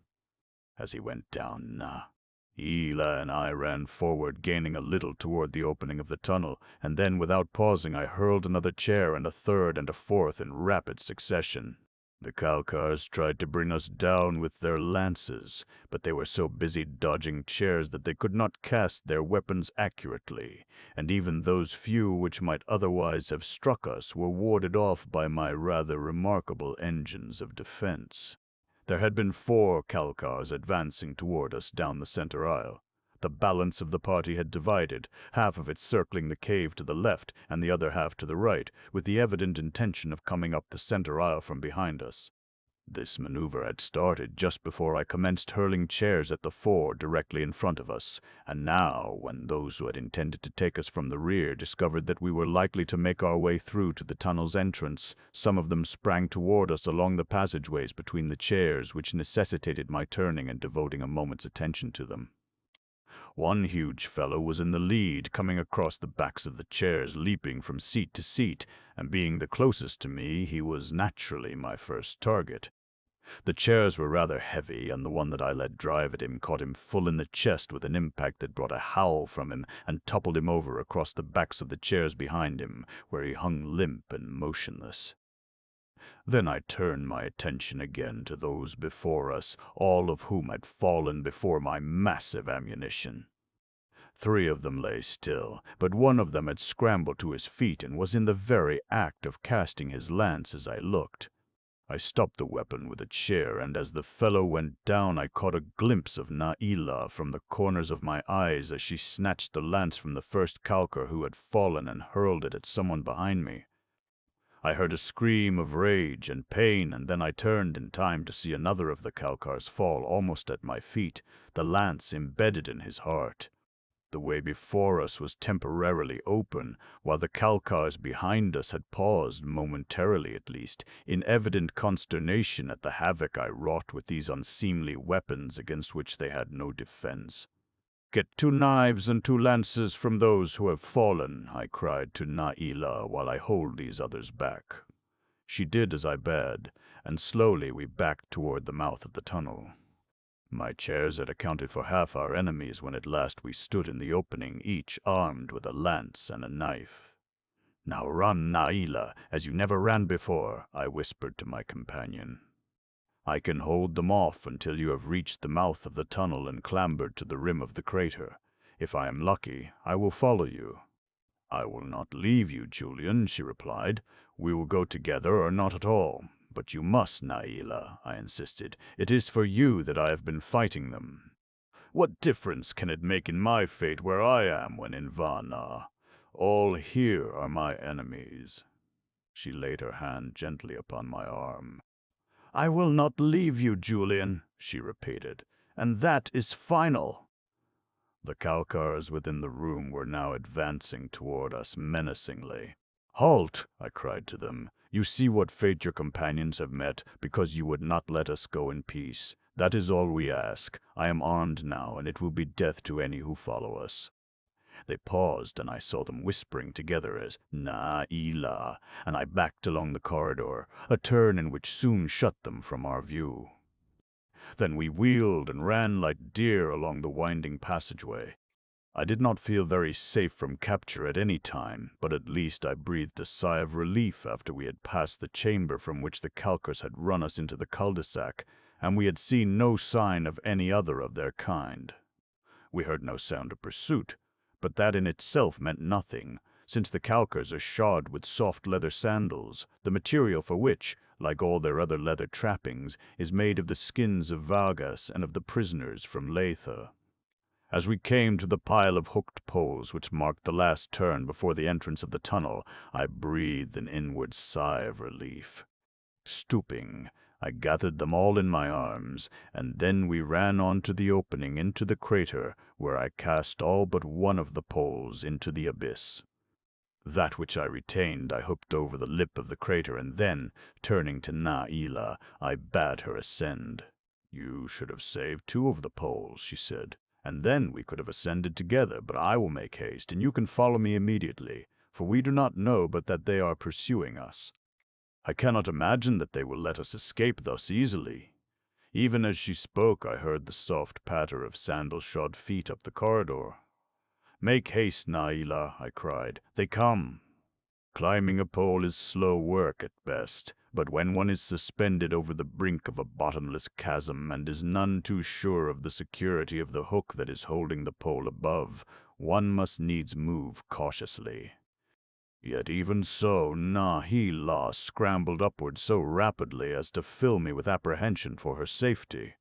As he went down, Naila and I ran forward, gaining a little toward the opening of the tunnel, and then, without pausing, I hurled another chair and a third and a fourth in rapid succession. The Calkars tried to bring us down with their lances, but they were so busy dodging chairs that they could not cast their weapons accurately, and even those few which might otherwise have struck us were warded off by my rather remarkable engines of defense. There had been 4 Calkars advancing toward us down the center aisle. The balance of the party had divided, half of it circling the cave to the left and the other half to the right, with the evident intention of coming up the center aisle from behind us. This maneuver had started just before I commenced hurling chairs at the 4 directly in front of us, and now, when those who had intended to take us from the rear discovered that we were likely to make our way through to the tunnel's entrance, some of them sprang toward us along the passageways between the chairs, which necessitated my turning and devoting a moment's attention to them. One huge fellow was in the lead, coming across the backs of the chairs, leaping from seat to seat, and being the closest to me, he was naturally my first target. The chairs were rather heavy, and the one that I let drive at him caught him full in the chest with an impact that brought a howl from him and toppled him over across the backs of the chairs behind him, where he hung limp and motionless. Then I turned my attention again to those before us, all of whom had fallen before my massive ammunition. 3 of them lay still, but one of them had scrambled to his feet and was in the very act of casting his lance as I looked. I stopped the weapon with a chair, and as the fellow went down I caught a glimpse of Naila from the corners of my eyes as she snatched the lance from the first Calkar who had fallen and hurled it at someone behind me. I heard a scream of rage and pain, and then I turned in time to see another of the Calkars fall almost at my feet, the lance embedded in his heart. The way before us was temporarily open, while the Calkars behind us had paused, momentarily at least, in evident consternation at the havoc I wrought with these unseemly weapons against which they had no defense. "Get 2 knives and 2 lances from those who have fallen," I cried to Naila, while I hold these others back. She did as I bade, and slowly we backed toward the mouth of the tunnel. My chairs had accounted for half our enemies when at last we stood in the opening, each armed with a lance and a knife. "Now run, Naila, as you never ran before," I whispered to my companion. "I can hold them off until you have reached the mouth of the tunnel and clambered to the rim of the crater. If I am lucky, I will follow you." "I will not leave you, Julian," she replied. "We will go together or not at all. But you must, Naila," I insisted. "It is for you that I have been fighting them." "What difference can it make in my fate where I am when in Vana? All here are my enemies." She laid her hand gently upon my arm. "I will not leave you, Julian," she repeated, "and that is final." The Kalkars within the room were now advancing toward us menacingly. "Halt!" I cried to them. "You see what fate your companions have met, because you would not let us go in peace. That is all we ask. I am armed now, and it will be death to any who follow us." They paused, and I saw them whispering together as "Na-ila," and I backed along the corridor, a turn in which soon shut them from our view. Then we wheeled and ran like deer along the winding passageway. I did not feel very safe from capture at any time, but at least I breathed a sigh of relief after we had passed the chamber from which the Kalkars had run us into the cul-de-sac, and we had seen no sign of any other of their kind. We heard no sound of pursuit, but that in itself meant nothing, since the Kalkars are shod with soft leather sandals, the material for which, like all their other leather trappings, is made of the skins of Vargas and of the prisoners from Letha. As we came to the pile of hooked poles which marked the last turn before the entrance of the tunnel, I breathed an inward sigh of relief. Stooping, I gathered them all in my arms, and then we ran on to the opening into the crater, where I cast all but one of the poles into the abyss. That which I retained I hooked over the lip of the crater, and then, turning to Naila, I bade her ascend. "You should have saved two of the poles," she said, "and then we could have ascended together, but I will make haste, and you can follow me immediately, for we do not know but that they are pursuing us. I cannot imagine that they will let us escape thus easily." Even as she spoke, I heard the soft patter of sandal-shod feet up the corridor. "Make haste, Naila," I cried. "They come." Climbing a pole is slow work at best, but when one is suspended over the brink of a bottomless chasm and is none too sure of the security of the hook that is holding the pole above, one must needs move cautiously. Yet even so, Naila scrambled upward so rapidly as to fill me with apprehension for her safety.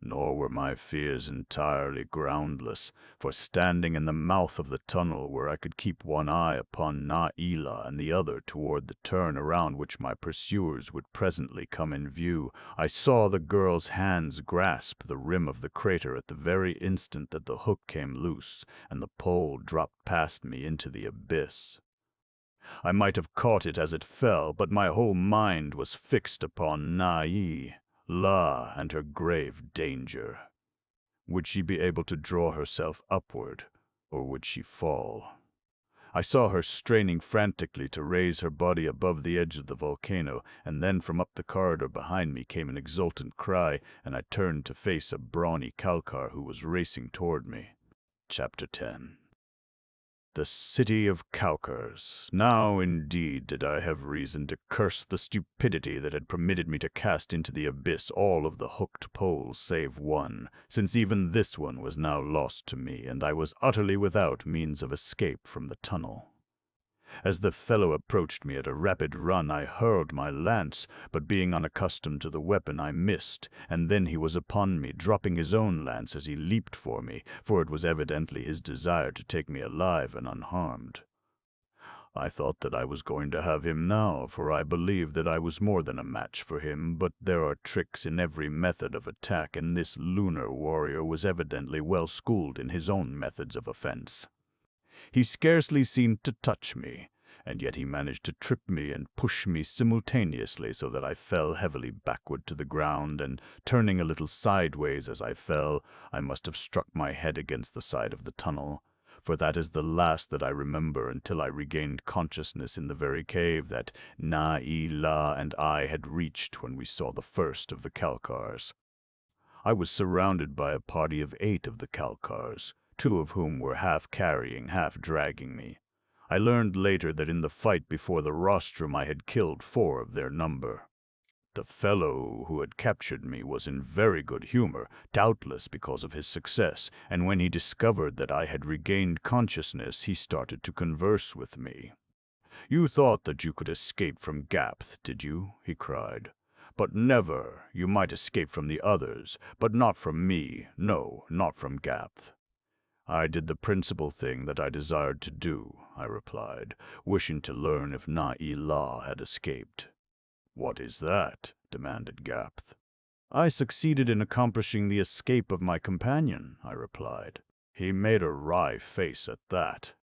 Nor were my fears entirely groundless, for standing in the mouth of the tunnel where I could keep one eye upon Naila and the other toward the turn around which my pursuers would presently come in view, I saw the girl's hands grasp the rim of the crater at the very instant that the hook came loose and the pole dropped past me into the abyss. I might have caught it as it fell, but my whole mind was fixed upon La and her grave danger. Would she be able to draw herself upward, or would she fall? I saw her straining frantically to raise her body above the edge of the volcano, and then from up the corridor behind me came an exultant cry, and I turned to face a brawny Kalkar who was racing toward me. Chapter 10. The city of Kalkars. Now indeed did I have reason to curse the stupidity that had permitted me to cast into the abyss all of the hooked poles save one, since even this one was now lost to me, and I was utterly without means of escape from the tunnel. As the fellow approached me at a rapid run, I hurled my lance, but being unaccustomed to the weapon, I missed, and then he was upon me, dropping his own lance as he leaped for me, for it was evidently his desire to take me alive and unharmed. I thought that I was going to have him now, for I believed that I was more than a match for him, but there are tricks in every method of attack, and this lunar warrior was evidently well schooled in his own methods of offense. He scarcely seemed to touch me, and yet he managed to trip me and push me simultaneously so that I fell heavily backward to the ground, and turning a little sideways as I fell, I must have struck my head against the side of the tunnel, for that is the last that I remember until I regained consciousness in the very cave that Naila and I had reached when we saw the first of the Kalkars. I was surrounded by a party of 8 of the Kalkars, 2 of whom were half carrying, half dragging me. I learned later that in the fight before the rostrum I had killed 4 of their number. The fellow who had captured me was in very good humor, doubtless because of his success, and when he discovered that I had regained consciousness, he started to converse with me. "You thought that you could escape from Gapth, did you?" he cried. "But never. You might escape from the others, but not from me. No, not from Gapth." "I did the principal thing that I desired to do," I replied, wishing to learn if Na-e-la had escaped. "What is that?" demanded Gapth. "I succeeded in accomplishing the escape of my companion," I replied. He made a wry face at that.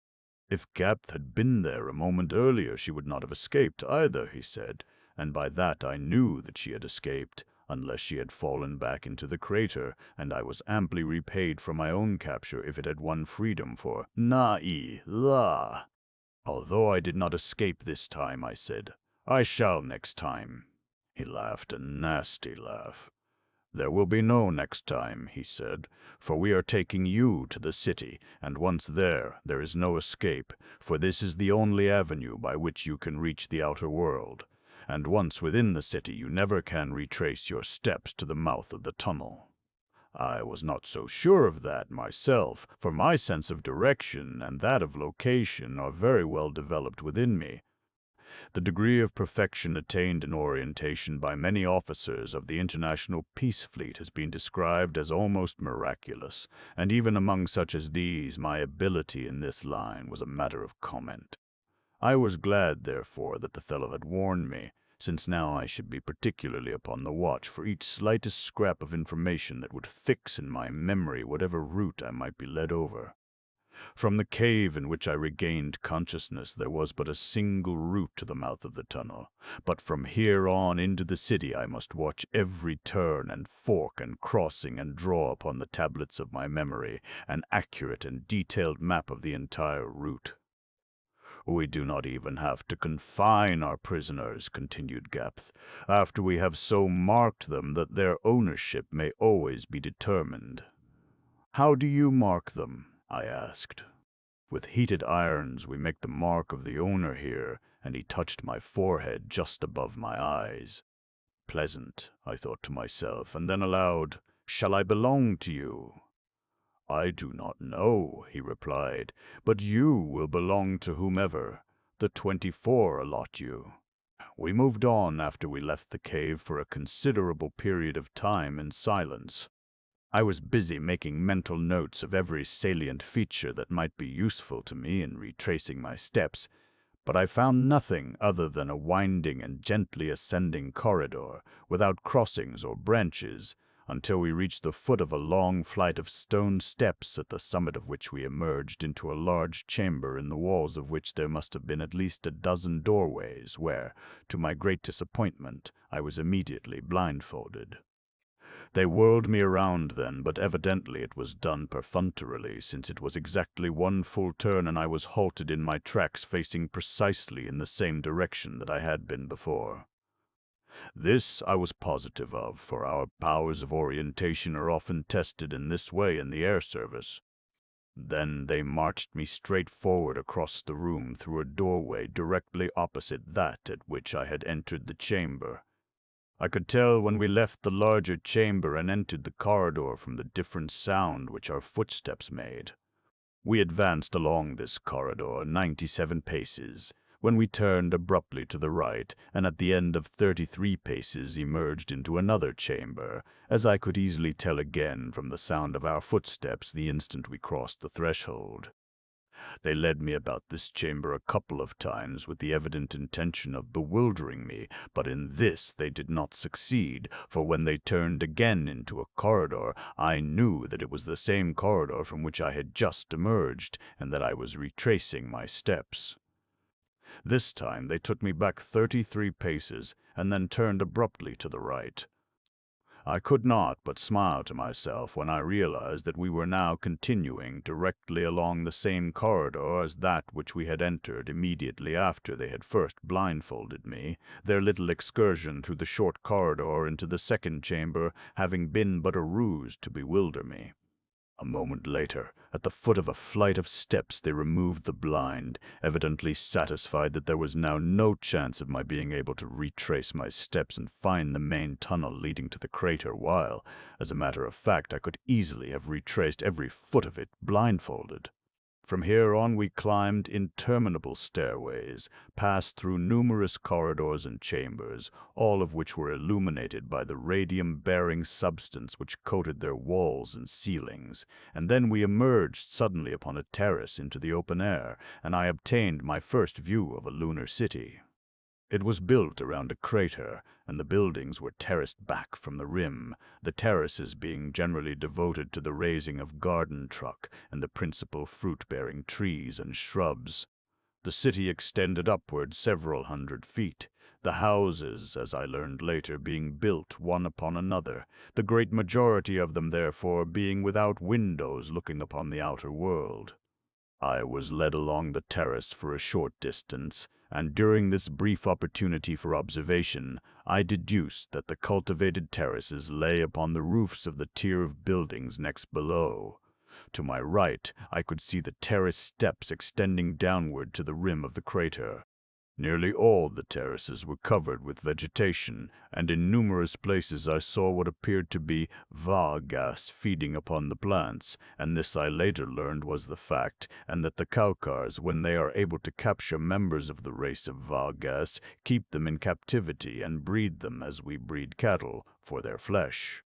"If Gapth had been there a moment earlier, she would not have escaped either," he said, and by that I knew that she had escaped, unless she had fallen back into the crater, and I was amply repaid for my own capture if it had won freedom for Na-e-la. "Although I did not escape this time," I said, "I shall next time." He laughed a nasty laugh. "There will be no next time," he said, "for we are taking you to the city, and once there is no escape, for this is the only avenue by which you can reach the outer world, and once within the city you never can retrace your steps to the mouth of the tunnel." I was not so sure of that myself, for my sense of direction and that of location are very well developed within me. The degree of perfection attained in orientation by many officers of the International Peace Fleet has been described as almost miraculous, and even among such as these, my ability in this line was a matter of comment. I was glad, therefore, that the fellow had warned me, since now I should be particularly upon the watch for each slightest scrap of information that would fix in my memory whatever route I might be led over. From the cave in which I regained consciousness there was but a single route to the mouth of the tunnel, but from here on into the city I must watch every turn and fork and crossing and draw upon the tablets of my memory an accurate and detailed map of the entire route. "We do not even have to confine our prisoners," continued Gapth, "after we have so marked them that their ownership may always be determined." "How do you mark them?" I asked. "With heated irons we make the mark of the owner here," and he touched my forehead just above my eyes. Pleasant, I thought to myself, and then aloud, "Shall I belong to you?" "I do not know," he replied, "but you will belong to whomever the 24 allot you." We moved on after we left the cave for a considerable period of time in silence. I was busy making mental notes of every salient feature that might be useful to me in retracing my steps, but I found nothing other than a winding and gently ascending corridor, without crossings or branches, until we reached the foot of a long flight of stone steps, at the summit of which we emerged into a large chamber in the walls of which there must have been at least a dozen doorways, where, to my great disappointment, I was immediately blindfolded. They whirled me around then, but evidently it was done perfunctorily, since it was exactly 1 full turn and I was halted in my tracks facing precisely in the same direction that I had been before. This I was positive of, for our powers of orientation are often tested in this way in the air service. Then they marched me straight forward across the room through a doorway directly opposite that at which I had entered the chamber. I could tell when we left the larger chamber and entered the corridor from the different sound which our footsteps made. We advanced along this corridor 97 paces, when we turned abruptly to the right, and at the end of 33 paces emerged into another chamber, as I could easily tell again from the sound of our footsteps the instant we crossed the threshold. They led me about this chamber a couple of times with the evident intention of bewildering me, but in this they did not succeed, for when they turned again into a corridor, I knew that it was the same corridor from which I had just emerged, and that I was retracing my steps. This time they took me back 33 paces, and then turned abruptly to the right. I could not but smile to myself when I realized that we were now continuing directly along the same corridor as that which we had entered immediately after they had first blindfolded me, their little excursion through the short corridor into the second chamber having been but a ruse to bewilder me. A moment later, at the foot of a flight of steps, they removed the blind, evidently satisfied that there was now no chance of my being able to retrace my steps and find the main tunnel leading to the crater, while, as a matter of fact, I could easily have retraced every foot of it blindfolded. From here on we climbed interminable stairways, passed through numerous corridors and chambers, all of which were illuminated by the radium-bearing substance which coated their walls and ceilings, and then we emerged suddenly upon a terrace into the open air, and I obtained my first view of a lunar city. It was built around a crater, and the buildings were terraced back from the rim, the terraces being generally devoted to the raising of garden truck and the principal fruit-bearing trees and shrubs. The city extended upward several hundred feet, the houses, as I learned later, being built one upon another, the great majority of them, therefore, being without windows looking upon the outer world. I was led along the terrace for a short distance, and during this brief opportunity for observation, I deduced that the cultivated terraces lay upon the roofs of the tier of buildings next below. To my right, I could see the terrace steps extending downward to the rim of the crater. Nearly all the terraces were covered with vegetation, and in numerous places I saw what appeared to be gas feeding upon the plants, and this I later learned was the fact, and that the Kalkars, when they are able to capture members of the race of gas, keep them in captivity and breed them as we breed cattle, for their flesh.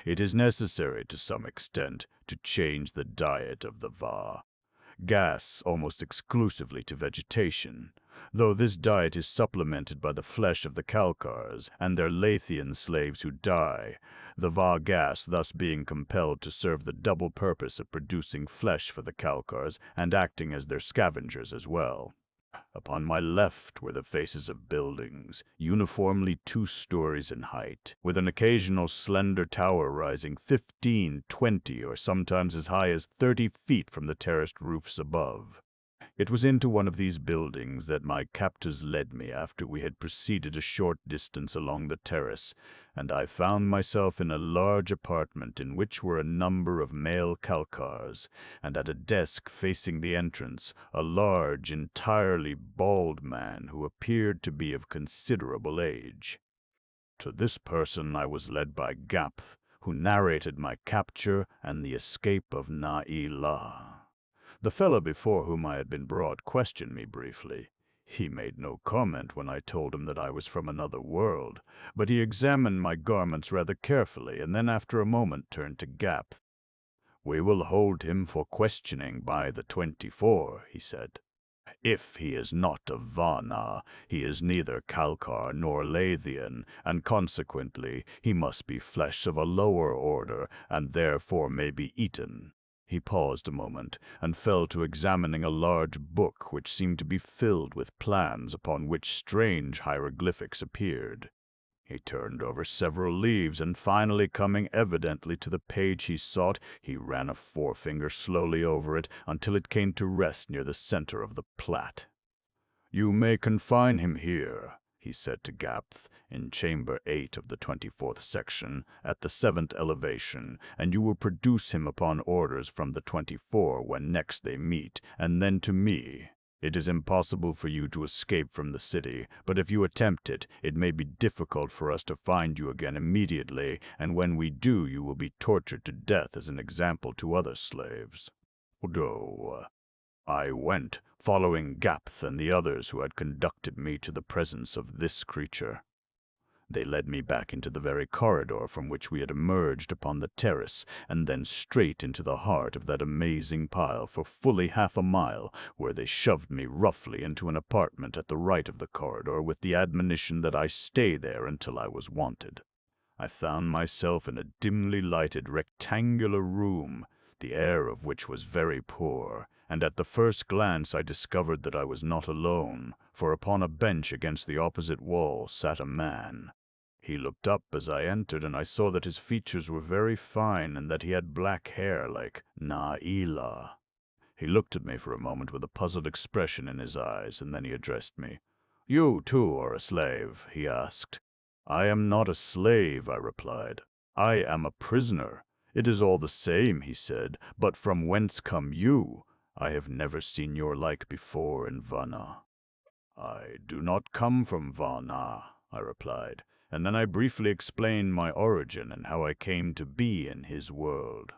It is necessary to some extent to change the diet of the gas almost exclusively to vegetation, though this diet is supplemented by the flesh of the Kalkars and their Lathian slaves who die, the gas thus being compelled to serve the double purpose of producing flesh for the Kalkars and acting as their scavengers as well. Upon my left were the faces of buildings, uniformly 2 stories in height, with an occasional slender tower rising 15, 20, or sometimes as high as 30 feet from the terraced roofs above. It was into one of these buildings that my captors led me after we had proceeded a short distance along the terrace, and I found myself in a large apartment in which were a number of male Kalkars, and at a desk facing the entrance, a large, entirely bald man who appeared to be of considerable age. To this person I was led by Gapth, who narrated my capture and the escape of Na'ilah. The fellow before whom I had been brought questioned me briefly. He made no comment when I told him that I was from another world, but he examined my garments rather carefully, and then after a moment turned to Gapth. "We will hold him for questioning by the 24, he said. "If he is not of Vana, he is neither Kalkar nor Lathian, and consequently he must be flesh of a lower order, and therefore may be eaten." He paused a moment, and fell to examining a large book which seemed to be filled with plans upon which strange hieroglyphics appeared. He turned over several leaves, and finally coming evidently to the page he sought, he ran a forefinger slowly over it until it came to rest near the center of the plat. "You may confine him here," he said to Gapth, "in chamber 8 of the 24th section, at the 7th elevation, and you will produce him upon orders from the 24 when next they meet, and then to me. It is impossible for you to escape from the city, but if you attempt it, it may be difficult for us to find you again immediately, and when we do, you will be tortured to death as an example to other slaves." I went, following Gapth and the others who had conducted me to the presence of this creature. They led me back into the very corridor from which we had emerged upon the terrace, and then straight into the heart of that amazing pile for fully half a mile, where they shoved me roughly into an apartment at the right of the corridor with the admonition that I stay there until I was wanted. I found myself in a dimly lighted rectangular room, the air of which was very poor, and at the first glance I discovered that I was not alone, for upon a bench against the opposite wall sat a man. He looked up as I entered, and I saw that his features were very fine and that he had black hair like Naila. He looked at me for a moment with a puzzled expression in his eyes, and then he addressed me. "You, too, are a slave?" he asked. "I am not a slave," I replied. "I am a prisoner." "It is all the same," he said, "but from whence come you? I have never seen your like before in Vana." "I do not come from Vana," I replied, and then I briefly explained my origin and how I came to be in his world.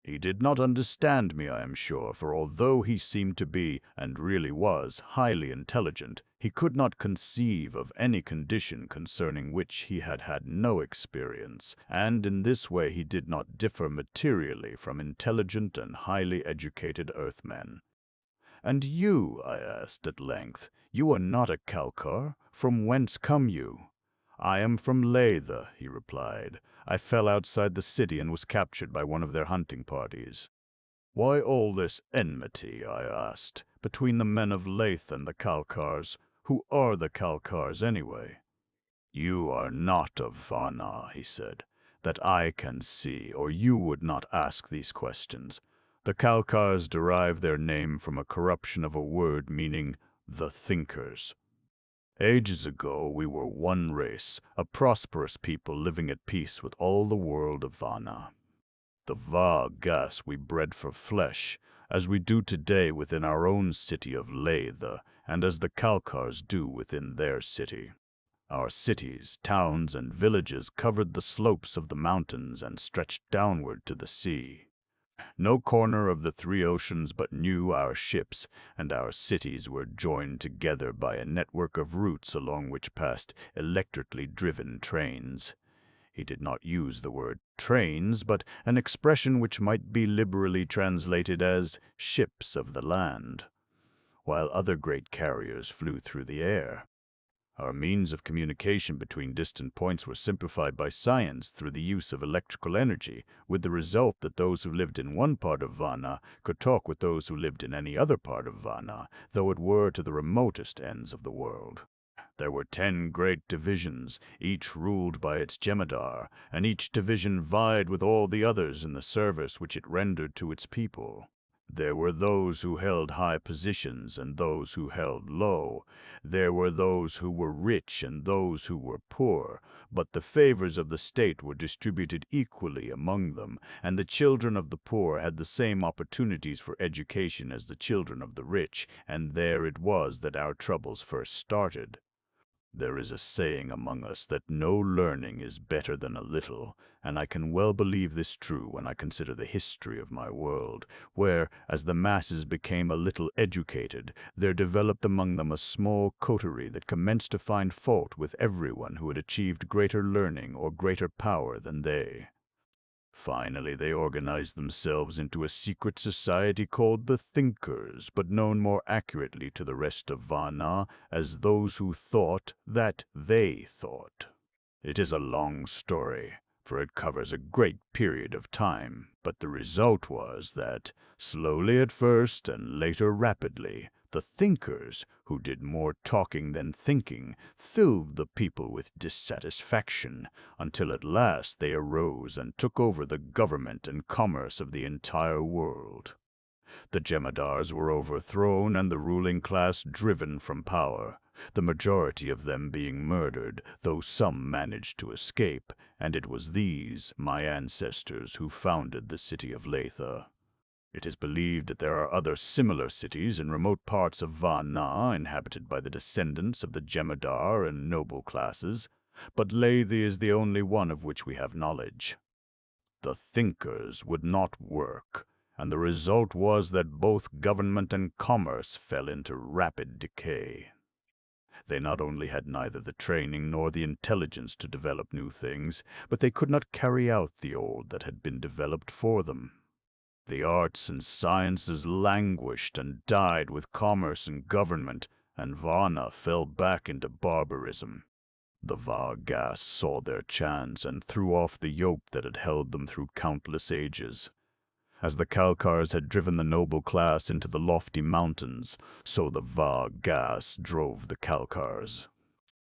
He did not understand me, I am sure, for although he seemed to be, and really was, highly intelligent, he could not conceive of any condition concerning which he had had no experience, and in this way he did not differ materially from intelligent and highly educated Earthmen. "And you," I asked at length, "you are not a Kalkar? From whence come you?" "I am from Latha," he replied. "I fell outside the city and was captured by one of their hunting parties." "Why all this enmity," I asked, "between the men of Lathe and the Kalkars? Who are the Kalkars, anyway?" "You are not of Vana," he said, "that I can see, or you would not ask these questions. The Kalkars derive their name from a corruption of a word meaning the thinkers. Ages ago we were one race, a prosperous people living at peace with all the world of Vana. The Va-gas we bred for flesh, as we do today within our own city of Latha, and as the Kalkars do within their city. Our cities, towns, and villages covered the slopes of the mountains and stretched downward to the sea. No corner of the three oceans but knew our ships, and our cities were joined together by a network of routes along which passed electrically driven trains. He did not use the word trains, but an expression which might be liberally translated as ships of the land, while other great carriers flew through the air. Our means of communication between distant points were simplified by science through the use of electrical energy, with the result that those who lived in one part of Vana could talk with those who lived in any other part of Vana, though it were to the remotest ends of the world. There were 10 great divisions, each ruled by its jemadar, and each division vied with all the others in the service which it rendered to its people. There were those who held high positions and those who held low. There were those who were rich and those who were poor, but the favors of the state were distributed equally among them, and the children of the poor had the same opportunities for education as the children of the rich, and there it was that our troubles first started. There is a saying among us that no learning is better than a little, and I can well believe this true when I consider the history of my world, where, as the masses became a little educated, there developed among them a small coterie that commenced to find fault with everyone who had achieved greater learning or greater power than they. Finally, they organized themselves into a secret society called the Thinkers, but known more accurately to the rest of Vana as those who thought that they thought. It is a long story, for it covers a great period of time, but the result was that, slowly at first and later rapidly, the thinkers, who did more talking than thinking, filled the people with dissatisfaction, until at last they arose and took over the government and commerce of the entire world. The jemadars were overthrown and the ruling class driven from power, the majority of them being murdered, though some managed to escape, and it was these, my ancestors, who founded the city of Latha. It is believed that there are other similar cities in remote parts of Vana inhabited by the descendants of the jemadar and noble classes, but Latha is the only one of which we have knowledge. The thinkers would not work, and the result was that both government and commerce fell into rapid decay. They not only had neither the training nor the intelligence to develop new things, but they could not carry out the old that had been developed for them. The arts and sciences languished and died with commerce and government, and Vana fell back into barbarism. The Va-gas saw their chance and threw off the yoke that had held them through countless ages. As the Kalkars had driven the noble class into the lofty mountains, so the Va-gas drove the Kalkars.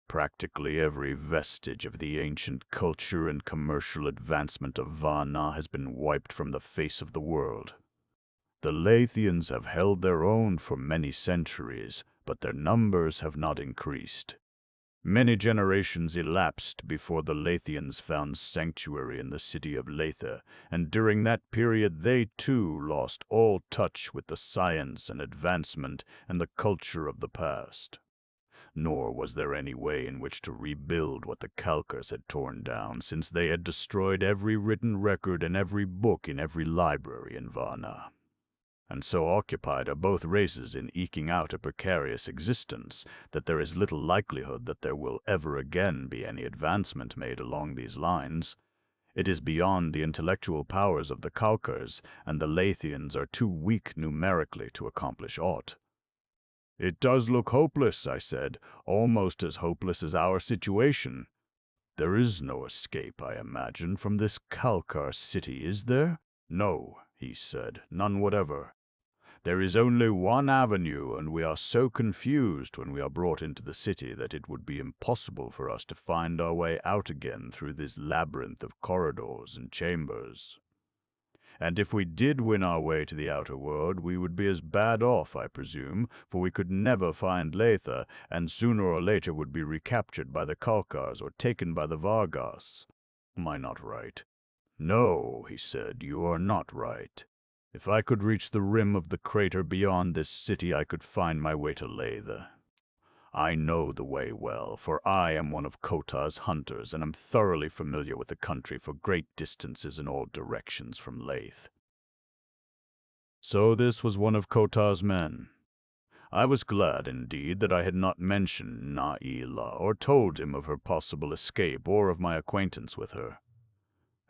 Practically every vestige of the ancient culture and commercial advancement of Vana has been wiped from the face of the world. The Lathians have held their own for many centuries, but their numbers have not increased. Many generations elapsed before the Lathians found sanctuary in the city of Latha, and during that period they too lost all touch with the science and advancement and the culture of the past. Nor was there any way in which to rebuild what the Kalkars had torn down, since they had destroyed every written record and every book in every library in Vana. And so occupied are both races in eking out a precarious existence that there is little likelihood that there will ever again be any advancement made along these lines. It is beyond the intellectual powers of the Kalkars, and the Lathians are too weak numerically to accomplish aught. "It does look hopeless," I said, "almost as hopeless as our situation. There is no escape, I imagine, from this Kalkar city, is there?" "No," he said, "none whatever. There is only one avenue, and we are so confused when we are brought into the city that it would be impossible for us to find our way out again through this labyrinth of corridors and chambers. And if we did win our way to the outer world, we would be as bad off, I presume, for we could never find Latha, and sooner or later would be recaptured by the Kalkars or taken by the Vargas. Am I not right?" "No," he said, "you are not right. If I could reach the rim of the crater beyond this city, I could find my way to Latha. I know the way well, for I am one of Kota's hunters, and am thoroughly familiar with the country for great distances in all directions from Lathe." So this was one of Kota's men. I was glad, indeed, that I had not mentioned Naila, or told him of her possible escape, or of my acquaintance with her.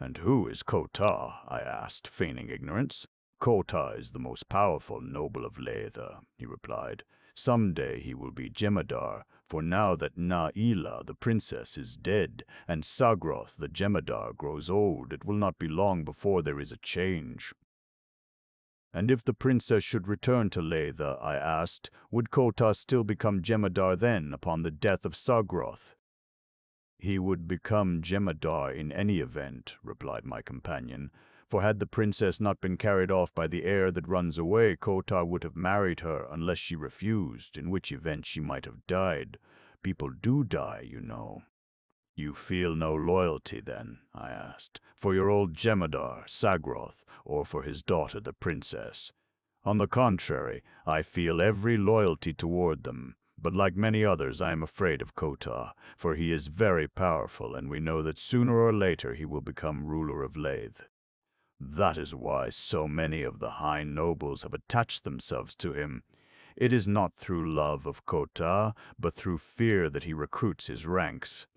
"And who is Kota?" I asked, feigning ignorance. "Kota is the most powerful noble of Latha," he replied. "Some day he will be Jemadar, for now that Naila, the princess, is dead, and Sagroth, the Jemadar, grows old, it will not be long before there is a change." "And if the princess should return to Latha," I asked, "would Kota still become Jemadar then, upon the death of Sagroth?" "He would become Jemadar in any event," replied my companion, "for had the princess not been carried off by the air that runs away, Kota would have married her unless she refused, in which event she might have died. People do die, you know." "You feel no loyalty, then," I asked, "for your old Jemadar, Sagroth, or for his daughter, the princess?" "On the contrary, I feel every loyalty toward them. But like many others, I am afraid of Kota, for he is very powerful, and we know that sooner or later he will become ruler of Lathe. That is why so many of the high nobles have attached themselves to him. It is not through love of Kota, but through fear that he recruits his ranks."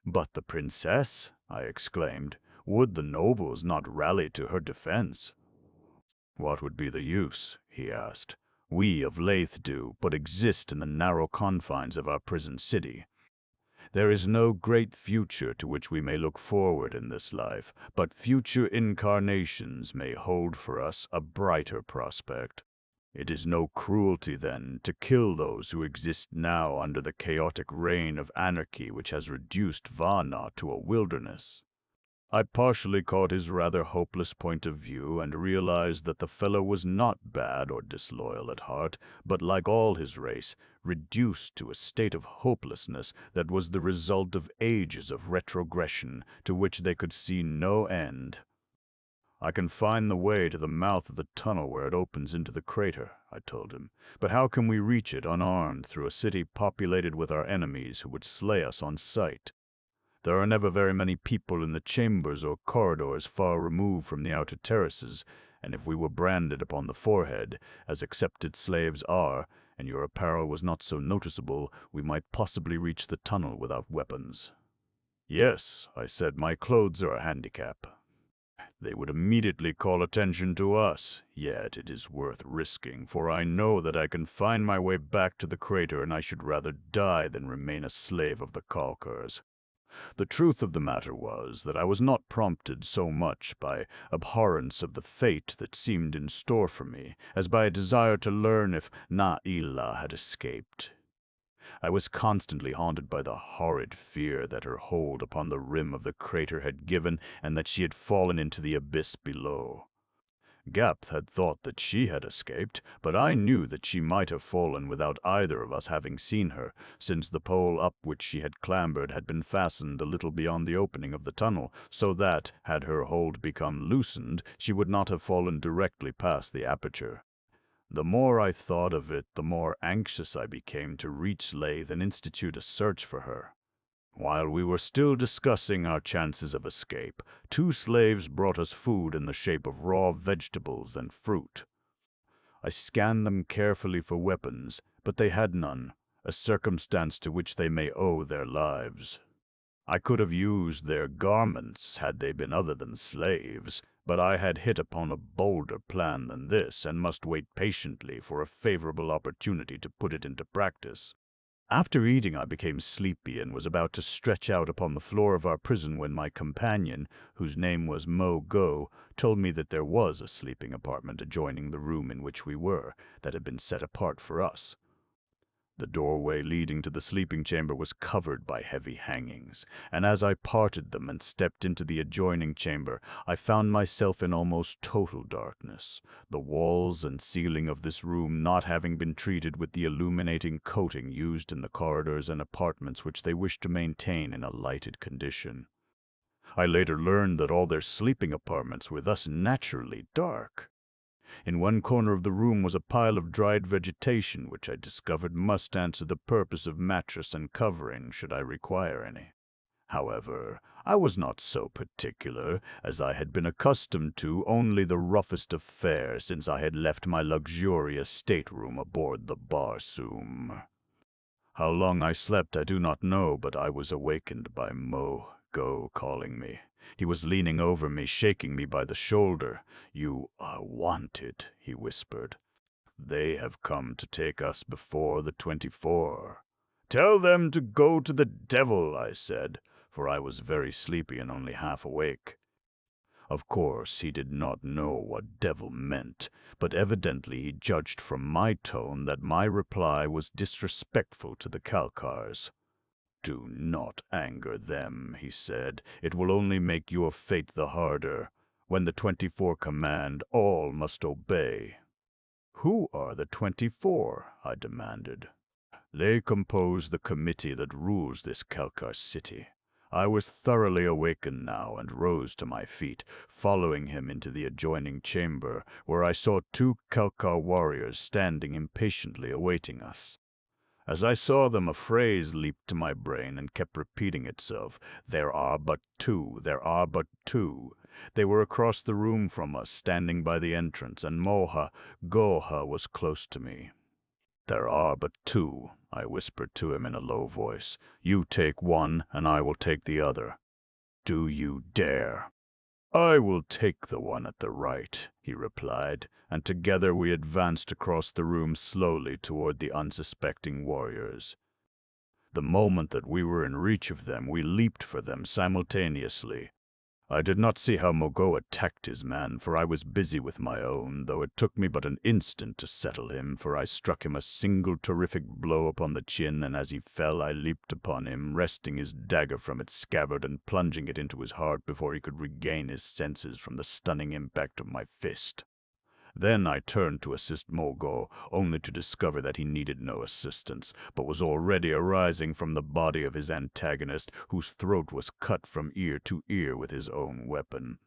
"But the princess?" I exclaimed. "Would the nobles not rally to her defense?" "What would be the use?" he asked. "We of Lathe do but exist in the narrow confines of our prison city. There is no great future to which we may look forward in this life, but future incarnations may hold for us a brighter prospect. It is no cruelty, then, to kill those who exist now under the chaotic reign of anarchy which has reduced Vana to a wilderness." I partially caught his rather hopeless point of view, and realized that the fellow was not bad or disloyal at heart, but like all his race, reduced to a state of hopelessness that was the result of ages of retrogression to which they could see no end. "I can find the way to the mouth of the tunnel where it opens into the crater," I told him. "But how can we reach it unarmed through a city populated with our enemies who would slay us on sight? There are never very many people in the chambers or corridors far removed from the outer terraces, and if we were branded upon the forehead, as accepted slaves are, and your apparel was not so noticeable, we might possibly reach the tunnel without weapons." "Yes," I said, "my clothes are a handicap. They would immediately call attention to us, yet it is worth risking, for I know that I can find my way back to the crater, and I should rather die than remain a slave of the Kalkars." The truth of the matter was that I was not prompted so much by abhorrence of the fate that seemed in store for me, as by a desire to learn if Naila had escaped. I was constantly haunted by the horrid fear that her hold upon the rim of the crater had given, and that she had fallen into the abyss below. Gapth had thought that she had escaped, but I knew that she might have fallen without either of us having seen her, since the pole up which she had clambered had been fastened a little beyond the opening of the tunnel, so that, had her hold become loosened, she would not have fallen directly past the aperture. The more I thought of it, the more anxious I became to reach Lathe and institute a search for her. While we were still discussing our chances of escape, 2 slaves brought us food in the shape of raw vegetables and fruit. I scanned them carefully for weapons, but they had none, a circumstance to which they may owe their lives. I could have used their garments had they been other than slaves, but I had hit upon a bolder plan than this, and must wait patiently for a favorable opportunity to put it into practice. After eating, I became sleepy and was about to stretch out upon the floor of our prison when my companion, whose name was Mo Go, told me that there was a sleeping apartment adjoining the room in which we were, that had been set apart for us. The doorway leading to the sleeping chamber was covered by heavy hangings, and as I parted them and stepped into the adjoining chamber, I found myself in almost total darkness, the walls and ceiling of this room not having been treated with the illuminating coating used in the corridors and apartments which they wished to maintain in a lighted condition. I later learned that all their sleeping apartments were thus naturally dark. In one corner of the room was a pile of dried vegetation, which I discovered must answer the purpose of mattress and covering, should I require any. However, I was not so particular, as I had been accustomed to only the roughest of fare since I had left my luxurious stateroom aboard the Barsoom. How long I slept I do not know, but I was awakened by Mo Go calling me. He was leaning over me, shaking me by the shoulder. "You are wanted," he whispered. "They have come to take us before the 24. "Tell them to go to the devil," I said, for I was very sleepy and only half awake. Of course, he did not know what devil meant, but evidently he judged from my tone that my reply was disrespectful to the Kalkars. "Do not anger them," he said. "It will only make your fate the harder. When the 24 command, all must obey." "Who are the 24? I demanded. "They compose the committee that rules this Kalkar city." I was thoroughly awakened now and rose to my feet, following him into the adjoining chamber, where I saw 2 Kalkar warriors standing impatiently awaiting us. As I saw them, a phrase leaped to my brain and kept repeating itself. "There are but 2, there are but 2. They were across the room from us, standing by the entrance, and Goha was close to me. "There are but 2, I whispered to him in a low voice. "You take one, and I will take the other. Do you dare?" "I will take the one at the right," he replied, and together we advanced across the room slowly toward the unsuspecting warriors. The moment that we were in reach of them, we leaped for them simultaneously. I did not see how Mogo attacked his man, for I was busy with my own, though it took me but an instant to settle him, for I struck him a single terrific blow upon the chin, and as he fell I leaped upon him, wresting his dagger from its scabbard and plunging it into his heart before he could regain his senses from the stunning impact of my fist. Then I turned to assist Mogo, only to discover that he needed no assistance, but was already arising from the body of his antagonist, whose throat was cut from ear to ear with his own weapon.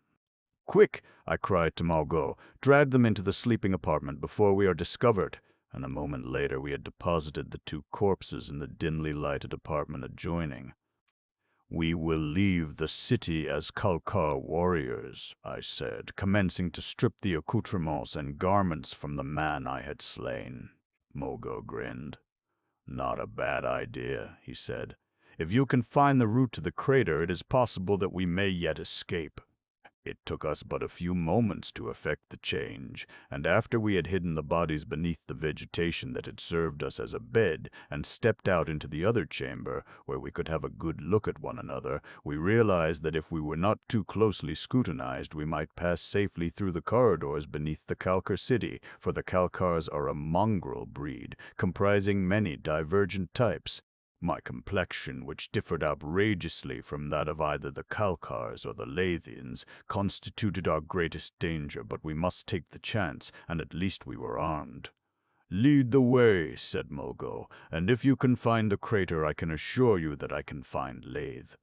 "Quick!" I cried to Mogo. "Drag them into the sleeping apartment before we are discovered." And a moment later we had deposited the 2 corpses in the dimly lighted apartment adjoining. "We will leave the city as Kalkar warriors," I said, commencing to strip the accoutrements and garments from the man I had slain. Mogo grinned. "Not a bad idea," he said. "If you can find the route to the crater, it is possible that we may yet escape." It took us but a few moments to effect the change, and after we had hidden the bodies beneath the vegetation that had served us as a bed and stepped out into the other chamber, where we could have a good look at one another, we realized that if we were not too closely scrutinized, we might pass safely through the corridors beneath the Calcar city, for the Calcars are a mongrel breed, comprising many divergent types. My complexion, which differed outrageously from that of either the Calcars or the Lathians, constituted our greatest danger, but we must take the chance, and at least we were armed. "Lead the way," said Mogo, "and if you can find the crater, I can assure you that I can find Lathe."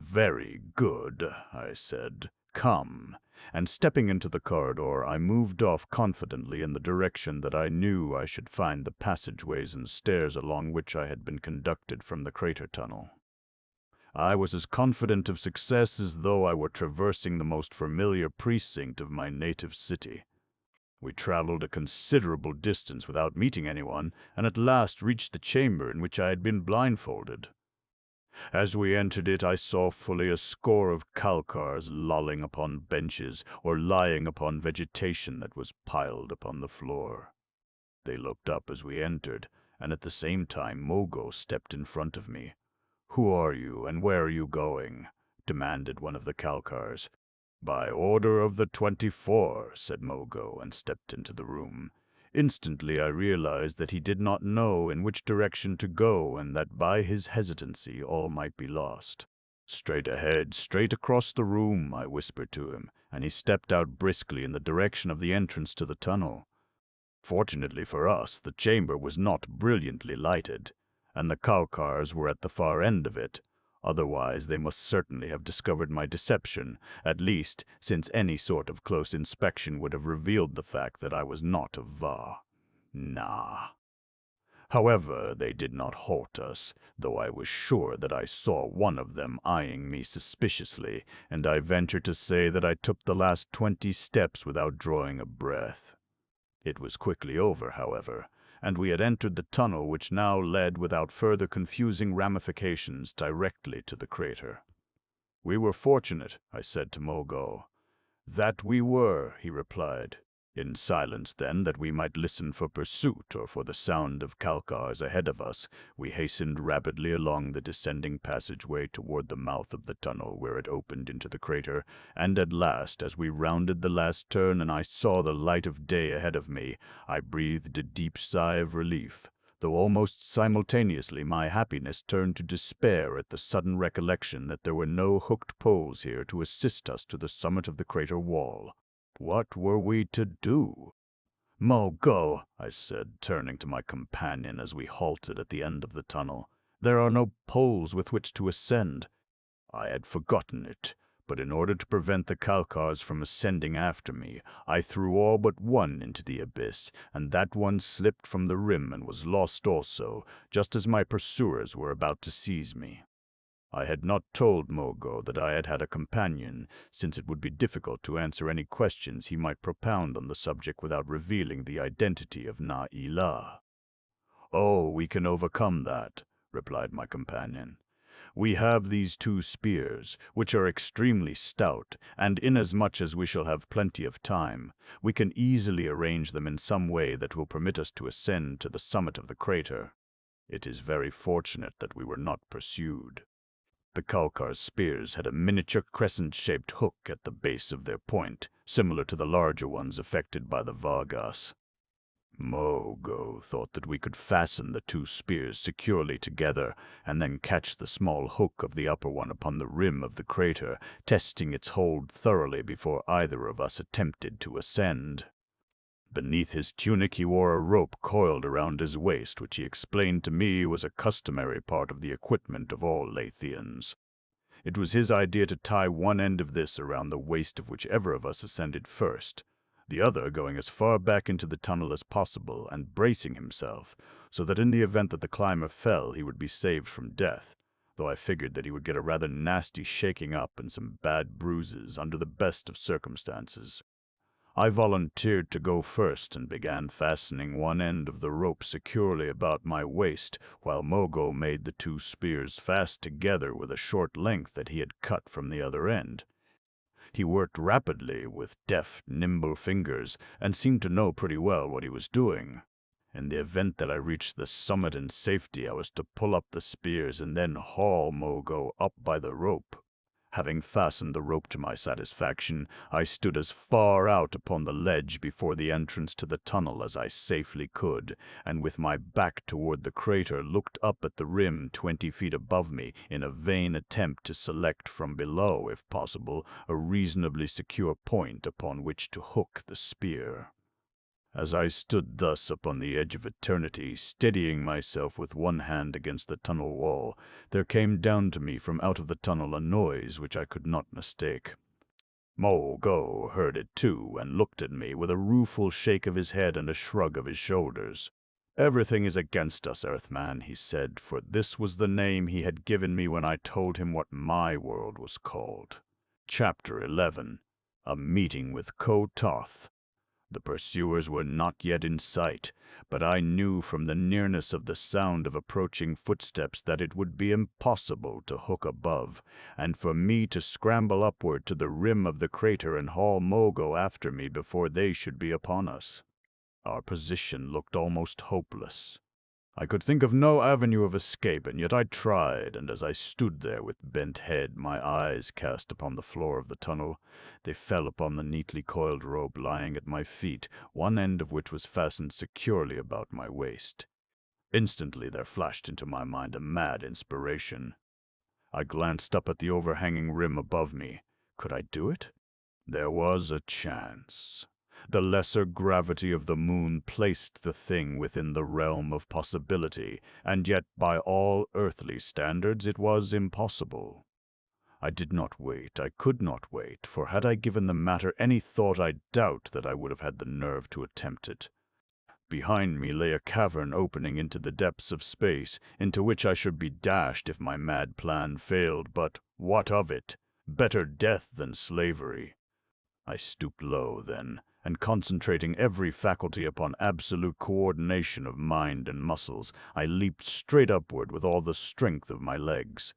"Very good," I said. "Come." And stepping into the corridor, I moved off confidently in the direction that I knew I should find the passageways and stairs along which I had been conducted from the crater tunnel. I was as confident of success as though I were traversing the most familiar precinct of my native city. We traveled a considerable distance without meeting anyone, and at last reached the chamber in which I had been blindfolded. As we entered it, I saw fully a score of Calcars lolling upon benches or lying upon vegetation that was piled upon the floor. They looked up as we entered, and at the same time Mogo stepped in front of me. "Who are you, and where are you going?" demanded one of the Calcars. "By order of the 24, said Mogo, and stepped into the room. Instantly I realized that he did not know in which direction to go, and that by his hesitancy all might be lost. "Straight ahead, straight across the room," I whispered to him, and he stepped out briskly in the direction of the entrance to the tunnel. Fortunately for us, the chamber was not brilliantly lighted, and the Calcars were at the far end of it. Otherwise, they must certainly have discovered my deception, at least since any sort of close inspection would have revealed the fact that I was not of Va. Nah. However, they did not halt us, though I was sure that I saw one of them eyeing me suspiciously, and I venture to say that I took the last 20 steps without drawing a breath. It was quickly over, however, and we had entered the tunnel which now led without further confusing ramifications directly to the crater. "We were fortunate," I said to Mogo. "That we were," he replied. In silence, then, that we might listen for pursuit or for the sound of Calcars ahead of us, we hastened rapidly along the descending passageway toward the mouth of the tunnel where it opened into the crater, and at last, as we rounded the last turn and I saw the light of day ahead of me, I breathed a deep sigh of relief, though almost simultaneously my happiness turned to despair at the sudden recollection that there were no hooked poles here to assist us to the summit of the crater wall. What were we to do? "Mogo," I said, turning to my companion as we halted at the end of the tunnel, "there are no poles with which to ascend." I had forgotten it, but in order to prevent the Calcars from ascending after me, I threw all but one into the abyss, and that one slipped from the rim and was lost also, just as my pursuers were about to seize me. I had not told Mogo that I had had a companion, since it would be difficult to answer any questions he might propound on the subject without revealing the identity of Na-Ila. "Oh, we can overcome that," replied my companion. "We have these 2 spears, which are extremely stout, and inasmuch as we shall have plenty of time, we can easily arrange them in some way that will permit us to ascend to the summit of the crater. It is very fortunate that we were not pursued." The Calcar's spears had a miniature crescent-shaped hook at the base of their point, similar to the larger ones affected by the Vargas. Mogo thought that we could fasten the 2 spears securely together, and then catch the small hook of the upper one upon the rim of the crater, testing its hold thoroughly before either of us attempted to ascend. Beneath his tunic he wore a rope coiled around his waist, which he explained to me was a customary part of the equipment of all Lathians. It was his idea to tie one end of this around the waist of whichever of us ascended first, the other going as far back into the tunnel as possible and bracing himself, so that in the event that the climber fell he would be saved from death, though I figured that he would get a rather nasty shaking up and some bad bruises under the best of circumstances. I volunteered to go first and began fastening one end of the rope securely about my waist, while Mogo made the 2 spears fast together with a short length that he had cut from the other end. He worked rapidly with deft, nimble fingers and seemed to know pretty well what he was doing. In the event that I reached the summit in safety, I was to pull up the spears and then haul Mogo up by the rope. Having fastened the rope to my satisfaction, I stood as far out upon the ledge before the entrance to the tunnel as I safely could, and with my back toward the crater looked up at the rim 20 feet above me in a vain attempt to select from below, if possible, a reasonably secure point upon which to hook the spear. As I stood thus upon the edge of eternity, steadying myself with one hand against the tunnel wall, there came down to me from out of the tunnel a noise which I could not mistake. Mogo heard it too, and looked at me with a rueful shake of his head and a shrug of his shoulders. "Everything is against us, Earthman," he said, for this was the name he had given me when I told him what my world was called. Chapter 11. A Meeting with Ko-Toth. The pursuers were not yet in sight, but I knew from the nearness of the sound of approaching footsteps that it would be impossible to hook above, and for me to scramble upward to the rim of the crater and haul Mogo after me before they should be upon us. Our position looked almost hopeless. I could think of no avenue of escape, and yet I tried, and as I stood there with bent head, my eyes cast upon the floor of the tunnel, they fell upon the neatly coiled rope lying at my feet, one end of which was fastened securely about my waist. Instantly there flashed into my mind a mad inspiration. I glanced up at the overhanging rim above me. Could I do it? There was a chance. The lesser gravity of the moon placed the thing within the realm of possibility, and yet by all earthly standards it was impossible. I did not wait, I could not wait, for had I given the matter any thought I doubt that I would have had the nerve to attempt it. Behind me lay a cavern opening into the depths of space, into which I should be dashed if my mad plan failed, but what of it? Better death than slavery. I stooped low, then, and concentrating every faculty upon absolute coordination of mind and muscles, I leaped straight upward with all the strength of my legs.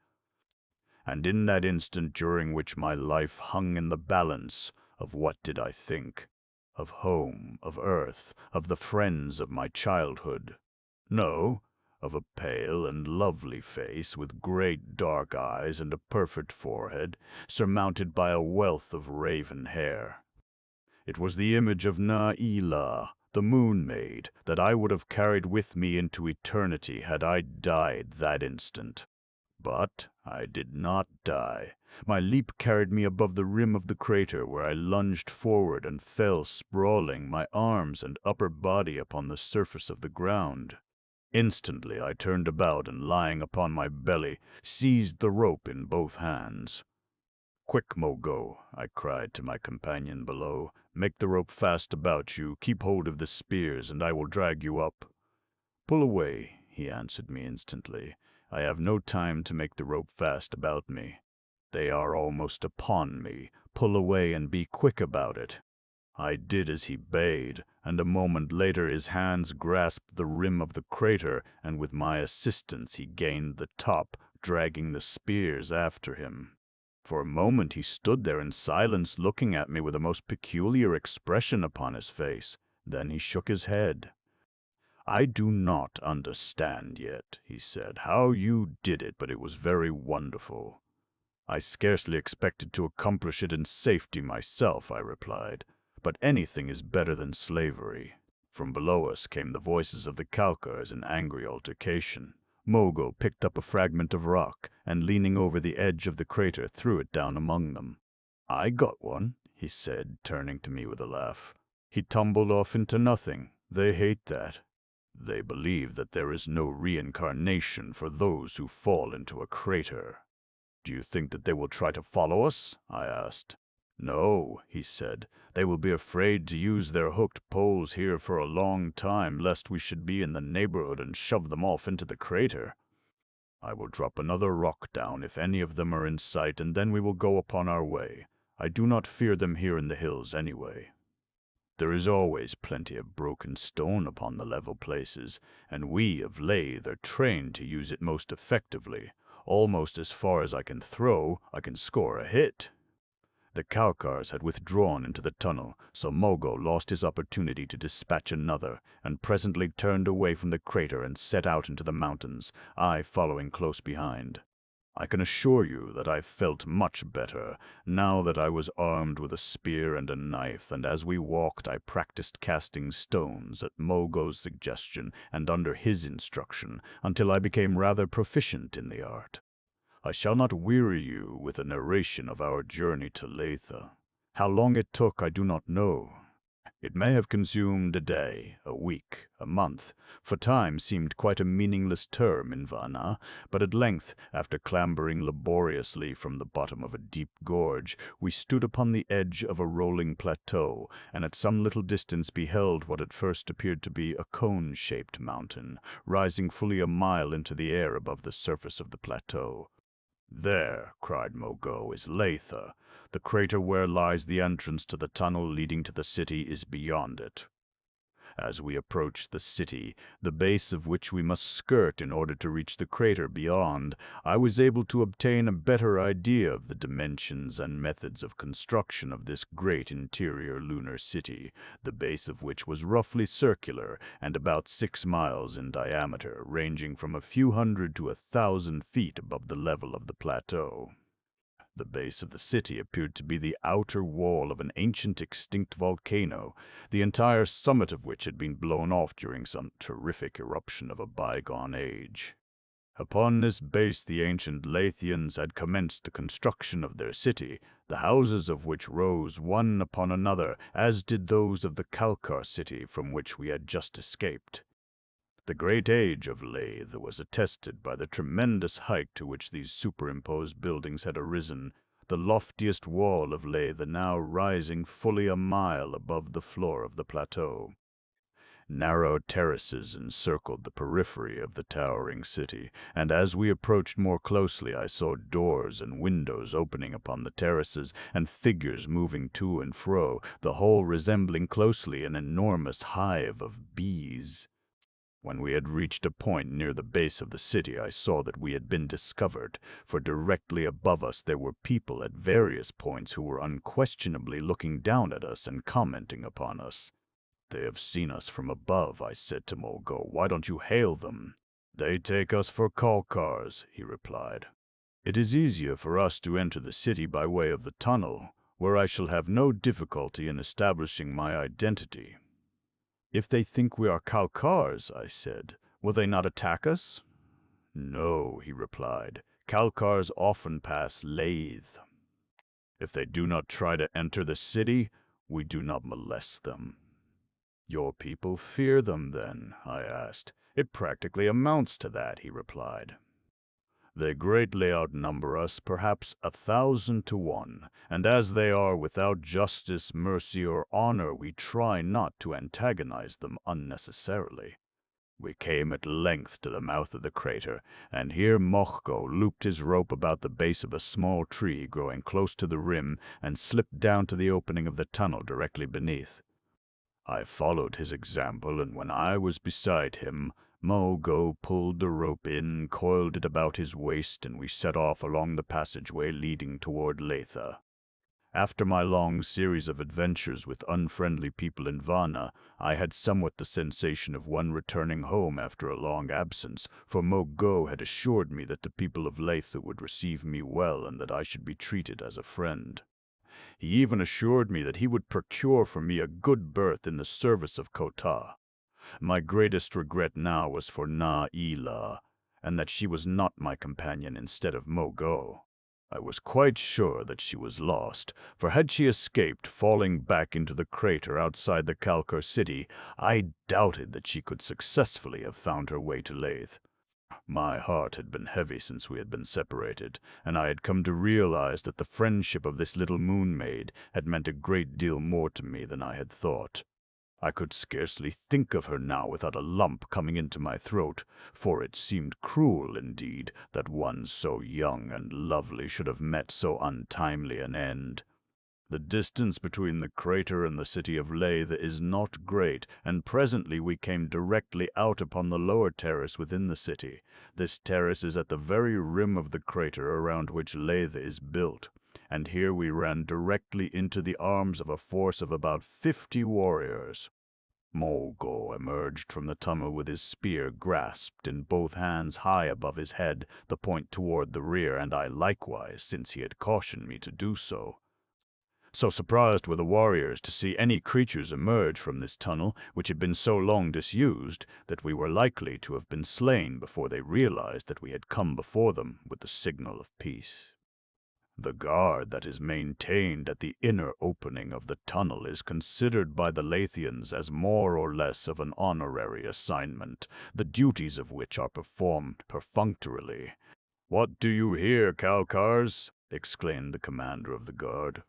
And in that instant during which my life hung in the balance, of what did I think? Of home, of earth, of the friends of my childhood. No, of a pale and lovely face with great dark eyes and a perfect forehead, surmounted by a wealth of raven hair. It was the image of Na-Ila, the Moon Maid, that I would have carried with me into eternity had I died that instant. But I did not die. My leap carried me above the rim of the crater, where I lunged forward and fell sprawling, my arms and upper body upon the surface of the ground. Instantly I turned about and, lying upon my belly, seized the rope in both hands. "Quick, Mogo," I cried to my companion below. "Make the rope fast about you, keep hold of the spears, and I will drag you up." "Pull away," he answered me instantly. "I have no time to make the rope fast about me. They are almost upon me. Pull away and be quick about it." I did as he bade, and a moment later his hands grasped the rim of the crater, and with my assistance he gained the top, dragging the spears after him. For a moment he stood there in silence, looking at me with a most peculiar expression upon his face. Then he shook his head. "I do not understand yet," he said, "how you did it, but it was very wonderful." "I scarcely expected to accomplish it in safety myself," I replied, "but anything is better than slavery." From below us came the voices of the Kalkars in angry altercation. Mogo picked up a fragment of rock, and leaning over the edge of the crater, threw it down among them. "I got one," he said, turning to me with a laugh. "He tumbled off into nothing. They hate that. They believe that there is no reincarnation for those who fall into a crater." "Do you think that they will try to follow us?" I asked. "No," he said. "They will be afraid to use their hooked poles here for a long time, lest we should be in the neighborhood and shove them off into the crater. I will drop another rock down if any of them are in sight, and then we will go upon our way. I do not fear them here in the hills anyway. There is always plenty of broken stone upon the level places, and we of Lathe are trained to use it most effectively. Almost as far as I can throw, I can score a hit." The Kalkars had withdrawn into the tunnel, so Mogo lost his opportunity to dispatch another, and presently turned away from the crater and set out into the mountains, I following close behind. I can assure you that I felt much better, now that I was armed with a spear and a knife, and as we walked I practiced casting stones at Mogo's suggestion and under his instruction, until I became rather proficient in the art. I shall not weary you with a narration of our journey to Letha. How long it took I do not know. It may have consumed a day, a week, a month, for time seemed quite a meaningless term in Vana, but at length, after clambering laboriously from the bottom of a deep gorge, we stood upon the edge of a rolling plateau, and at some little distance beheld what at first appeared to be a cone-shaped mountain, rising fully a mile into the air above the surface of the plateau. "There," cried Mogo, "is Letha. The crater where lies the entrance to the tunnel leading to the city is beyond it." As we approached the city, the base of which we must skirt in order to reach the crater beyond, I was able to obtain a better idea of the dimensions and methods of construction of this great interior lunar city, the base of which was roughly circular and about 6 miles in diameter, ranging from a few hundred to 1,000 feet above the level of the plateau. The base of the city appeared to be the outer wall of an ancient extinct volcano, the entire summit of which had been blown off during some terrific eruption of a bygone age. Upon this base the ancient Lathians had commenced the construction of their city, the houses of which rose one upon another, as did those of the Kalkar city from which we had just escaped. The great age of Lethe was attested by the tremendous height to which these superimposed buildings had arisen, the loftiest wall of Lethe now rising fully a mile above the floor of the plateau. Narrow terraces encircled the periphery of the towering city, and as we approached more closely I saw doors and windows opening upon the terraces, and figures moving to and fro, the whole resembling closely an enormous hive of bees. When we had reached a point near the base of the city, I saw that we had been discovered, for directly above us there were people at various points who were unquestionably looking down at us and commenting upon us. "They have seen us from above," I said to Mogo. "Why don't you hail them?" "They take us for Kalkars," he replied. "It is easier for us to enter the city by way of the tunnel, where I shall have no difficulty in establishing my identity." "If they think we are Kalkars," I said, "will they not attack us?" "No," he replied. "Kalkars often pass Lethe. If they do not try to enter the city, we do not molest them." "Your people fear them, then?" I asked. "It practically amounts to that," he replied. "They greatly outnumber us, perhaps 1,000 to 1, and as they are without justice, mercy, or honor, we try not to antagonize them unnecessarily." We came at length to the mouth of the crater, and here Mochko looped his rope about the base of a small tree growing close to the rim and slipped down to the opening of the tunnel directly beneath. I followed his example, and when I was beside him, Mogo pulled the rope in, coiled it about his waist, and we set off along the passageway leading toward Letha. After my long series of adventures with unfriendly people in Vana, I had somewhat the sensation of one returning home after a long absence, for Mogo had assured me that the people of Letha would receive me well and that I should be treated as a friend. He even assured me that he would procure for me a good berth in the service of Kota. My greatest regret now was for Na-Ila, and that she was not my companion instead of Mogo. I was quite sure that she was lost, for had she escaped, falling back into the crater outside the Kalkar city, I doubted that she could successfully have found her way to Lethe. My heart had been heavy since we had been separated, and I had come to realize that the friendship of this little moon maid had meant a great deal more to me than I had thought. I could scarcely think of her now without a lump coming into my throat, for it seemed cruel indeed that one so young and lovely should have met so untimely an end. The distance between the crater and the city of Lethe is not great, and presently we came directly out upon the lower terrace within the city. This terrace is at the very rim of the crater around which Lethe is built, and here we ran directly into the arms of a force of about 50 warriors. Mogo emerged from the tunnel with his spear grasped in both hands high above his head, the point toward the rear, and I likewise, since he had cautioned me to do so. So surprised were the warriors to see any creatures emerge from this tunnel, which had been so long disused, that we were likely to have been slain before they realized that we had come before them with the signal of peace. The guard that is maintained at the inner opening of the tunnel is considered by the Lathians as more or less of an honorary assignment, the duties of which are performed perfunctorily. "What do you here, Calcars?" exclaimed the commander of the guard.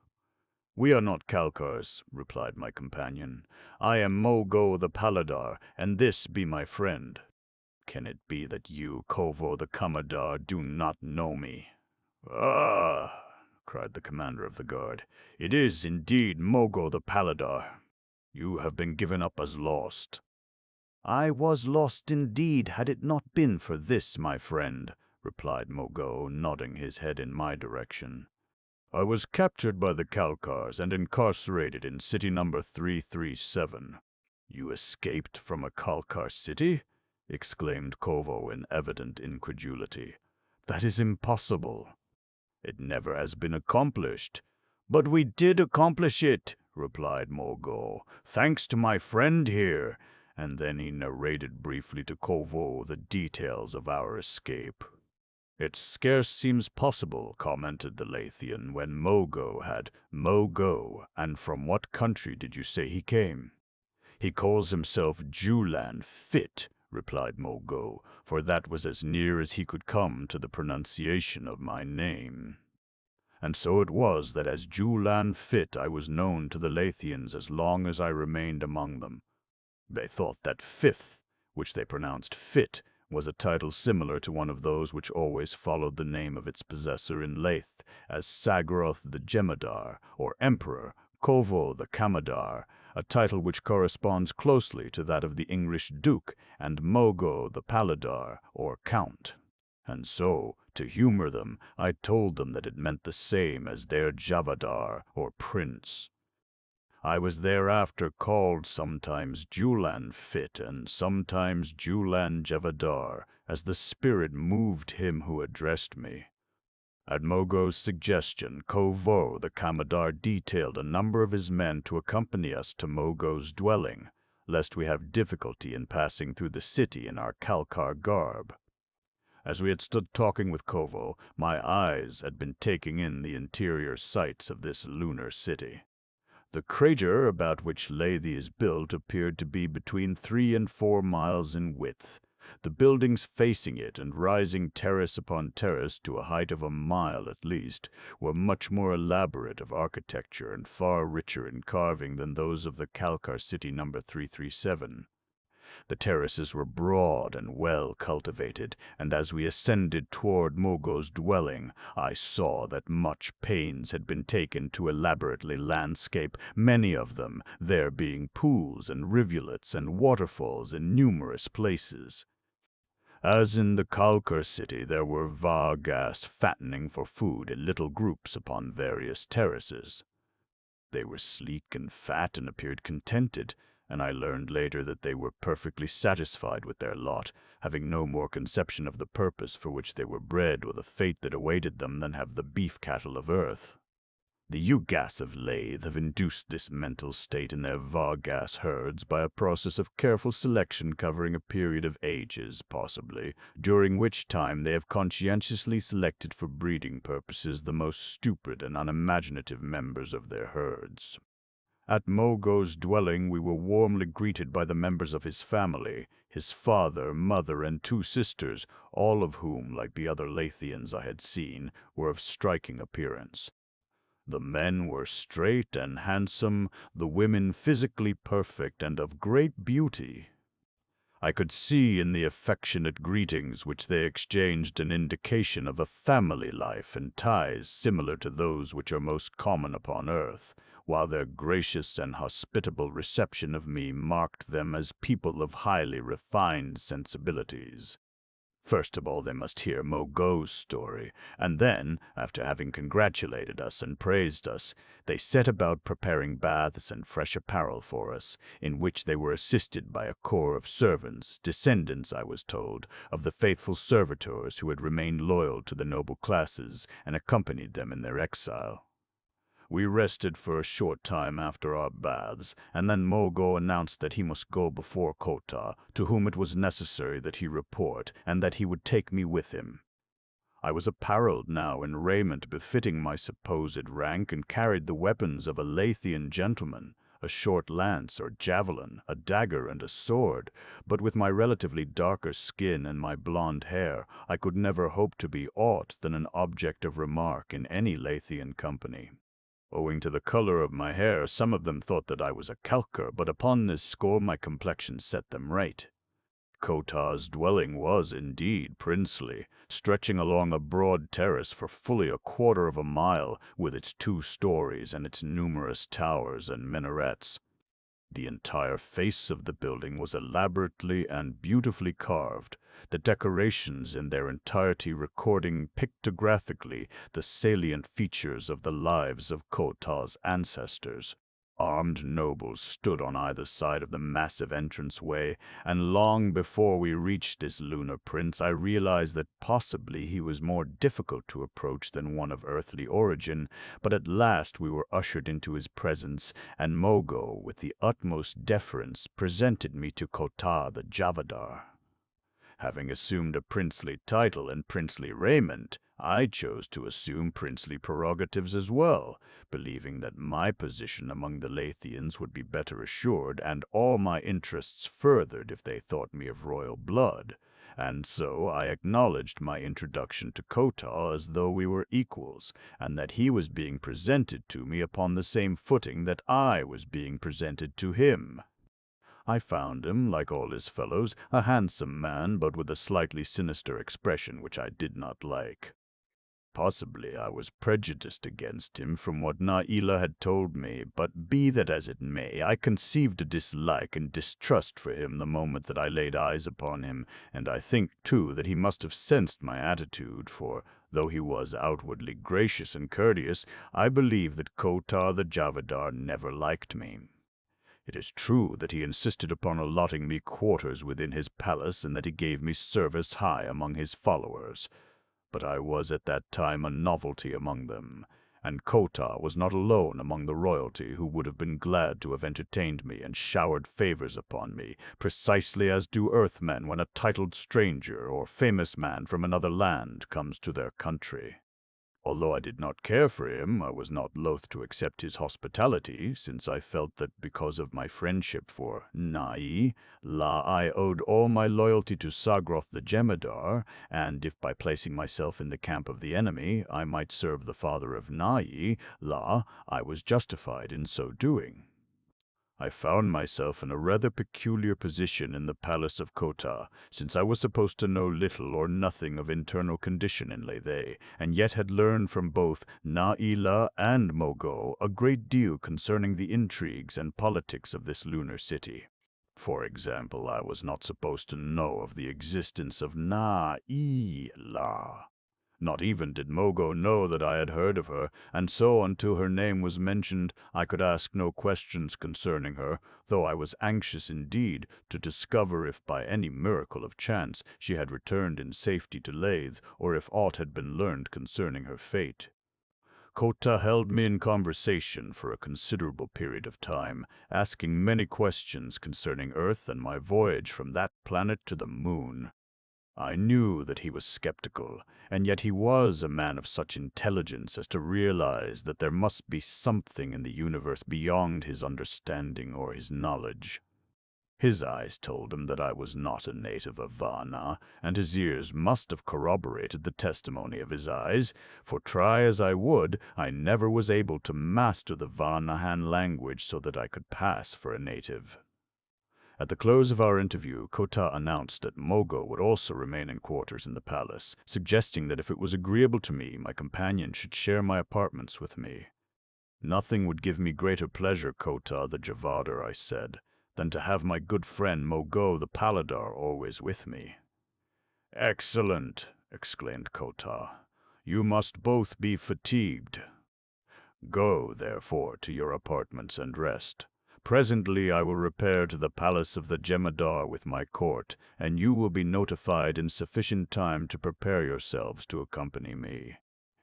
"We are not Calcars," replied my companion. "I am Mogo the Paladar, and this be my friend." "Can it be that you, Kovo the Commodore, do not know me?" "Ah!" cried the commander of the guard. "It is indeed Mogo the Paladar. You have been given up as lost." "I was lost indeed, had it not been for this, my friend," replied Mogo, nodding his head in my direction. "I was captured by the Calcars and incarcerated in city number 337. "You escaped from a Calcar city?" exclaimed Kovo in evident incredulity. "That is impossible." "It never has been accomplished." "But we did accomplish it," replied Mogo, "thanks to my friend here." And then he narrated briefly to Kovo the details of our escape. "It scarce seems possible," commented the Lathian, when Mogo had "Mogo, and from what country did you say he came?" "He calls himself Julian Fit," replied Mogo, for that was as near as he could come to the pronunciation of my name. And so it was that as Julian Fit I was known to the Lathians as long as I remained among them. They thought that Fifth, which they pronounced Fit, was a title similar to one of those which always followed the name of its possessor in Lath, as Sagroth the Jemadar, or Emperor, Kovo the Kamadar, a title which corresponds closely to that of the English Duke, and Mogo the Paladar, or Count. And so, to humor them, I told them that it meant the same as their Javadar, or Prince. I was thereafter called sometimes Julian Fit and sometimes Julian Javadar, as the spirit moved him who addressed me. At Mogo's suggestion, Kovo the Kamadar detailed a number of his men to accompany us to Mogo's dwelling, lest we have difficulty in passing through the city in our Calcar garb. As we had stood talking with Kovo, my eyes had been taking in the interior sights of this lunar city. The crater about which Lethe is built appeared to be between 3 and 4 miles in width. The buildings facing it and rising terrace upon terrace to a height of a mile at least were much more elaborate of architecture and far richer in carving than those of the Calcar city number 337. The terraces were broad and well cultivated, and as we ascended toward Mogo's dwelling, I saw that much pains had been taken to elaborately landscape many of them, there being pools and rivulets and waterfalls in numerous places. As in the Calcar city, there were vargas fattening for food in little groups upon various terraces. They were sleek and fat and appeared contented, and I learned later that they were perfectly satisfied with their lot, having no more conception of the purpose for which they were bred or the fate that awaited them than have the beef cattle of earth. The Yugas of Lethe have induced this mental state in their Vargas herds by a process of careful selection covering a period of ages, possibly, during which time they have conscientiously selected for breeding purposes the most stupid and unimaginative members of their herds. At Mogo's dwelling we were warmly greeted by the members of his family, his father, mother, and 2 sisters, all of whom, like the other Lathians I had seen, were of striking appearance. The men were straight and handsome, the women physically perfect and of great beauty. I could see in the affectionate greetings which they exchanged an indication of a family life and ties similar to those which are most common upon earth, while their gracious and hospitable reception of me marked them as people of highly refined sensibilities. First of all, they must hear Mogo's story, and then, after having congratulated us and praised us, they set about preparing baths and fresh apparel for us, in which they were assisted by a corps of servants, descendants, I was told, of the faithful servitors who had remained loyal to the noble classes and accompanied them in their exile. We rested for a short time after our baths, and then Mogo announced that he must go before Kota, to whom it was necessary that he report, and that he would take me with him. I was apparelled now in raiment befitting my supposed rank, and carried the weapons of a Lathian gentleman, a short lance or javelin, a dagger and a sword, but with my relatively darker skin and my blonde hair, I could never hope to be aught than an object of remark in any Lathian company. Owing to the color of my hair, some of them thought that I was a Kelker, but upon this score my complexion set them right. Kota's dwelling was indeed princely, stretching along a broad terrace for fully a quarter of a mile, with its 2 stories and its numerous towers and minarets. The entire face of the building was elaborately and beautifully carved, the decorations in their entirety recording pictographically the salient features of the lives of Kota's ancestors. Armed nobles stood on either side of the massive entranceway, and long before we reached this lunar prince, I realized that possibly he was more difficult to approach than one of earthly origin, but at last we were ushered into his presence, and Mogo, with the utmost deference, presented me to Kota the Javadar. Having assumed a princely title and princely raiment, I chose to assume princely prerogatives as well, believing that my position among the Lathians would be better assured and all my interests furthered if they thought me of royal blood, and so I acknowledged my introduction to Kota as though we were equals, and that he was being presented to me upon the same footing that I was being presented to him. I found him, like all his fellows, a handsome man, but with a slightly sinister expression which I did not like. Possibly I was prejudiced against him from what Naila had told me, but be that as it may, I conceived a dislike and distrust for him the moment that I laid eyes upon him, and I think, too, that he must have sensed my attitude, for, though he was outwardly gracious and courteous, I believe that Kota the Javadar never liked me. It is true that he insisted upon allotting me quarters within his palace, and that he gave me service high among his followers, but I was at that time a novelty among them, and Kota was not alone among the royalty who would have been glad to have entertained me and showered favors upon me, precisely as do earthmen when a titled stranger or famous man from another land comes to their country. Although I did not care for him, I was not loath to accept his hospitality, since I felt that because of my friendship for Naila, I owed all my loyalty to Sagroth the Jemadar, and if by placing myself in the camp of the enemy I might serve the father of Naila, I was justified in so doing. I found myself in a rather peculiar position in the palace of Kota, since I was supposed to know little or nothing of internal condition in Lethe, and yet had learned from both Naila and Mogo a great deal concerning the intrigues and politics of this lunar city. For example, I was not supposed to know of the existence of Naila. Not even did Mogo know that I had heard of her, and so until her name was mentioned I could ask no questions concerning her, though I was anxious indeed to discover if by any miracle of chance she had returned in safety to Lethe, or if aught had been learned concerning her fate. Kota held me in conversation for a considerable period of time, asking many questions concerning Earth and my voyage from that planet to the moon. I knew that he was skeptical, and yet he was a man of such intelligence as to realize that there must be something in the universe beyond his understanding or his knowledge. His eyes told him that I was not a native of Varna, and his ears must have corroborated the testimony of his eyes, for try as I would, I never was able to master the Varnahan language so that I could pass for a native. At the close of our interview, Kota announced that Mogo would also remain in quarters in the palace, suggesting that if it was agreeable to me, my companion should share my apartments with me. Nothing would give me greater pleasure, Kota the Javadar, I said, than to have my good friend Mogo the Paladar always with me. "Excellent," exclaimed Kota. "You must both be fatigued. Go, therefore, to your apartments and rest. Presently I will repair to the palace of the Jemadar with my court, and you will be notified in sufficient time to prepare yourselves to accompany me."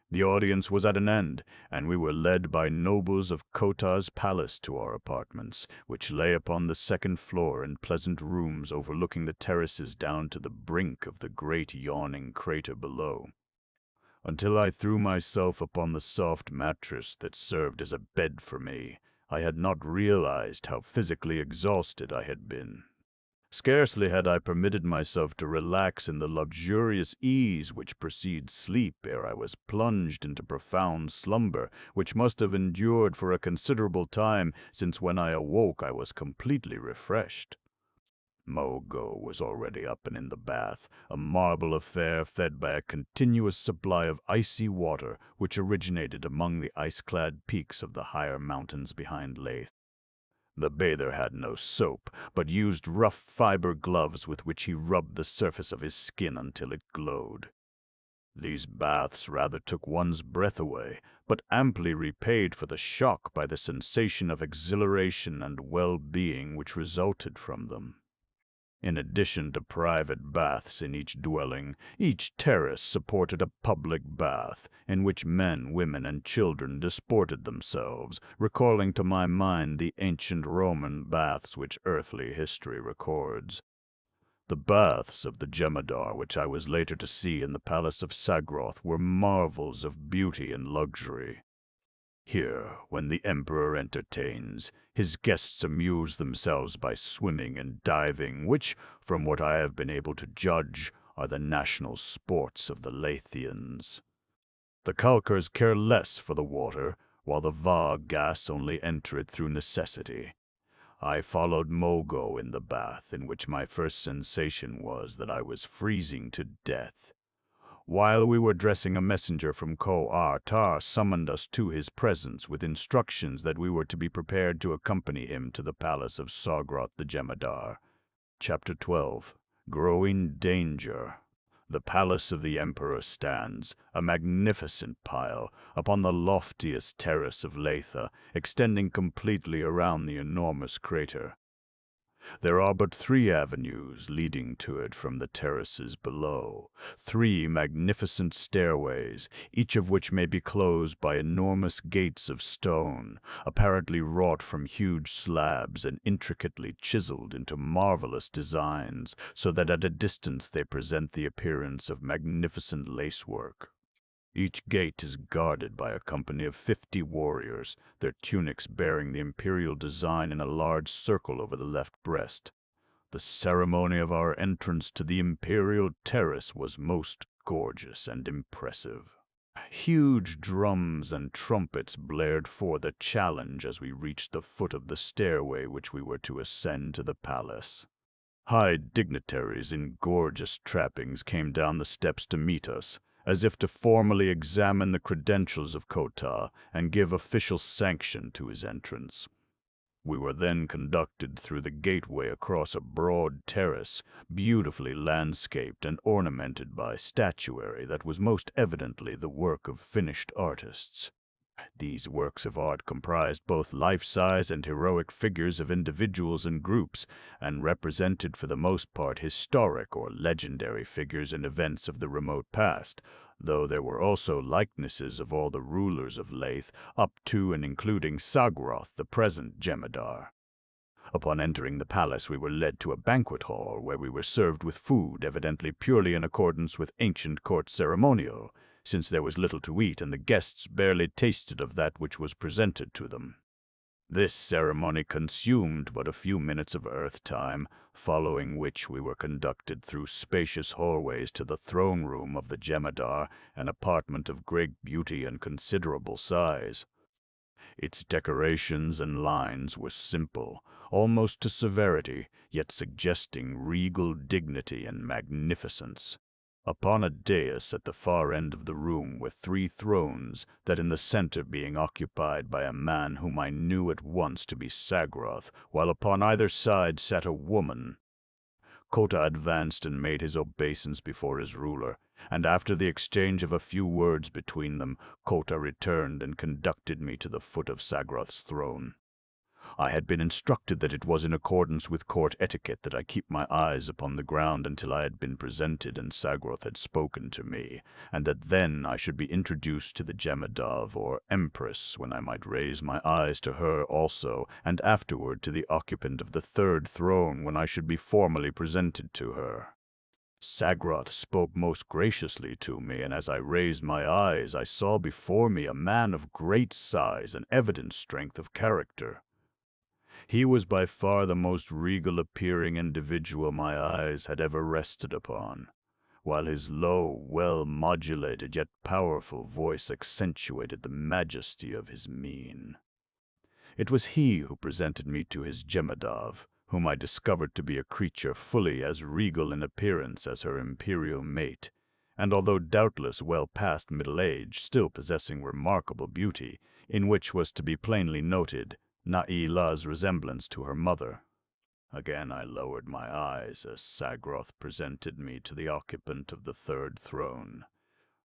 The audience was at an end, and we were led by nobles of Kota's palace to our apartments, which lay upon the second floor in pleasant rooms overlooking the terraces down to the brink of the great yawning crater below. Until I threw myself upon the soft mattress that served as a bed for me, I had not realized how physically exhausted I had been. Scarcely had I permitted myself to relax in the luxurious ease which precedes sleep ere I was plunged into profound slumber, which must have endured for a considerable time, since when I awoke I was completely refreshed. Mogo was already up and in the bath, a marble affair fed by a continuous supply of icy water which originated among the ice-clad peaks of the higher mountains behind Leith. The bather had no soap, but used rough fiber gloves with which he rubbed the surface of his skin until it glowed. These baths rather took one's breath away, but amply repaid for the shock by the sensation of exhilaration and well-being which resulted from them. In addition to private baths in each dwelling, each terrace supported a public bath, in which men, women, and children disported themselves, recalling to my mind the ancient Roman baths which earthly history records. The baths of the Jemadar, which I was later to see in the palace of Sagroth, were marvels of beauty and luxury. Here, when the Emperor entertains, his guests amuse themselves by swimming and diving, which, from what I have been able to judge, are the national sports of the Leithians. The Kalkars care less for the water, while the Vargas only enter it through necessity. I followed Mogo in the bath, in which my first sensation was that I was freezing to death. While we were dressing, a messenger from Ko-Tar summoned us to his presence with instructions that we were to be prepared to accompany him to the palace of Sargroth the Jemadar. Chapter 12. Growing Danger. The palace of the Emperor stands, a magnificent pile, upon the loftiest terrace of Leitha, extending completely around the enormous crater. There are but 3 avenues leading to it from the terraces below, 3 magnificent stairways, each of which may be closed by enormous gates of stone, apparently wrought from huge slabs and intricately chiseled into marvelous designs, so that at a distance they present the appearance of magnificent lacework. Each gate is guarded by a company of 50 warriors, their tunics bearing the imperial design in a large circle over the left breast. The ceremony of our entrance to the imperial terrace was most gorgeous and impressive. Huge drums and trumpets blared forth a challenge as we reached the foot of the stairway which we were to ascend to the palace. High dignitaries in gorgeous trappings came down the steps to meet us, as if to formally examine the credentials of Kota and give official sanction to his entrance. We were then conducted through the gateway across a broad terrace, beautifully landscaped and ornamented by statuary that was most evidently the work of finished artists. These works of art comprised both life-size and heroic figures of individuals and groups, and represented for the most part historic or legendary figures and events of the remote past, though there were also likenesses of all the rulers of Leith, up to and including Sagroth, the present Jemadar. Upon entering the palace we were led to a banquet hall where we were served with food evidently purely in accordance with ancient court ceremonial, since there was little to eat and the guests barely tasted of that which was presented to them. This ceremony consumed but a few minutes of earth time, following which we were conducted through spacious hallways to the throne room of the Jemadar, an apartment of great beauty and considerable size. Its decorations and lines were simple, almost to severity, yet suggesting regal dignity and magnificence. Upon a dais at the far end of the room were 3 thrones, that in the center being occupied by a man whom I knew at once to be Sagroth, while upon either side sat a woman. Kota advanced and made his obeisance before his ruler, and after the exchange of a few words between them, Kota returned and conducted me to the foot of Sagroth's throne. I had been instructed that it was in accordance with court etiquette that I keep my eyes upon the ground until I had been presented and Sagroth had spoken to me, and that then I should be introduced to the Jemadov or Empress, when I might raise my eyes to her also, and afterward to the occupant of the third throne, when I should be formally presented to her. Sagroth spoke most graciously to me, and as I raised my eyes, I saw before me a man of great size and evident strength of character. He was by far the most regal-appearing individual my eyes had ever rested upon, while his low, well-modulated yet powerful voice accentuated the majesty of his mien. It was he who presented me to his Jemadov, whom I discovered to be a creature fully as regal in appearance as her imperial mate, and although doubtless well past middle age, still possessing remarkable beauty, in which was to be plainly noted Na'ila's resemblance to her mother. Again I lowered my eyes as Sagroth presented me to the occupant of the third throne.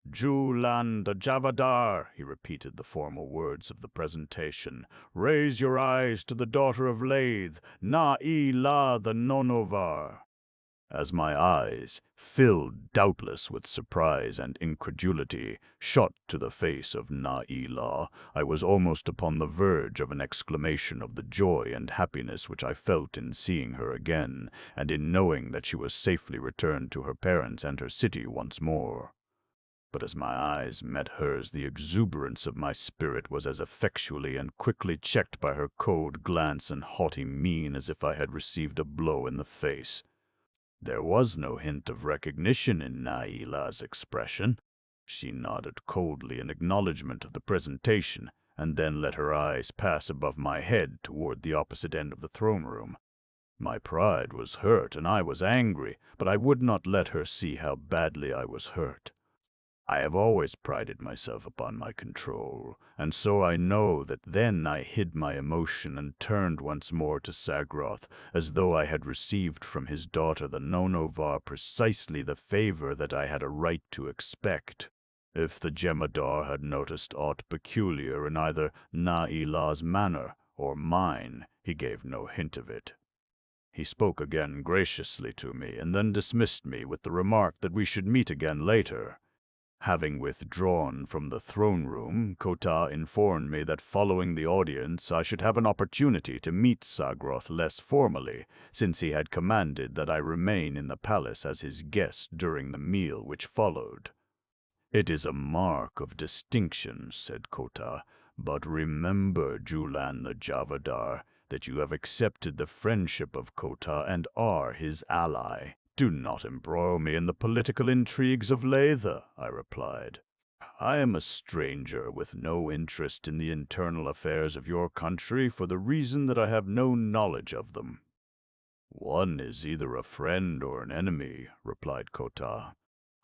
"Julian the Javadar," he repeated the formal words of the presentation. "Raise your eyes to the daughter of Laith, Na'ila the Nonovar." As my eyes, filled doubtless with surprise and incredulity, shot to the face of Na'ila, I was almost upon the verge of an exclamation of the joy and happiness which I felt in seeing her again, and in knowing that she was safely returned to her parents and her city once more. But as my eyes met hers, the exuberance of my spirit was as effectually and quickly checked by her cold glance and haughty mien as if I had received a blow in the face. There was no hint of recognition in Na'ila's expression. She nodded coldly in acknowledgment of the presentation, and then let her eyes pass above my head toward the opposite end of the throne room. My pride was hurt, and I was angry, but I would not let her see how badly I was hurt. I have always prided myself upon my control, and so I know that then I hid my emotion and turned once more to Sagroth, as though I had received from his daughter the Nonovar precisely the favor that I had a right to expect. If the Jemadar had noticed aught peculiar in either Na'ila's manner or mine, he gave no hint of it. He spoke again graciously to me, and then dismissed me with the remark that we should meet again later. Having withdrawn from the throne room, Kota informed me that following the audience I should have an opportunity to meet Sagroth less formally, since he had commanded that I remain in the palace as his guest during the meal which followed. "It is a mark of distinction," said Kota, "but remember, Julian the Javadar, that you have accepted the friendship of Kota and are his ally." "Do not embroil me in the political intrigues of Latha," I replied. "I am a stranger with no interest in the internal affairs of your country for the reason that I have no knowledge of them." "One is either a friend or an enemy," replied Kota.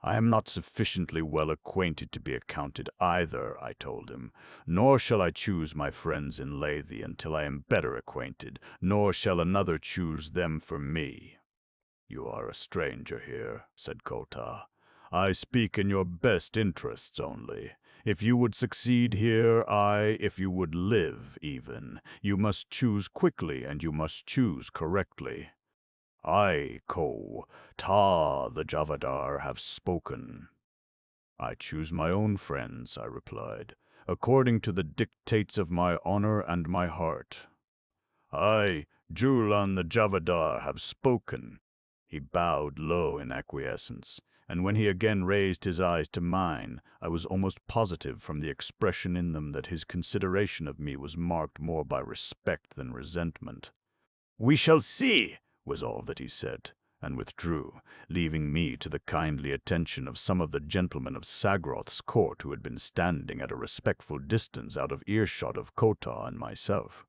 "I am not sufficiently well acquainted to be accounted either," I told him, "nor shall I choose my friends in Lathe until I am better acquainted, nor shall another choose them for me." "You are a stranger here," said Kota. "I speak in your best interests only. If you would succeed here, if you would live even, you must choose quickly and you must choose correctly. I, Ta the Javadar, have spoken." "I choose my own friends," I replied, "according to the dictates of my honor and my heart." "I, Julian the Javadar, have spoken." He bowed low in acquiescence, and when he again raised his eyes to mine, I was almost positive from the expression in them that his consideration of me was marked more by respect than resentment. "We shall see," was all that he said, and withdrew, leaving me to the kindly attention of some of the gentlemen of Sagroth's court who had been standing at a respectful distance out of earshot of Kota and myself.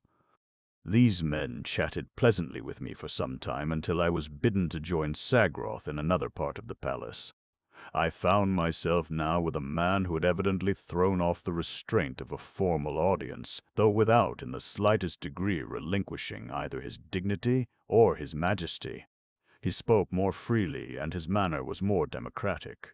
These men chatted pleasantly with me for some time until I was bidden to join Sagroth in another part of the palace. I found myself now with a man who had evidently thrown off the restraint of a formal audience, though without in the slightest degree relinquishing either his dignity or his majesty. He spoke more freely, and his manner was more democratic.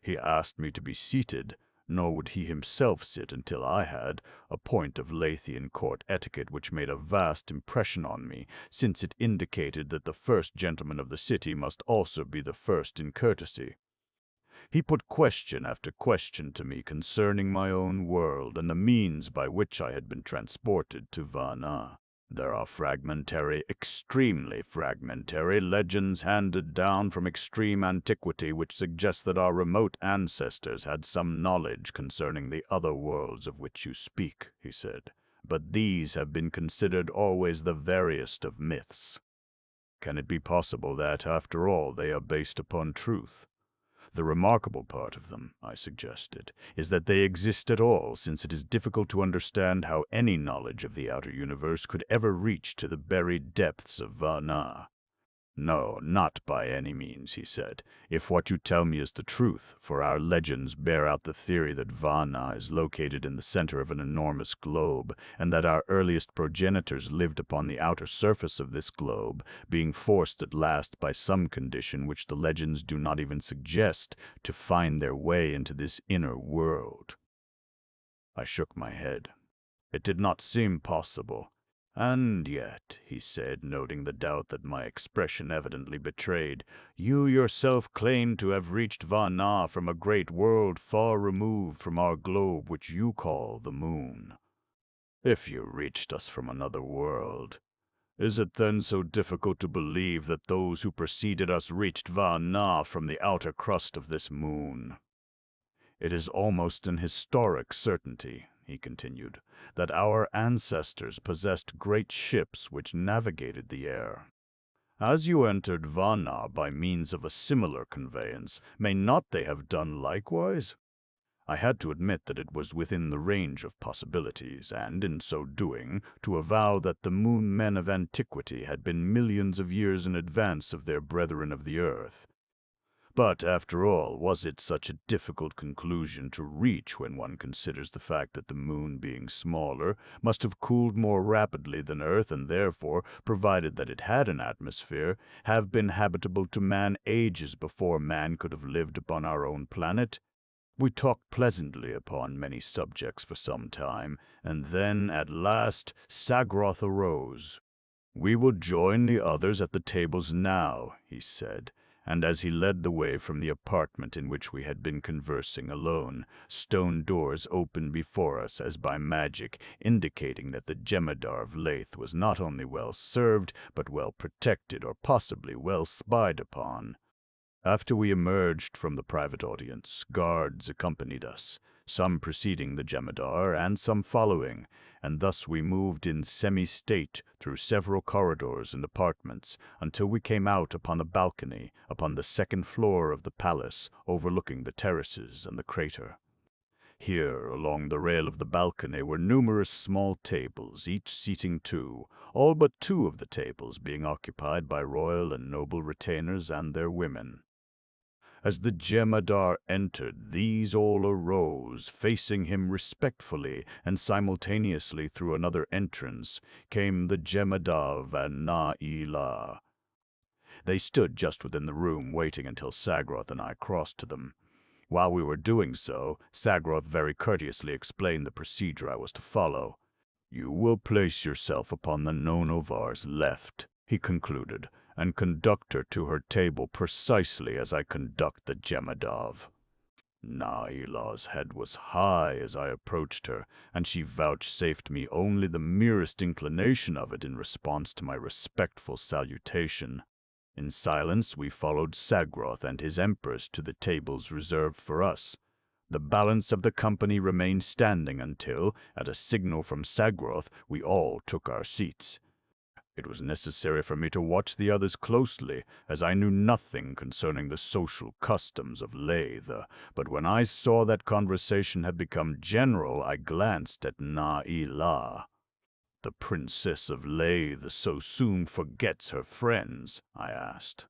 He asked me to be seated, nor would he himself sit until I had, a point of Lathian court etiquette which made a vast impression on me, since it indicated that the first gentleman of the city must also be the first in courtesy. He put question after question to me concerning my own world and the means by which I had been transported to Varna. There are fragmentary, extremely fragmentary legends handed down from extreme antiquity which suggest that our remote ancestors had some knowledge concerning the other worlds of which you speak, he said, but these have been considered always the veriest of myths. Can it be possible that, after all, they are based upon truth? The remarkable part of them, I suggested, is that they exist at all, since it is difficult to understand how any knowledge of the outer universe could ever reach to the buried depths of Varna. No, not by any means, he said, if what you tell me is the truth, for our legends bear out the theory that Varna is located in the center of an enormous globe, and that our earliest progenitors lived upon the outer surface of this globe, being forced at last by some condition which the legends do not even suggest, to find their way into this inner world. I shook my head. It did not seem possible. And yet, he said, noting the doubt that my expression evidently betrayed, you yourself claim to have reached Varna from a great world far removed from our globe which you call the moon. If you reached us from another world, is it then so difficult to believe that those who preceded us reached Varna from the outer crust of this moon? It is almost an historic certainty, he continued, that our ancestors possessed great ships which navigated the air. As you entered Varna by means of a similar conveyance, may not they have done likewise? I had to admit that it was within the range of possibilities, and, in so doing, to avow that the moon men of antiquity had been millions of years in advance of their brethren of the earth. But, after all, was it such a difficult conclusion to reach when one considers the fact that the moon, being smaller, must have cooled more rapidly than Earth and therefore, provided that it had an atmosphere, have been habitable to man ages before man could have lived upon our own planet? We talked pleasantly upon many subjects for some time, and then, at last, Sagroth arose. "We will join the others at the tables now," he said, and as he led the way from the apartment in which we had been conversing alone, stone doors opened before us as by magic, indicating that the Jemadar of Leith was not only well served, but well protected or possibly well spied upon. After we emerged from the private audience, guards accompanied us, some preceding the Jemadar and some following, and thus we moved in semi-state through several corridors and apartments until we came out upon a balcony upon the second floor of the palace overlooking the terraces and the crater. Here, along the rail of the balcony, were numerous small tables, each seating two, all but two of the tables being occupied by royal and noble retainers and their women. As the Jemadar entered, these all arose, facing him respectfully, and simultaneously through another entrance came the Jemadav and Na-Ila. They stood just within the room, waiting until Sagroth and I crossed to them. While we were doing so, Sagroth very courteously explained the procedure I was to follow. "You will place yourself upon the Nonovar's left," he concluded, "and conduct her to her table precisely as I conduct the Jemadav." Na-Ila's head was high as I approached her, and she vouchsafed me only the merest inclination of it in response to my respectful salutation. In silence we followed Sagroth and his empress to the tables reserved for us. The balance of the company remained standing until, at a signal from Sagroth, we all took our seats. It was necessary for me to watch the others closely, as I knew nothing concerning the social customs of Leith, but when I saw that conversation had become general, I glanced at Na-Ila. "The Princess of Leith so soon forgets her friends?" I asked.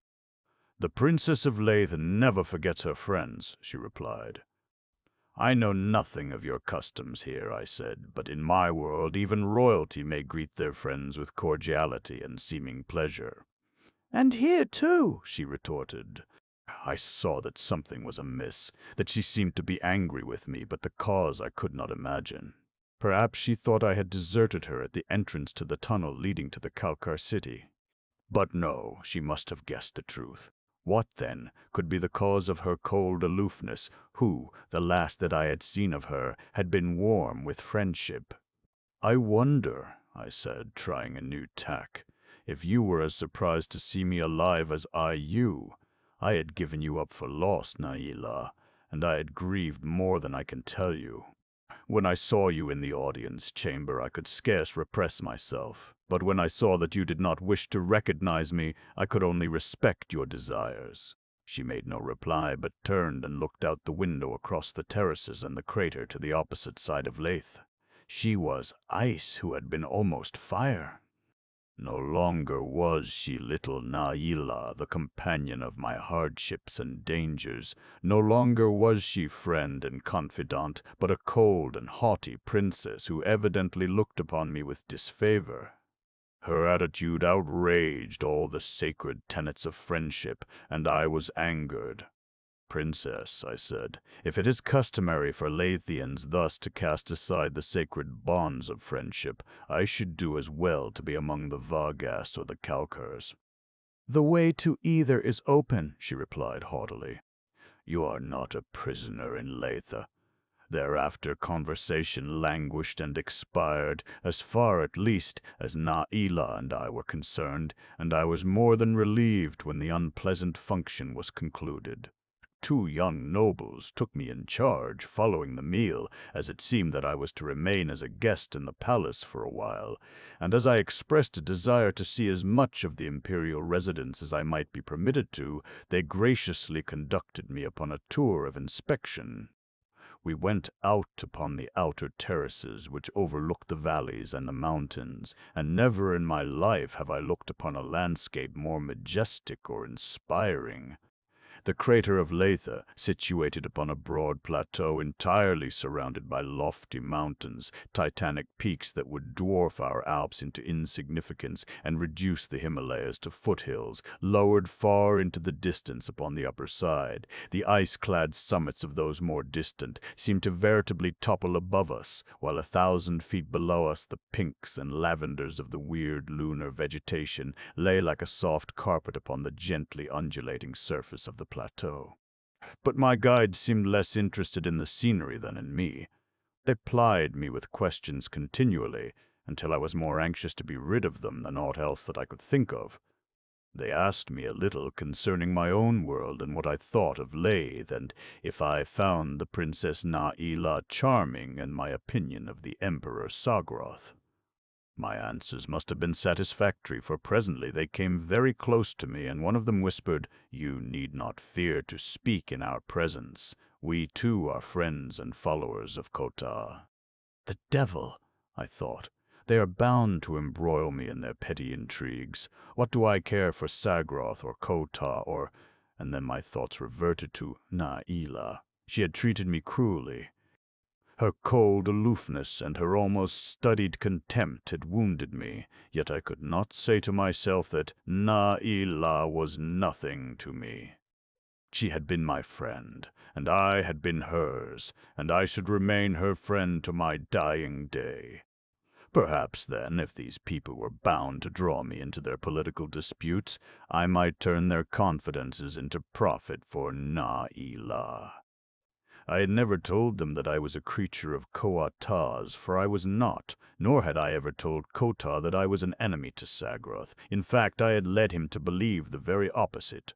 "The Princess of Leith never forgets her friends," she replied. "I know nothing of your customs here," I said, "but in my world even royalty may greet their friends with cordiality and seeming pleasure." "And here, too," she retorted. I saw that something was amiss, that she seemed to be angry with me, but the cause I could not imagine. Perhaps she thought I had deserted her at the entrance to the tunnel leading to the Calcar city. But no, she must have guessed the truth. What, then, could be the cause of her cold aloofness, who, the last that I had seen of her, had been warm with friendship? "I wonder," I said, trying a new tack, "if you were as surprised to see me alive as I you. I had given you up for lost, Naila, and I had grieved more than I can tell you. When I saw you in the audience chamber, I could scarce repress myself. But when I saw that you did not wish to recognize me, I could only respect your desires." She made no reply, but turned and looked out the window across the terraces and the crater to the opposite side of Leith. She was ice who had been almost fire. No longer was she little Naila, the companion of my hardships and dangers. No longer was she friend and confidant, but a cold and haughty princess who evidently looked upon me with disfavor. Her attitude outraged all the sacred tenets of friendship, and I was angered. "Princess," I said, "if it is customary for Leithians thus to cast aside the sacred bonds of friendship, I should do as well to be among the Vargas or the Calcars." "The way to either is open," she replied haughtily. "You are not a prisoner in Leitha." Thereafter conversation languished and expired, as far at least as Naila and I were concerned, and I was more than relieved when the unpleasant function was concluded. Two young nobles took me in charge following the meal, as it seemed that I was to remain as a guest in the palace for a while, and as I expressed a desire to see as much of the imperial residence as I might be permitted to, they graciously conducted me upon a tour of inspection. We went out upon the outer terraces which overlooked the valleys and the mountains, and never in my life have I looked upon a landscape more majestic or inspiring. The crater of Leitha, situated upon a broad plateau entirely surrounded by lofty mountains, titanic peaks that would dwarf our Alps into insignificance and reduce the Himalayas to foothills, lowered far into the distance upon the upper side. The ice-clad summits of those more distant seemed to veritably topple above us, while 1,000 feet below us the pinks and lavenders of the weird lunar vegetation lay like a soft carpet upon the gently undulating surface of the plateau. But my guides seemed less interested in the scenery than in me. They plied me with questions continually, until I was more anxious to be rid of them than aught else that I could think of. They asked me a little concerning my own world and what I thought of Leith, and if I found the Princess Naila charming, and my opinion of the Emperor Sagroth. My answers must have been satisfactory, for presently they came very close to me, and one of them whispered, "You need not fear to speak in our presence. We too are friends and followers of Kota." The devil, I thought. They are bound to embroil me in their petty intrigues. What do I care for Sagroth or Kota or— And then my thoughts reverted to Naila. She had treated me cruelly. Her cold aloofness and her almost studied contempt had wounded me, yet I could not say to myself that Naila was nothing to me. She had been my friend, and I had been hers, and I should remain her friend to my dying day. Perhaps then, if these people were bound to draw me into their political disputes, I might turn their confidences into profit for Naila. I had never told them that I was a creature of Koata's, for I was not, nor had I ever told Kota that I was an enemy to Sagroth. In fact, I had led him to believe the very opposite.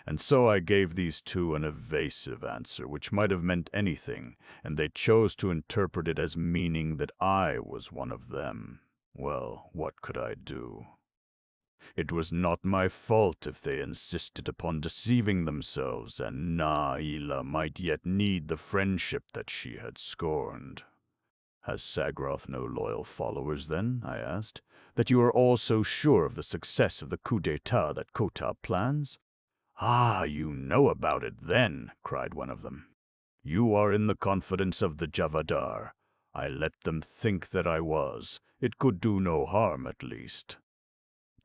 And so I gave these two an evasive answer, which might have meant anything, and they chose to interpret it as meaning that I was one of them. Well, what could I do? It was not my fault if they insisted upon deceiving themselves, and Naila might yet need the friendship that she had scorned. "Has Sagroth no loyal followers, then?" I asked, "that you are all so sure of the success of the coup d'etat that Kota plans?" "Ah, you know about it, then," cried one of them. "You are in the confidence of the Javadar. I let them think that I was. It could do no harm, at least."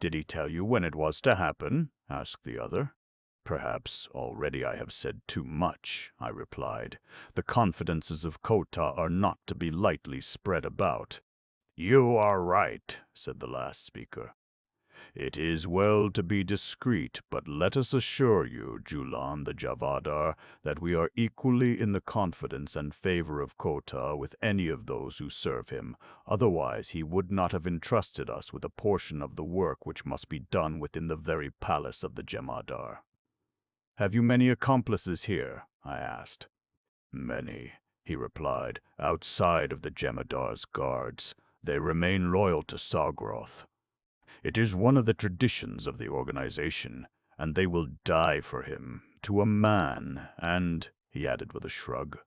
Did he tell you when it was to happen? Asked the other. Perhaps already I have said too much, I replied. The confidences of Kota are not to be lightly spread about. You are right, said the last speaker. It is well to be discreet, but let us assure you, Julian the Javadar, that we are equally in the confidence and favor of Kota with any of those who serve him. Otherwise he would not have entrusted us with a portion of the work which must be done within the very palace of the Jemadar. Have you many accomplices here? I asked. Many, he replied, outside of the Jemadar's guards. They remain loyal to Sargroth. It is one of the traditions of the organization, and they will die for him, to a man, and, he added with a shrug,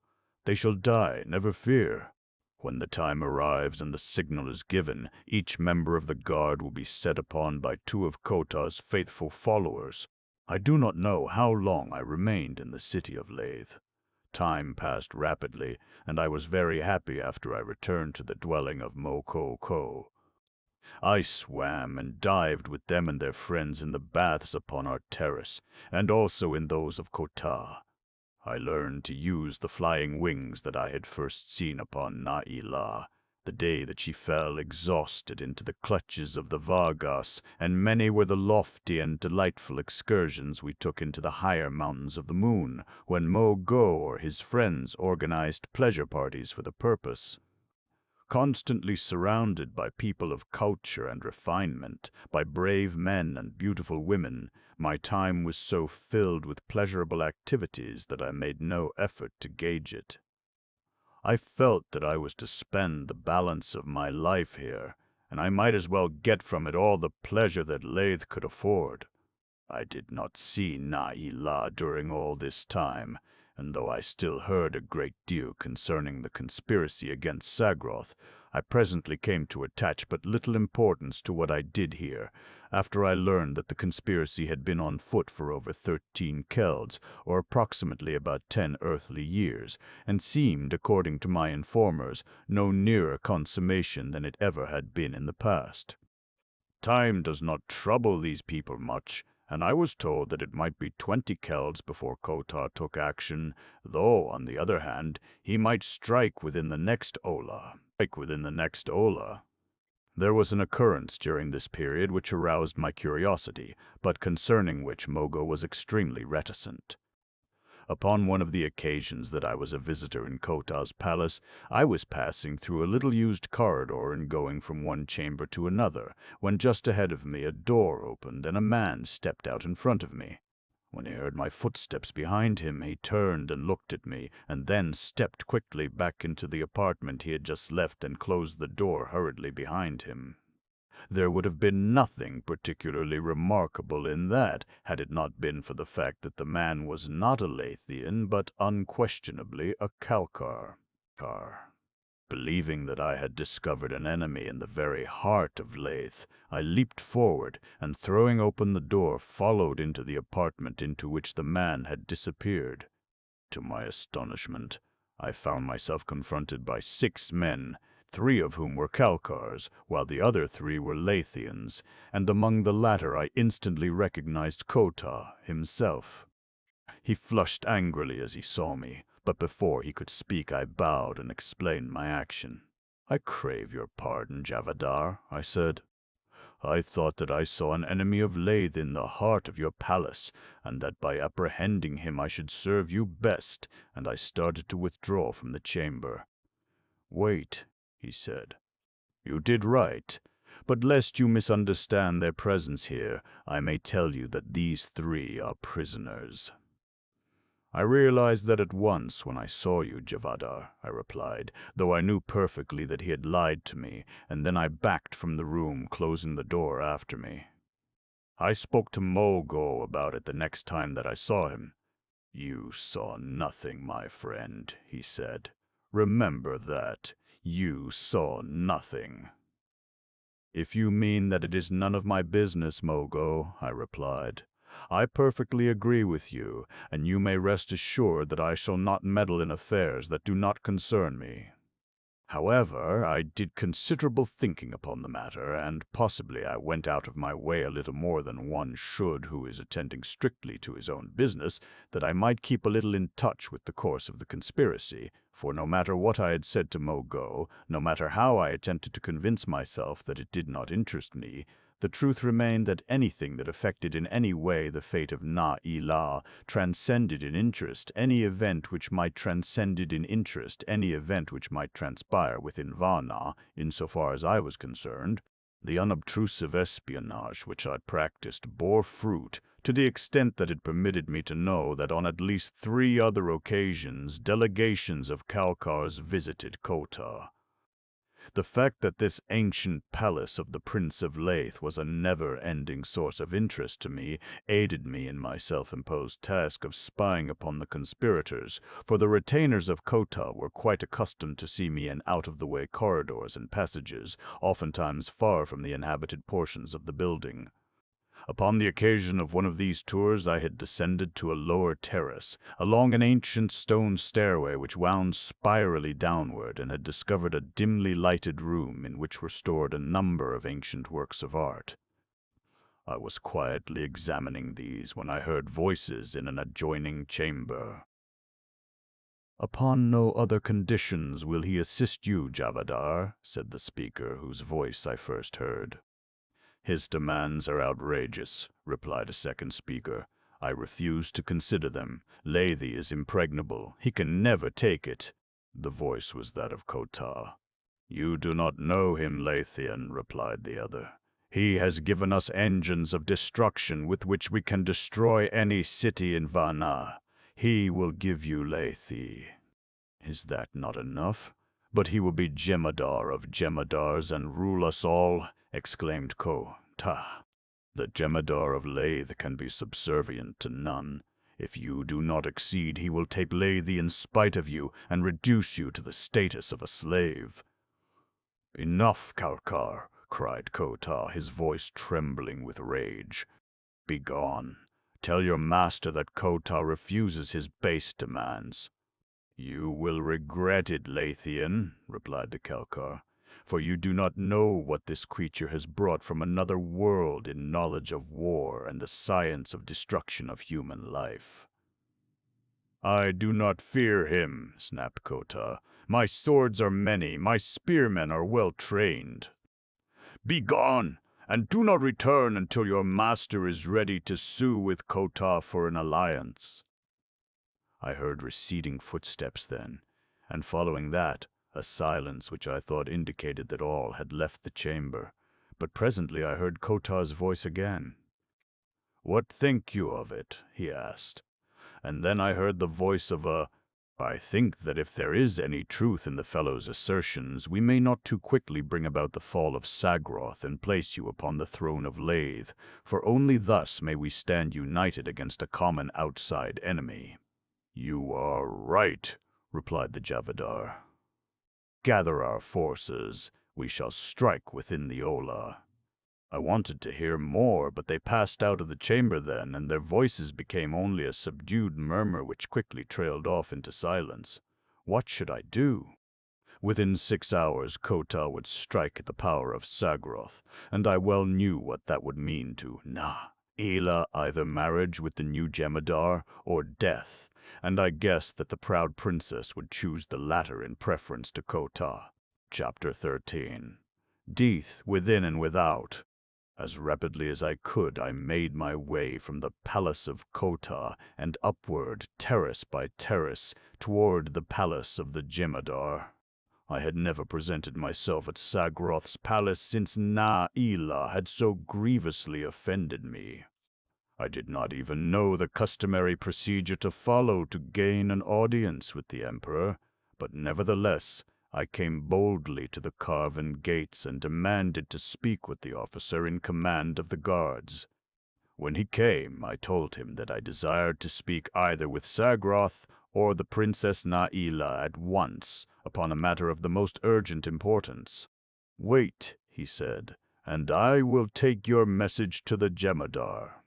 they shall die, never fear. When the time arrives and the signal is given, each member of the guard will be set upon by two of Kota's faithful followers. I do not know how long I remained in the city of Lathe. Time passed rapidly, and I was very happy after I returned to the dwelling of Mokoko. I swam and dived with them and their friends in the baths upon our terrace, and also in those of Kota. I learned to use the flying wings that I had first seen upon Naila, the day that she fell exhausted into the clutches of the Vargas, and many were the lofty and delightful excursions we took into the higher mountains of the moon, when Mo-Go or his friends organized pleasure parties for the purpose. Constantly surrounded by people of culture and refinement, by brave men and beautiful women, my time was so filled with pleasurable activities that I made no effort to gauge it. I felt that I was to spend the balance of my life here, and I might as well get from it all the pleasure that Lathe could afford. I did not see Naila during all this time, and though I still heard a great deal concerning the conspiracy against Sargroth, I presently came to attach but little importance to what I did hear, after I learned that the conspiracy had been on foot for over 13 kelds, or approximately about 10 earthly years, and seemed, according to my informers, no nearer consummation than it ever had been in the past. Time does not trouble these people much, and I was told that it might be 20 kelds before Kota took action, though, on the other hand, he might strike within the next Ola. There was an occurrence during this period which aroused my curiosity, but concerning which Mogo was extremely reticent. Upon one of the occasions that I was a visitor in Kota's palace, I was passing through a little-used corridor and going from one chamber to another, when just ahead of me a door opened and a man stepped out in front of me. When he heard my footsteps behind him, he turned and looked at me, and then stepped quickly back into the apartment he had just left and closed the door hurriedly behind him. There would have been nothing particularly remarkable in that, had it not been for the fact that the man was not a Lathian, but unquestionably a Kalkar. Believing that I had discovered an enemy in the very heart of Lathe, I leaped forward, and throwing open the door, followed into the apartment into which the man had disappeared. To my astonishment, I found myself confronted by 6 men, 3 of whom were Kalkars, while the other 3 were Lathians, and among the latter I instantly recognized Kota himself. He flushed angrily as he saw me, but before he could speak I bowed and explained my action. "I crave your pardon, Javadar," I said. "I thought that I saw an enemy of Lathe in the heart of your palace, and that by apprehending him I should serve you best, and I started to withdraw from the chamber." "Wait," he said. "You did right. But lest you misunderstand their presence here, I may tell you that these 3 are prisoners." "I realized that at once when I saw you, Javadar," I replied, though I knew perfectly that he had lied to me, and then I backed from the room, closing the door after me. I spoke to Mogo about it the next time that I saw him. "You saw nothing, my friend," he said. "Remember that. You saw nothing." "If you mean that it is none of my business, Mogo," I replied, "I perfectly agree with you, and you may rest assured that I shall not meddle in affairs that do not concern me." However, I did considerable thinking upon the matter, and possibly I went out of my way a little more than one should who is attending strictly to his own business, that I might keep a little in touch with the course of the conspiracy, for no matter what I had said to Mogo, no matter how I attempted to convince myself that it did not interest me, the truth remained that anything that affected in any way the fate of Na-Ila transcended in interest any event which might transcended in interest any event which might transpire within Varna, insofar as I was concerned. The unobtrusive espionage which I practiced bore fruit to the extent that it permitted me to know that on at least 3 other occasions delegations of Kalkars visited Kota. The fact that this ancient palace of the Prince of Leith was a never-ending source of interest to me aided me in my self-imposed task of spying upon the conspirators, for the retainers of Kota were quite accustomed to see me in out-of-the-way corridors and passages, oftentimes far from the inhabited portions of the building. Upon the occasion of one of these tours I had descended to a lower terrace, along an ancient stone stairway which wound spirally downward, and had discovered a dimly lighted room in which were stored a number of ancient works of art. I was quietly examining these when I heard voices in an adjoining chamber. "Upon no other conditions will he assist you, Javadar," said the speaker whose voice I first heard. "His demands are outrageous," replied a second speaker. "I refuse to consider them. Lethe is impregnable. He can never take it." The voice was that of Kota. "You do not know him, Leithian," replied the other. "He has given us engines of destruction with which we can destroy any city in Varna. He will give you Lethe." "Is that not enough?" "But he will be Jemadar of Jemadars and rule us all," exclaimed Kota. "The Jemadar of Lethe can be subservient to none. If you do not accede, he will take Lethe in spite of you and reduce you to the status of a slave." "Enough, Kalkar," cried Kota, his voice trembling with rage. "Begone. Tell your master that Kota refuses his base demands." "You will regret it, Leithian," replied the Kalkar, "for you do not know what this creature has brought from another world in knowledge of war and the science of destruction of human life." "I do not fear him," snapped Kota. "My swords are many, my spearmen are well trained." "Begone, and do not return until your master is ready to sue with Kota for an alliance." I heard receding footsteps then, and following that, a silence which I thought indicated that all had left the chamber. But presently I heard Kota's voice again. "What think you of it?" he asked. And then I heard the voice of "I think that if there is any truth in the fellow's assertions, we may not too quickly bring about the fall of Sagroth and place you upon the throne of Lethe, for only thus may we stand united against a common outside enemy." "You are right," replied the Javadar. "Gather our forces. We shall strike within the Ola." I wanted to hear more, but they passed out of the chamber then, and their voices became only a subdued murmur which quickly trailed off into silence. What should I do? Within 6 hours Kota would strike at the power of Sagroth, and I well knew what that would mean to Na-Ila, either marriage with the new Jemadar or death, and I guessed that the proud princess would choose the latter in preference to Kota. Chapter 13. Death within and without. As rapidly as I could, I made my way from the palace of Kota and upward, terrace by terrace, toward the palace of the Jemadar. I had never presented myself at Sagroth's palace since Na-Ila had so grievously offended me. I did not even know the customary procedure to follow to gain an audience with the Emperor, but nevertheless I came boldly to the carven gates and demanded to speak with the officer in command of the guards. When he came, I told him that I desired to speak either with Sagroth or the Princess Na-Ila at once upon a matter of the most urgent importance. "Wait," he said, "and I will take your message to the Jemadar."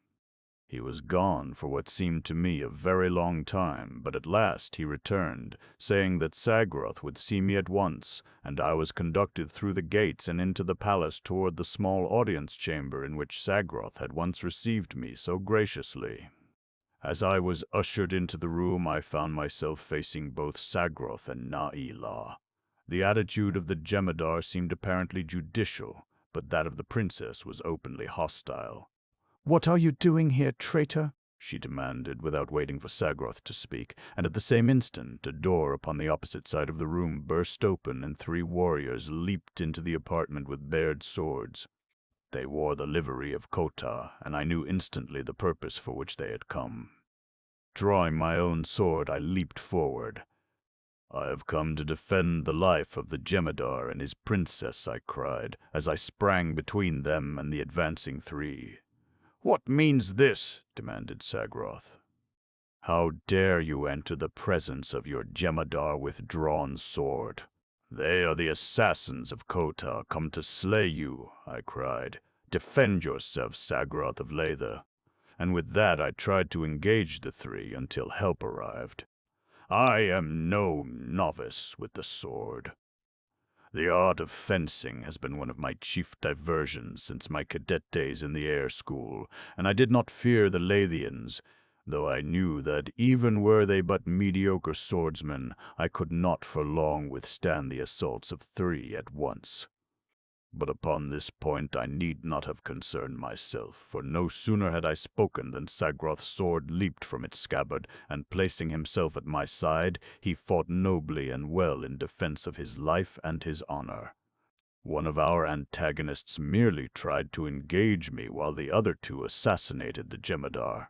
He was gone for what seemed to me a very long time, but at last he returned, saying that Sagroth would see me at once, and I was conducted through the gates and into the palace toward the small audience chamber in which Sagroth had once received me so graciously. As I was ushered into the room, I found myself facing both Sagroth and Na-Ila. The attitude of the Jemadar seemed apparently judicial, but that of the princess was openly hostile. "What are you doing here, traitor?" she demanded, without waiting for Sagroth to speak, and at the same instant a door upon the opposite side of the room burst open and 3 warriors leaped into the apartment with bared swords. They wore the livery of Kota, and I knew instantly the purpose for which they had come. Drawing my own sword, I leaped forward. "I have come to defend the life of the Jemadar and his princess," I cried, as I sprang between them and the advancing 3. "What means this?" demanded Sagroth. "How dare you enter the presence of your Jemadar with drawn sword? They are the assassins of Kota, come to slay you," I cried. "Defend yourself, Sagroth of Latha." And with that I tried to engage the 3 until help arrived. I am no novice with the sword. The art of fencing has been one of my chief diversions since my cadet days in the air school, and I did not fear the Lathians, though I knew that even were they but mediocre swordsmen, I could not for long withstand the assaults of 3 at once. But upon this point I need not have concerned myself, for no sooner had I spoken than Sagroth's sword leaped from its scabbard, and placing himself at my side, he fought nobly and well in defense of his life and his honor. One of our antagonists merely tried to engage me while the other 2 assassinated the Jemadar.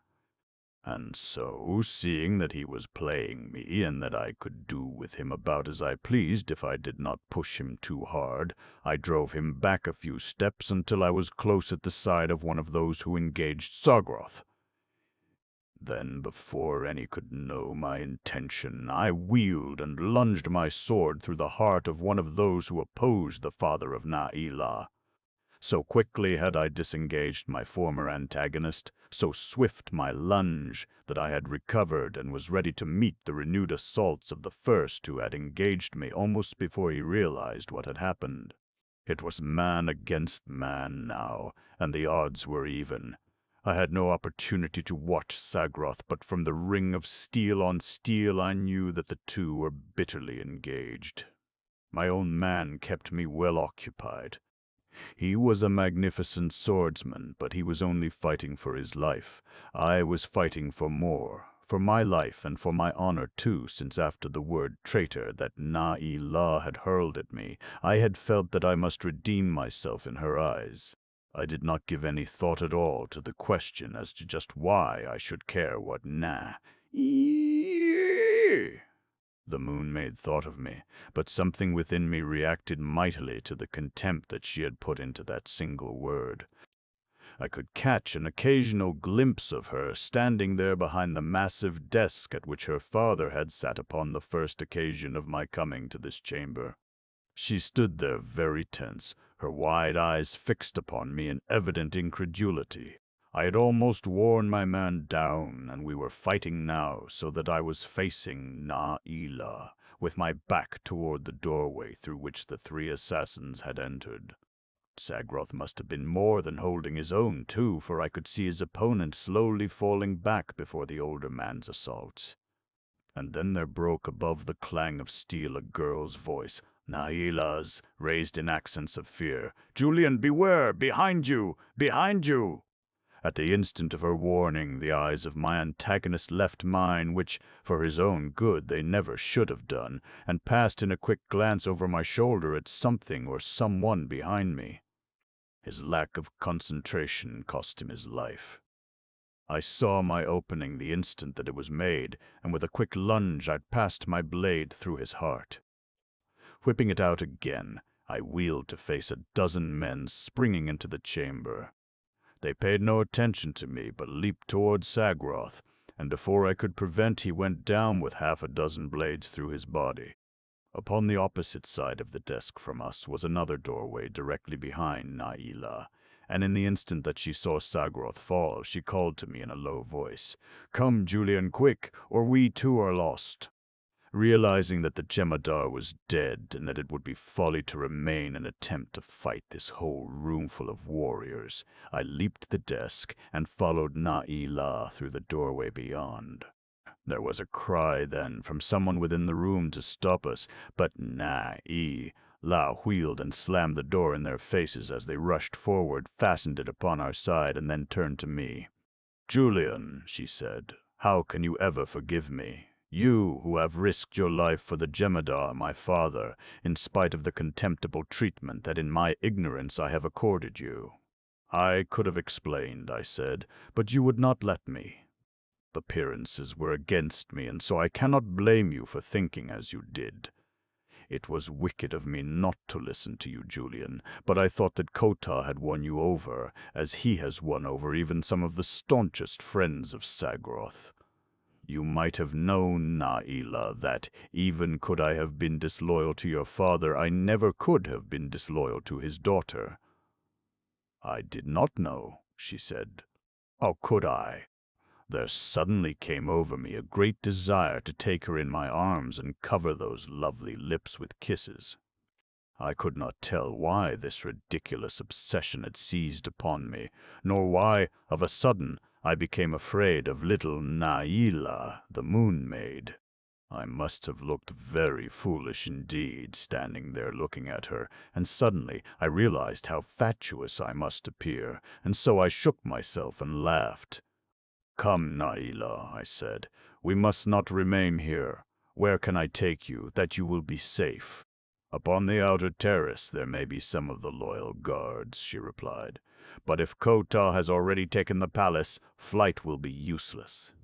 And so, seeing that he was playing me, and that I could do with him about as I pleased if I did not push him too hard, I drove him back a few steps until I was close at the side of one of those who engaged Sagroth. Then, before any could know my intention, I wheeled and lunged my sword through the heart of one of those who opposed the father of Na-Ila. So quickly had I disengaged my former antagonist, so swift my lunge, that I had recovered and was ready to meet the renewed assaults of the first who had engaged me almost before he realized what had happened. It was man against man now, and the odds were even. I had no opportunity to watch Sagroth, but from the ring of steel on steel I knew that the 2 were bitterly engaged. My own man kept me well occupied. He was a magnificent swordsman, but he was only fighting for his life. I was fighting for more, for my life and for my honor too, since after the word traitor that Na-Ila had hurled at me, I had felt that I must redeem myself in her eyes. I did not give any thought at all to the question as to just why I should care what the moon maid thought of me, but something within me reacted mightily to the contempt that she had put into that single word. I could catch an occasional glimpse of her standing there behind the massive desk at which her father had sat upon the first occasion of my coming to this chamber. She stood there very tense, her wide eyes fixed upon me in evident incredulity. I had almost worn my man down, and we were fighting now so that I was facing Na-Ila, with my back toward the doorway through which the 3 assassins had entered. Sagroth must have been more than holding his own, too, for I could see his opponent slowly falling back before the older man's assaults. And then there broke above the clang of steel a girl's voice, Na-Ila's, raised in accents of fear. "Julian, beware! Behind you! Behind you!" At the instant of her warning, the eyes of my antagonist left mine, which, for his own good, they never should have done, and passed in a quick glance over my shoulder at something or someone behind me. His lack of concentration cost him his life. I saw my opening the instant that it was made, and with a quick lunge I passed my blade through his heart. Whipping it out again, I wheeled to face a dozen men springing into the chamber. They paid no attention to me, but leaped toward Sagroth, and before I could prevent, he went down with half a dozen blades through his body. Upon the opposite side of the desk from us was another doorway directly behind Na-Ila, and in the instant that she saw Sagroth fall, she called to me in a low voice, "Come, Julian, quick, or we too are lost." Realizing that the Jemadar was dead and that it would be folly to remain and attempt to fight this whole roomful of warriors, I leaped the desk and followed Naila through the doorway beyond. There was a cry then from someone within the room to stop us, but La wheeled and slammed the door in their faces as they rushed forward, fastened it upon our side, and then turned to me. "Julian," she said, "how can you ever forgive me? You who have risked your life for the Jemadar, my father, in spite of the contemptible treatment that in my ignorance I have accorded you." "I could have explained," I said, "but you would not let me. Appearances were against me, and so I cannot blame you for thinking as you did. It was wicked of me not to listen to you, Julian, but I thought that Kota had won you over, as he has won over even some of the staunchest friends of Sagroth. You might have known, Naila, that even could I have been disloyal to your father, I never could have been disloyal to his daughter." "I did not know," she said. "How could I?" There suddenly came over me a great desire to take her in my arms and cover those lovely lips with kisses. I could not tell why this ridiculous obsession had seized upon me, nor why, of a sudden, I became afraid of little Naila, the Moon Maid. I must have looked very foolish indeed, standing there looking at her, and suddenly I realized how fatuous I must appear, and so I shook myself and laughed. "Come, Naila," I said, "we must not remain here. Where can I take you, that you will be safe?" "Upon the outer terrace there may be some of the loyal guards," she replied. "But if Kota has already taken the palace, flight will be useless."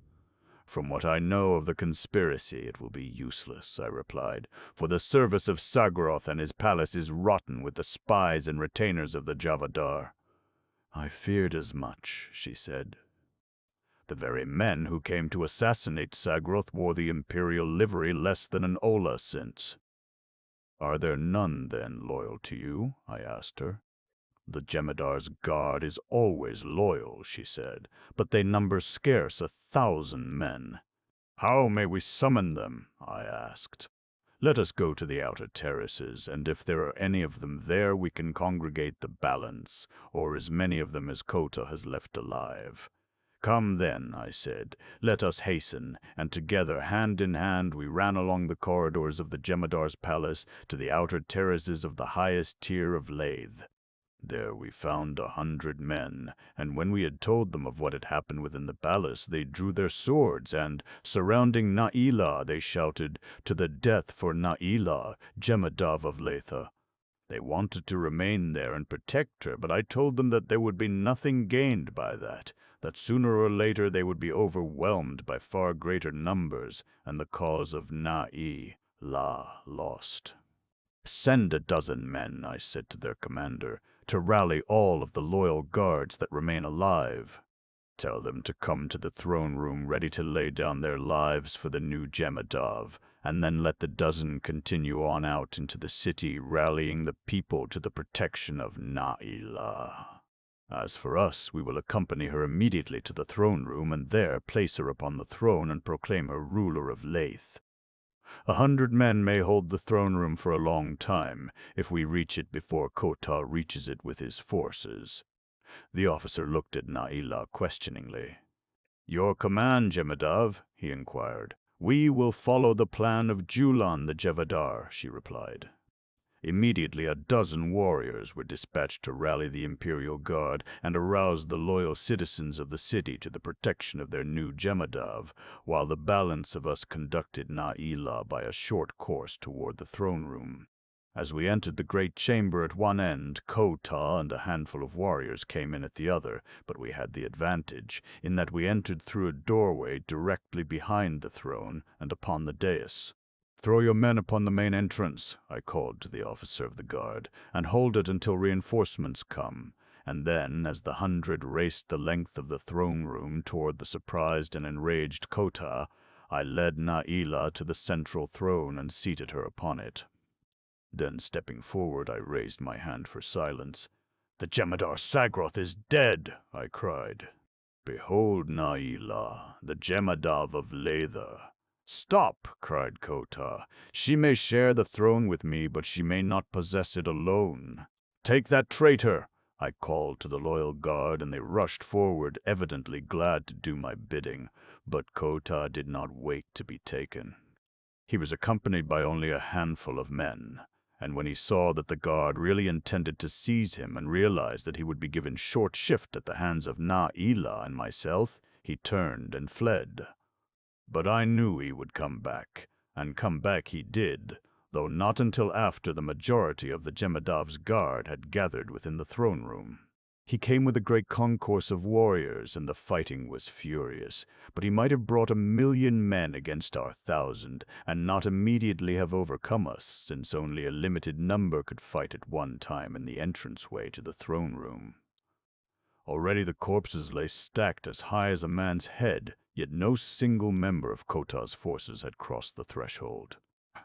"From what I know of the conspiracy, it will be useless," I replied, "for the service of Sagroth and his palace is rotten with the spies and retainers of the Javadar." "I feared as much," she said. "The very men who came to assassinate Sagroth wore the imperial livery less than an ola since." "Are there none, then, loyal to you?" I asked her. "The Jemadar's guard is always loyal," she said, "but they number scarce 1,000 men." "How may we summon them?" I asked. "Let us go to the outer terraces, and if there are any of them there, we can congregate the balance, or as many of them as Kota has left alive." "Come then," I said, "let us hasten," and together, hand in hand, we ran along the corridors of the Jemadar's palace to the outer terraces of the highest tier of Lathe. There we found 100 men, and when we had told them of what had happened within the palace, they drew their swords, and, surrounding Naila, they shouted, "To the death for Naila, Jemadav of Latha." They wanted to remain there and protect her, but I told them that there would be nothing gained by that sooner or later they would be overwhelmed by far greater numbers, and the cause of La lost. "Send a dozen men," I said to their commander, "to rally all of the loyal guards that remain alive. Tell them to come to the throne room ready to lay down their lives for the new Jemadav, and then let the dozen continue on out into the city, rallying the people to the protection of Naila. As for us, we will accompany her immediately to the throne room, and there place her upon the throne and proclaim her ruler of Lathe. 100 men may hold the throne room for a long time, if we reach it before Kota reaches it with his forces." The officer looked at Naila questioningly. "Your command, Jemadav?" he inquired. "We will follow the plan of Julian the Jevadar," she replied. Immediately 12 warriors were dispatched to rally the Imperial Guard and arouse the loyal citizens of the city to the protection of their new Jemadav, while the balance of us conducted Naila by a short course toward the throne room. As we entered the great chamber at one end, Kota and a handful of warriors came in at the other, but we had the advantage, in that we entered through a doorway directly behind the throne and upon the dais. "Throw your men upon the main entrance," I called to the officer of the guard, "and hold it until reinforcements come." And then, as the 100 raced the length of the throne room toward the surprised and enraged Kota, I led Naila to the central throne and seated her upon it. Then, stepping forward, I raised my hand for silence. "The Jemadar Sagroth is dead!" I cried. "Behold Naila, the Jemadav of Lather." "Stop!" cried Kota. "She may share the throne with me, but she may not possess it alone. Take that traitor!" I called to the loyal guard, and they rushed forward, evidently glad to do my bidding. But Kota did not wait to be taken. He was accompanied by only a handful of men, and when he saw that the guard really intended to seize him and realized that he would be given short shift at the hands of Naila and myself, he turned and fled. But I knew he would come back, and come back he did, though not until after the majority of the Jemadav's guard had gathered within the throne room. He came with a great concourse of warriors, and the fighting was furious, but he might have brought 1,000,000 men against our 1,000, and not immediately have overcome us, since only a limited number could fight at one time in the entranceway to the throne room. Already the corpses lay stacked as high as a man's head, yet no single member of Kota's forces had crossed the threshold.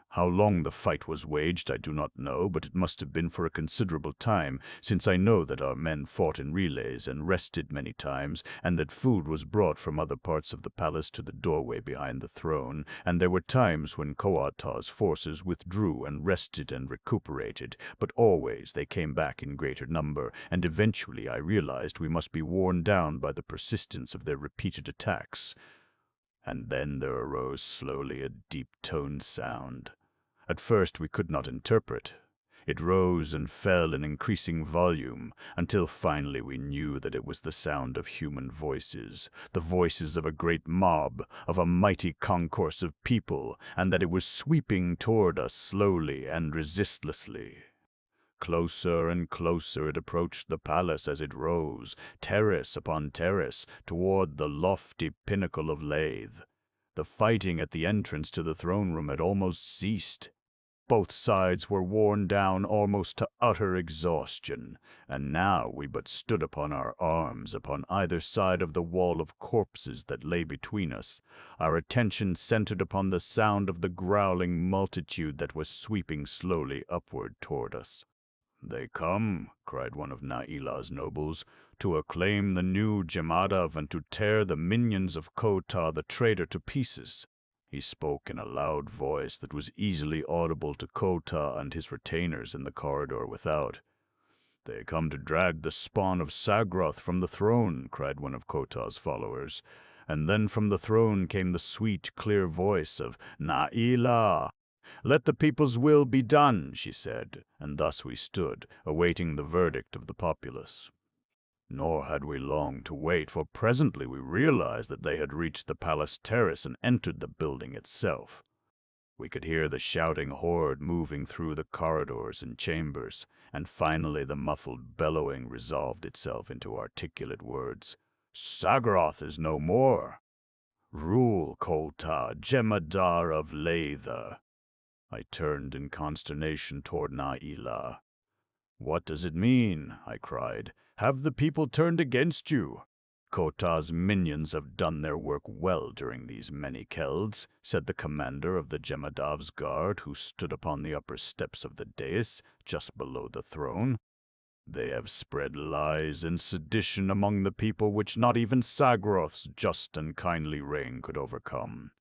How long the fight was waged I do not know, but it must have been for a considerable time, since I know that our men fought in relays and rested many times, and that food was brought from other parts of the palace to the doorway behind the throne, and there were times when Koata's forces withdrew and rested and recuperated, but always they came back in greater number, and eventually I realized we must be worn down by the persistence of their repeated attacks. And then there arose slowly a deep-toned sound. At first we could not interpret. It rose and fell in increasing volume, until finally we knew that it was the sound of human voices, the voices of a great mob, of a mighty concourse of people, and that it was sweeping toward us slowly and resistlessly. Closer and closer it approached the palace as it rose, terrace upon terrace, toward the lofty pinnacle of Lathe. The fighting at the entrance to the throne room had almost ceased. Both sides were worn down almost to utter exhaustion, and now we but stood upon our arms upon either side of the wall of corpses that lay between us, our attention centered upon the sound of the growling multitude that was sweeping slowly upward toward us. "They come," cried one of Naila's nobles, "to acclaim the new Jemadav and to tear the minions of Kota the traitor to pieces." He spoke in a loud voice that was easily audible to Kota and his retainers in the corridor without. "They come to drag the spawn of Sagroth from the throne," cried one of Kota's followers. And then from the throne came the sweet, clear voice of Naila. "Let the people's will be done," she said, and thus we stood, awaiting the verdict of the populace. Nor had we long to wait, for presently we realized that they had reached the palace terrace and entered the building itself. We could hear the shouting horde moving through the corridors and chambers, and finally the muffled bellowing resolved itself into articulate words. "Sagroth is no more! Rule, Kota, Jemadar of Lather!" I turned in consternation toward Naila. "What does it mean?" I cried. "Have the people turned against you?" "Kota's minions have done their work well during these many kelds," said the commander of the Jemadav's guard, who stood upon the upper steps of the dais, just below the throne. "They have spread lies and sedition among the people which not even Sagroth's just and kindly reign could overcome."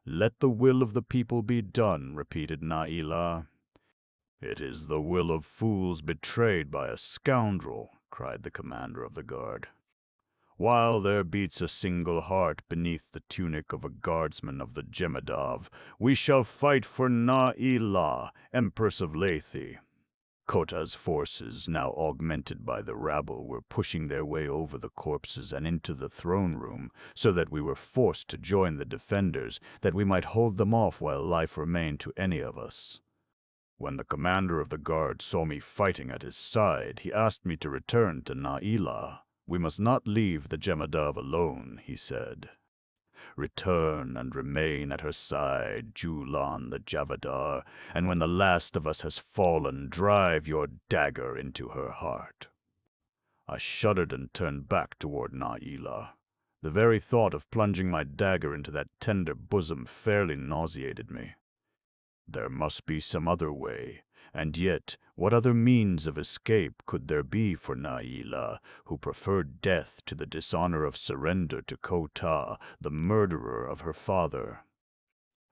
"Let the will of the people be done," repeated Naila. "It is the will of fools betrayed by a scoundrel," cried the commander of the guard. "While there beats a single heart beneath the tunic of a guardsman of the Jemadav, we shall fight for Naila, Empress of Lethe." Kota's forces, now augmented by the rabble, were pushing their way over the corpses and into the throne room, so that we were forced to join the defenders, that we might hold them off while life remained to any of us. When the commander of the guard saw me fighting at his side, he asked me to return to Naila. "We must not leave the Jemadav alone," he said. "Return and remain at her side, Julian the Javadar, and when the last of us has fallen, drive your dagger into her heart." I shuddered and turned back toward Naila. The very thought of plunging my dagger into that tender bosom fairly nauseated me. There must be some other way, and yet What other means of escape could there be for Naila, who preferred death to the dishonor of surrender to Kota, the murderer of her father?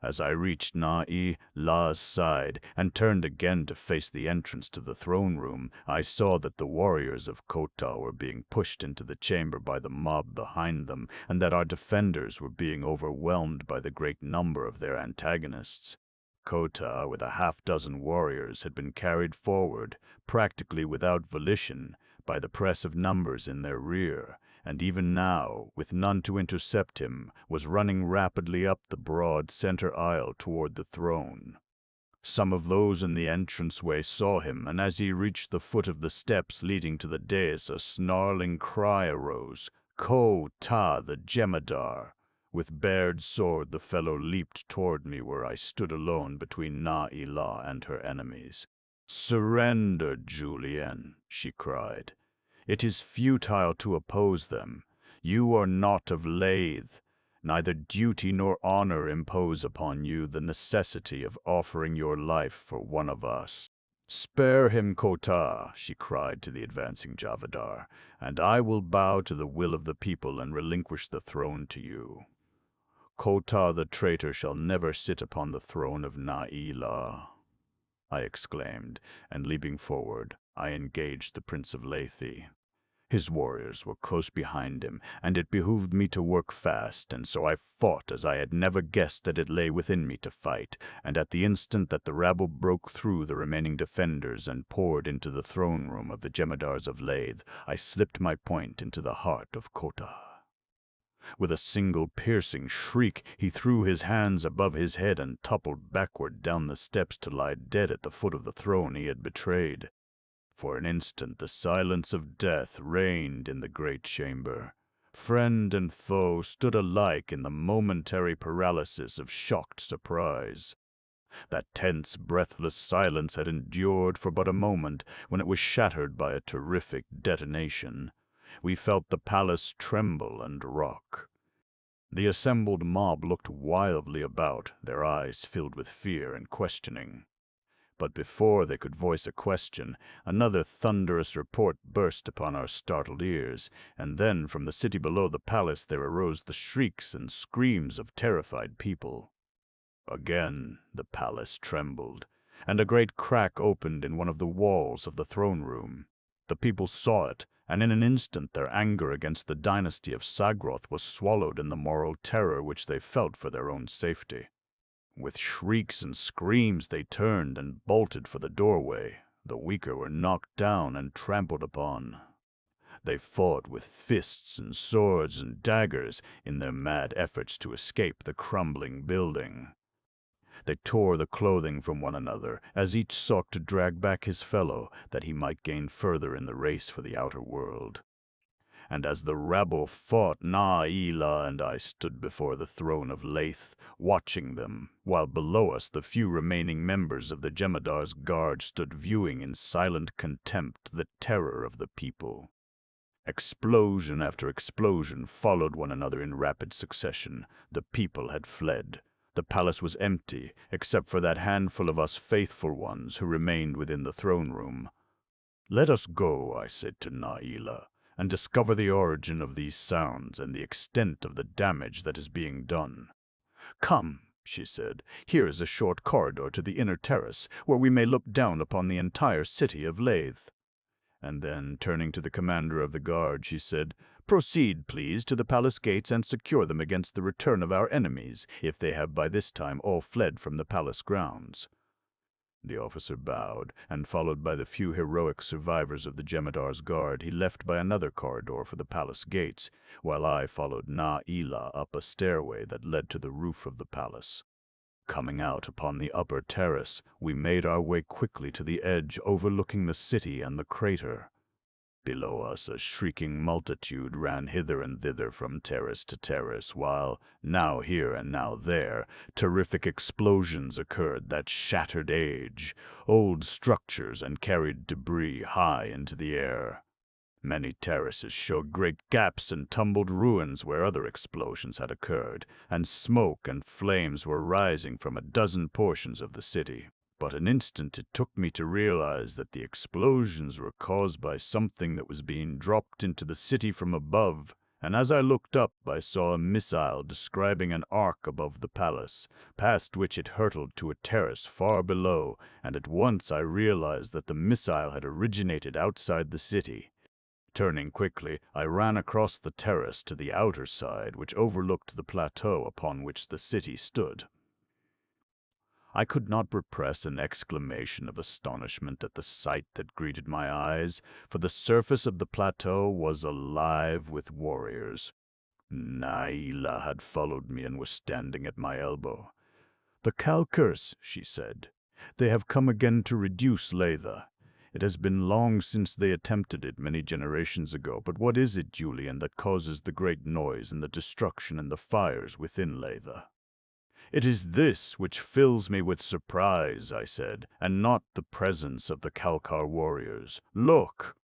As I reached Naila's side and turned again to face the entrance to the throne room, I saw that the warriors of Kota were being pushed into the chamber by the mob behind them, and that our defenders were being overwhelmed by the great number of their antagonists. Kota, with a half-dozen warriors, had been carried forward, practically without volition, by the press of numbers in their rear, and even now, with none to intercept him, was running rapidly up the broad center aisle toward the throne. Some of those in the entranceway saw him, and as he reached the foot of the steps leading to the dais, a snarling cry arose, "Kota, the Jemadar!" With bared sword, the fellow leaped toward me where I stood alone between Naila and her enemies. "Surrender, Julian," she cried. "It is futile to oppose them. You are not of Lathe. Neither duty nor honor impose upon you the necessity of offering your life for one of us." "Spare him, Kota," she cried to the advancing Javadar, "and I will bow to the will of the people and relinquish the throne to you." "Kota the traitor shall never sit upon the throne of Naila," I exclaimed, and leaping forward, I engaged the Prince of Lethe. His warriors were close behind him, and it behooved me to work fast, and so I fought as I had never guessed that it lay within me to fight, and at the instant that the rabble broke through the remaining defenders and poured into the throne room of the Jemadars of Lathe, I slipped my point into the heart of Kota. With a single piercing shriek, he threw his hands above his head and toppled backward down the steps to lie dead at the foot of the throne he had betrayed. For an instant the silence of death reigned in the great chamber. Friend and foe stood alike in the momentary paralysis of shocked surprise. That tense, breathless silence had endured for but a moment when it was shattered by a terrific detonation. We felt the palace tremble and rock. The assembled mob looked wildly about, their eyes filled with fear and questioning. But before they could voice a question, another thunderous report burst upon our startled ears, and then from the city below the palace there arose the shrieks and screams of terrified people. Again the palace trembled, and a great crack opened in one of the walls of the throne room. The people saw it, and in an instant their anger against the dynasty of Sagroth was swallowed in the moral terror which they felt for their own safety. With shrieks and screams they turned and bolted for the doorway. The weaker were knocked down and trampled upon. They fought with fists and swords and daggers in their mad efforts to escape the crumbling building. They tore the clothing from one another, as each sought to drag back his fellow, that he might gain further in the race for the outer world. And as the rabble fought, Naila and I stood before the throne of Lathe, watching them, while below us the few remaining members of the Jemadar's guard stood viewing in silent contempt the terror of the people. Explosion after explosion followed one another in rapid succession. The people had fled. The palace was empty, except for that handful of us faithful ones who remained within the throne room. "Let us go," I said to Naila, "and discover the origin of these sounds and the extent of the damage that is being done." "Come," she said, "here is a short corridor to the inner terrace, where we may look down upon the entire city of Lathe." And then, turning to the commander of the guard, she said, "Proceed, please, to the palace gates and secure them against the return of our enemies, if they have by this time all fled from the palace grounds." The officer bowed, and followed by the few heroic survivors of the Jemadar's guard, he left by another corridor for the palace gates, while I followed Naila up a stairway that led to the roof of the palace. Coming out upon the upper terrace, we made our way quickly to the edge overlooking the city and the crater. Below us a shrieking multitude ran hither and thither from terrace to terrace, while, now here and now there, terrific explosions occurred that shattered old structures and carried debris high into the air. Many terraces showed great gaps and tumbled ruins where other explosions had occurred, and smoke and flames were rising from a dozen portions of the city. But an instant it took me to realize that the explosions were caused by something that was being dropped into the city from above, and as I looked up I saw a missile describing an arc above the palace, past which it hurtled to a terrace far below, and at once I realized that the missile had originated outside the city. Turning quickly, I ran across the terrace to the outer side, which overlooked the plateau upon which the city stood. I could not repress an exclamation of astonishment at the sight that greeted my eyes, for the surface of the plateau was alive with warriors. Naila had followed me and was standing at my elbow. "The Calkers," she said. "They have come again to reduce Latha. It has been long since they attempted it many generations ago, but what is it, Julian, that causes the great noise and the destruction and the fires within Latha?" "It is this which fills me with surprise," I said, "and not the presence of the Kalkar warriors. Look,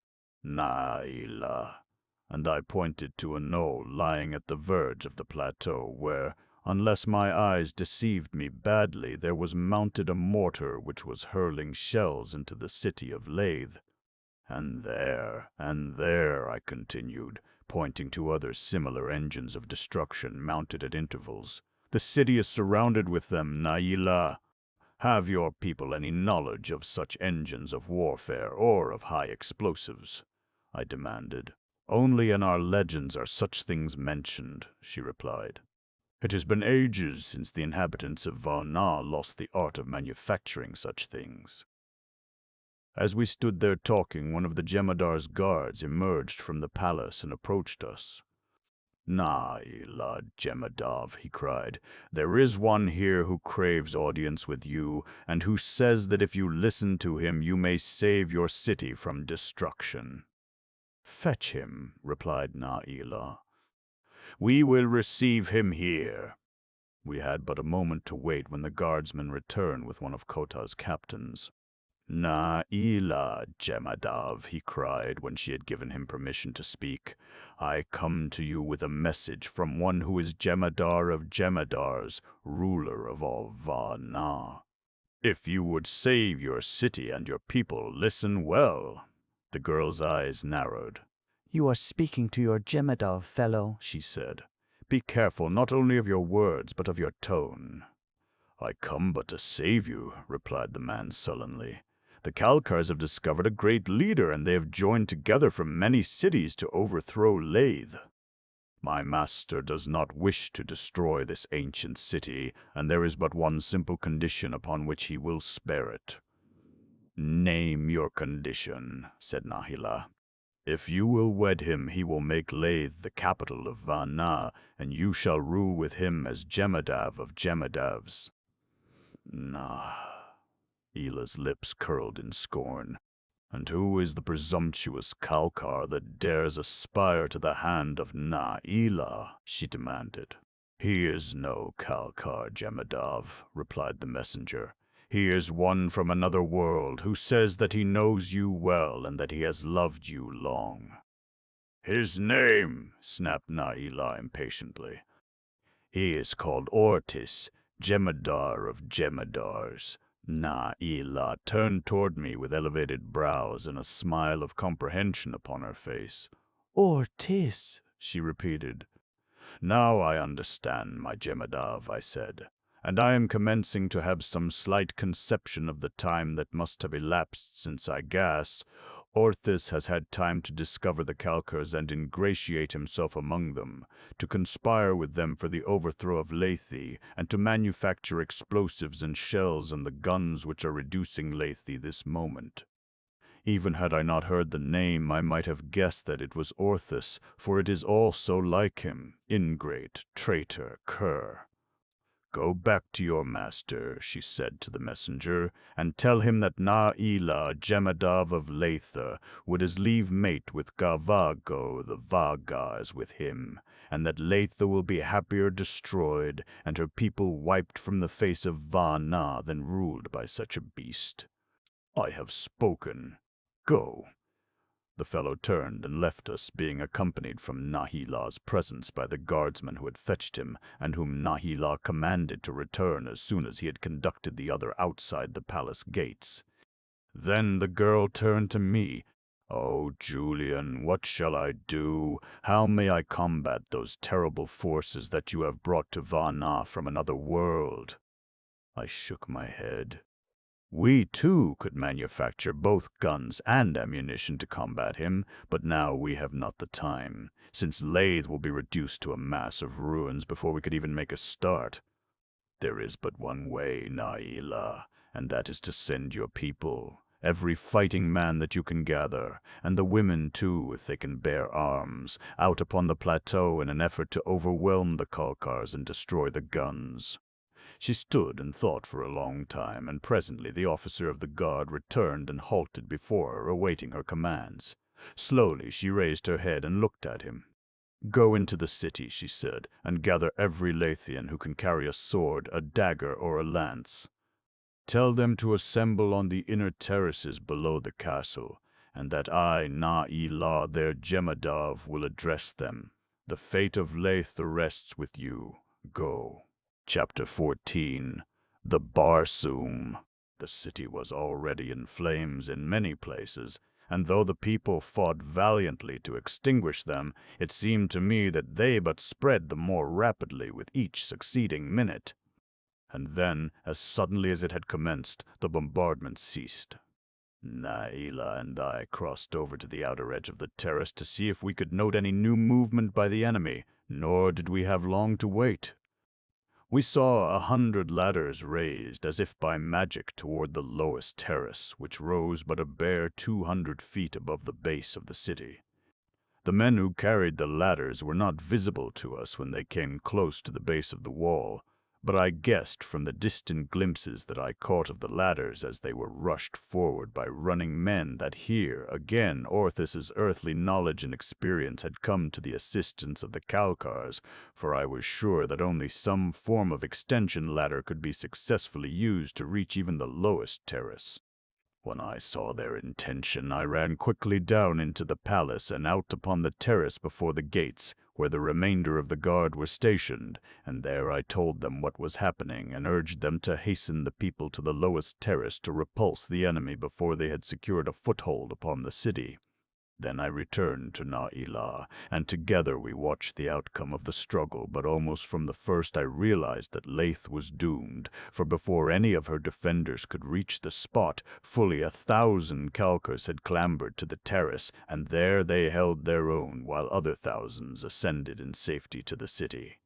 Naila." And I pointed to a knoll lying at the verge of the plateau where, unless my eyes deceived me badly, there was mounted a mortar which was hurling shells into the city of Lathe. And there, I continued, pointing to other similar engines of destruction mounted at intervals. "The city is surrounded with them, Naila. Have your people any knowledge of such engines of warfare or of high explosives?" I demanded. "Only in our legends are such things mentioned," she replied. "It has been ages since the inhabitants of Varna lost the art of manufacturing such things." As we stood there talking, one of the Jemadar's guards emerged from the palace and approached us. "Naila Jemadov," he cried, "there is one here who craves audience with you, and who says that if you listen to him you may save your city from destruction." "Fetch him," replied Naila. "We will receive him here." We had but a moment to wait when the guardsman returned with one of Kota's captains. "Naila Jemadov," he cried when she had given him permission to speak, "I come to you with a message from one who is Jemadar of Jemadars, ruler of all Varna. If you would save your city and your people, listen well." The girl's eyes narrowed. "You are speaking to your Jemadar, fellow," she said. "Be careful not only of your words, but of your tone." "I come but to save you," replied the man sullenly. "The Kalkars have discovered a great leader, and they have joined together from many cities to overthrow Lathe. My master does not wish to destroy this ancient city, and there is but one simple condition upon which he will spare it." "Name your condition," said Nahila. "If you will wed him, he will make Lathe the capital of Varna, and you shall rule with him as Jemadav of Jemadavs." "Nah." Ila's lips curled in scorn. "And who is the presumptuous Kalkar that dares aspire to the hand of Naila?" she demanded. "He is no Kalkar, Jemadov," replied the messenger. "He is one from another world who says that he knows you well and that he has loved you long." "His name," snapped Naila impatiently. "He is called Ortis, Jemadar of Jemadars." Naila turned toward me with elevated brows and a smile of comprehension upon her face. "Ortis," she repeated. "Now I understand, my Jemadav," I said, "and I am commencing to have some slight conception of the time that must have elapsed since I guess Orthis has had time to discover the Kalkars and ingratiate himself among them, to conspire with them for the overthrow of Lethe, and to manufacture explosives and shells and the guns which are reducing Lethe this moment. Even had I not heard the name, I might have guessed that it was Orthis, for it is all so like him, ingrate, traitor, cur." "Go back to your master," she said to the messenger, "and tell him that Naila, Jemadav of Latha, would as leave mate with Gavago, the Vaga, as with him, and that Latha will be happier destroyed, and her people wiped from the face of Varna than ruled by such a beast. I have spoken. Go." The fellow turned and left us, being accompanied from Nahila's presence by the guardsman who had fetched him, and whom Nahila commanded to return as soon as he had conducted the other outside the palace gates. Then the girl turned to me. "Oh, Julian, what shall I do? How may I combat those terrible forces that you have brought to Varna from another world?" I shook my head. We, too, could manufacture both guns and ammunition to combat him, but now we have not the time, since Lathe will be reduced to a mass of ruins before we could even make a start. There is but one way, Naila, and that is to send your people, every fighting man that you can gather, and the women too, if they can bear arms, out upon the plateau in an effort to overwhelm the Kalkars and destroy the guns. She stood and thought for a long time, and presently the officer of the guard returned and halted before her, awaiting her commands. Slowly she raised her head and looked at him. "Go into the city," she said, "and gather every Lathian who can carry a sword, a dagger, or a lance. Tell them to assemble on the inner terraces below the castle, and that I, Na-I-La, their Jemadov, will address them. The fate of Lathe rests with you. Go." Chapter 14. The Barsoom. The city was already in flames in many places, and though the people fought valiantly to extinguish them, it seemed to me that they but spread the more rapidly with each succeeding minute. And then, as suddenly as it had commenced, the bombardment ceased. Naila and I crossed over to the outer edge of the terrace to see if we could note any new movement by the enemy, nor did we have long to wait. We saw 100 ladders raised as if by magic toward the lowest terrace, which rose but a bare 200 feet above the base of the city. The men who carried the ladders were not visible to us when they came close to the base of the wall, but I guessed from the distant glimpses that I caught of the ladders as they were rushed forward by running men that here, again, Orthus's earthly knowledge and experience had come to the assistance of the Kalkars, for I was sure that only some form of extension ladder could be successfully used to reach even the lowest terrace. When I saw their intention, I ran quickly down into the palace and out upon the terrace before the gates, where the remainder of the guard were stationed, and there I told them what was happening and urged them to hasten the people to the lowest terrace to repulse the enemy before they had secured a foothold upon the city. Then I returned to Naila, and together we watched the outcome of the struggle, but almost from the first I realized that Lathe was doomed, for before any of her defenders could reach the spot, fully 1,000 Kalkars had clambered to the terrace, and there they held their own, while other thousands ascended in safety to the city.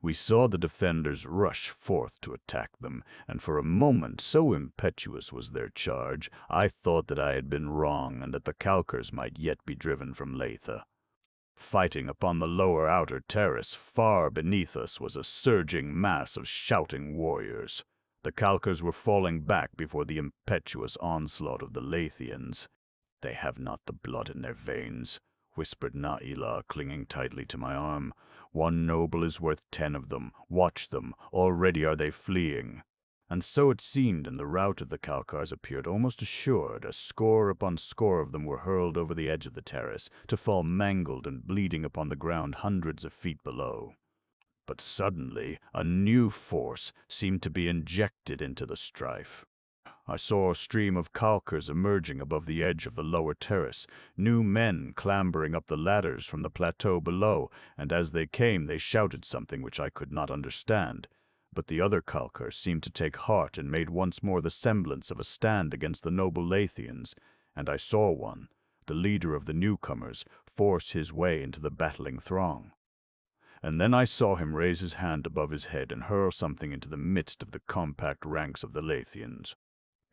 We saw the defenders rush forth to attack them, and for a moment, so impetuous was their charge, I thought that I had been wrong and that the Kalkars might yet be driven from Latha. Fighting upon the lower outer terrace, far beneath us, was a surging mass of shouting warriors. The Kalkars were falling back before the impetuous onslaught of the Lathians. "They have not the blood in their veins," whispered Naila, clinging tightly to my arm. "One noble is worth 10 of them. Watch them. Already are they fleeing." And so it seemed, and the rout of the Kalkars appeared almost assured, as score upon score of them were hurled over the edge of the terrace, to fall mangled and bleeding upon the ground hundreds of feet below. But suddenly, a new force seemed to be injected into the strife. I saw a stream of Kalkars emerging above the edge of the lower terrace, new men clambering up the ladders from the plateau below, and as they came they shouted something which I could not understand. But the other Kalkars seemed to take heart and made once more the semblance of a stand against the noble Lathians, and I saw one, the leader of the newcomers, force his way into the battling throng. And then I saw him raise his hand above his head and hurl something into the midst of the compact ranks of the Lathians.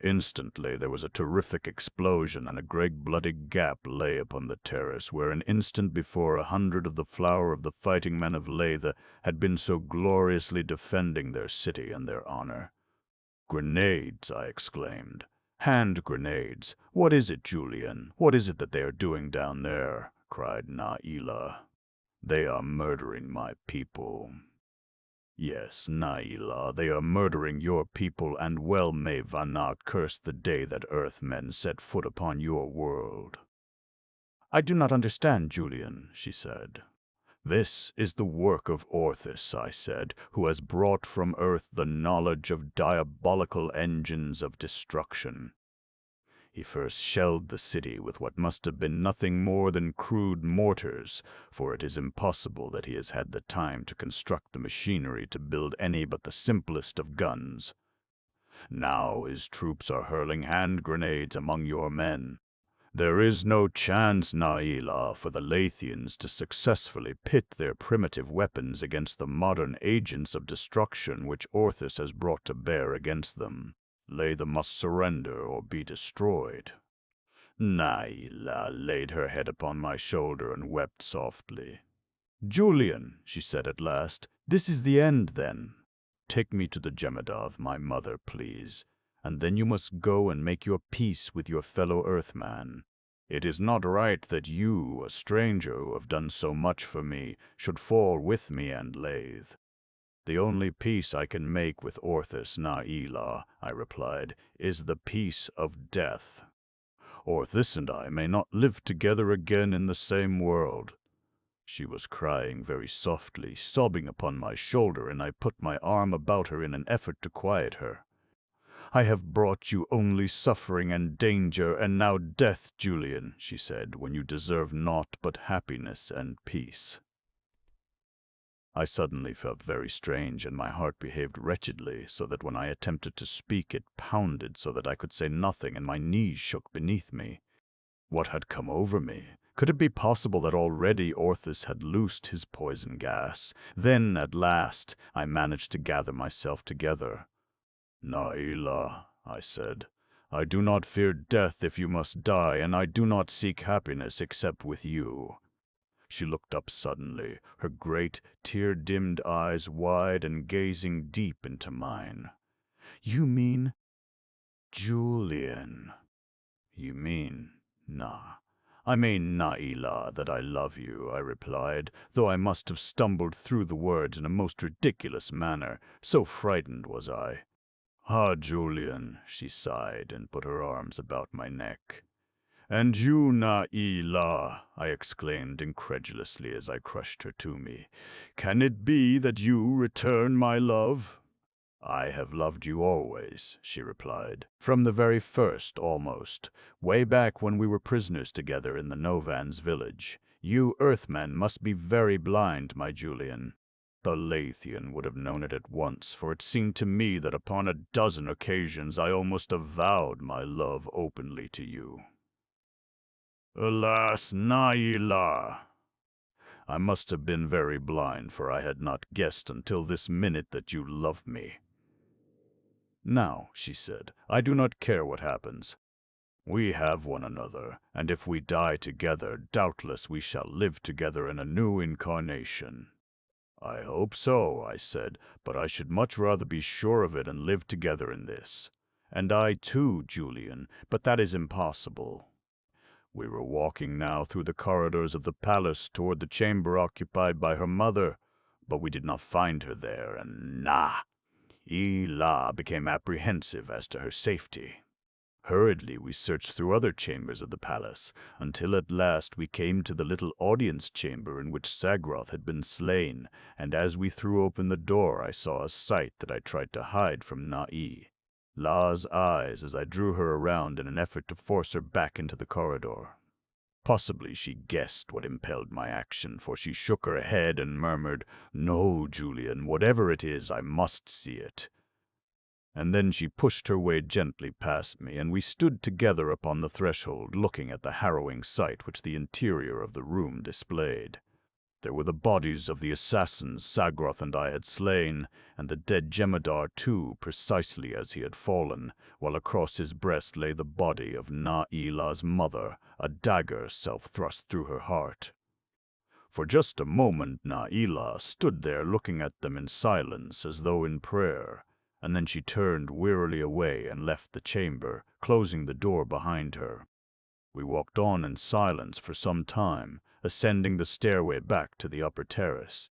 Instantly there was a terrific explosion, and a great bloody gap lay upon the terrace, where an instant before 100 of the flower of the fighting men of Latha had been so gloriously defending their city and their honor. "Grenades!" I exclaimed. "Hand grenades! What is it, Julian? What is it that they are doing down there?" cried Naila. "They are murdering my people." "Yes, Naila, they are murdering your people, and well may Vanat curse the day that Earthmen set foot upon your world." "I do not understand, Julian," she said. "This is the work of Orthus," I said, "who has brought from Earth the knowledge of diabolical engines of destruction. He first shelled the city with what must have been nothing more than crude mortars, for it is impossible that he has had the time to construct the machinery to build any but the simplest of guns. Now his troops are hurling hand grenades among your men. There is no chance, Naila, for the Lathians to successfully pit their primitive weapons against the modern agents of destruction which Orthus has brought to bear against them. Latha must surrender or be destroyed." Naila laid her head upon my shoulder and wept softly. "Julian," she said at last, "this is the end, then. Take me to the Jemadath, my mother, please, and then you must go and make your peace with your fellow Earthman. It is not right that you, a stranger who have done so much for me, should fall with me and Lathe." "The only peace I can make with Orthus, Naila," I replied, "is the peace of death. Orthus and I may not live together again in the same world." She was crying very softly, sobbing upon my shoulder, and I put my arm about her in an effort to quiet her. "I have brought you only suffering and danger, and now death, Julian," she said, "when you deserve naught but happiness and peace." I suddenly felt very strange, and my heart behaved wretchedly, so that when I attempted to speak it pounded so that I could say nothing, and my knees shook beneath me. What had come over me? Could it be possible that already Orthus had loosed his poison gas? Then, at last, I managed to gather myself together. "Naila," I said, "I do not fear death if you must die, and I do not seek happiness except with you." She looked up suddenly, her great, tear-dimmed eyes wide and gazing deep into mine. "You mean, Julian?" "You mean, I mean, Naila, that I love you," I replied, though I must have stumbled through the words in a most ridiculous manner, so frightened was I. "Ah, Julian," she sighed and put her arms about my neck. "And you, Naila," I exclaimed incredulously as I crushed her to me. "Can it be that you return my love?" "I have loved you always," she replied. "From the very first, almost. Way back when we were prisoners together in the Novans village. You Earthmen must be very blind, my Julian." The Lathian would have known it at once, for it seemed to me that upon a dozen occasions I almost avowed my love openly to you. "Alas, Naila! I must have been very blind, for I had not guessed until this minute that you loved me." "Now," she said, "I do not care what happens. We have one another, and if we die together, doubtless we shall live together in a new incarnation." "I hope so," I said, "but I should much rather be sure of it and live together in this." "And I too, Julian, but that is impossible." We were walking now through the corridors of the palace toward the chamber occupied by her mother, but we did not find her there, and Ila became apprehensive as to her safety. Hurriedly we searched through other chambers of the palace, until at last we came to the little audience chamber in which Sagroth had been slain, and as we threw open the door I saw a sight that I tried to hide from La's eyes as I drew her around in an effort to force her back into the corridor. Possibly she guessed what impelled my action, for she shook her head and murmured, "No, Julian, whatever it is, I must see it." And then she pushed her way gently past me, and we stood together upon the threshold, looking at the harrowing sight which the interior of the room displayed. There were the bodies of the assassins Sagroth and I had slain, and the dead Jemadar too, precisely as he had fallen, while across his breast lay the body of Na'ila's mother, a dagger self-thrust through her heart. For just a moment Na'ila stood there looking at them in silence, as though in prayer, and then she turned wearily away and left the chamber, closing the door behind her. We walked on in silence for some time, ascending the stairway back to the upper terrace.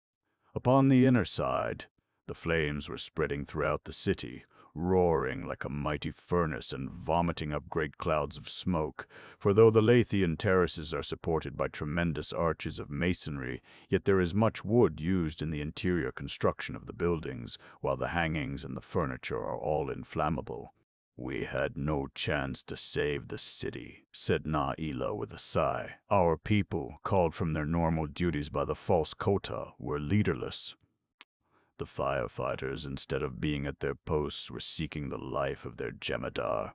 Upon the inner side, the flames were spreading throughout the city, roaring like a mighty furnace and vomiting up great clouds of smoke. For though the Lathian terraces are supported by tremendous arches of masonry, yet there is much wood used in the interior construction of the buildings, while the hangings and the furniture are all inflammable. "We had no chance to save the city," said Naila with a sigh. "Our people, called from their normal duties by the false Kota, were leaderless. The firefighters, instead of being at their posts, were seeking the life of their Jemadar.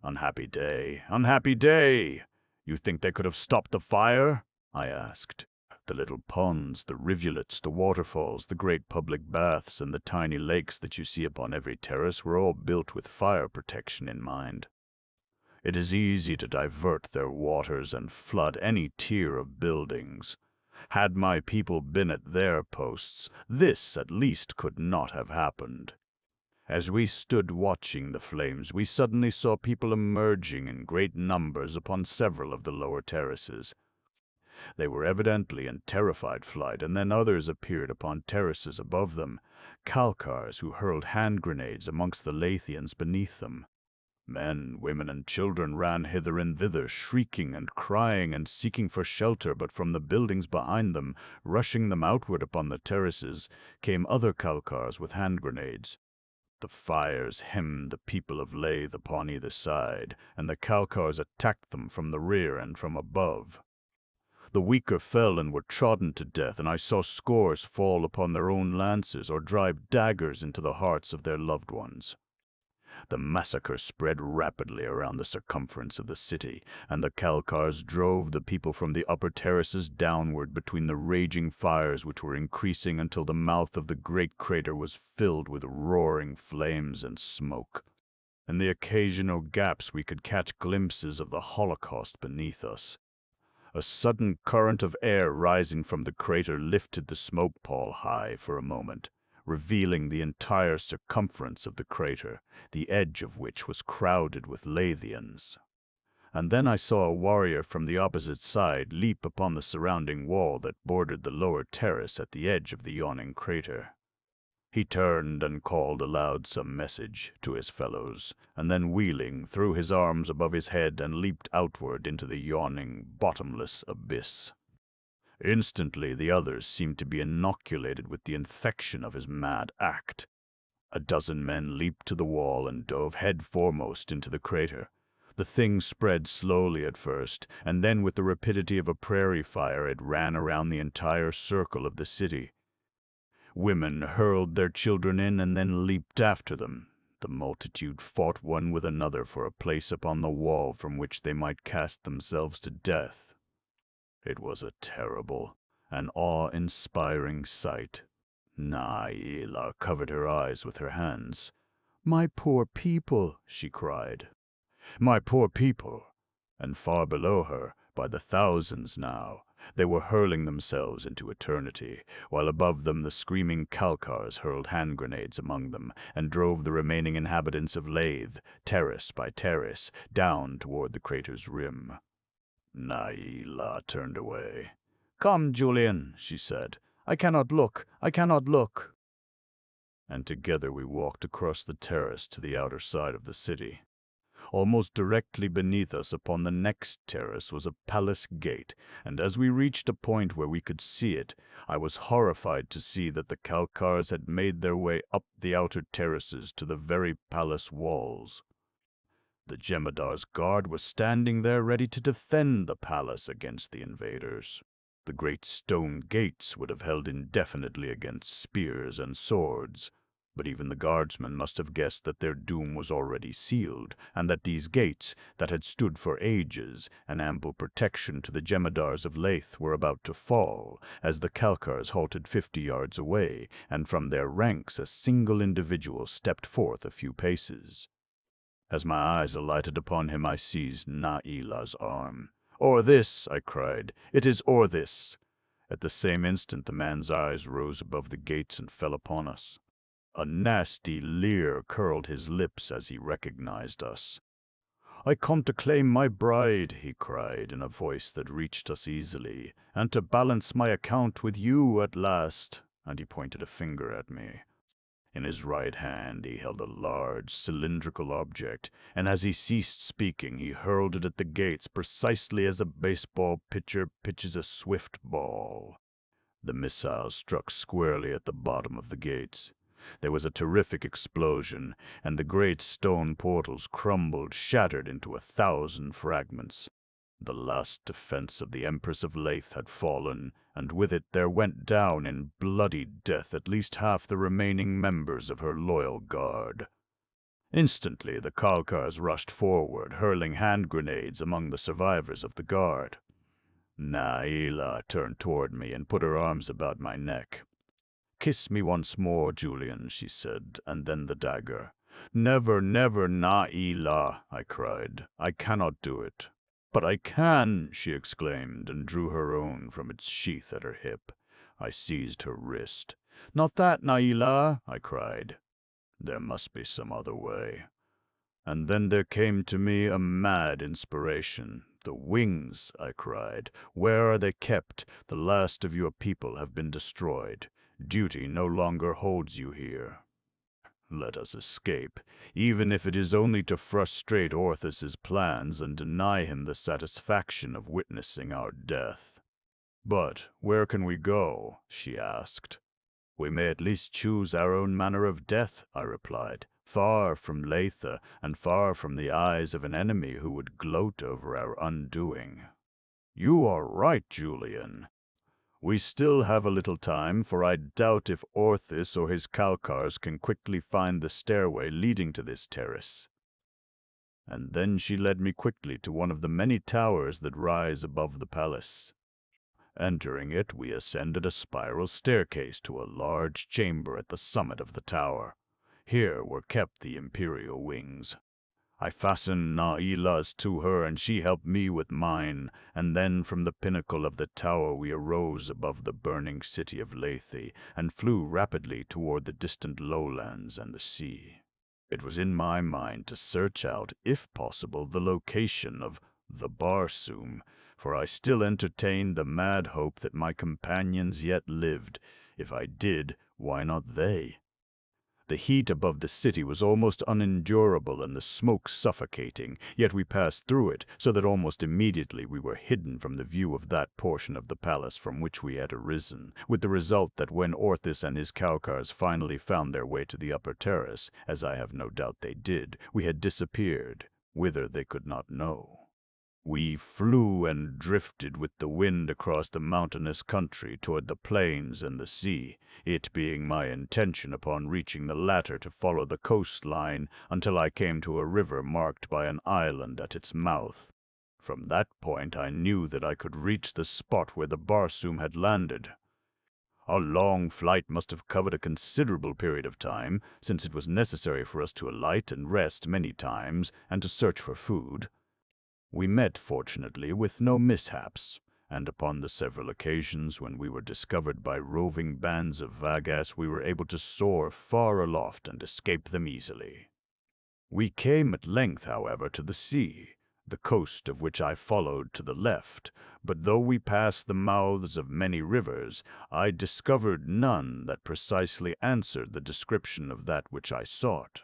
Unhappy day, unhappy day! You think they could have stopped the fire?" I asked. "The little ponds, the rivulets, the waterfalls, the great public baths, and the tiny lakes that you see upon every terrace were all built with fire protection in mind. It is easy to divert their waters and flood any tier of buildings. Had my people been at their posts, this at least could not have happened." As we stood watching the flames, we suddenly saw people emerging in great numbers upon several of the lower terraces. They were evidently in terrified flight, and then others appeared upon terraces above them, Kalkars who hurled hand grenades amongst the Lathians beneath them. Men, women, and children ran hither and thither, shrieking and crying and seeking for shelter, but from the buildings behind them, rushing them outward upon the terraces, came other Kalkars with hand grenades. The fires hemmed the people of Lathe upon either side, and the Kalkars attacked them from the rear and from above. The weaker fell and were trodden to death, and I saw scores fall upon their own lances or drive daggers into the hearts of their loved ones. The massacre spread rapidly around the circumference of the city, and the Kalkars drove the people from the upper terraces downward between the raging fires which were increasing until the mouth of the great crater was filled with roaring flames and smoke. In the occasional gaps we could catch glimpses of the Holocaust beneath us. A sudden current of air rising from the crater lifted the smoke pall high for a moment, revealing the entire circumference of the crater, the edge of which was crowded with Lathians. And then I saw a warrior from the opposite side leap upon the surrounding wall that bordered the lower terrace at the edge of the yawning crater. He turned and called aloud some message to his fellows, and then wheeling, threw his arms above his head and leaped outward into the yawning, bottomless abyss. Instantly the others seemed to be inoculated with the infection of his mad act. A dozen men leaped to the wall and dove head foremost into the crater. The thing spread slowly at first, and then with the rapidity of a prairie fire it ran around the entire circle of the city. Women hurled their children in and then leaped after them. The multitude fought one with another for a place upon the wall from which they might cast themselves to death. It was a terrible, an awe-inspiring sight. Naila covered her eyes with her hands. "My poor people," she cried. "My poor people!" And far below her, by the thousands now, they were hurling themselves into eternity, while above them the screaming Kalkars hurled hand grenades among them, and drove the remaining inhabitants of Lathe, terrace by terrace, down toward the crater's rim. Naila turned away. "Come, Julian," she said. I cannot look. And together we walked across the terrace to the outer side of the city. Almost directly beneath us upon the next terrace was a palace gate, and as we reached a point where we could see it, I was horrified to see that the Kalkars had made their way up the outer terraces to the very palace walls. The Jemadar's guard was standing there ready to defend the palace against the invaders. The great stone gates would have held indefinitely against spears and swords, but even the guardsmen must have guessed that their doom was already sealed, and that these gates, that had stood for ages, an ample protection to the Jemadars of Lathe, were about to fall, as the Kalkars halted 50 yards away, and from their ranks a single individual stepped forth a few paces. As my eyes alighted upon him, I seized Naila's arm. "Or this," I cried. "It is or this." At the same instant the man's eyes rose above the gates and fell upon us. A nasty leer curled his lips as he recognized us. "I come to claim my bride," he cried in a voice that reached us easily, "and to balance my account with you at last," and he pointed a finger at me. In his right hand he held a large, cylindrical object, and as he ceased speaking, he hurled it at the gates precisely as a baseball pitcher pitches a swift ball. The missile struck squarely at the bottom of the gates. There was a terrific explosion, and the great stone portals crumbled, shattered into 1,000 fragments. The last defense of the Empress of Leith had fallen, and with it there went down in bloody death at least half the remaining members of her loyal guard. Instantly the Khalkars rushed forward, hurling hand grenades among the survivors of the guard. Naila turned toward me and put her arms about my neck. "Kiss me once more, Julian," she said, and then the dagger. "Never, never, Naila," I cried. "I cannot do it." "But I can," she exclaimed, and drew her own from its sheath at her hip. I seized her wrist. "Not that, Naila," I cried. There must be some other way. And then there came to me a mad inspiration. "The wings," I cried. "Where are they kept? The last of your people have been destroyed. Duty no longer holds you here. Let us escape, even if it is only to frustrate Orthus's plans and deny him the satisfaction of witnessing our death." "But where can we go?" she asked. "We may at least choose our own manner of death," I replied, "far from Leitha and far from the eyes of an enemy who would gloat over our undoing." "You are right, Julian. We still have a little time, for I doubt if Orthus or his Khalkars can quickly find the stairway leading to this terrace." And then she led me quickly to one of the many towers that rise above the palace. Entering it, we ascended a spiral staircase to a large chamber at the summit of the tower. Here were kept the imperial wings. I fastened Naila's to her, and she helped me with mine, and then from the pinnacle of the tower we arose above the burning city of Lethe, and flew rapidly toward the distant lowlands and the sea. It was in my mind to search out, if possible, the location of the Barsoom, for I still entertained the mad hope that my companions yet lived. If I did, why not they? The heat above the city was almost unendurable and the smoke suffocating, yet we passed through it, so that almost immediately we were hidden from the view of that portion of the palace from which we had arisen, with the result that when Orthus and his Khalkars finally found their way to the upper terrace, as I have no doubt they did, we had disappeared, whither they could not know. We flew and drifted with the wind across the mountainous country toward the plains and the sea, it being my intention upon reaching the latter to follow the coastline until I came to a river marked by an island at its mouth. From that point I knew that I could reach the spot where the Barsoom had landed. Our long flight must have covered a considerable period of time, since it was necessary for us to alight and rest many times and to search for food. We met, fortunately, with no mishaps, and upon the several occasions when we were discovered by roving bands of Vagas, we were able to soar far aloft and escape them easily. We came at length, however, to the sea, the coast of which I followed to the left, but though we passed the mouths of many rivers, I discovered none that precisely answered the description of that which I sought.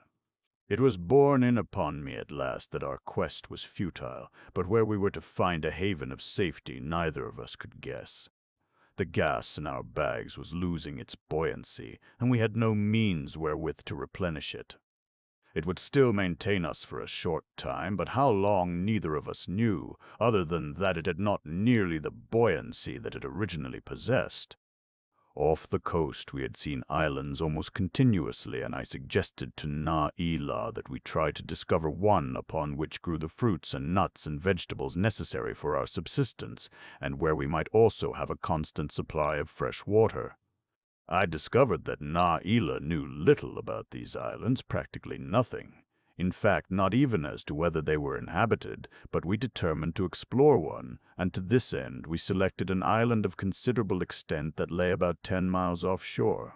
It was borne in upon me at last that our quest was futile, but where we were to find a haven of safety neither of us could guess. The gas in our bags was losing its buoyancy, and we had no means wherewith to replenish it. It would still maintain us for a short time, but how long neither of us knew, other than that it had not nearly the buoyancy that it originally possessed. Off the coast we had seen islands almost continuously, and I suggested to Naila that we try to discover one upon which grew the fruits and nuts and vegetables necessary for our subsistence, and where we might also have a constant supply of fresh water. I discovered that Naila knew little about these islands, practically nothing. In fact, not even as to whether they were inhabited, but we determined to explore one, and to this end we selected an island of considerable extent that lay about 10 miles offshore.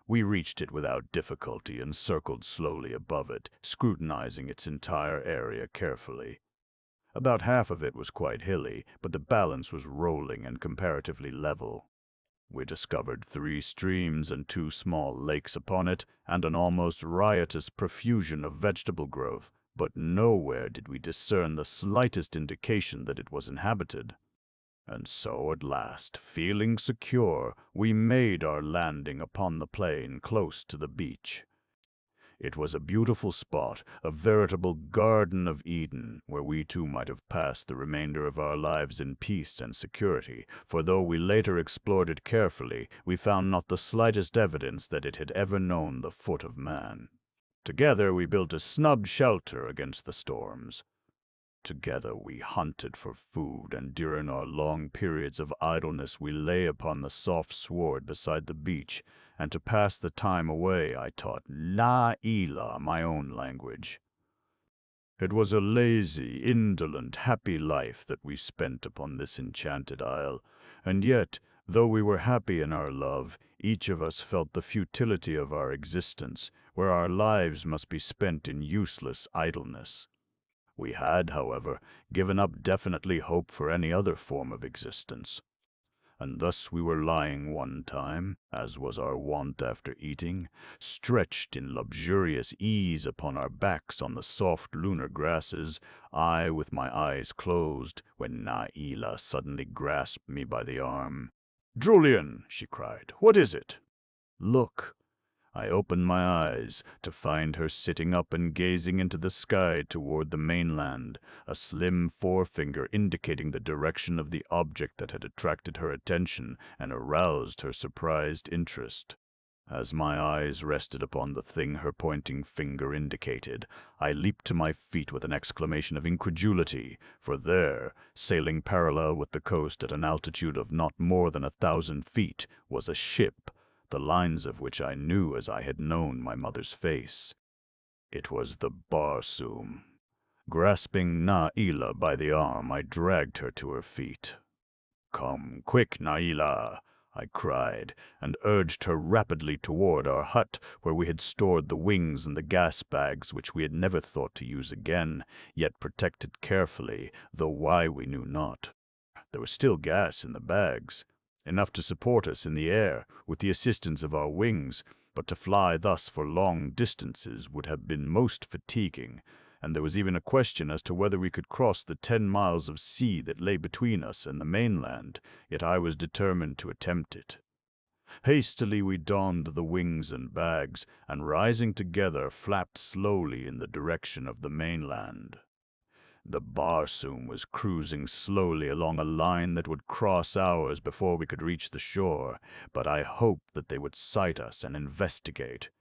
We reached it without difficulty and circled slowly above it, scrutinizing its entire area carefully. About half of it was quite hilly, but the balance was rolling and comparatively level. We discovered 3 streams and 2 small lakes upon it, and an almost riotous profusion of vegetable growth, but nowhere did we discern the slightest indication that it was inhabited. And so at last, feeling secure, we made our landing upon the plain close to the beach. It was a beautiful spot, a veritable Garden of Eden, where we too might have passed the remainder of our lives in peace and security, for though we later explored it carefully, we found not the slightest evidence that it had ever known the foot of man. Together we built a snug shelter against the storms. Together we hunted for food, and during our long periods of idleness we lay upon the soft sward beside the beach, and to pass the time away I taught Naila my own language. It was a lazy, indolent, happy life that we spent upon this enchanted isle, and yet, though we were happy in our love, each of us felt the futility of our existence, where our lives must be spent in useless idleness. We had, however, given up definitely hope for any other form of existence. And thus we were lying one time, as was our wont after eating, stretched in luxurious ease upon our backs on the soft lunar grasses, I with my eyes closed, when Naila suddenly grasped me by the arm. "Julian," she cried, "what is it?" "Look." I opened my eyes to find her sitting up and gazing into the sky toward the mainland, a slim forefinger indicating the direction of the object that had attracted her attention and aroused her surprised interest. As my eyes rested upon the thing her pointing finger indicated, I leaped to my feet with an exclamation of incredulity, for there, sailing parallel with the coast at an altitude of not more than 1,000 feet, was a ship, the lines of which I knew as I had known my mother's face. It was the Barsoom. Grasping Naila by the arm, I dragged her to her feet. "Come, quick, Naila!" I cried, and urged her rapidly toward our hut, where we had stored the wings and the gas bags which we had never thought to use again, yet protected carefully, though why we knew not. There was still gas in the bags, enough to support us in the air with the assistance of our wings, but to fly thus for long distances would have been most fatiguing, and there was even a question as to whether we could cross the 10 miles of sea that lay between us and the mainland, yet I was determined to attempt it. Hastily we donned the wings and bags, and rising together flapped slowly in the direction of the mainland. The Barsoom was cruising slowly along a line that would cross ours before we could reach the shore, but I hoped that they would sight us and investigate.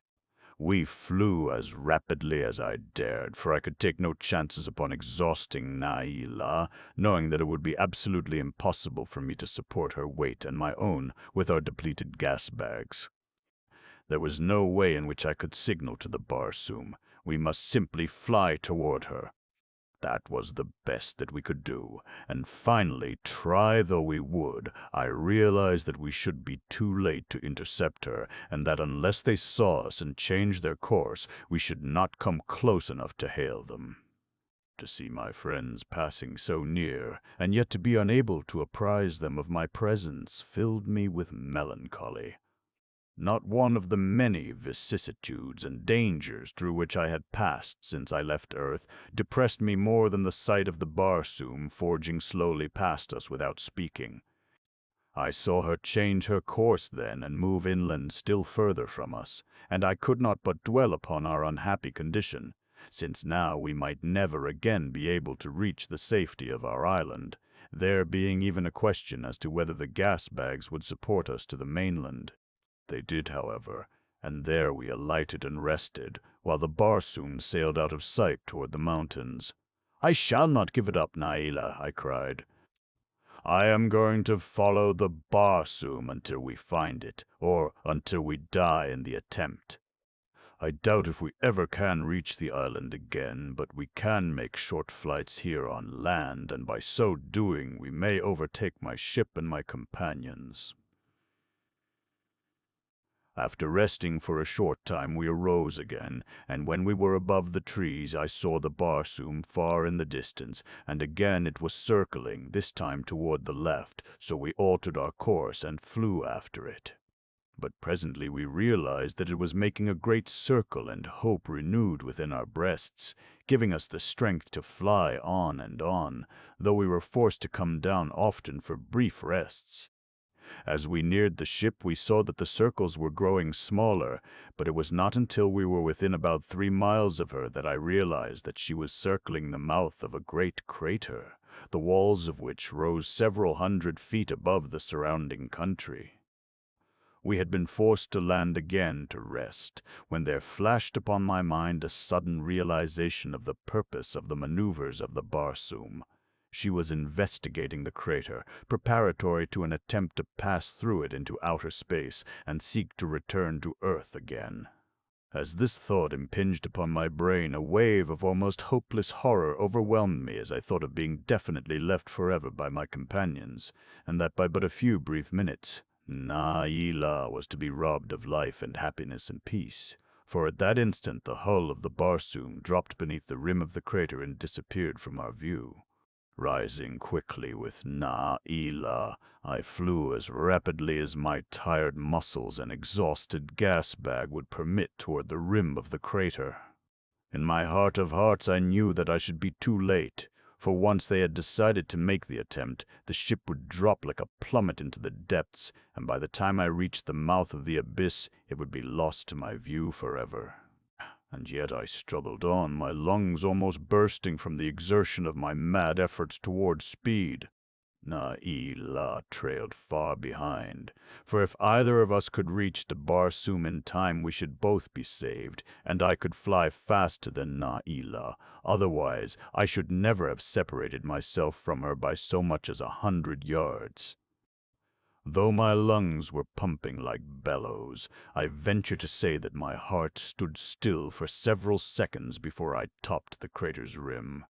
We flew as rapidly as I dared, for I could take no chances upon exhausting Naila, knowing that it would be absolutely impossible for me to support her weight and my own with our depleted gas bags. There was no way in which I could signal to the Barsoom. We must simply fly toward her. That was the best that we could do, and finally, try though we would, I realized that we should be too late to intercept her, and that unless they saw us and changed their course, we should not come close enough to hail them. To see my friends passing so near, and yet to be unable to apprise them of my presence, filled me with melancholy. Not one of the many vicissitudes and dangers through which I had passed since I left Earth depressed me more than the sight of the Barsoom forging slowly past us without speaking. I saw her change her course then and move inland still further from us, and I could not but dwell upon our unhappy condition, since now we might never again be able to reach the safety of our island, there being even a question as to whether the gas bags would support us to the mainland. They did, however, and there we alighted and rested, while the Barsoom sailed out of sight toward the mountains. "I shall not give it up, Naila," I cried. "I am going to follow the Barsoom until we find it, or until we die in the attempt. I doubt if we ever can reach the island again, but we can make short flights here on land, and by so doing we may overtake my ship and my companions." After resting for a short time, we arose again, and when we were above the trees, I saw the Barsoom far in the distance, and again it was circling, this time toward the left, so we altered our course and flew after it. But presently we realized that it was making a great circle, and hope renewed within our breasts, giving us the strength to fly on, though we were forced to come down often for brief rests. As we neared the ship, we saw that the circles were growing smaller, but it was not until we were within about 3 miles of her that I realized that she was circling the mouth of a great crater, the walls of which rose several hundred feet above the surrounding country. We had been forced to land again to rest, when there flashed upon my mind a sudden realization of the purpose of the maneuvers of the Barsoom. She was investigating the crater, preparatory to an attempt to pass through it into outer space and seek to return to Earth again. As this thought impinged upon my brain, a wave of almost hopeless horror overwhelmed me as I thought of being definitely left forever by my companions, and that by but a few brief minutes. Naila was to be robbed of life and happiness and peace, for at that instant the hull of the Barsoom dropped beneath the rim of the crater and disappeared from our view. Rising quickly with Naila, I flew as rapidly as my tired muscles and exhausted gas bag would permit toward the rim of the crater. In my heart of hearts I knew that I should be too late, for once they had decided to make the attempt, the ship would drop like a plummet into the depths, and by the time I reached the mouth of the abyss, it would be lost to my view forever. And yet I struggled on, my lungs almost bursting from the exertion of my mad efforts toward speed. Naila trailed far behind, for if either of us could reach the Barsoom in time, we should both be saved, and I could fly faster than Naila. Otherwise, I should never have separated myself from her by so much as 100 yards. Though my lungs were pumping like bellows, I venture to say that my heart stood still for several seconds before I topped the crater's rim.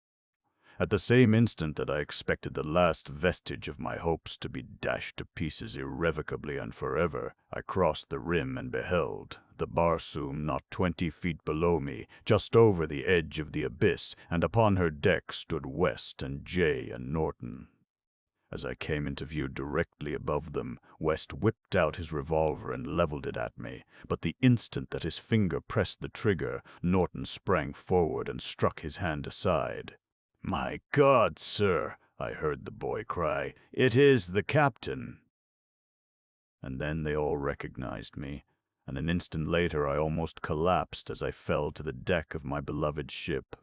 At the same instant that I expected the last vestige of my hopes to be dashed to pieces irrevocably and forever, I crossed the rim and beheld the Barsoom not 20 feet below me, just over the edge of the abyss, and upon her deck stood West and Jay and Norton. As I came into view directly above them, West whipped out his revolver and leveled it at me, but the instant that his finger pressed the trigger, Norton sprang forward and struck his hand aside. "My God, sir," I heard the boy cry, "it is the captain." And then they all recognized me, and an instant later I almost collapsed as I fell to the deck of my beloved ship.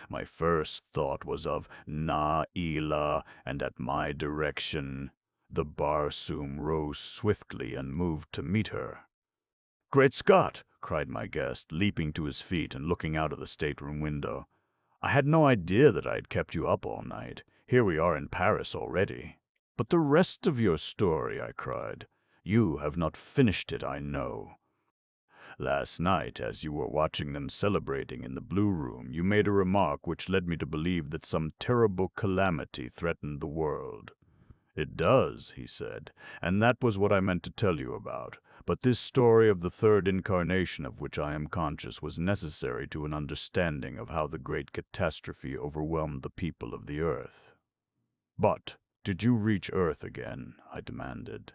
My first thought was of Naila, and at my direction. The Barsoom rose swiftly and moved to meet her. "Great Scott!" cried my guest, leaping to his feet and looking out of the stateroom window. "I had no idea that I had kept you up all night. Here we are in Paris already." "But the rest of your story," I cried. "You have not finished it, I know." "Last night, as you were watching them celebrating in the Blue Room, you made a remark which led me to believe that some terrible calamity threatened the world." "It does," he said, "and that was what I meant to tell you about. But this story of the third incarnation of which I am conscious was necessary to an understanding of how the great catastrophe overwhelmed the people of the earth." "But did you reach Earth again?" I demanded.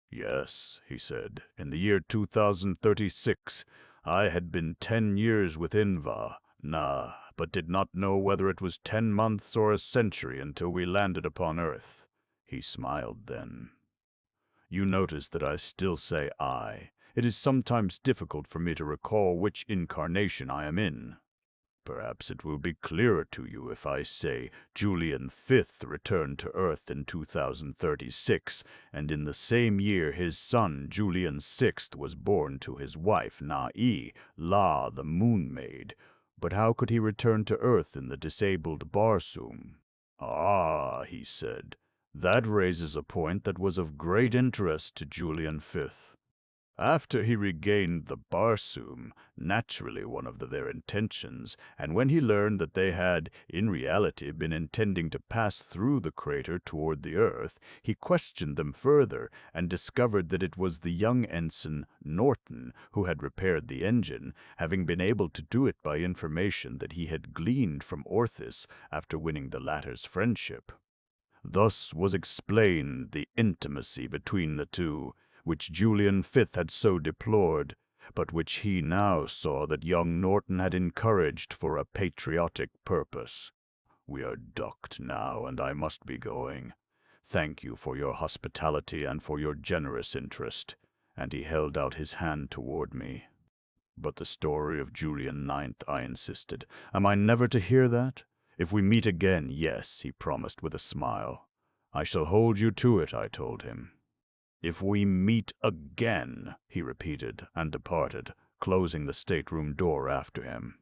"Yes," he said. "In the year 2036, I had been 10 years within but did not know whether it was 10 months or a century until we landed upon Earth." He smiled then. "You notice that I still say I. It is sometimes difficult for me to recall which incarnation I am in. Perhaps it will be clearer to you if I say Julian V returned to Earth in 2036, and in the same year his son Julian VI was born to his wife La, the Moon Maid. But how could he return to Earth in the disabled Barsoom?" "Ah," he said, "that raises a point that was of great interest to Julian V. After he regained the Barsoom, naturally one of their intentions, and when he learned that they had, in reality, been intending to pass through the crater toward the Earth, he questioned them further and discovered that it was the young ensign Norton who had repaired the engine, having been able to do it by information that he had gleaned from Orthis after winning the latter's friendship. Thus was explained the intimacy between the two, which Julian Fifth had so deplored, but which he now saw that young Norton had encouraged for a patriotic purpose. We are docked now, and I must be going. Thank you for your hospitality and for your generous interest. And he held out his hand toward me. But the story of Julian Ninth, I insisted. Am I never to hear that? If we meet again, yes, he promised with a smile. I shall hold you to it, I told him. If we meet again, he repeated, and departed, closing the stateroom door after him.